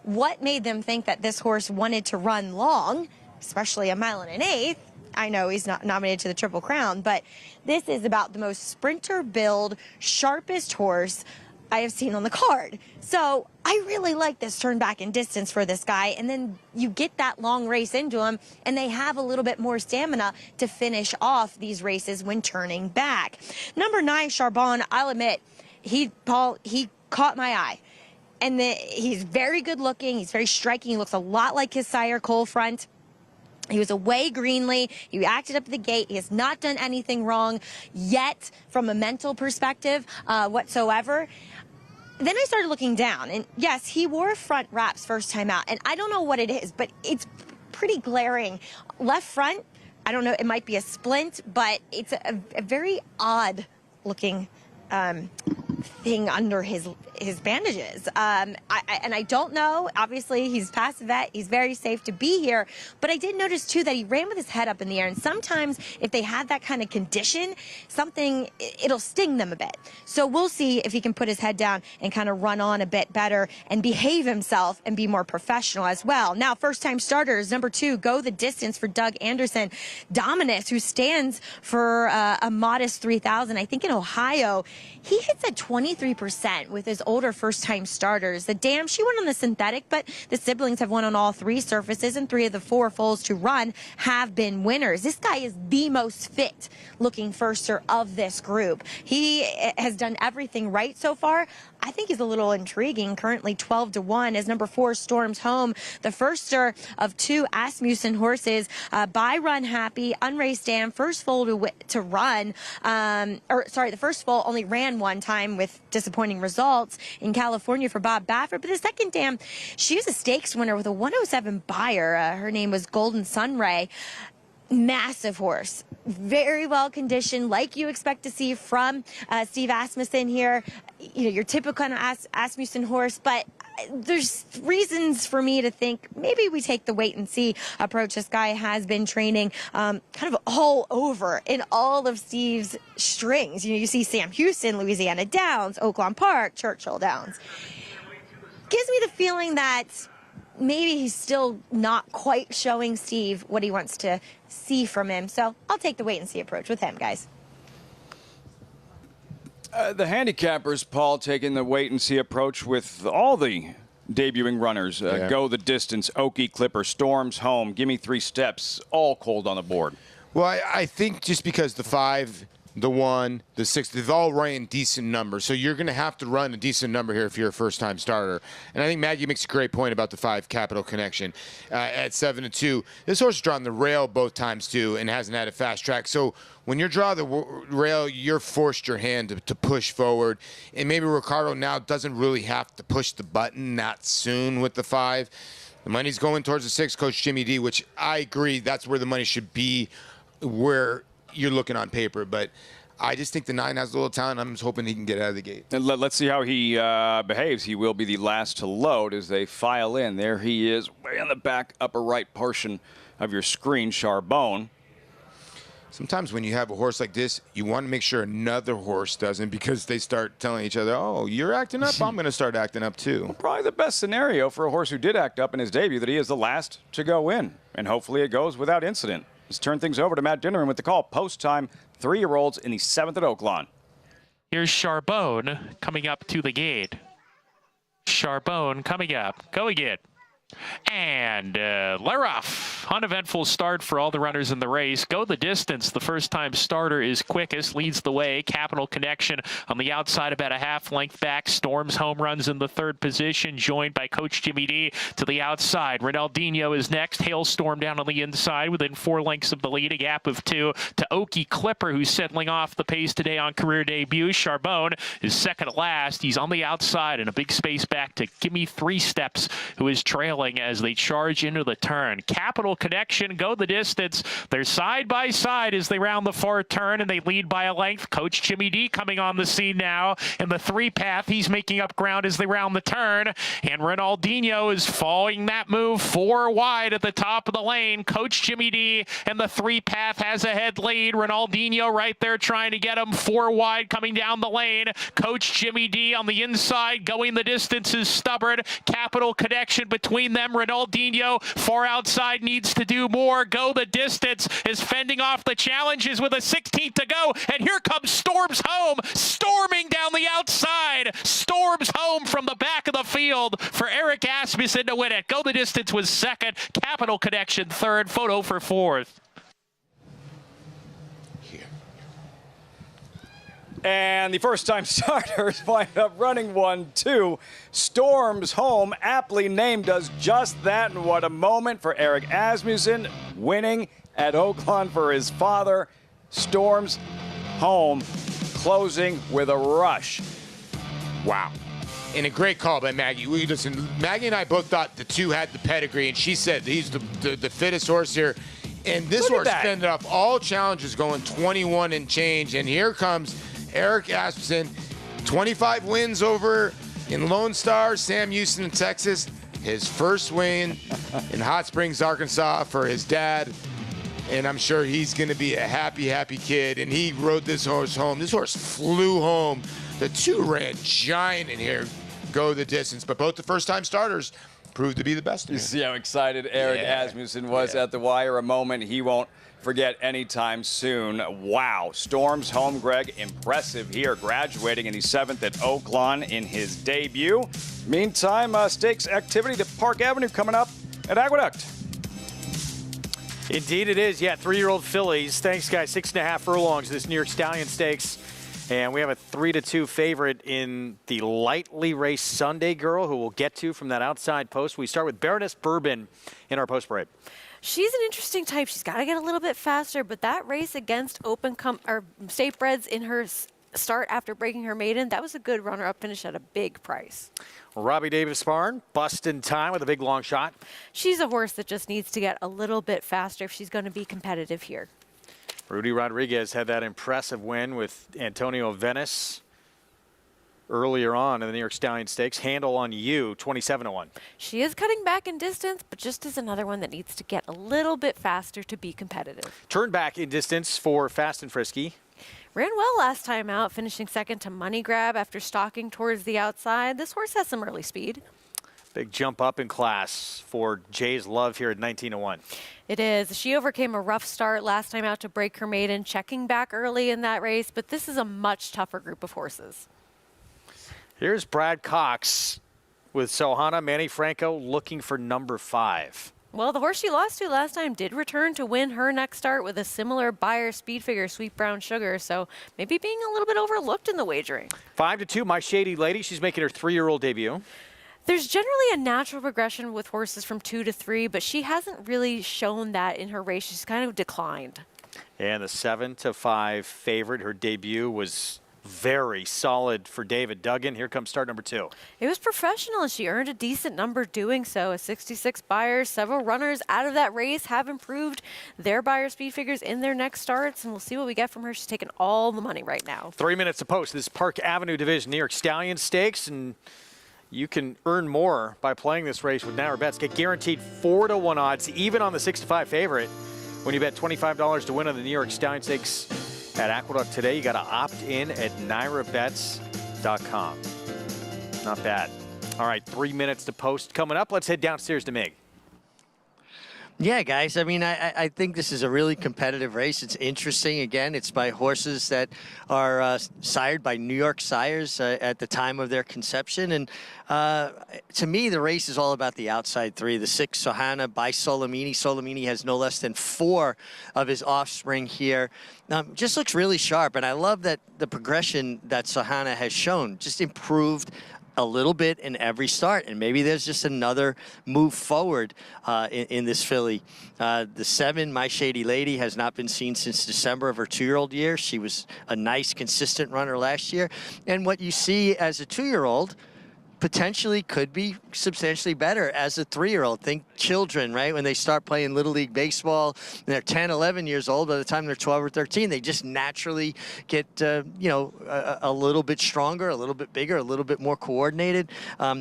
[SPEAKER 3] what made them think that this horse wanted to run long, especially a 1 1/8. I know he's not nominated to the Triple Crown, but this is about the most sprinter build, sharpest horse I have seen on the card. So I really like this turn back in distance for this guy. And then you get that long race into him, and they have a little bit more stamina to finish off these races when turning back. Number 9, Charbon, I'll admit, he caught my eye. And he's very good looking. He's very striking. He looks a lot like his sire, Cole Front. He was away greenly. He acted up at the gate. He has not done anything wrong yet from a mental perspective whatsoever. Then I started looking down, and yes, he wore front wraps first time out, and I don't know what it is, but it's pretty glaring. Left front, I don't know, it might be a splint, but it's a very odd looking thing under his bandages. And I don't know. Obviously, he's past the vet. He's very safe to be here. But I did notice, too, that he ran with his head up in the air. And sometimes if they have that kind of condition, it'll sting them a bit. So we'll see if he can put his head down and kind of run on a bit better and behave himself and be more professional as well. Now, first-time starters, number 2, Go the Distance for Doug Anderson. Dominus, who stands for a modest 3,000, I think in Ohio. He hits at 23% with his older first-time starters. The Dam, she won on the synthetic, but the siblings have won on all 3 surfaces, and 3 of the 4 foals to run have been winners. This guy is the most fit-looking firster of this group. He has done everything right so far. I think he's a little intriguing, currently 12-1 as number 4 storms home. The firster of 2 Asmussen horses by Run Happy, Unraced Dam, first foal to run. The first foal only ran one time with disappointing results in California for Bob Baffert. But the second Dam, she was a stakes winner with a 107 buyer. Her name was Golden Sunray. Massive horse, very well conditioned, like you expect to see from Steve Asmussen here. Your typical kind of Asmussen horse, but there's reasons for me to think maybe we take the wait and see approach. This guy has been training kind of all over in all of Steve's strings. You see Sam Houston, Louisiana Downs, Oaklawn Park, Churchill Downs. Gives me the feeling that maybe he's still not quite showing Steve what he wants to see from him. So I'll take the wait and see approach with him, guys.
[SPEAKER 1] The handicappers, Paul, taking the wait and see approach with all the debuting runners. Go the Distance, Okie, Clipper, Storms Home, Gimme 3 Steps, all cold on the board.
[SPEAKER 23] Well, I think just because the 5 the 1, the 6, they've all ran decent numbers. So you're going to have to run a decent number here if you're a first-time starter. And I think Maggie makes a great point about the 5 Capital Connection at 7-2. This horse has drawn the rail both times, too, and hasn't had a fast track. So when you're drawing the rail, you're forced your hand to push forward. And maybe Ricardo now doesn't really have to push the button that soon with the 5. The money's going towards the 6, Coach Jimmy D, which I agree that's where the money should be, where you're looking on paper. But I just think the 9 has a little talent. I'm just hoping he can get out of the gate.
[SPEAKER 1] And let's see how he behaves. He will be the last to load as they file in. There he is, way on the back upper right portion of your screen, Charbonne.
[SPEAKER 23] Sometimes when you have a horse like this, you want to make sure another horse doesn't, because they start telling each other, oh, you're acting up, I'm going to start acting up too.
[SPEAKER 1] Well, probably the best scenario for a horse who did act up in his debut, that he is the last to go in. And hopefully it goes without incident. Let's turn things over to Matt Dinnerman with the call. Post time, 3-year-olds in the 7th at Oaklawn.
[SPEAKER 16] Here's Charbonne coming up to the gate. Charbonne coming up. Go again. And Leroff, uneventful start for all the runners in the race. Go the distance. The first-time starter is quickest, leads the way. Capital Connection on the outside, about a half length back. Storms home runs in the 3rd position, joined by Coach Jimmy D to the outside. Ronaldinho is next. Hailstorm down on the inside within 4 lengths of the lead, a gap of 2 to Okie Clipper, who's settling off the pace today on career debut. Charbonne is second at last. He's on the outside in a big space back to Gimme 3 Steps, who is trailing as they charge into the turn. Capital Connection go the distance. They're side by side as they round the far turn, and they lead by a length. Coach Jimmy D coming on the scene now in the 3 path. He's making up ground as they round the turn, and Ronaldinho is following that move 4 wide at the top of the lane. Coach Jimmy D and the 3 path has a head lead. Ronaldinho right there trying to get him 4 wide coming down the lane. Coach Jimmy D on the inside going the distance is stubborn. Capital Connection between them. Ronaldinho far outside needs to do more. Go the distance is fending off the challenges with a 16th to go. And here comes Storms Home, storming down the outside. Storms Home from the back of the field for Eric Asmussen to win it. Go the distance was second. Capital Connection third. Photo for 4th.
[SPEAKER 1] And the first-time starters wind up running 1-2. Storms Home, aptly named, does just that. And what a moment for Eric Asmussen, winning at Oaklawn for his father. Storms Home closing with a rush.
[SPEAKER 23] Wow. And a great call by Maggie. Listen, Maggie and I both thought the 2 had the pedigree, and she said he's the fittest horse here. And this horse fended off all challenges, going 21 and change. And here comes Eric Asmussen, 25 wins over in Lone Star, Sam Houston in Texas. His first win in Hot Springs, Arkansas for his dad. And I'm sure he's going to be a happy, happy kid. And he rode this horse home. This horse flew home. The 2 ran giant in here, go the distance. But both the first-time starters proved to be the best.
[SPEAKER 1] You see how excited Eric Asmussen was at the wire, a moment he won't forget anytime soon. Wow. Storms Home, Greg, impressive here, graduating in the 7th at Oaklawn in his debut. Meantime, stakes activity to Park Avenue coming up at Aqueduct.
[SPEAKER 13] Indeed it is. Yeah, 3-year-old fillies. Thanks, guys. 6.5 furlongs this New York Stallion Stakes. And we have a 3-2 favorite in the lightly raced Sunday Girl, who we'll get to from that outside post. We start with Baroness Bourbon in our post parade.
[SPEAKER 14] She's an interesting type. She's got to get a little bit faster, but that race against State Breds in her start after breaking her maiden, that was a good runner-up finish at a big price.
[SPEAKER 13] Robbie Davis-Barn, busting time with a big long shot.
[SPEAKER 14] She's a horse that just needs to get a little bit faster if she's going to be competitive here.
[SPEAKER 13] Rudy Rodriguez had that impressive win with Antonio Venice earlier on in the New York Stallion Stakes. Handle on You, 27-1.
[SPEAKER 14] She is cutting back in distance, but just is another one that needs to get a little bit faster to be competitive.
[SPEAKER 13] Turn back in distance for Fast and Frisky.
[SPEAKER 14] Ran well last time out, finishing second to Money Grab after stalking towards the outside. This horse has some early speed.
[SPEAKER 13] Big jump up in class for Jay's Love here at 19-1.
[SPEAKER 14] It is. She overcame a rough start last time out to break her maiden, checking back early in that race, but this is a much tougher group of horses.
[SPEAKER 13] Here's Brad Cox with Sohana Manny Franco looking for number 5.
[SPEAKER 14] Well, the horse she lost to last time did return to win her next start with a similar Beyer speed figure, Sweet Brown Sugar. So maybe being a little bit overlooked in the wagering.
[SPEAKER 13] 5-2, My Shady Lady. She's making her 3-year-old debut. There's
[SPEAKER 14] generally a natural progression with horses from 2 to 3, but she hasn't really shown that in her race. She's kind of declined.
[SPEAKER 13] And the 7-5 favorite, her debut was very solid for David Duggan. Here comes start number 2.
[SPEAKER 14] It was professional, and she earned a decent number doing so. A 66 Beyer. Several runners out of that race have improved their Beyer speed figures in their next starts, and we'll see what we get from her. She's taking all the money right now.
[SPEAKER 13] 3 minutes to post. This Park Avenue Division New York Stallion Stakes, and you can earn more by playing this race with Naira Bets. Get guaranteed 4-1 odds, even on the 6-5 favorite. When you bet $25 to win on the New York Stallion Stakes at Aqueduct today, you got to opt in at NairaBets.com. Not bad. All right, 3 minutes to post coming up. Let's head downstairs to Mig.
[SPEAKER 8] Yeah, guys. I mean, I think this is a really competitive race. It's interesting. Again, it's by horses that are sired by New York sires at the time of their conception. And to me, the race is all about the outside 3. The 6, Sohana by Solomini. Solomini has no less than 4 of his offspring here. Just looks really sharp. And I love that the progression that Sohana has shown, just improved a little bit in every start, and maybe there's just another move forward in this filly. The 7, My Shady Lady, has not been seen since December of her 2-year-old year. She was a nice, consistent runner last year, and what you see as a 2-year-old potentially could be substantially better as a 3-year-old. Think children, right? When they start playing Little League Baseball, and they're 10, 11 years old, by the time they're 12 or 13, they just naturally get, a little bit stronger, a little bit bigger, a little bit more coordinated.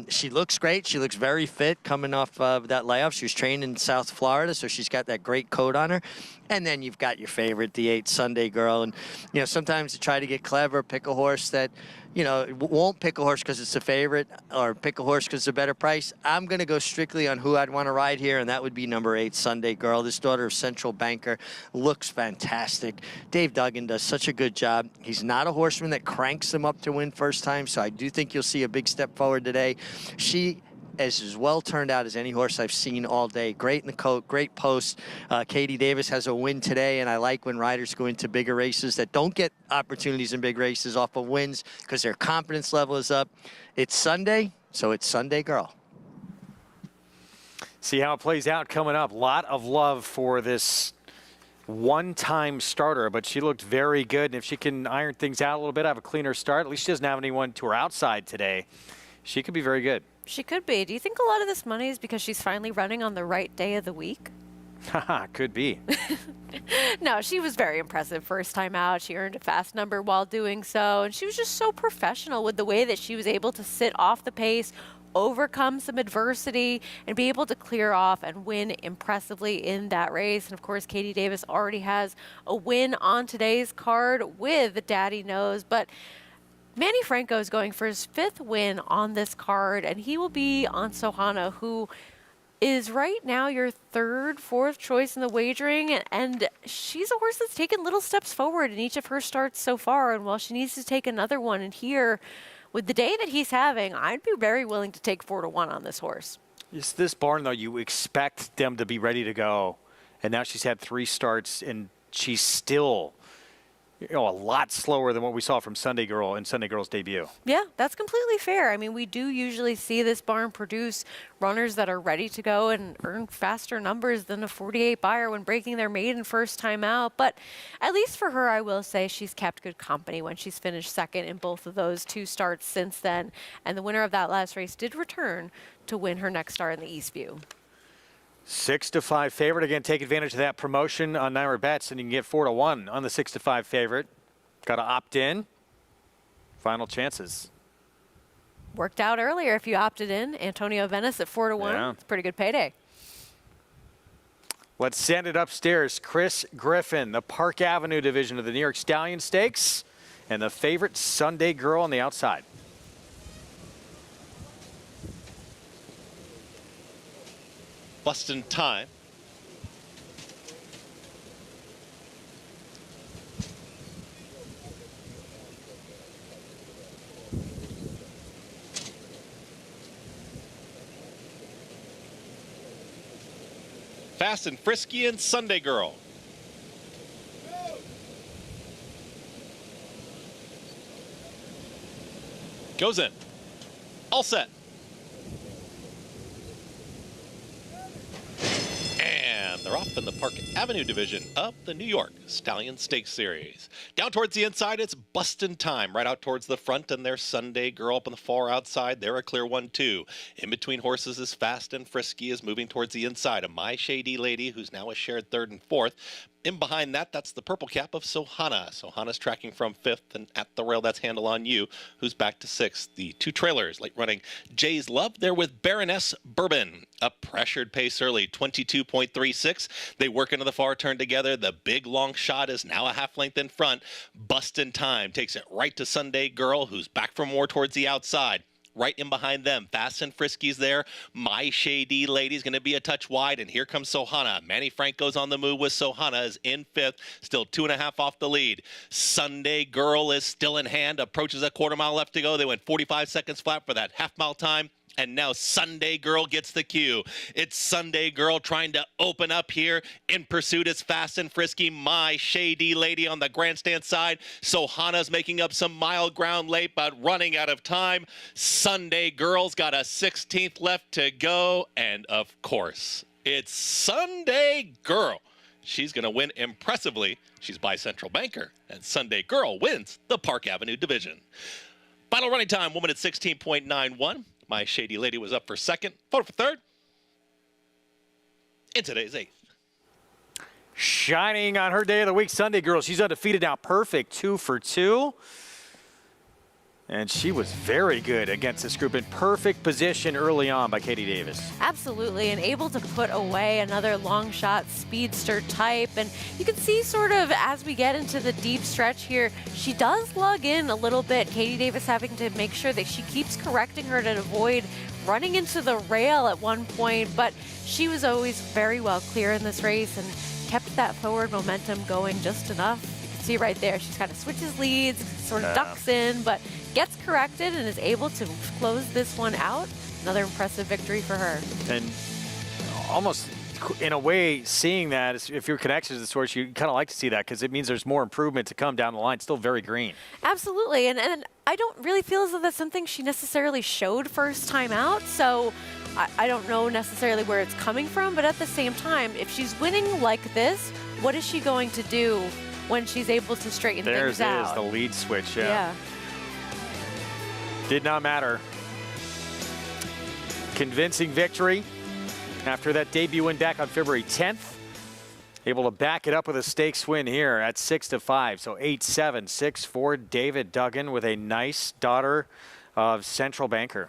[SPEAKER 8] She looks great. She looks very fit coming off that layoff. She was trained in South Florida, so she's got that great coat on her. And then you've got your favorite, the 8, Sunday Girl. And, sometimes you try to get clever, pick a horse that, won't pick a horse because it's a favorite or pick a horse because it's a better price. I'm going to go strictly on who I'd want to ride here, and that would be number 8, Sunday Girl. This daughter of Central Banker looks fantastic. Dave Duggan does such a good job. He's not a horseman that cranks them up to win first time, so I do think you'll see a big step forward today. She is as well turned out as any horse I've seen all day. Great in the coat, great post. Katie Davis has a win today, and I like when riders go into bigger races that don't get opportunities in big races off of wins because their confidence level is up. It's Sunday, so it's Sunday Girl.
[SPEAKER 13] See how it plays out coming up. Lot of love for this one-time starter, but she looked very good. And if she can iron things out a little bit, have a cleaner start, at least she doesn't have anyone to her outside today, she could be very good.
[SPEAKER 14] She could be. Do you think a lot of this money is because she's finally running on the right day of the week?
[SPEAKER 13] Haha, could be.
[SPEAKER 14] No, she was very impressive first time out. She earned a fast number while doing so, and she was just so professional with the way that she was able to sit off the pace, overcome some adversity, and be able to clear off and win impressively in that race. And of course, Katie Davis already has a win on today's card with Daddy Knows, but Manny Franco is going for his 5th win on this card, and he will be on Sohana, who is right now your 3rd, 4th choice in the wagering, and she's a horse that's taken little steps forward in each of her starts so far, and while she needs to take another one, and here, with the day that he's having, I'd be very willing to take 4-1 on this horse.
[SPEAKER 13] This barn, though, you expect them to be ready to go, and now she's had 3 starts, and she's still a lot slower than what we saw from Sunday Girl in Sunday Girl's debut.
[SPEAKER 14] Yeah, that's completely fair. I mean, we do usually see this barn produce runners that are ready to go and earn faster numbers than a 48 Beyer when breaking their maiden first time out. But at least for her, I will say she's kept good company when she's finished 2nd in both of those 2 starts since then. And the winner of that last race did return to win her next start in the Eastview.
[SPEAKER 13] 6-5 favorite. Again, take advantage of that promotion on Naira Bets, and you can get 4-1 on the 6-5 favorite. Got to opt in. Final chances.
[SPEAKER 14] Worked out earlier if you opted in. Antonio Venice at 4-1.
[SPEAKER 13] Yeah.
[SPEAKER 14] It's a pretty good payday.
[SPEAKER 13] Let's send it upstairs. Chris Griffin, the Park Avenue division of the New York Stallion Stakes, and the favorite Sunday Girl on the outside.
[SPEAKER 10] Bustin' time. Fast and Frisky and Sunday Girl. Goes in. All set. And they're off in the Park Avenue division of the New York Stallion Stakes Series. Down towards the inside, it's Bustin' Time. Right out towards the front, and there's Sunday Girl up on the far outside. They're a clear 1-2. In between horses is Fast and Frisky, is moving towards the inside of My Shady Lady, who's now a shared 3rd and 4th. In behind that, that's the purple cap of Sohana. Sohana's tracking from 5th, and at the rail, that's Handle on You, who's back to 6th. The 2 trailers, late running Jay's Love. They're with Baroness Bourbon. A pressured pace early, 22.36. They work into the far turn together. The big long shot is now a half length in front. Bustin' Time takes it right to Sunday Girl, who's back for more towards the outside. Right in behind them, Fast and Frisky's there. My Shady Lady's going to be a touch wide, and here comes Sohana. Manny Franco's on the move with Sohana, is in 5th, still 2.5 off the lead. Sunday Girl is still in hand, approaches a quarter mile left to go. They went 45 seconds flat for that half-mile time. And now Sunday Girl gets the cue. It's Sunday Girl trying to open up here. In pursuit is Fast and Frisky. My Shady Lady on the grandstand side. Sohana's making up some mile ground late, but running out of time. Sunday Girl's got a 16th left to go. And of course, it's Sunday Girl. She's going to win impressively. She's by Central Banker. And Sunday Girl wins the Park Avenue division. Final running time, 1 minute 16.91. My Shady Lady was up for 2nd, photo for 3rd, in today's 8th.
[SPEAKER 13] Shining on her day of the week, Sunday Girl. She's undefeated now, perfect, 2 for 2. And she was very good against this group in perfect position early on by Katie Davis.
[SPEAKER 14] Absolutely, and able to put away another long shot speedster type. And you can see sort of as we get into the deep stretch here, she does lug in a little bit. Katie Davis having to make sure that she keeps correcting her to avoid running into the rail at one point, but she was always very well clear in this race and kept that forward momentum going just enough. You can see right there, she kind of switches leads, sort of ducks in, but gets corrected and is able to close this one out. Another impressive victory for her.
[SPEAKER 13] And almost in a way, seeing that, if you're connected to the source, you kind of like to see that because it means there's more improvement to come down the line. Still very green.
[SPEAKER 14] Absolutely. And I don't really feel as though that's something she necessarily showed first time out. So I don't know necessarily where it's coming from. But at the same time, if she's winning like this, what is she going to do when she's able to straighten things out?
[SPEAKER 13] There's the lead switch, yeah. Did not matter. Convincing victory after that debut win back on February 10th. Able to back it up with a stakes win here at 6-5. So 8-7, 6-4. David Duggan with a nice daughter of Central Banker.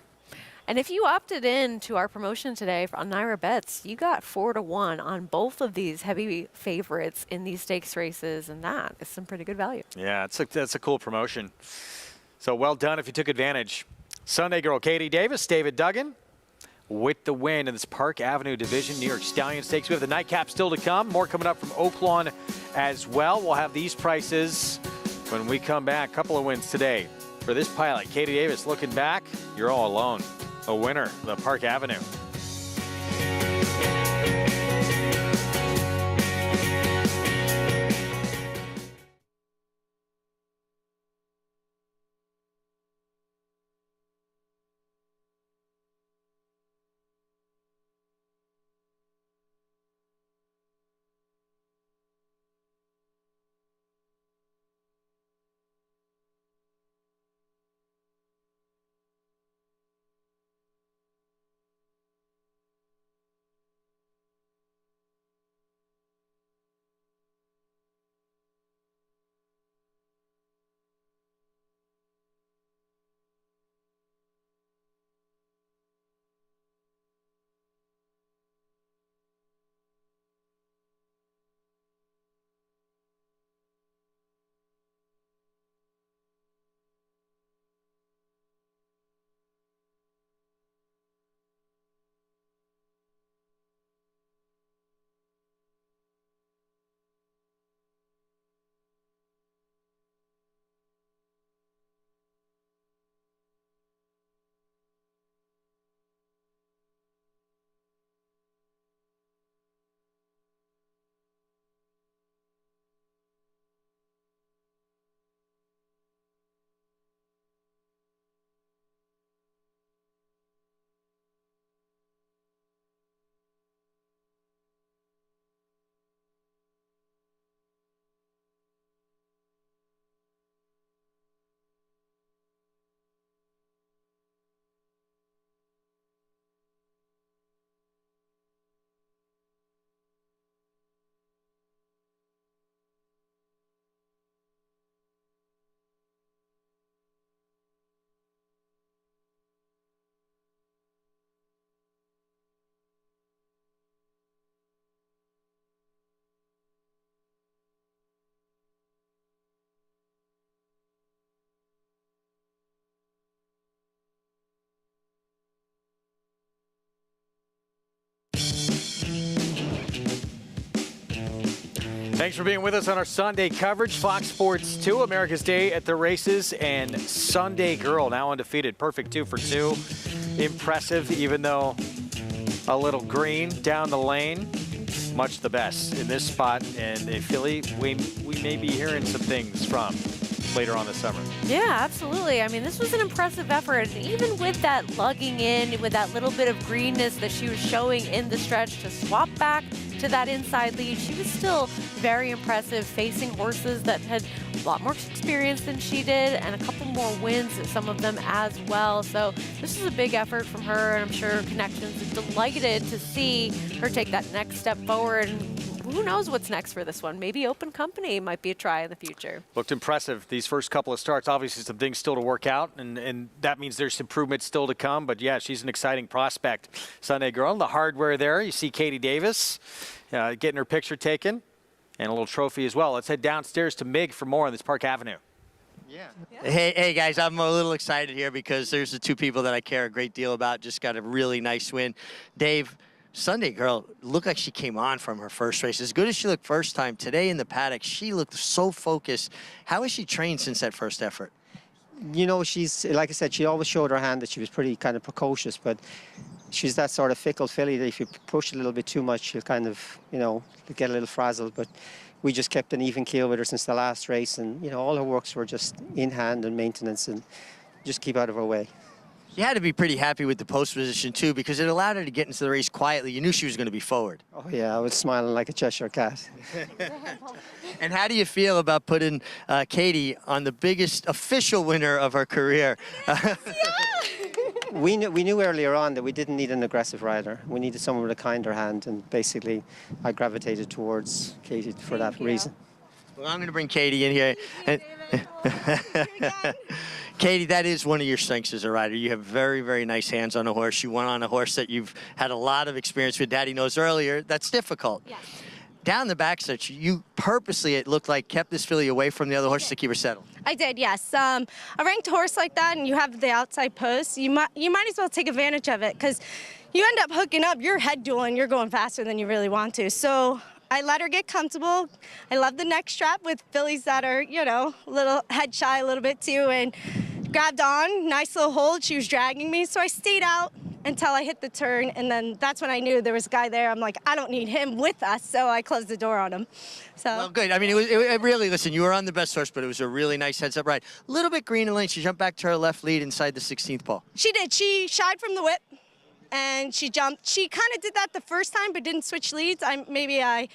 [SPEAKER 14] And if you opted in to our promotion today on Naira Bets, you got 4-1 on both of these heavy favorites in these stakes races, and that is some pretty good value.
[SPEAKER 13] Yeah, that's a cool promotion. So well done if you took advantage. Sunday Girl Katie Davis, David Duggan with the win in this Park Avenue Division New York Stallion Stakes. We have the nightcap still to come. More coming up from Oaklawn as well. We'll have these prices when we come back. A couple of wins today for this pilot. Katie Davis looking back. You're all alone. A winner, the Park Avenue. Thanks for being with us on our Sunday coverage. Fox Sports 2, America's Day at the Races, and Sunday Girl now undefeated. Perfect 2 for 2. Impressive, even though a little green down the lane. Much the best in this spot, and a filly we may be hearing some things from later on this summer.
[SPEAKER 14] Yeah, absolutely. I mean, this was an impressive effort. And even with that lugging in, with that little bit of greenness that she was showing in the stretch to swap back to that inside lead, she was still very impressive, facing horses that had a lot more experience than she did and a couple more wins, some of them as well. So this is a big effort from her, and I'm sure Connections is delighted to see her take that next step forward. And who knows what's next for this one? Maybe Open Company might be a try in the future.
[SPEAKER 13] Looked impressive these first couple of starts. Obviously, some things still to work out, and that means there's improvements still to come. But, yeah, she's an exciting prospect. Sunday Girl, the hardware there. You see Katie Davis getting her picture taken and a little trophy as well. Let's head downstairs to Mig for more on this Park Avenue.
[SPEAKER 8] Yeah. Hey, guys, I'm a little excited here because there's the two people that I care a great deal about. Just got a really nice win. Dave, Sunday Girl looked like she came on from her first race. As good as she looked first time, today in the paddock, she looked so focused. How has she trained since that first effort?
[SPEAKER 15] You know, she's, like I said, she always showed her hand that she was pretty kind of precocious, but she's that sort of fickle filly that if you push a little bit too much, she'll kind of, you know, get a little frazzled. But we just kept an even keel with her since the last race, and, you know, all her works were just in hand and maintenance and just keep out of her way.
[SPEAKER 8] You had to be pretty happy with the post position, too, because it allowed her to get into the race quietly. You knew she was going to be forward.
[SPEAKER 15] Oh, yeah, I was smiling like a Cheshire cat.
[SPEAKER 8] And how do you feel about putting Katie on the biggest official winner of her career?
[SPEAKER 15] We knew earlier on that we didn't need an aggressive rider. We needed someone with a kinder hand, and basically I gravitated towards Katie for that reason.
[SPEAKER 8] Well, I'm going to bring Katie in here. Katie, that is one of your strengths as a rider. You have very, very nice hands on a horse. You went on a horse that you've had a lot of experience with. Daddy knows earlier. That's difficult. Yeah. Down the backstretch, you purposely, it looked like, kept this filly away from the other horse to keep her settled.
[SPEAKER 18] I did, yes. A ranked horse like that, and you have the outside post, you might as well take advantage of it, because you end up hooking up, you're head dueling, you're going faster than you really want to. So I let her get comfortable. I love the neck strap with fillies that are, you know, a little head shy a little bit too, and grabbed on, nice little hold. She was dragging me, so I stayed out until I hit the turn, and then that's when I knew there was a guy there. I'm like, I don't need him with us, so I closed the door on him. So.
[SPEAKER 8] Well, good. I mean, it really, listen, you were on the best horse, but it was a really nice heads-up ride. A little bit green in lane. She jumped back to her left lead inside the 16th pole.
[SPEAKER 18] She did. She shied from the whip, and she jumped. She kind of did that the first time, but didn't switch leads. Maybe I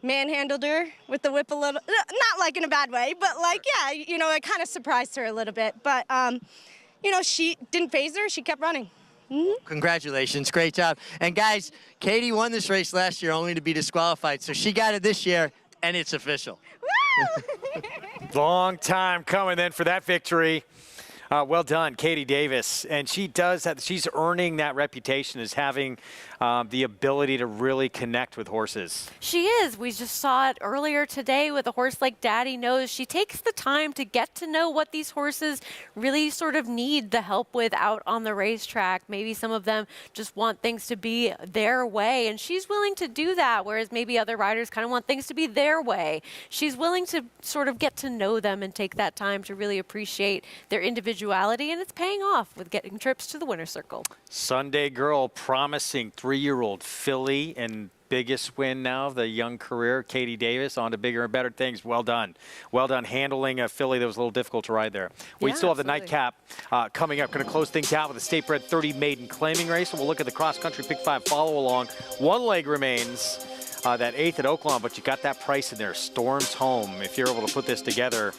[SPEAKER 18] manhandled her with the whip a little, not like in a bad way, but like, yeah, you know, I kind of surprised her a little bit. But, you know, she didn't phase her. She kept running. Mm-hmm.
[SPEAKER 8] Congratulations. Great job. And, guys, Katie won this race last year only to be disqualified, so she got it this year, and it's official.
[SPEAKER 13] Long time coming then for that victory. Well done, Katie Davis. And she does that. She's earning that reputation as having the ability to really connect with horses.
[SPEAKER 14] She is. We just saw it earlier today with a horse like Daddy Knows. She takes the time to get to know what these horses really sort of need the help with out on the racetrack. Maybe some of them just want things to be their way, and she's willing to do that, whereas maybe other riders kind of want things to be their way. She's willing to sort of get to know them and take that time to really appreciate their individuality, and it's paying off with getting trips to the winner's circle.
[SPEAKER 13] Sunday Girl, promising 3-year-old filly, and biggest win now of the young career, Katie Davis, on to bigger and better things. Well done. Well done handling a filly that was a little difficult to ride there. We still have the nightcap coming up. Going to close things out with a State Bred 30 maiden claiming race, and we'll look at the cross-country Pick 5 follow-along. One leg remains, that 8th at Oaklawn, but you got that price in there. Storms Home. If you're able to put this together,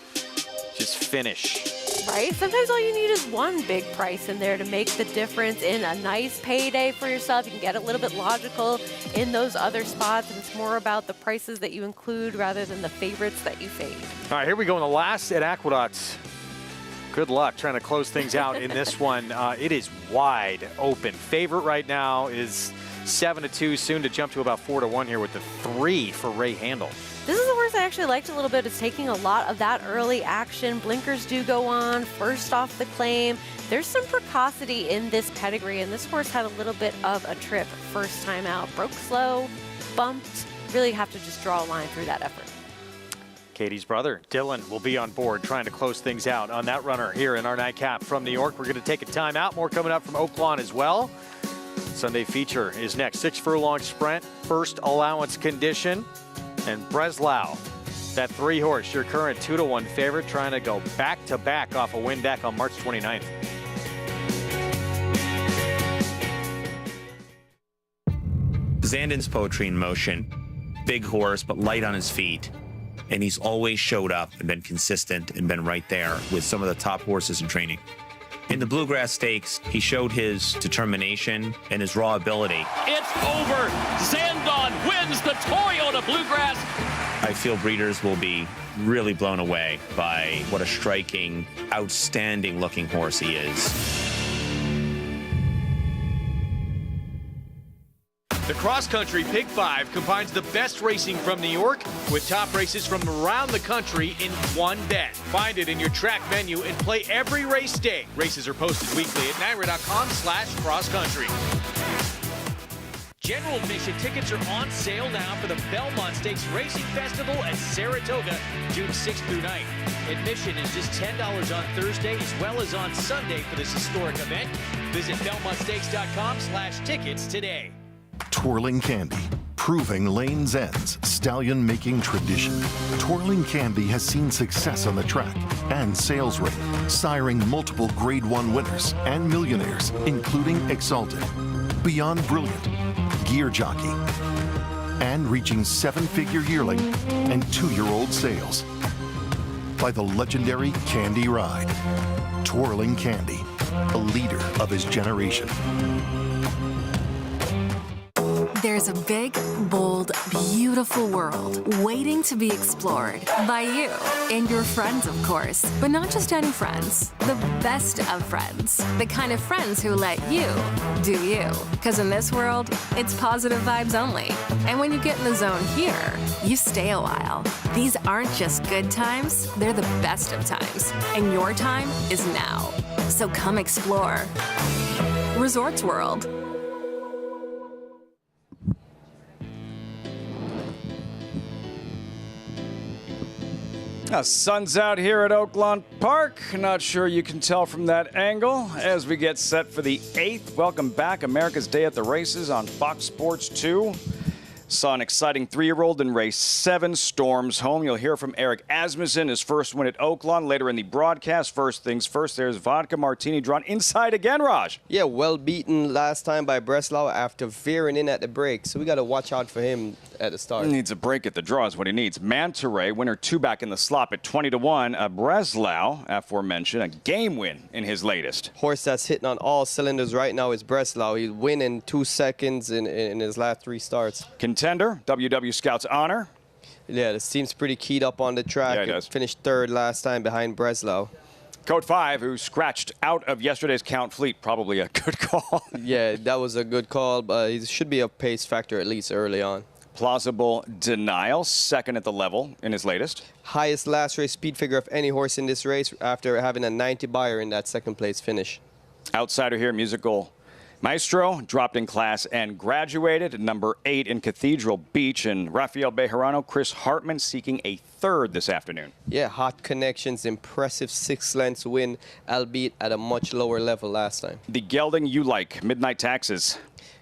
[SPEAKER 13] just finish.
[SPEAKER 14] Right? Sometimes all you need is one big price in there to make the difference in a nice payday for yourself. You can get a little bit logical in those other spots, and it's more about the prices that you include rather than the favorites that you fade.
[SPEAKER 13] All right, here we go in the last at Aqueduct. Good luck trying to close things out in this one. It is wide open. Favorite right now is 7-2, soon to jump to about 4-1 here with the 3 for Ray Handel.
[SPEAKER 14] This is a horse I actually liked a little bit. It's taking a lot of that early action. Blinkers do go on, first off the claim. There's some precocity in this pedigree, and this horse had a little bit of a trip first time out. Broke slow, bumped, really have to just draw a line through that effort.
[SPEAKER 13] Katie's brother, Dylan, will be on board trying to close things out on that runner here in our nightcap from New York. We're going to take a timeout. More coming up from Oaklawn as well. Sunday feature is next. 6 furlong sprint, first allowance condition. And Breslau, that 3-horse, your current 2-1 favorite, trying to go back-to-back off a win back on March 29th.
[SPEAKER 19] Zandon's Poetry in Motion. Big horse, but light on his feet. And he's always showed up and been consistent and been right there with some of the top horses in training. In the Bluegrass Stakes, he showed his determination and his raw ability.
[SPEAKER 20] It's over. Zandon wins the Toyota Bluegrass.
[SPEAKER 19] I feel breeders will be really blown away by what a striking, outstanding looking horse he is.
[SPEAKER 7] The Cross Country Pick 5 combines the best racing from New York with top races from around the country in one bet. Find it in your track menu and play every race day. Races are posted weekly at NYRA.com/crosscountry. General admission tickets are on sale now for the Belmont Stakes Racing Festival at Saratoga, June 6th through 9th. Admission is just $10 on Thursday as well as on Sunday for this historic event. Visit BelmontStakes.com/tickets today.
[SPEAKER 21] Twirling Candy, proving Lane's End's stallion-making tradition. Twirling Candy has seen success on the track and sales rate, siring multiple Grade 1 winners and millionaires, including Exalted, Beyond Brilliant, Gear Jockey, and reaching 7-figure yearling and 2-year-old sales. By the legendary Candy Ride. Twirling Candy, a leader of his generation.
[SPEAKER 22] There's a big, bold, beautiful world waiting to be explored by you and your friends, of course. But not just any friends, the best of friends. The kind of friends who let you do you. Because in this world, it's positive vibes only. And when you get in the zone here, you stay a while. These aren't just good times, they're the best of times. And your time is now. So come explore. Resorts World.
[SPEAKER 1] Now, sun's out here at Oaklawn Park. Not sure you can tell from that angle as we get set for the 8th. Welcome back, America's Day at the Races on Fox Sports 2. Saw an exciting 3-year-old in race 7, Storms Home. You'll hear from Eric Asmussen, his first win at Oaklawn. Later in the broadcast, first things first, there's Vodka Martini drawn inside again, Raj.
[SPEAKER 2] Yeah, well beaten last time by Breslau after veering in at the break. So we got to watch out for him at the start.
[SPEAKER 1] He needs a break at the draw is what he needs. Manta Ray, winner 2 back in the slop at 20-1. Breslau, aforementioned, a game win in his latest.
[SPEAKER 2] Horse that's hitting on all cylinders right now is Breslau. He's winning 2 seconds in his last 3 starts.
[SPEAKER 1] Contender, WW Scouts Honor.
[SPEAKER 2] Yeah, this team's pretty keyed up on the track.
[SPEAKER 1] Yeah, it does.
[SPEAKER 2] Finished 3rd last time behind Breslau.
[SPEAKER 1] Code 5, who scratched out of yesterday's Count Fleet, probably a good call.
[SPEAKER 2] Yeah, that was a good call, but he should be a pace factor at least early on.
[SPEAKER 1] Plausible Denial, 2nd at the level in his latest.
[SPEAKER 2] Highest last race speed figure of any horse in this race after having a 90 buyer in that 2nd place finish.
[SPEAKER 1] Outsider here, Musical Maestro, dropped in class and graduated at number 8 in Cathedral Beach. And Rafael Bejarano, Chris Hartman seeking a 3rd this afternoon.
[SPEAKER 2] Yeah, Hot Connections, impressive 6-length win, albeit at a much lower level last time.
[SPEAKER 1] The gelding you like, Midnight Taxes.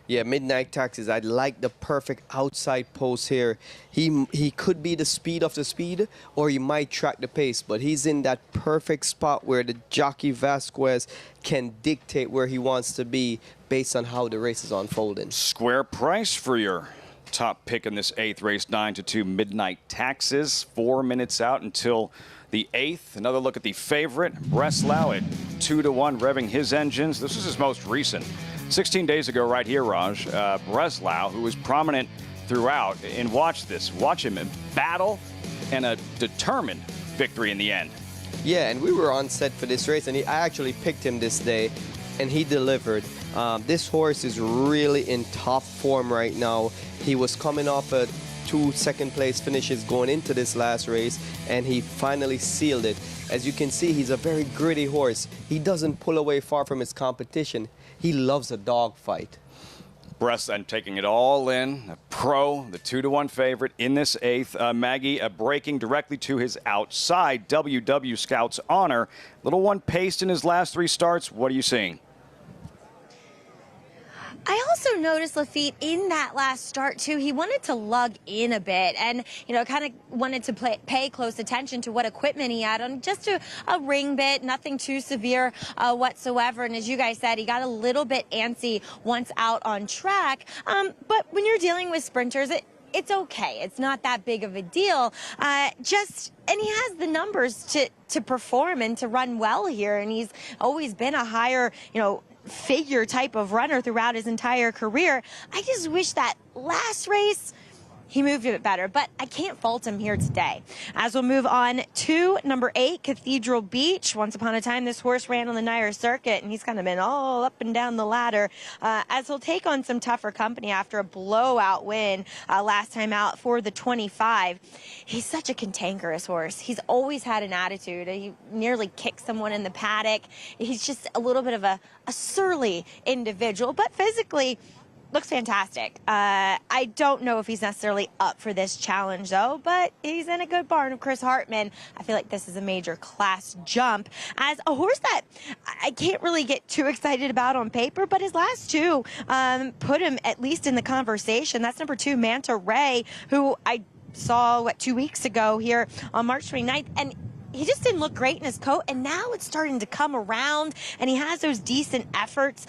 [SPEAKER 2] Yeah, Midnight Taxes. I like the perfect outside post here. He could be the speed of the speed, or he might track the pace, but he's in that perfect spot where the jockey Vasquez can dictate where he wants to be based on how the race is unfolding.
[SPEAKER 1] Square price for your top pick in this 8th race, 9-2 Midnight Taxes. 4 minutes out until the 8th. Another look at the favorite, Breslau, at 2-1, revving his engines. This is his most recent. 16 days ago right here, Raj, Breslau, who was prominent throughout, and watch this. Watch him in battle and a determined victory in the end.
[SPEAKER 2] Yeah, and we were on set for this race, and I actually picked him this day, and he delivered. This horse is really in top form right now. He was coming off a 2 second-place finishes going into this last race, and he finally sealed it. As you can see, he's a very gritty horse. He doesn't pull away far from his competition. He loves a dog fight.
[SPEAKER 1] And taking it all in, a pro, the 2-1 favorite in this 8th. Maggie breaking directly to his outside WW Scout's Honor. Little one paced in his last 3 starts. What are you seeing?
[SPEAKER 3] I also noticed Lafitte in that last start, too. He wanted to lug in a bit and, kind of wanted to pay close attention to what equipment he had on. Just a ring bit, nothing too severe whatsoever. And as you guys said, he got a little bit antsy once out on track. But when you're dealing with sprinters, it's okay. It's not that big of a deal. And he has the numbers to perform and to run well here. And he's always been a higher, figure type of runner throughout his entire career. I just wish that last race he moved a bit better, but I can't fault him here today. As we'll move on to number 8, Cathedral Beach. Once upon a time, this horse ran on the Naira circuit, and he's kind of been all up and down the ladder as he'll take on some tougher company after a blowout win last time out for the 25. He's such a cantankerous horse. He's always had an attitude. He nearly kicked someone in the paddock. He's just a little bit of a surly individual, but physically looks fantastic. I don't know if he's necessarily up for this challenge, though, but he's in a good barn of Chris Hartman. I feel like this is a major class jump. As a horse that I can't really get too excited about on paper, but his last 2 put him at least in the conversation. That's number 2, Manta Ray, who I saw, 2 weeks ago here on March 29th, and he just didn't look great in his coat, and now it's starting to come around, and he has those decent efforts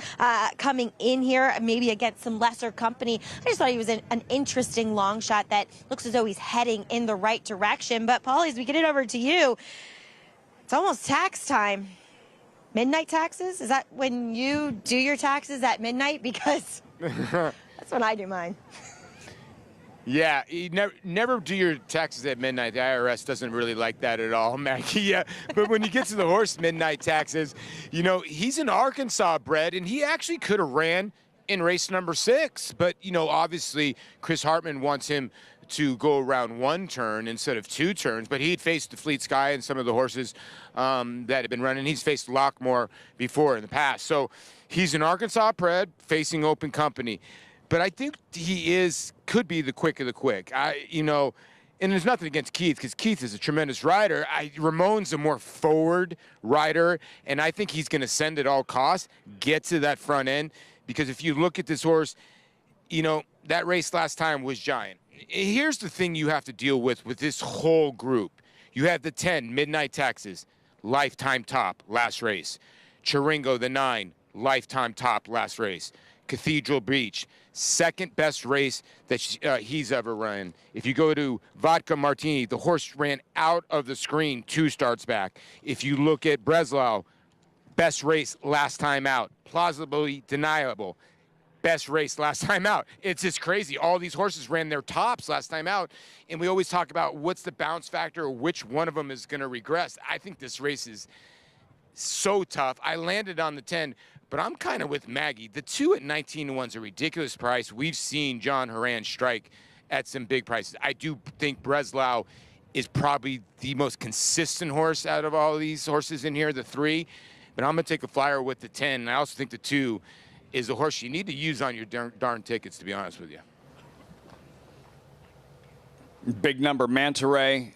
[SPEAKER 3] coming in here, maybe against some lesser company. I just thought he was an interesting long shot that looks as though he's heading in the right direction. But, Paulie, as we get it over to you, it's almost tax time. Midnight taxes? Is that when you do your taxes at midnight? Because that's when I do mine.
[SPEAKER 23] Yeah, you never do your taxes at midnight. The IRS doesn't really like that at all, Maggie. Yeah, but when you get to the horse midnight taxes, he's an Arkansas bred, and he actually could have ran in race number 6. But, obviously Chris Hartman wants him to go around 1 turn instead of 2 turns. But he'd faced the Fleet Sky and some of the horses that had been running. He's faced Lockmore before in the past. So he's an Arkansas bred facing open company. But I think he could be the quick of the quick. And there's nothing against Keith, because Keith is a tremendous rider. Ramon's a more forward rider, and I think he's going to send at all costs, get to that front end, because if you look at this horse, that race last time was giant. Here's the thing you have to deal with this whole group. You have the 10, Midnight Taxes, lifetime top, last race. Chiringo, the 9, lifetime top, last race. Cathedral Beach, second best race that he's ever run. If you go to Vodka Martini, the horse ran out of the screen 2 starts back. If you look at Breslau, best race last time out. Plausibly deniable. Best race last time out. It's just crazy. All these horses ran their tops last time out, and we always talk about what's the bounce factor or which one of them is going to regress. I think this race is so tough. I landed on the 10, but I'm kind of with Maggie. The 2 at 19-1 is a ridiculous price. We've seen John Horan strike at some big prices. I do think Breslau is probably the most consistent horse out of all of these horses in here, the 3. But I'm going to take a flyer with the 10, and I also think the 2 is a horse you need to use on your darn tickets, to be honest with you.
[SPEAKER 1] Big number, Manta Ray,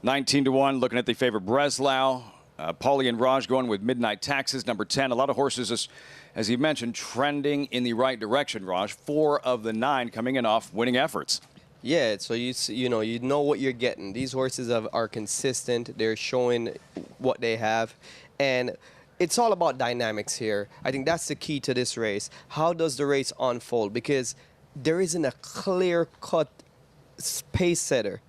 [SPEAKER 1] 19-1, looking at the favorite Breslau. Paulie and Raj going with Midnight Taxes, number 10. A lot of horses, as you mentioned, trending in the right direction, Raj. 4 of the 9 coming in off winning efforts.
[SPEAKER 2] Yeah, so you know what you're getting. These horses are consistent. They're showing what they have. And it's all about dynamics here. I think that's the key to this race. How does the race unfold? Because there isn't a clear-cut pace setter.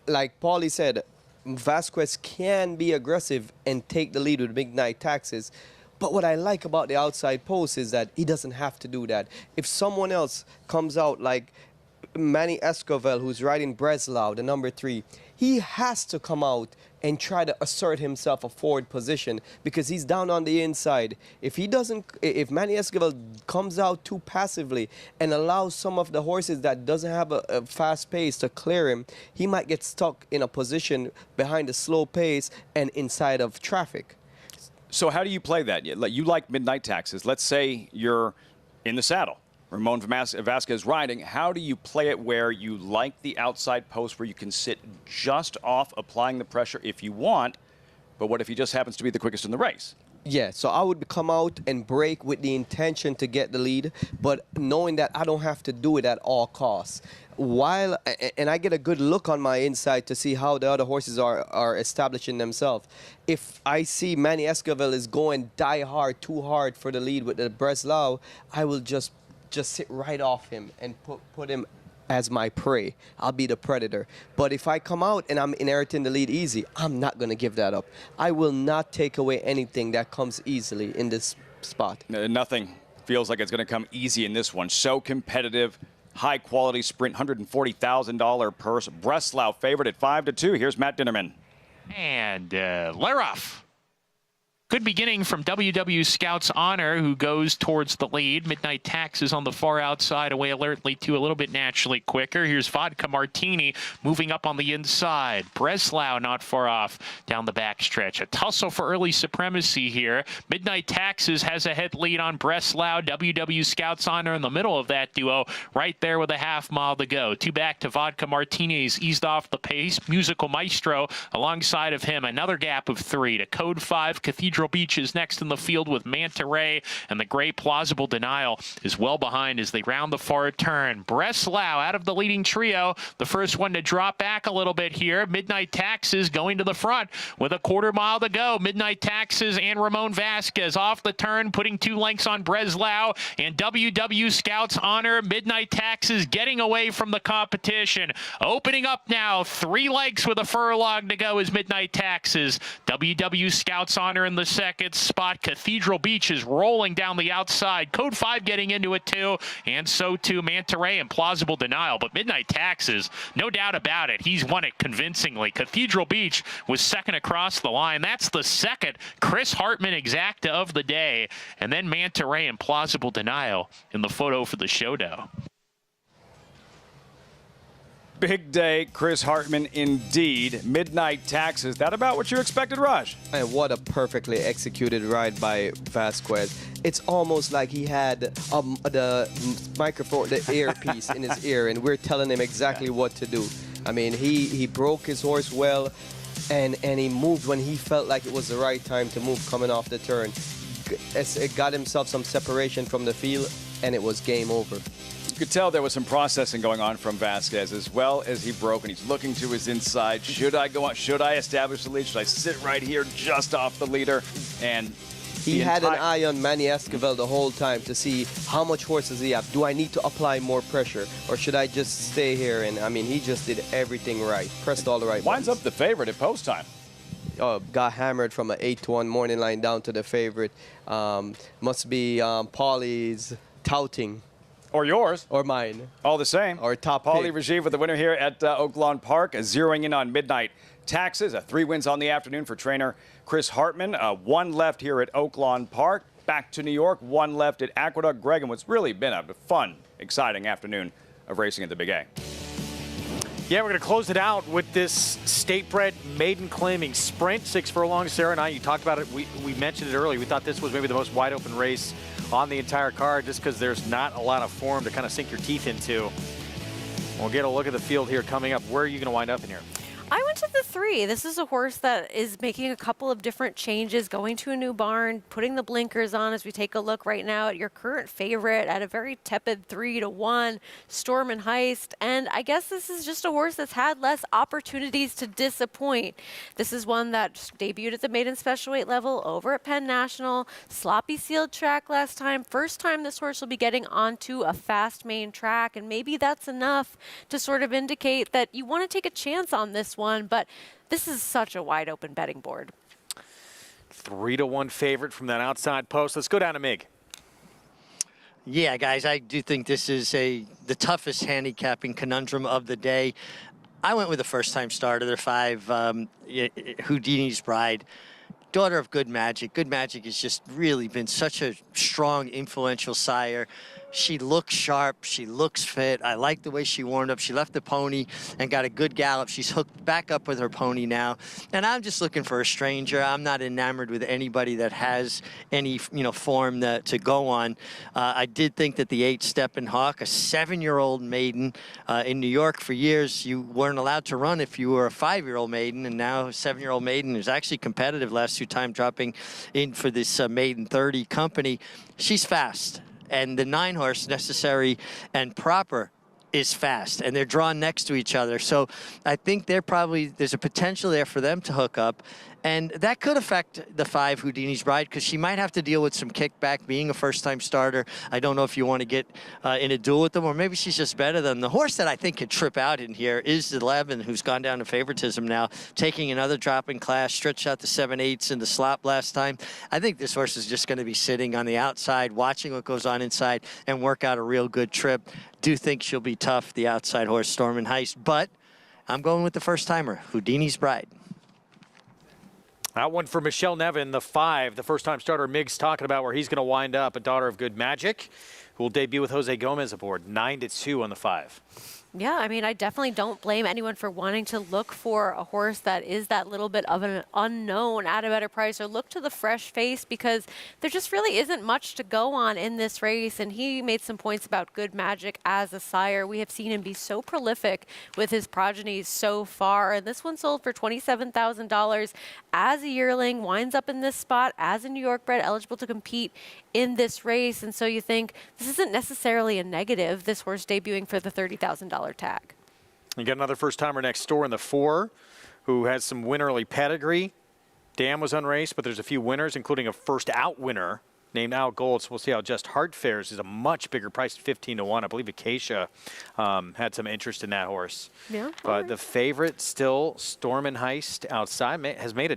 [SPEAKER 2] Like Paulie said, Vasquez can be aggressive and take the lead with Midnight Taxes. But what I like about the outside post is that he doesn't have to do that. If someone else comes out like Manny Escovel, who's riding Breslau, the number 3, he has to come out and try to assert himself a forward position because he's down on the inside. If Manny Escovel comes out too passively and allows some of the horses that doesn't have a fast pace to clear him, he might get stuck in a position behind a slow pace and inside of traffic.
[SPEAKER 1] So how do you play that? You like Midnight Taxes. Let's say you're in the saddle Ramon Vasquez riding. How do you play it where you like the outside post where you can sit just off applying the pressure if you want, but what if he just happens to be the quickest in the race?
[SPEAKER 2] Yeah, so I would come out and break with the intention to get the lead, but knowing that I don't have to do it at all costs. And I get a good look on my inside to see how the other horses are establishing themselves. If I see Manny Esquivel is going die hard, too hard for the lead with the Breslau, I will just sit right off him and put him as my prey. I'll be the predator. But if I come out and I'm inheriting the lead easy, I'm not going to give that up. I will not take away anything that comes easily in this spot.
[SPEAKER 1] Nothing feels like it's going to come easy in this one. So competitive, high quality sprint, $140,000 purse. Breslau favorite at 5-2. Here's Matt Dinnerman.
[SPEAKER 16] And Leroff. Good beginning from WW Scout's Honor, who goes towards the lead. Midnight Tax is on the far outside, away alertly to a little bit naturally quicker. Here's Vodka Martini moving up on the inside. Breslau not far off down the backstretch. A tussle for early supremacy here. Midnight Taxes has a head lead on Breslau. WW Scout's Honor in the middle of that duo, right there with a half mile to go. Two back to Vodka Martini's eased off the pace. Musical Maestro alongside of him. Another gap of 3 to Code 5. Cathedral Beach is next in the field with Manta Ray, and the gray Plausible Denial is well behind as they round the far turn. Breslau out of the leading trio, the first one to drop back a little bit here. Midnight Taxes going to the front with a quarter mile to go. Midnight Taxes and Ramon Vasquez off the turn, putting 2 lengths on Breslau, and WW Scout's Honor. Midnight Taxes getting away from the competition. Opening up now, 3 lengths with a furlong to go is Midnight Taxes. WW Scout's Honor in the second spot. Cathedral Beach is rolling down the outside. Code 5 getting into it too, and so too Manta Ray and Plausible Denial. But Midnight Taxes, no doubt about it, he's won it convincingly. Cathedral Beach was second across the line. That's the second Chris Hartman exacta of the day. And then Manta Ray and Plausible Denial in the photo for the showdown.
[SPEAKER 1] Big day, Chris Hartman indeed. Midnight Taxes. That about what you expected, Raj?
[SPEAKER 2] And what a perfectly executed ride by Vasquez. It's almost like he had the microphone, the earpiece in his ear, and we're telling him exactly what to do. I mean, he broke his horse well, and he moved when he felt like it was the right time to move coming off the turn. It got himself some separation from the field, and it was game over.
[SPEAKER 1] You could tell there was some processing going on from Vasquez as well as he broke, and he's looking to his inside. Should I go on? Should I establish the lead? Should I sit right here just off the leader? And
[SPEAKER 2] he had an eye on Manny Esquivel the whole time to see how much horse does he have. Do I need to apply more pressure, or should I just stay here? And I mean, he just did everything right, pressed all the right buttons.
[SPEAKER 1] Winds up the favorite at post time.
[SPEAKER 2] Got hammered from an 8-1 morning line down to the favorite. Must be Paulie's touting.
[SPEAKER 1] Or yours.
[SPEAKER 2] Or mine.
[SPEAKER 1] All the same.
[SPEAKER 2] Or top
[SPEAKER 1] Paulie Rajiv with the winner here at Oaklawn Park, zeroing in on Midnight Taxes. 3 wins on the afternoon for trainer Chris Hartman. 1 left here at Oaklawn Park. Back to New York. 1 left at Aqueduct. Greg, and what's really been a fun, exciting afternoon of racing at the Big A.
[SPEAKER 13] Yeah, we're going to close it out with this state-bred maiden claiming sprint, 6 furlongs. Sarah and I, you talked about it. We mentioned it earlier. We thought this was maybe the most wide-open race on the entire card just because there's not a lot of form to kind of sink your teeth into. We'll get a look at the field here coming up. Where are you going to wind up in here?
[SPEAKER 14] I went to the 3. This is a horse that is making a couple of different changes, going to a new barn, putting the blinkers on as we take a look right now at your current favorite at a very tepid 3-1, Storm and Heist. And I guess this is just a horse that's had less opportunities to disappoint. This is one that debuted at the maiden special weight level over at Penn National, sloppy sealed track last time. First time this horse will be getting onto a fast main track, and maybe that's enough to sort of indicate that you want to take a chance on this one, but this is such a wide open betting board.
[SPEAKER 13] 3-1 favorite from that outside post. Let's go down to Mig.
[SPEAKER 8] Yeah, guys, I do think this is the toughest handicapping conundrum of the day. I went with the first-time starter, their 5, Houdini's Bride, daughter of Good Magic. Good Magic has just really been such a strong, influential sire. She looks sharp. She looks fit. I like the way she warmed up. She left the pony and got a good gallop. She's hooked back up with her pony now. And I'm just looking for a stranger. I'm not enamored with anybody that has any, form to go on. I did think that the 8 Steppin' Hawk, a 7-year-old maiden in New York for years, you weren't allowed to run if you were a 5-year-old maiden, and now a 7-year-old maiden who's actually competitive last 2 times, dropping in for this maiden 30 company. She's fast. And the 9-horse, Necessary and Proper, is fast, and they're drawn next to each other. So I think there's a potential there for them to hook up. And that could affect the 5, Houdini's Bride, because she might have to deal with some kickback being a first-time starter. I don't know if you want to get in a duel with them, or maybe she's just better than them. The horse that I think could trip out in here is 11, who's gone down to favoritism now, taking another drop in class, stretched out to 7/8 in the slot last time. I think this horse is just going to be sitting on the outside, watching what goes on inside, and work out a real good trip. Do think she'll be tough, the outside horse, Stormin' Heist, but I'm going with the first-timer, Houdini's Bride.
[SPEAKER 13] That one for Michelle Nevin, the 5, the first-time starter. Miggs talking about where he's going to wind up, a daughter of Good Magic, who will debut with Jose Gomez aboard, 9-2 on the 5.
[SPEAKER 14] Yeah, I mean, I definitely don't blame anyone for wanting to look for a horse that is that little bit of an unknown at a better price, or look to the fresh face, because there just really isn't much to go on in this race. And he made some points about Good Magic as a sire. We have seen him be so prolific with his progenies so far. And this one sold for $27,000 as a yearling, winds up in this spot as a New York bred, eligible to compete in this race. And so you think this isn't necessarily a negative, this horse debuting for the $30,000 tag.
[SPEAKER 13] You got another first-timer next door in the 4, who has some winnerly pedigree. Dam was unraced, but there's a few winners, including a first-out winner named Al Gold. So we'll see how Just Heart fares. Is a much bigger price, 15-1. I believe Acacia had some interest in that horse.
[SPEAKER 14] Yeah.
[SPEAKER 13] But the favorite still, Stormin' Heist outside, has made a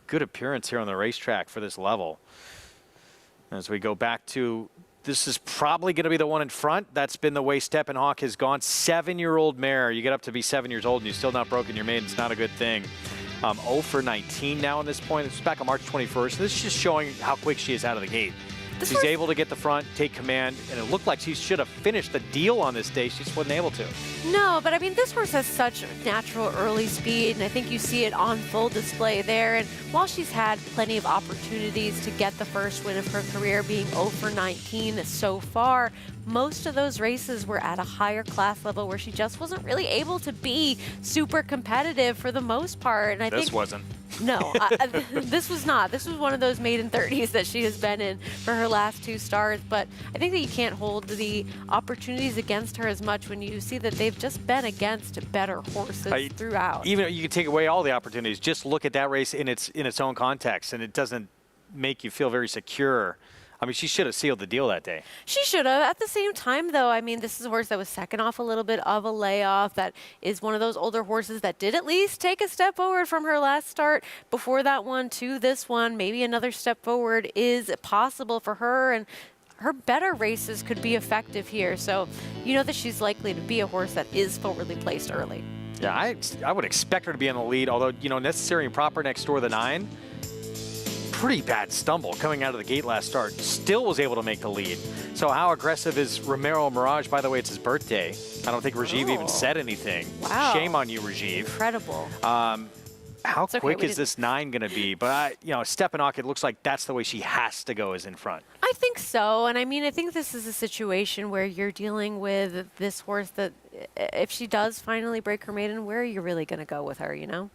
[SPEAKER 13] good appearance here on the racetrack for this level. As we go back to, this is probably going to be the one in front. That's been the way Steppin' Hawk has gone. 7-year-old mare. You get up to be 7 years old and you've still not broken your maiden. It's not a good thing. 0 for 19 now on this point. This is back on March 21st. This is just showing how quick she is out of the gate. She's able to get the front, take command, and it looked like she should have finished the deal on this day. She just wasn't able to.
[SPEAKER 14] No, but I mean, this horse has such natural early speed, and I think you see it on full display there. And while she's had plenty of opportunities to get the first win of her career, being 0 for 19 so far, most of those races were at a higher class level where she just wasn't really able to be super competitive for the most part. And I think
[SPEAKER 13] this wasn't.
[SPEAKER 14] No, this was not. This was one of those maiden 30s that she has been in for her last 2 starts. But I think that you can't hold the opportunities against her as much when you see that they've just been against better horses throughout.
[SPEAKER 13] Even you can take away all the opportunities. Just look at that race in its own context, and it doesn't make you feel very secure. I mean, she should have sealed the deal that day.
[SPEAKER 14] She should have. At the same time, though, I mean, this is a horse that was second off a little bit of a layoff. That is one of those older horses that did at least take a step forward from her last start before that one to this one. Maybe another step forward is possible for her, and her better races could be effective here. So you know that she's likely to be a horse that is forwardly placed early.
[SPEAKER 13] Yeah, I would expect her to be in the lead, although, you know, Necessary and Proper next door, the 9. Pretty bad stumble coming out of the gate last start. Still was able to make the lead. So how aggressive is Romero Mirage? By the way, it's his birthday. I don't think Rajiv even said anything.
[SPEAKER 14] Wow.
[SPEAKER 13] Shame on you, Rajiv.
[SPEAKER 14] Incredible.
[SPEAKER 13] How quick is this 9 going to be? But, you know, Steppin' Hawk, it looks like that's the way she has to go, is in front.
[SPEAKER 14] I think so. And I mean, I think this is a situation where you're dealing with this horse that if she does finally break her maiden, where are you really going to go with her, you know?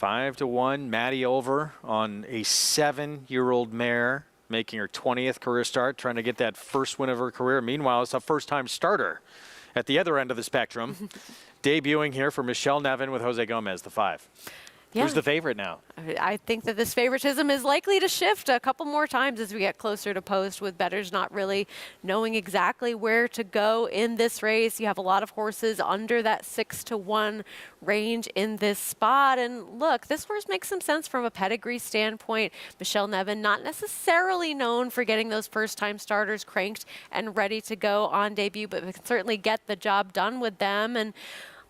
[SPEAKER 13] 5-1, Maddie over on a 7-year-old mare, making her 20th career start, trying to get that first win of her career. Meanwhile, it's a first-time starter at the other end of the spectrum, debuting here for Michelle Nevin with Jose Gomez, the 5.
[SPEAKER 14] Yeah.
[SPEAKER 13] Who's the favorite now?
[SPEAKER 14] I think that this favoritism is likely to shift a couple more times as we get closer to post, with bettors not really knowing exactly where to go in this race. You have a lot of horses under that 6-1 range in this spot. And look, this horse makes some sense from a pedigree standpoint. Michelle Nevin, not necessarily known for getting those first-time starters cranked and ready to go on debut, but can certainly get the job done with them. And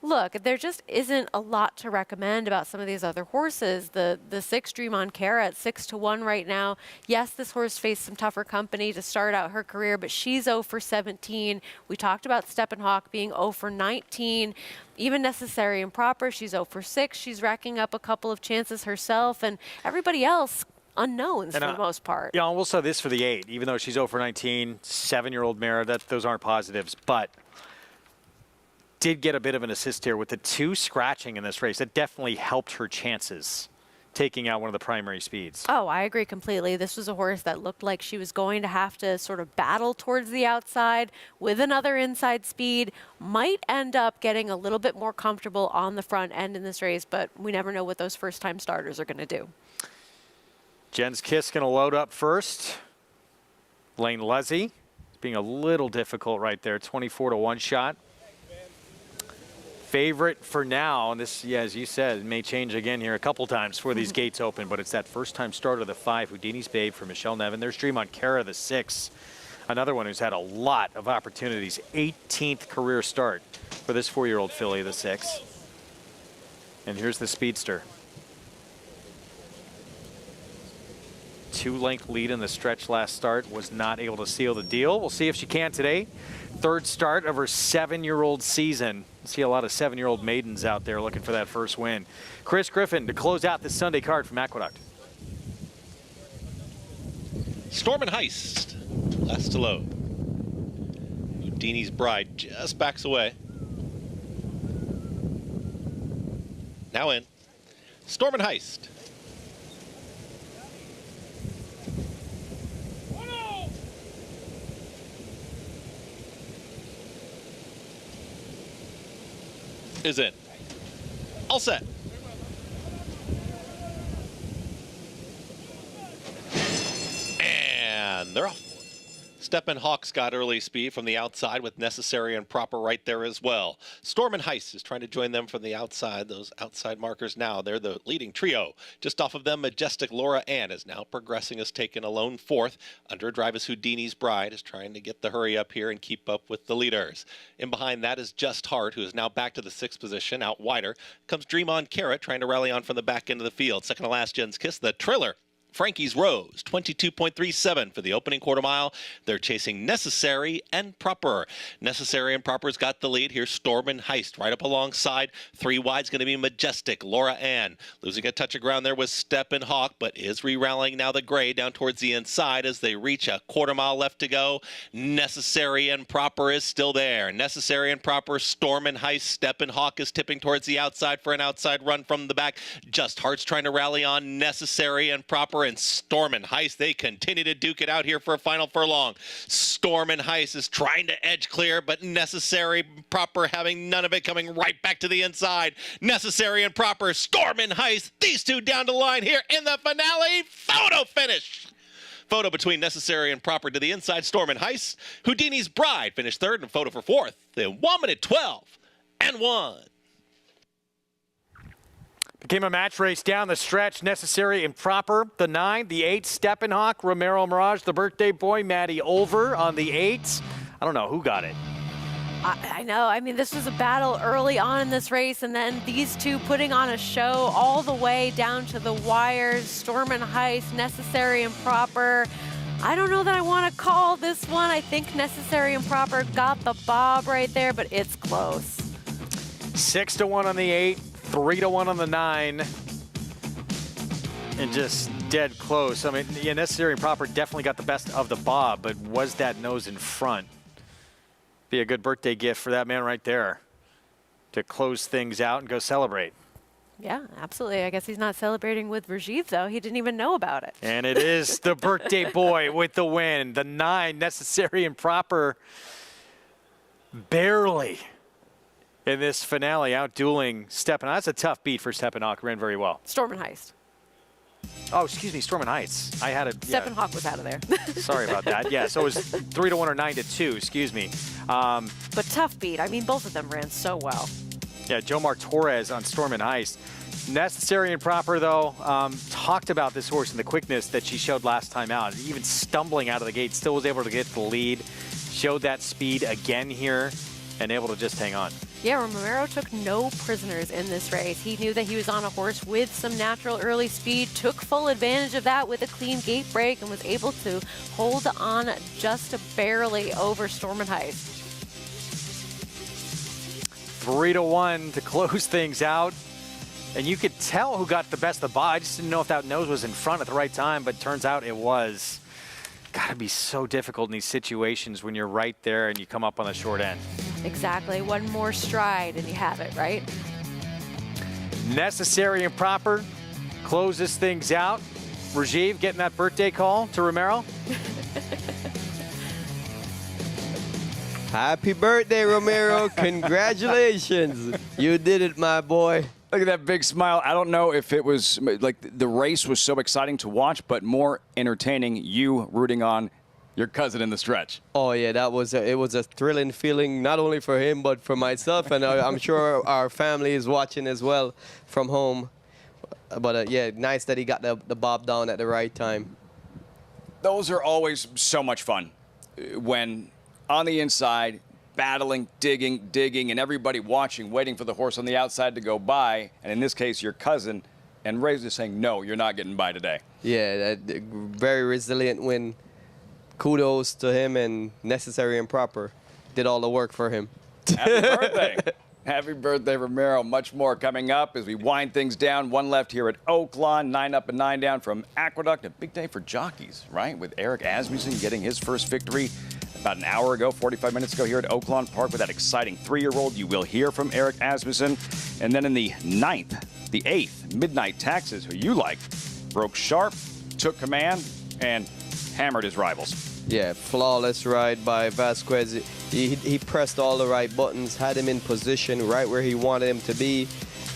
[SPEAKER 14] Look, there just isn't a lot to recommend about some of these other horses. The 6 Dream on Cara at 6-1 right now. Yes, this horse faced some tougher company to start out her career, but she's 0 for 17. We talked about Steppenhawk being 0 for 19. Even Necessary and Proper, she's 0 for 6. She's racking up a couple of chances herself, and everybody else unknowns for the most part.
[SPEAKER 13] Yeah, and we'll say this for the 8. Even though she's 0 for 19, 7-year-old mare, those aren't positives, but did get a bit of an assist here with the 2 scratching in this race. That definitely helped her chances taking out one of the primary speeds.
[SPEAKER 14] Oh, I agree completely. This was a horse that looked like she was going to have to sort of battle towards the outside with another inside speed. Might end up getting a little bit more comfortable on the front end in this race, but we never know what those first-time starters are going to do.
[SPEAKER 13] Jen's Kiss going to load up first. Lane Leslie being a little difficult right there. 24-1 shot. Favorite for now, and this, yeah, as you said, it may change again here a couple times before these gates open, but it's that first-time starter, the 5, Houdini's Babe for Michelle Nevin. There's Dream on Cara, the 6. Another one who's had a lot of opportunities. 18th career start for this 4-year-old filly, the 6. And here's the Speedster. 2-length lead in the stretch last start, was not able to seal the deal. We'll see if she can today. 3rd start of her 7-year-old season. See a lot of 7-year-old maidens out there looking for that first win. Chris Griffin to close out this Sunday card from Aqueduct.
[SPEAKER 10] Storm and Heist, last to load. Houdini's Bride just backs away. Now in. Storm and Heist. Is in. All set. And they're off. Steppenhawk's got early speed from the outside with Necessary and Proper right there as well. Storm and Heist is trying to join them from the outside. Those outside markers now, they're the leading trio. Just off of them, Majestic Laura Ann is now progressing, has taken a lone 4th. Under drive is Houdini's Bride, is trying to get the hurry up here and keep up with the leaders. In behind that is Just Heart, who is now back to the 6th position. Out wider comes Dream on Cara, trying to rally on from the back end of the field. Second to last, Jen's Kiss, the Triller. Frankie's Rose, 22.37 for the opening quarter mile. They're chasing Necessary and Proper. Necessary and Proper's got the lead. Here's Storm and Heist right up alongside. 3 wide's going to be Majestic, Laura Ann. Losing a touch of ground there was Steppenhawk, but is re-rallying now the gray down towards the inside as they reach a quarter mile left to go. Necessary and Proper is still there. Necessary and Proper, Storm and Heist. Steppenhawk is tipping towards the outside for an outside run from the back. Just Heart's trying to rally on Necessary and Proper, and Storm and Heist, they continue to duke it out here for a final furlong. Storm and Heist is trying to edge clear, but Necessary, Proper having none of it, coming right back to the inside. Necessary and Proper, Storm and Heist, these two down the line here in the finale. Photo finish. Photo between Necessary and Proper to the inside. Storm and Heist. Houdini's Bride finished 3rd and photo for 4th. Then 1 minute 12 and 1.
[SPEAKER 13] Became a match race down the stretch. Necessary and Proper, the 9. The 8, Steppenhawk. Romero Mirage, the birthday boy. Maddie Olver on the 8. I don't know who got it.
[SPEAKER 14] I know. I mean, this was a battle early on in this race, and then these two putting on a show all the way down to the wires. Storm and Heist, Necessary and Proper. I don't know that I want to call this one. I think Necessary and Proper got the bob right there, but it's close.
[SPEAKER 13] 6-1 on the 8. 3-1 on the 9, and just dead close. I mean, yeah, Necessary and Proper definitely got the best of the bob, but was that nose in front? Be a good birthday gift for that man right there to close things out and go celebrate.
[SPEAKER 14] Yeah, absolutely. I guess he's not celebrating with Rajiv, though. He didn't even know about it.
[SPEAKER 13] And it is the birthday boy with the win. The 9, Necessary and Proper, barely in this finale, out-dueling Steppenhawk. That's a tough beat for Steppenhawk. Ran very well.
[SPEAKER 14] Storm and Heist.
[SPEAKER 13] Oh, excuse me, Storm and Heist. I had a...
[SPEAKER 14] Steppenhawk was out of there.
[SPEAKER 13] Sorry about that. Yeah, so it was 3-1 or 9-2, excuse me.
[SPEAKER 14] But tough beat. I mean, both of them ran so well.
[SPEAKER 13] Yeah, Jomar Torres on Storm and Heist. Necessary and Proper, though, talked about this horse and the quickness that she showed last time out. Even stumbling out of the gate, still was able to get the lead. Showed that speed again here. and able to just hang on.
[SPEAKER 14] Yeah, Romero took no prisoners in this race. He knew that he was on a horse with some natural early speed, took full advantage of that with a clean gate break, and was able to hold on just barely over Stormin' Heights.
[SPEAKER 13] 3-1 to close things out. And you could tell who got the best of the bye. I just didn't know if that nose was in front at the right time, but turns out it was. Got to be so difficult in these situations when you're right there and you come up on the short end.
[SPEAKER 14] Exactly. One more stride and you have it, right?
[SPEAKER 13] Necessary and Proper closes things out. Rajiv getting that birthday call to Romero.
[SPEAKER 2] Happy birthday, Romero. Congratulations. You did it, my boy.
[SPEAKER 1] Look at that big smile. I don't know if it was like the race was so exciting to watch, but more entertaining you rooting on your cousin in the stretch.
[SPEAKER 2] Oh, yeah, it was a thrilling feeling, not only for him, but for myself. And I'm sure our family is watching as well from home. But, yeah, nice that he got the bob down at the right time.
[SPEAKER 1] Those are always so much fun when on the inside, battling, digging, and everybody watching, waiting for the horse on the outside to go by. And in this case, your cousin, and Ray's just saying, no, you're not getting by today.
[SPEAKER 2] Yeah, very resilient win. Kudos to him, and Necessary and Proper did all the work for him.
[SPEAKER 1] Happy birthday. Happy birthday, Romero. Much more coming up as we wind things down. One left here at Oaklawn, 9 up and 9 down from Aqueduct. A big day for jockeys, right? With Eric Asmussen getting his first victory about an hour ago, 45 minutes ago here at Oaklawn Park with that exciting 3-year-old. You will hear from Eric Asmussen. And then in the 8th, Midnight Taxes, who you like, broke sharp, took command, and hammered his rivals.
[SPEAKER 2] Yeah, flawless ride by Vasquez. He pressed all the right buttons, had him in position right where he wanted him to be.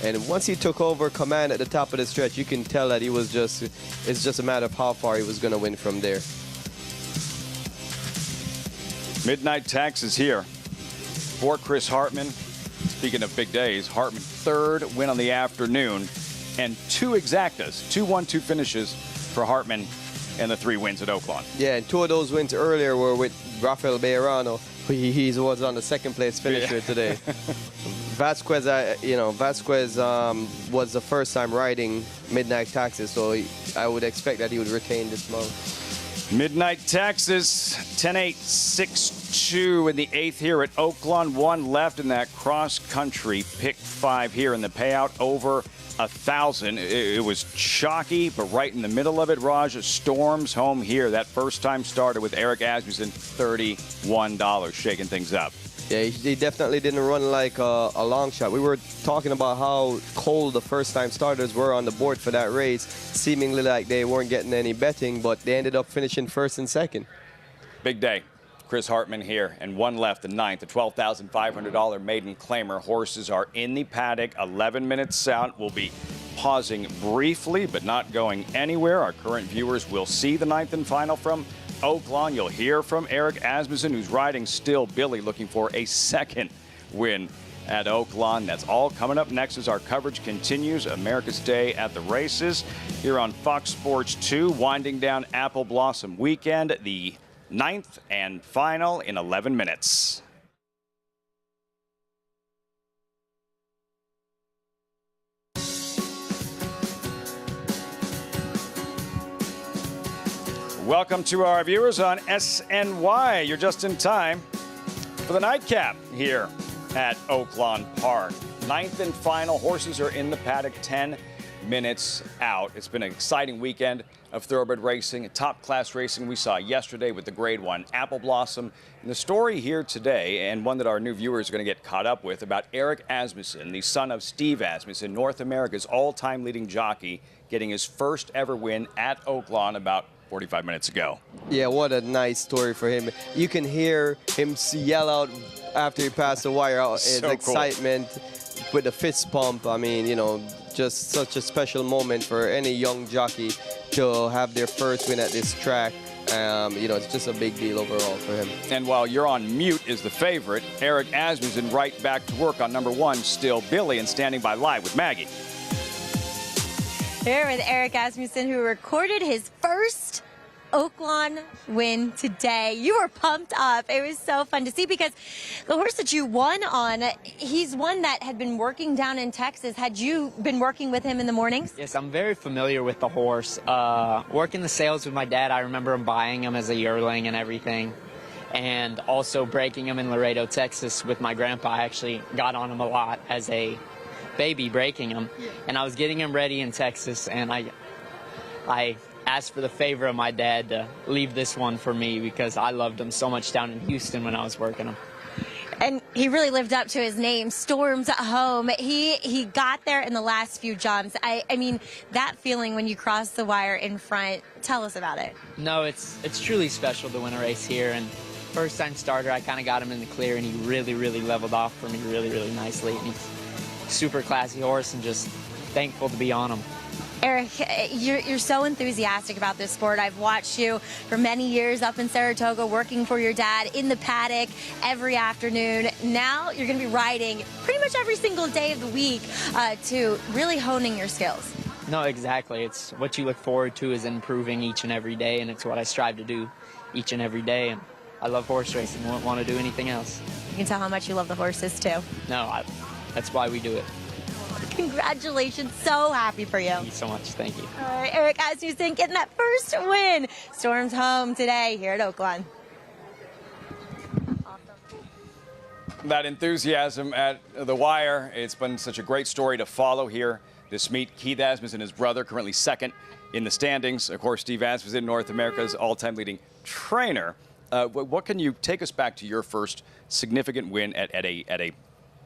[SPEAKER 2] And once he took over command at the top of the stretch, you can tell that it's just a matter of how far he was going to win from there.
[SPEAKER 1] Midnight Taxes here for Chris Hartman. Speaking of big days, Hartman 3rd win on the afternoon, and 2 exactas, 2 1-2 finishes for Hartman and the 3 wins at Oaklawn.
[SPEAKER 2] Yeah, and 2 of those wins earlier were with Rafael Bejarano. He was on the 2nd place finisher today. Vasquez, Vasquez was the first time riding Midnight Taxes, so I would expect that he would retain this mount.
[SPEAKER 1] Midnight Taxes, 10-8, 6-2 in the 8th here at Oaklawn. 1 left in that cross-country pick 5 here in the payout, over 1,000. It was chalky, but right in the middle of it, Raj, storms home here. That first time starter with Eric Asmussen, $31, shaking things up.
[SPEAKER 2] Yeah, he definitely didn't run like a long shot. We were talking about how cold the first-time starters were on the board for that race, seemingly like they weren't getting any betting, but they ended up finishing 1st and 2nd.
[SPEAKER 1] Big day. Chris Hartman here, and 1 left, the 9th, the $12,500 maiden claimer. Horses are in the paddock, 11 minutes out. We'll be pausing briefly, but not going anywhere. Our current viewers will see the 9th and final from Oaklawn. You'll hear from Eric Asmussen, who's riding still. Billy looking for a 2nd win at Oaklawn. That's all coming up next as our coverage continues. America's Day at the Races here on Fox Sports 2, winding down Apple Blossom Weekend, the 9th and final in 11 minutes. Welcome to our viewers on SNY. You're just in time for the nightcap here at Oaklawn Park. 9th and final. Horses are in the paddock, 10 minutes out. It's been an exciting weekend of thoroughbred racing, top-class racing we saw yesterday with the Grade 1 Apple Blossom. And the story here today, and one that our new viewers are going to get caught up with, about Eric Asmussen, the son of Steve Asmussen, North America's all-time leading jockey, getting his first ever win at Oaklawn about 45 minutes ago.
[SPEAKER 2] Yeah, what a nice story for him. You can hear him yell out after he passed the wire out, his excitement with the fist pump. I mean, you know, just such a special moment for any young jockey to have their first win at this track. You know, it's just a big deal overall for him.
[SPEAKER 1] And while you're on mute is the favorite, Eric Asmussen right back to work on number 1, Still Billy, and standing by live with Maggie.
[SPEAKER 3] Here with Eric Asmussen, who recorded his first Oaklawn win today. You were pumped up. It was so fun to see because the horse that you won on, he's one that had been working down in Texas. Had you been working with him in the mornings?
[SPEAKER 4] Yes, I'm very familiar with the horse. Working the sales with my dad, I remember him buying him as a yearling and everything. And also breaking him in Laredo, Texas with my grandpa. I actually got on him a lot as a baby, breaking him. And I was getting him ready in Texas, and I asked for the favor of my dad to leave this one for me because I loved him so much down in Houston when I was working him.
[SPEAKER 3] And he really lived up to his name, Storms at Home. He got there in the last few jumps. I mean, that feeling when you cross the wire in front, tell us about it.
[SPEAKER 4] No, it's truly special to win a race here. And first time starter, I kind of got him in the clear, and he really, really leveled off for me really, really nicely. And he's a super classy horse, and just thankful to be on him.
[SPEAKER 3] Eric, you're so enthusiastic about this sport. I've watched you for many years up in Saratoga working for your dad in the paddock every afternoon. Now you're going to be riding pretty much every single day of the week to really honing your skills.
[SPEAKER 4] No, exactly. It's what you look forward to is improving each and every day, and it's what I strive to do each and every day. And I love horse racing. Won't want to do anything else.
[SPEAKER 3] You can tell how much you love the horses, too.
[SPEAKER 4] No, that's why we do it.
[SPEAKER 3] Congratulations. So happy for you.
[SPEAKER 4] Thank you so much. Thank you.
[SPEAKER 3] All right, Eric Asmussen getting that first win. Storms home today here at Oaklawn.
[SPEAKER 1] That enthusiasm at the wire. It's been such a great story to follow here. This meet, Keith Asmussen, his brother, currently second in the standings. Of course, Steve Asmussen, North America's all-time leading trainer. What can you take us back to your first significant win at a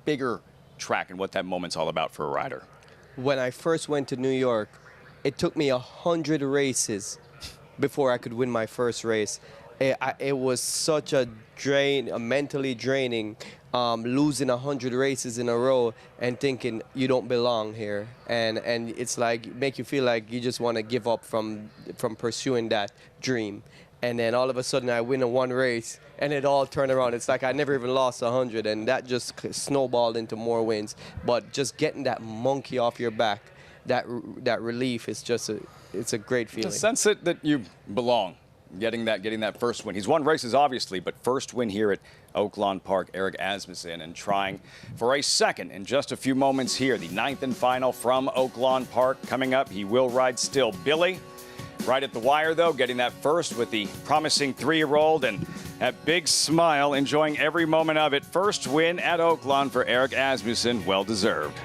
[SPEAKER 1] bigger track and what that moment's all about for a rider?
[SPEAKER 2] When I first went to New York, it took me 100 races before I could win my first race. It was such a mentally draining, losing 100 races in a row and thinking you don't belong here. And it's like, make you feel like you just want to give up from pursuing that dream. And then all of a sudden I win one race and it all turned around. It's like I never even lost 100, and that just snowballed into more wins. But just getting that monkey off your back, that relief is just it's a great feeling.
[SPEAKER 1] The sense that you belong, getting that first win. He's won races obviously, but first win here at Oaklawn Park, Eric Asmussen, and trying for a second in just a few moments here. The 9th and final from Oaklawn Park coming up. He will ride still Billy. Right at the wire, though, getting that first with the promising 3-year-old, and that big smile, enjoying every moment of it. First win at Oaklawn for Eric Asmussen, well deserved.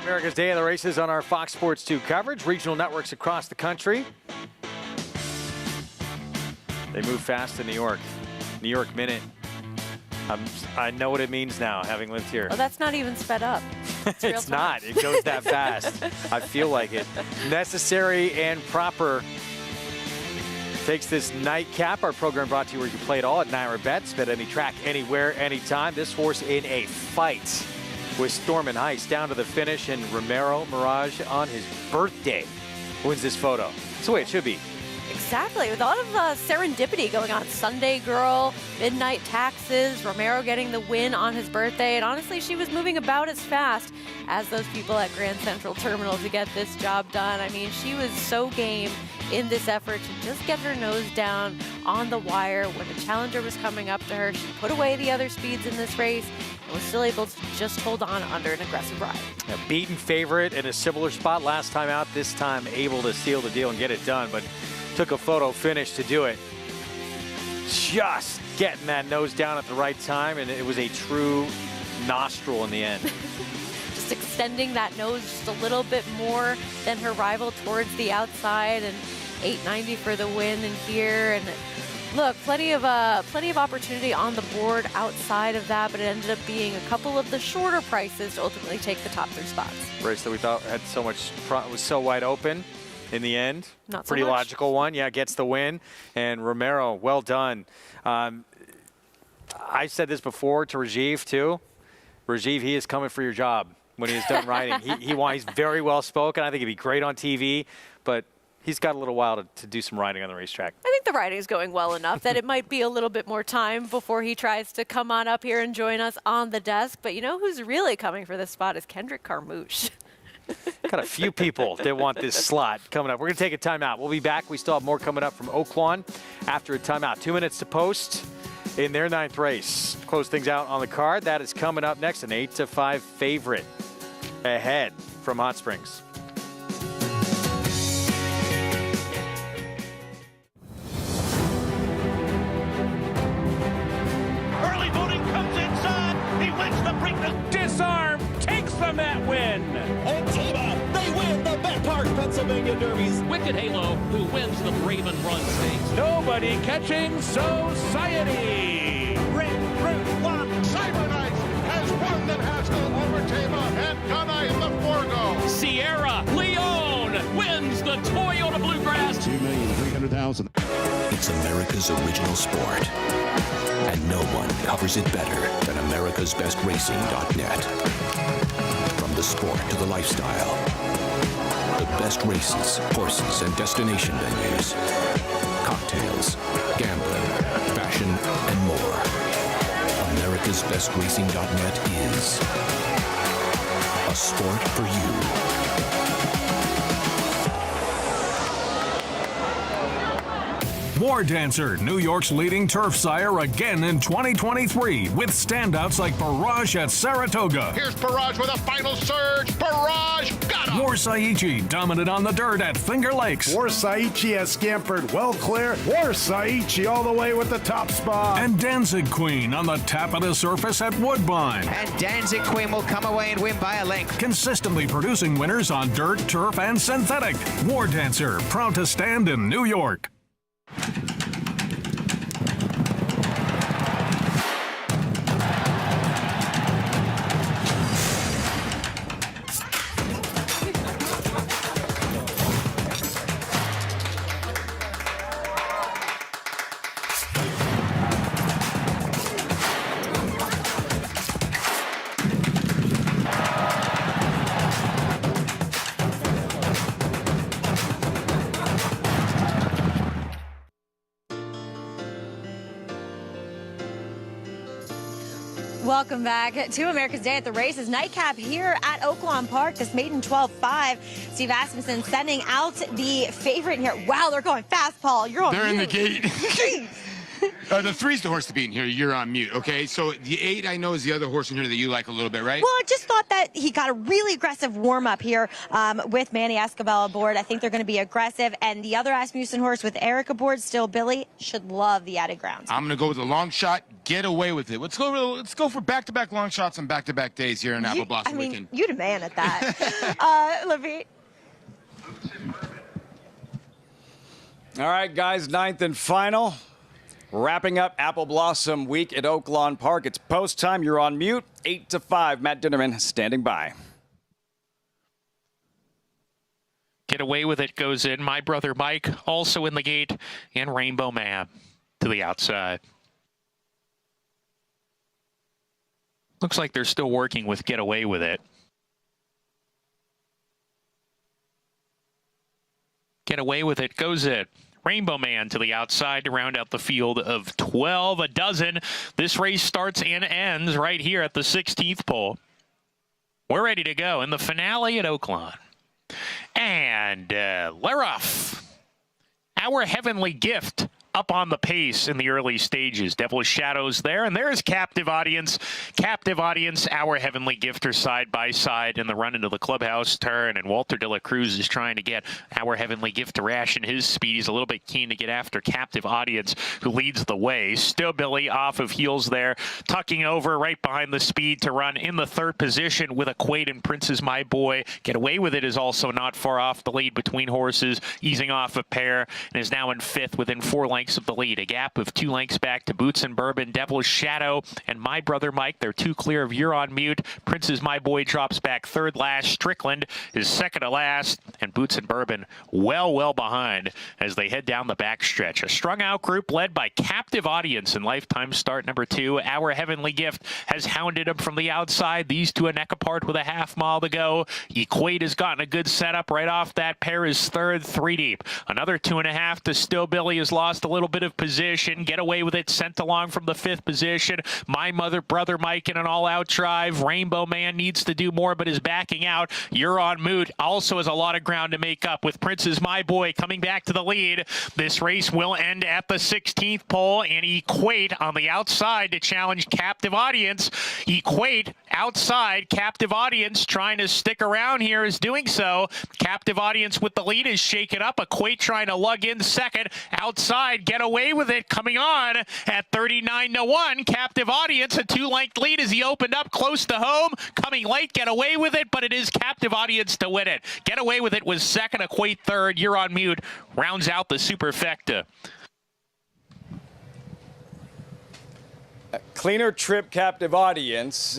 [SPEAKER 13] America's Day of the Races on our Fox Sports 2 coverage. Regional networks across the country. They move fast in New York. New York Minute. I know what it means now, having lived here.
[SPEAKER 14] Well, that's not even sped up.
[SPEAKER 13] It's not. It goes that fast. I feel like it. Necessary and Proper takes this nightcap. Our program brought to you where you play it all at Naira Bets. Bet any track, anywhere, anytime. This horse in a fight with Storm and Heist down to the finish, and Romero Mirage on his birthday wins this photo. That's the way it should be.
[SPEAKER 14] Exactly, with a lot of serendipity going on. Sunday Girl, Midnight Taxes, Romero getting the win on his birthday, and honestly, she was moving about as fast as those people at Grand Central Terminal to get this job done. I mean, she was so game in this effort to just get her nose down on the wire. When the challenger was coming up to her, she put away the other speeds in this race and was still able to just hold on under an aggressive ride.
[SPEAKER 13] A beaten favorite in a similar spot last time out, this time able to seal the deal and get it done, but took a photo finish to do it. Just getting that nose down at the right time, and it was a true nostril in the end.
[SPEAKER 14] Just extending that nose just a little bit more than her rival towards the outside, and 890 for the win in here. And look, plenty of opportunity on the board outside of that, but it ended up being a couple of the shorter prices to ultimately take the top 3 spots.
[SPEAKER 13] Race that we thought had so much, was so wide open. In the end,
[SPEAKER 14] not so
[SPEAKER 13] pretty
[SPEAKER 14] much.
[SPEAKER 13] Logical one. Yeah, gets the win. And Romero, well done. I said this before to Rajiv, too. Rajiv, he is coming for your job when he is done riding. He's very well spoken. I think he'd be great on TV, but he's got a little while to do some riding on the racetrack.
[SPEAKER 14] I think the riding is going well enough that it might be a little bit more time before he tries to come on up here and join us on the desk. But you know who's really coming for this spot is Kendrick Carmouche.
[SPEAKER 13] Got a few people that want this slot coming up. We're going to take a timeout. We'll be back. We still have more coming up from Oaklawn after a timeout. 2 minutes to post in their 9th race. Close things out on the card. That is coming up next. An 8-5 favorite ahead from Hot Springs.
[SPEAKER 17] Early voting comes inside. He wins the Preakness. Disarm takes the Met win.
[SPEAKER 20] And Tina, they win the Bet Park, Pennsylvania Derbies. Wicked Halo, who wins the Raven Run Stakes.
[SPEAKER 17] Nobody catching Society. Red Route 1. Cyberknight has won the Haskell over Tama and Gunna in the Forgo.
[SPEAKER 20] Sierra Leone wins the Toyota Bluegrass.
[SPEAKER 5] $2,300,000.
[SPEAKER 6] It's America's original sport, and no one covers it better than America'sBestRacing.net. From the sport to the lifestyle, the best races, horses, and destination venues, cocktails, gambling, fashion, and more. America'sBestRacing.net is a sport for you.
[SPEAKER 11] War Dancer, New York's leading turf sire again in 2023 with standouts like Barrage at Saratoga.
[SPEAKER 17] Here's Barrage with a final surge. Barrage got him.
[SPEAKER 11] Warsaichi dominant on the dirt at Finger Lakes.
[SPEAKER 5] Warsaichi has scampered well clear. Warsaichi all the way with the top spot.
[SPEAKER 11] And Danzig Queen on the tap of the surface at Woodbine.
[SPEAKER 9] And Danzig Queen will come away and win by a length.
[SPEAKER 11] Consistently producing winners on dirt, turf, and synthetic. War Dancer, proud to stand in New York.
[SPEAKER 3] Welcome back to America's Day at the Races. Nightcap here at Oaklawn Park. This maiden 12-5. Steve Asmussen sending out the favorite here. Wow, they're going fast, Paul. You're on.
[SPEAKER 12] They're in the gate.
[SPEAKER 23] The 3's the horse to beat in here. You're on mute, okay? So the 8, I know, is the other horse in here that you like a little bit, right?
[SPEAKER 3] Well, I just thought that he got a really aggressive warm-up here with Manny Escobar aboard. I think they're going to be aggressive. And the other Asmussen horse with Eric aboard, Still Billy, should love the added ground.
[SPEAKER 23] I'm going to go with a long shot. Get away with it. Let's go for back-to-back long shots on back-to-back days here in Apple Blossom Weekend.
[SPEAKER 3] You the man at that. Lafitte.
[SPEAKER 1] All right, guys, 9th and final. Wrapping up Apple Blossom Week at Oaklawn Park. It's post time. You're on mute. 8 to 5. Matt Dinnerman standing by.
[SPEAKER 16] Get Away With It goes in. My Brother Mike also in the gate, and Rainbow Man to the outside. Looks like they're still working with Get Away With It. Get Away With It goes in. Rainbow Man to the outside to round out the field of 12, a dozen. This race starts and ends right here at the 16th pole. We're ready to go in the finale at Oaklawn. And Leroff, Our Heavenly Gift, up on the pace in the early stages. Devil's Shadows there, and there's Captive Audience. Captive Audience, Our Heavenly Gift are side by side in the run into the clubhouse turn, and Walter De La Cruz is trying to get Our Heavenly Gift to ration his speed. He's a little bit keen to get after Captive Audience, who leads the way. Still Billy off of heels there, tucking over right behind the speed to run in the third position with Equate and Prince's My Boy. Get Away With It is also not far off the lead between horses, easing off a pair, and is now in fifth within 4 lengths of the lead. A gap of 2 lengths back to Boots and Bourbon, Devil's Shadow, and My Brother Mike. They're 2 clear of You're on Mute. Prince's My Boy drops back third last. Strickland is second to last, and Boots and Bourbon well behind as they head down the backstretch. A strung out group led by Captive Audience in lifetime start number 2. Our Heavenly Gift has hounded him from the outside. These two a neck apart with a half mile to go. Equate has gotten a good setup right off that pair is third, 3 deep. Another 2.5 to Still Billy has lost a little bit of position. Get Away With It sent along from the 5th position. My Brother Mike in an all-out drive. Rainbow Man needs to do more but is backing out. You're on Mute also has a lot of ground to make up with Prince's My Boy coming back to the lead. This race will end at the 16th pole, and Equate on the outside to challenge Captive Audience. Equate outside. Captive Audience trying to stick around here is doing so. Captive Audience with the lead is shaken up. Equate trying to lug in second. Outside, Get Away With It coming on at 39-1. Captive Audience, a 2-length lead as he opened up close to home. Coming late, Get Away With It, but it is Captive Audience to win it. Get Away With It was second, Equate third. You're on Mute rounds out the superfecta.
[SPEAKER 1] Cleaner trip, Captive Audience.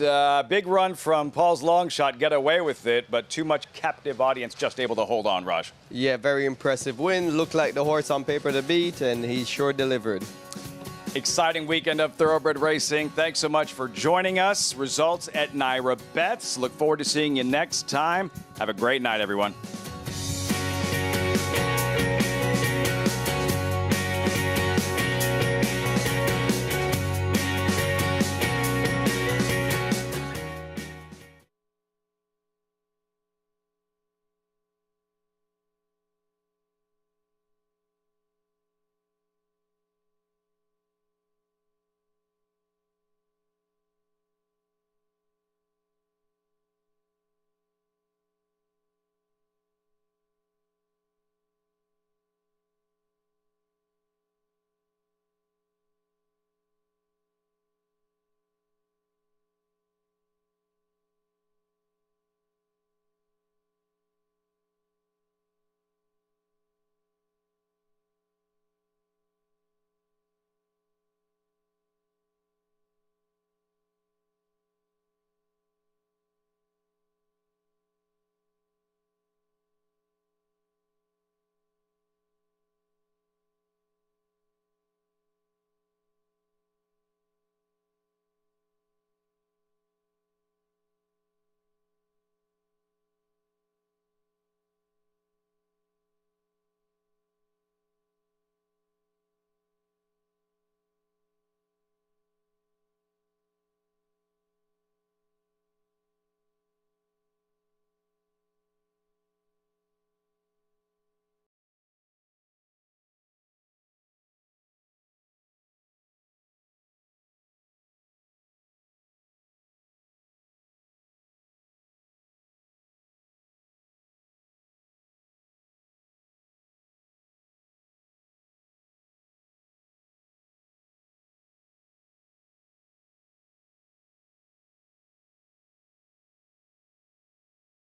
[SPEAKER 1] Big run from Paul's long shot, Get Away With It, but too much Captive Audience just able to hold on, Raj.
[SPEAKER 2] Yeah, very impressive win. Looked like the horse on paper to beat, and he sure delivered.
[SPEAKER 1] Exciting weekend of thoroughbred racing. Thanks so much for joining us. Results at NYRA Bets. Look forward to seeing you next time. Have a great night, everyone.